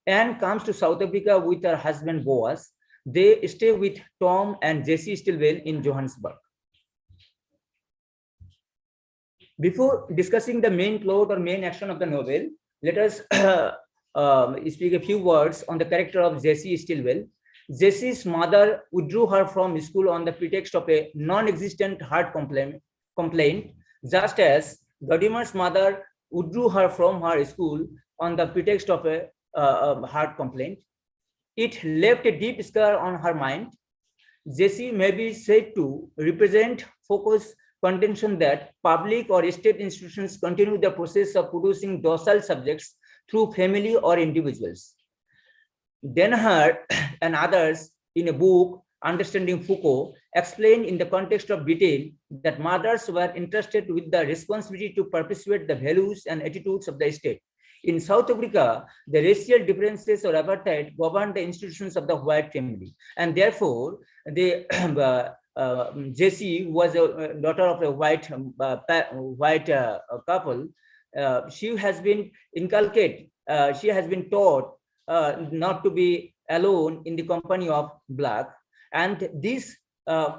Speaker 2: Anne comes to South Africa with her husband Boaz. They stay with Tom and Jessie Stilwell in Johannesburg. Before discussing the main plot or main action of the novel, let us speak a few words on the character of Jessie Stilwell. Jessie's mother withdrew her from school on the pretext of a non-existent heart complaint, just as Gaudimer's mother withdrew her from her school on the pretext of a heart complaint. It left a deep scar on her mind. Jessie may be said to represent Foucault's contention that public or state institutions continue the process of producing docile subjects through family or individuals. Denhart and others in a book, Understanding Foucault, explained in the context of detail that mothers were entrusted with the responsibility to perpetuate the values and attitudes of the state. In South Africa, the racial differences or apartheid governed the institutions of the white family, and therefore, Jessie was a daughter of a white couple. She has been inculcated. She has been taught not to be alone in the company of Black, and this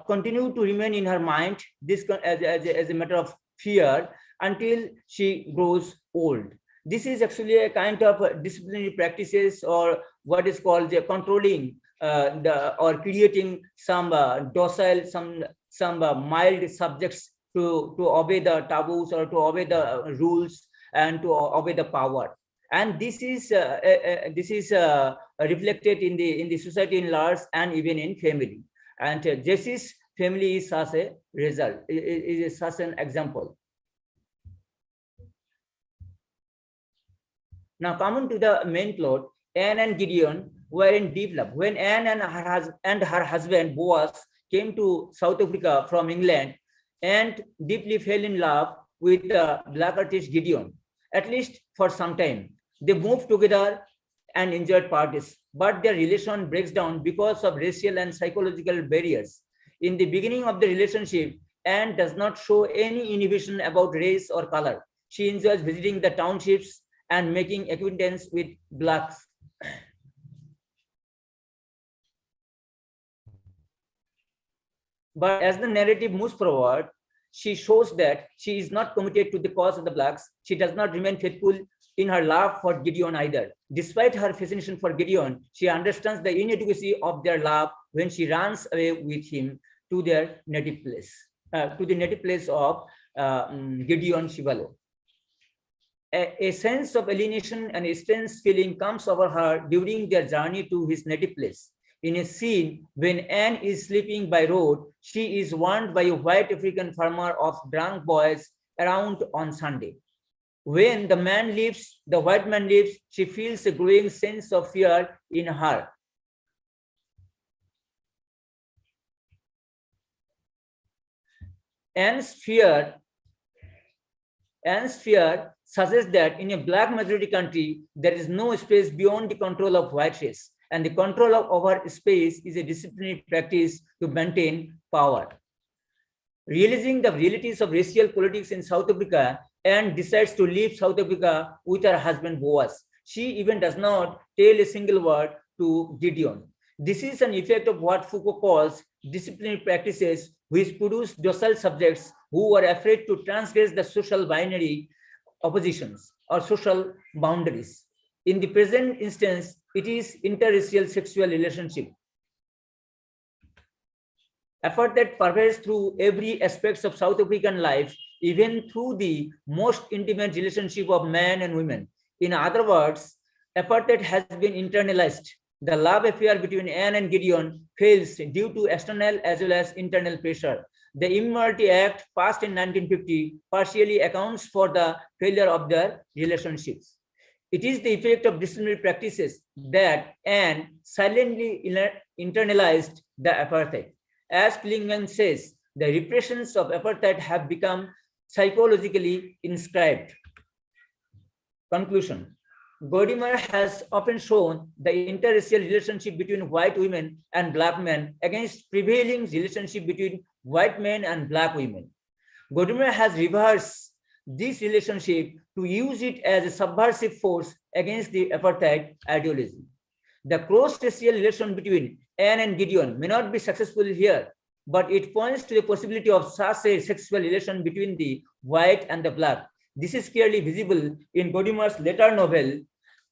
Speaker 2: continued to remain in her mind. This as a matter of fear until she grows old. This is actually a kind of disciplinary practices, or what is called the controlling or creating some docile, some mild subjects to obey the taboos or to obey the rules and to obey the power. And this is reflected in the society in large and even in family. And Jessie's family is such a result, is such an example. Now, coming to the main plot, Anne and Gideon were in deep love. When Anne and her husband Boaz came to South Africa from England, Anne deeply fell in love with the Black artist Gideon, at least for some time. They moved together and enjoyed parties, but their relation breaks down because of racial and psychological barriers. In the beginning of the relationship, Anne does not show any inhibition about race or color. She enjoys visiting the townships and making acquaintance with Blacks. But as the narrative moves forward, she shows that she is not committed to the cause of the Blacks. She does not remain faithful in her love for Gideon either. Despite her fascination for Gideon, she understands the inadequacy of their love when she runs away with him to their native place, to the native place of Gideon Shivalo. A sense of alienation and a strange feeling comes over her during their journey to his native place. In a scene when Anne is sleeping by road, she is warned by a white African farmer of drunk boys around on Sunday. When the man leaves, the white man leaves, she feels a growing sense of fear in her. Anne's fear suggests that in a Black majority country, there is no space beyond the control of white race, and the control over space is a disciplinary practice to maintain power. Realizing the realities of racial politics in South Africa, Anne decides to leave South Africa with her husband Boaz. She even does not tell a single word to Gideon. This is an effect of what Foucault calls disciplinary practices, which produce docile subjects who are afraid to transgress the social binary oppositions or social boundaries. In the present instance, it is interracial sexual relationship. Effort that pervades through every aspect of South African life, even through the most intimate relationship of men and women. In other words, apartheid has been internalized. The love affair between Anne and Gideon fails due to external as well as internal pressure. The Immorality Act, passed in 1950, partially accounts for the failure of their relationships. It is the effect of disciplinary practices that Anne silently internalized the apartheid. As Klingman says, the repressions of apartheid have become psychologically inscribed. Conclusion. Godimer has often shown the interracial relationship between white women and Black men against prevailing relationship between white men and Black women. Godimer has reversed this relationship to use it as a subversive force against the apartheid ideology. The cross-racial relation between Anne and Gideon may not be successful here, but it points to the possibility of such a sexual relation between the white and the Black. This is clearly visible in Godimer's later novel,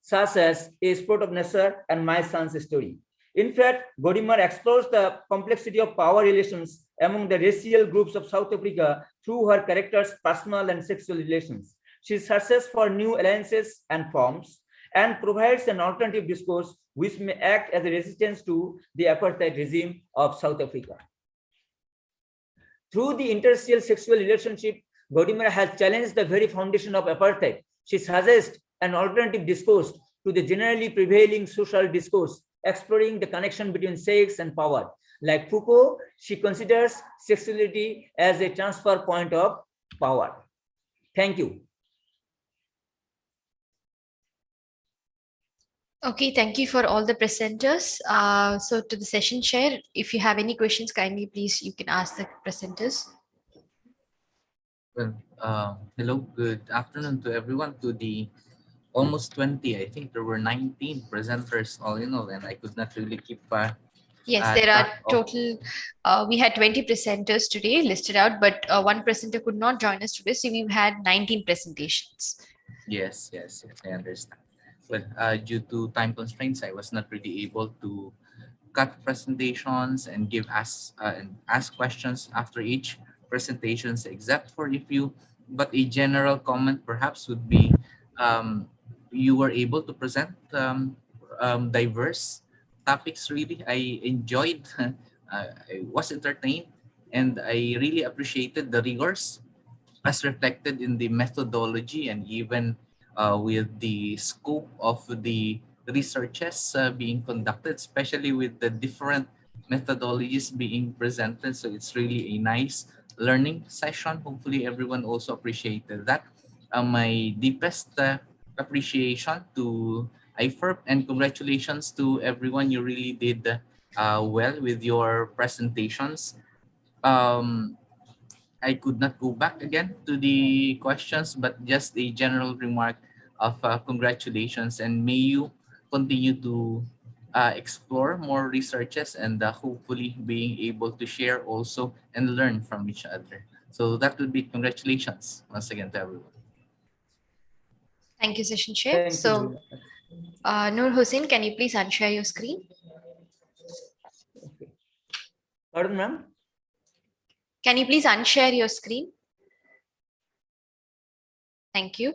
Speaker 2: such as A Sport of Nature and My Son's Story. In fact, Godimer explores the complexity of power relations among the racial groups of South Africa through her characters' personal and sexual relations. She searches for new alliances and forms, and provides an alternative discourse which may act as a resistance to the apartheid regime of South Africa. Through the interracial sexual relationship, Gaudimer has challenged the very foundation of apartheid. She suggests an alternative discourse to the generally prevailing social discourse, exploring the connection between sex and power. Like Foucault, she considers sexuality as a transfer point of power. Thank you.
Speaker 1: Okay, thank you for all the presenters. So to the session chair, if you have any questions, kindly please you can ask the presenters.
Speaker 4: Well, hello, good afternoon to everyone, to the almost 20, I think there were 19 presenters all in all, and I could not really keep
Speaker 1: Yes, there are total, we had 20 presenters today listed out, but one presenter could not join us today, so we've had 19 presentations.
Speaker 4: Yes, I understand. But due to time constraints, I was not really able to cut presentations and ask questions after each presentations, except for a few. But a general comment perhaps would be, you were able to present diverse topics. Really, I enjoyed. I was entertained, and I really appreciated the rigors as reflected in the methodology and even with the scope of the researches being conducted, especially with the different methodologies being presented. So it's really a nice learning session. Hopefully everyone also appreciated that. My deepest appreciation to IFERP, and congratulations to everyone. You really did well with your presentations. I could not go back again to the questions, but just a general remark of congratulations, and may you continue to explore more researches and hopefully being able to share also and learn from each other. So that would be congratulations once again to everyone.
Speaker 1: Thank you, Session Chair. So, Noor Hussain, can you please unshare your screen?
Speaker 2: Pardon, ma'am?
Speaker 1: Can you please unshare your screen? Thank you.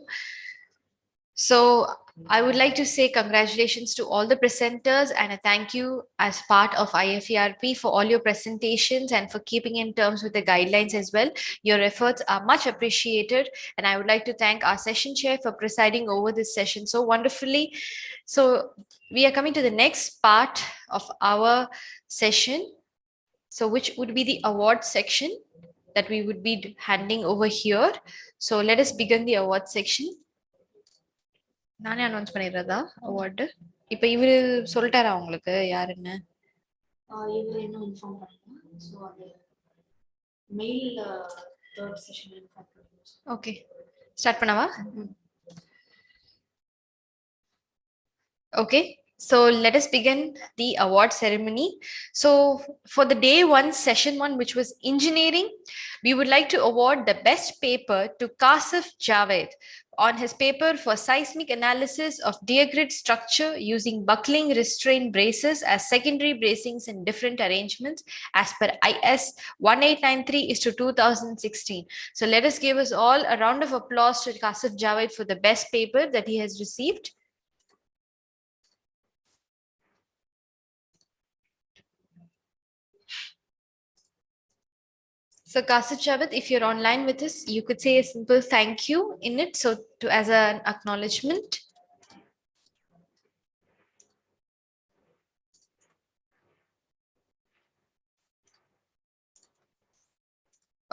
Speaker 1: So I would like to say congratulations to all the presenters and a thank you as part of IFERP for all your presentations and for keeping in terms with the guidelines as well. Your efforts are much appreciated, and I would like to thank our session chair for presiding over this session so wonderfully. So we are coming to the next part of our session. So which would be the award section that we would be handing over here. So let us begin the award section. நானே announce பண்ணிடுறதா award இப்போ இவரு சொல்லிட்டாரா உங்களுக்கு யாருன்னு இவரு என்ன inform பண்ணலாம் so அது மெயில் தேர்ட் செஷன் இன்ஃபார்ம் பண்ணுங்க ஓகே ஸ்டார்ட் பண்ணவா Okay, so let us begin the award ceremony. So for the day one, session one, which was engineering, we would like to award the best paper to Kasif Javed on his paper for seismic analysis of geogrid structure using buckling restraint braces as secondary bracings in different arrangements as per IS 1893/2016. So let us give us all a round of applause to Kasif Javed for the best paper that he has received. So Kasif Javed, if you're online with us, you could say a simple thank you in it. So to as an acknowledgement.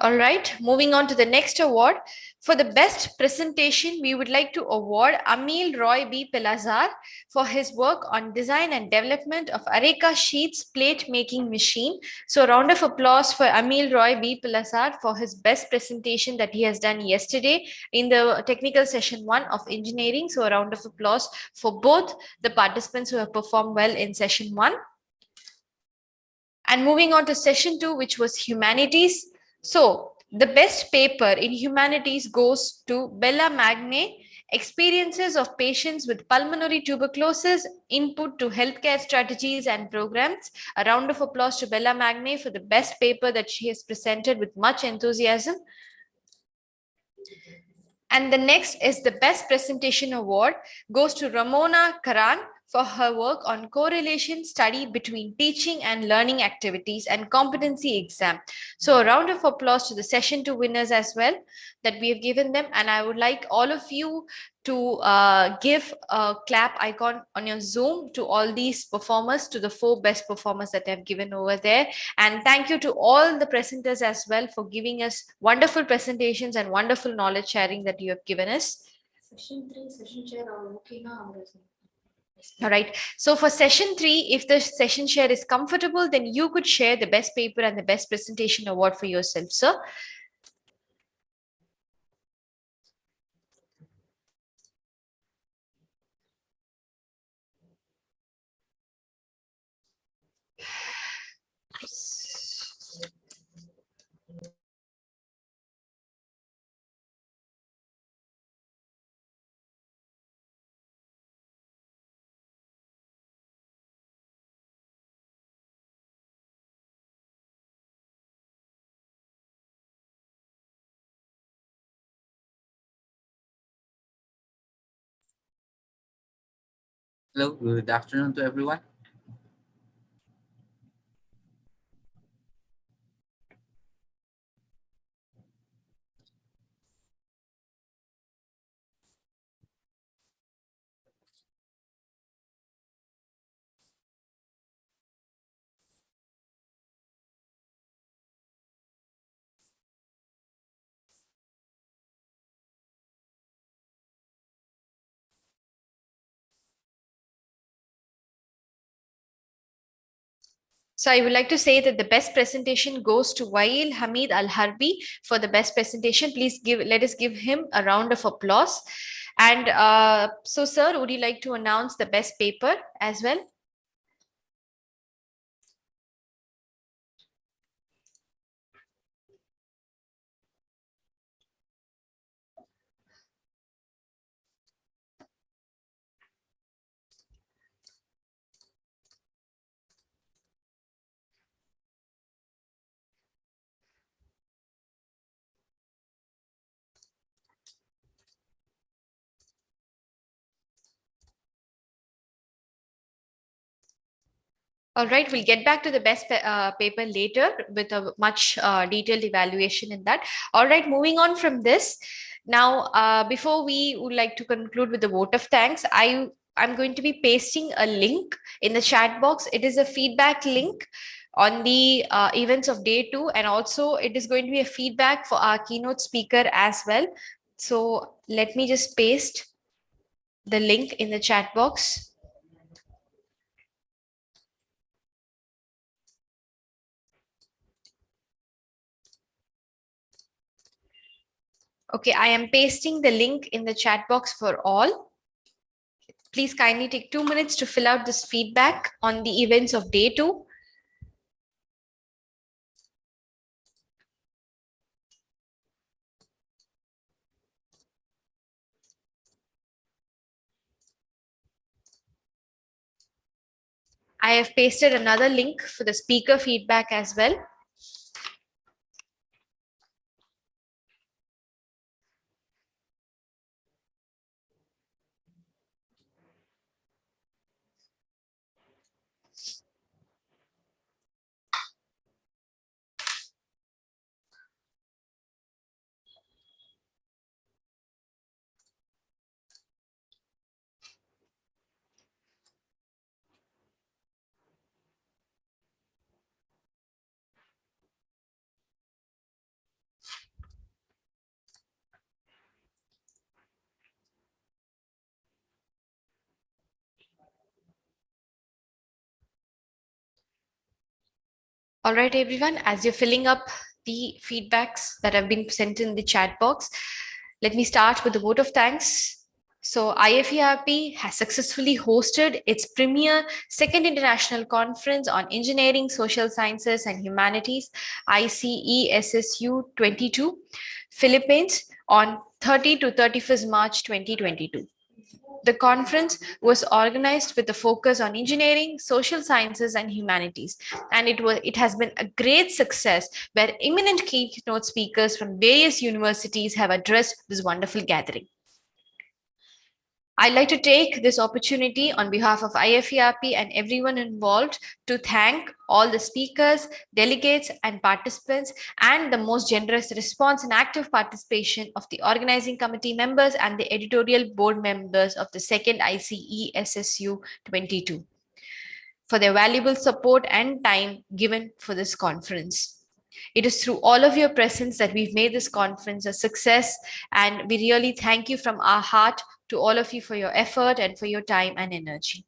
Speaker 1: All right, moving on to the next award. For the best presentation, we would like to award Amil Roy B. Pelazar for his work on design and development of Areca Sheets plate making machine. So a round of applause for Amil Roy B. Pelazar for his best presentation that he has done yesterday in the technical session one of engineering. So a round of applause for both the participants who have performed well in session one. And moving on to session two, which was humanities. So the best paper in humanities goes to Bella Magne, Experiences of Patients with Pulmonary Tuberculosis, Input to Healthcare Strategies and Programs. A round of applause to Bella Magne for the best paper that she has presented with much enthusiasm. And the next is the Best Presentation Award goes to Ramona Karan for her work on correlation study between teaching and learning activities and competency exam. So a round of applause to the session 2 winners as well that we have given them. And I would like all of you to give a clap icon on your Zoom to all these performers, to the 4 best performers that I've given over there. And thank you to all the presenters as well for giving us wonderful presentations and wonderful knowledge sharing that you have given us.
Speaker 13: Session 3, session chair, okay now.
Speaker 1: All right. So for session 3, if the session share is comfortable, then you could share the best paper and the best presentation award for yourself, sir.
Speaker 4: Hello, good afternoon to everyone.
Speaker 1: So I would like to say that the best presentation goes to Wail Hamid Al-Harbi for the best presentation. Please let us give him a round of applause. And so, sir, would you like to announce the best paper as well? All right, we'll get back to the best paper later with a much detailed evaluation in that. All right, moving on from this. Now, before we would like to conclude with the vote of thanks, I'm going to be pasting a link in the chat box. It is a feedback link on the events of day 2, and also it is going to be a feedback for our keynote speaker as well. So let me just paste the link in the chat box. Okay, I am pasting the link in the chat box for all. Please kindly take 2 minutes to fill out this feedback on the events of day 2. I have pasted another link for the speaker feedback as well. All right, everyone, as you're filling up the feedbacks that have been sent in the chat box, let me start with the vote of thanks. So IFERP has successfully hosted its premier second international conference on engineering, social sciences and humanities, IC-ESSU 22, Philippines on 30 to 31st March 2022. The conference was organized with a focus on engineering, social sciences, and humanities, and it has been a great success where eminent keynote speakers from various universities have addressed this wonderful gathering. I'd like to take this opportunity on behalf of IFERP and everyone involved to thank all the speakers, delegates, and participants, and the most generous response and active participation of the organizing committee members and the editorial board members of the second IC-ESSU 22 for their valuable support and time given for this conference. It is through all of your presence that we've made this conference a success, and we really thank you from our heart to all of you for your effort and for your time and energy.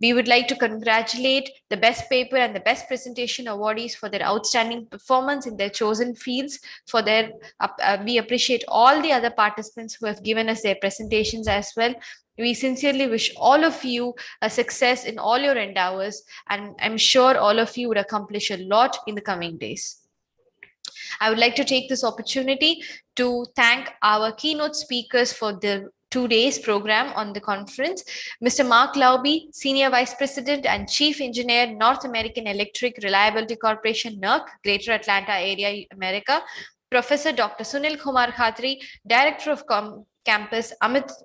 Speaker 1: We would like to congratulate the best paper and the best presentation awardees for their outstanding performance in their chosen fields. We appreciate all the other participants who have given us their presentations as well. We sincerely wish all of you a success in all your endeavors, and I'm sure all of you would accomplish a lot in the coming days. I would like to take this opportunity to thank our keynote speakers for the 2 days program on the conference. Mr. Mark Lauby, Senior Vice President and Chief Engineer, North American Electric Reliability Corporation, NERC, Greater Atlanta Area, America. Professor Dr. Sunil Kumar Khatri, Director of Campus,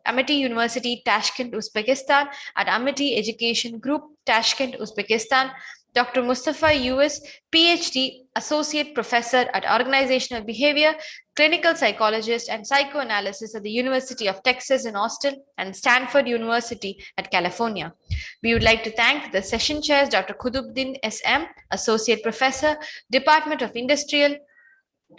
Speaker 1: Amity University, Tashkent, Uzbekistan, at Amity Education Group, Tashkent, Uzbekistan. Dr. Mustafa Yunus, PhD, Associate Professor at Organizational Behavior, Clinical Psychologist and Psychoanalysis at the University of Texas in Austin and Stanford University at California. We would like to thank the session chairs, Dr. Kudubuddin SM, Associate Professor, Department of Industrial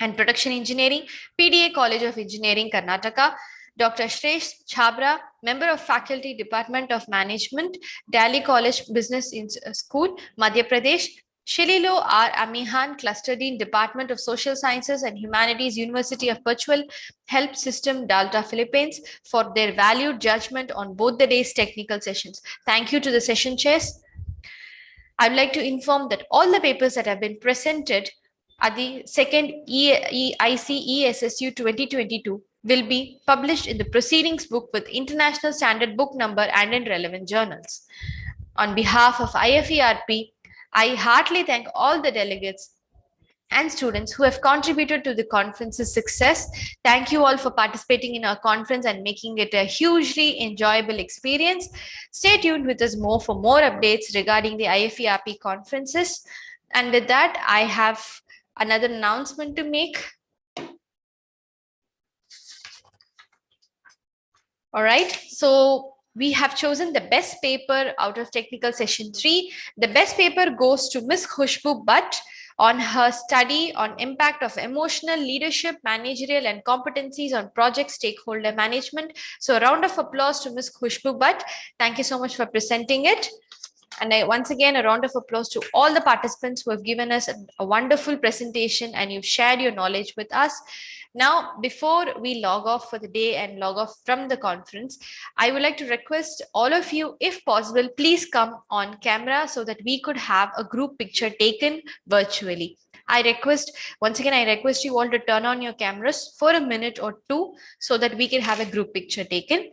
Speaker 1: and Production Engineering, PDA College of Engineering, Karnataka, Dr. Shresh Chabra, Member of Faculty Department of Management, Delhi College Business School, Madhya Pradesh, Shelilo R. Amihan, Cluster Dean, Department of Social Sciences and Humanities, University of Virtual Help System, Delta, Philippines, for their valued judgment on both the day's technical sessions. Thank you to the session chairs. I would like to inform that all the papers that have been presented at the second IC-ESSU 2022 will be published in the proceedings book with international standard book number and in relevant journals. On behalf of IFERP, I heartily thank all the delegates and students who have contributed to the conference's success. Thank you all for participating in our conference and making it a hugely enjoyable experience. Stay tuned with us for more updates regarding the IFERP conferences. And with that, I have another announcement to make. All right, so we have chosen the best paper out of technical session 3. The best paper goes to Ms. Khushbu Bhatt on her study on impact of emotional leadership, managerial and competencies on project stakeholder management. So a round of applause to Ms. Khushbu Bhatt. Thank you so much for presenting it. And once again, a round of applause to all the participants who have given us a wonderful presentation and you've shared your knowledge with us. Now, before we log off for the day and log off from the conference, I would like to request all of you, if possible, please come on camera so that we could have a group picture taken virtually. Once again, I request you all to turn on your cameras for a minute or two so that we can have a group picture taken.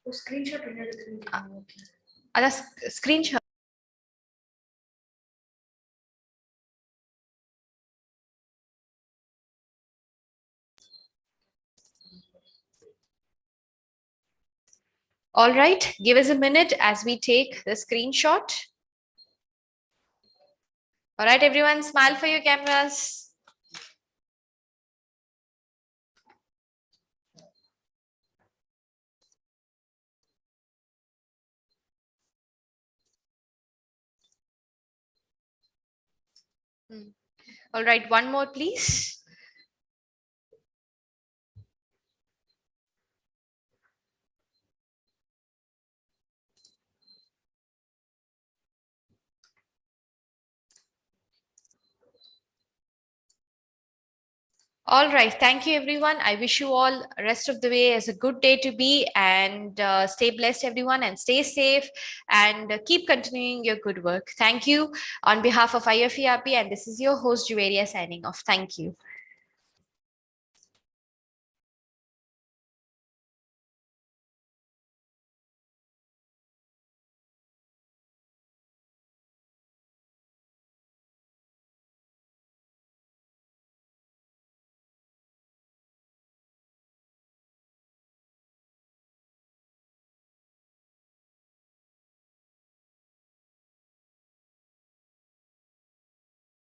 Speaker 1: Screenshot. All right, give us a minute as we take the screenshot. All right, everyone, smile for your cameras. All right, one more, please. All right. Thank you, everyone. I wish you all rest of the way as a good day to be, and stay blessed, everyone, and stay safe, and keep continuing your good work. Thank you on behalf of IFERP, and this is your host, Juveria, signing off. Thank you.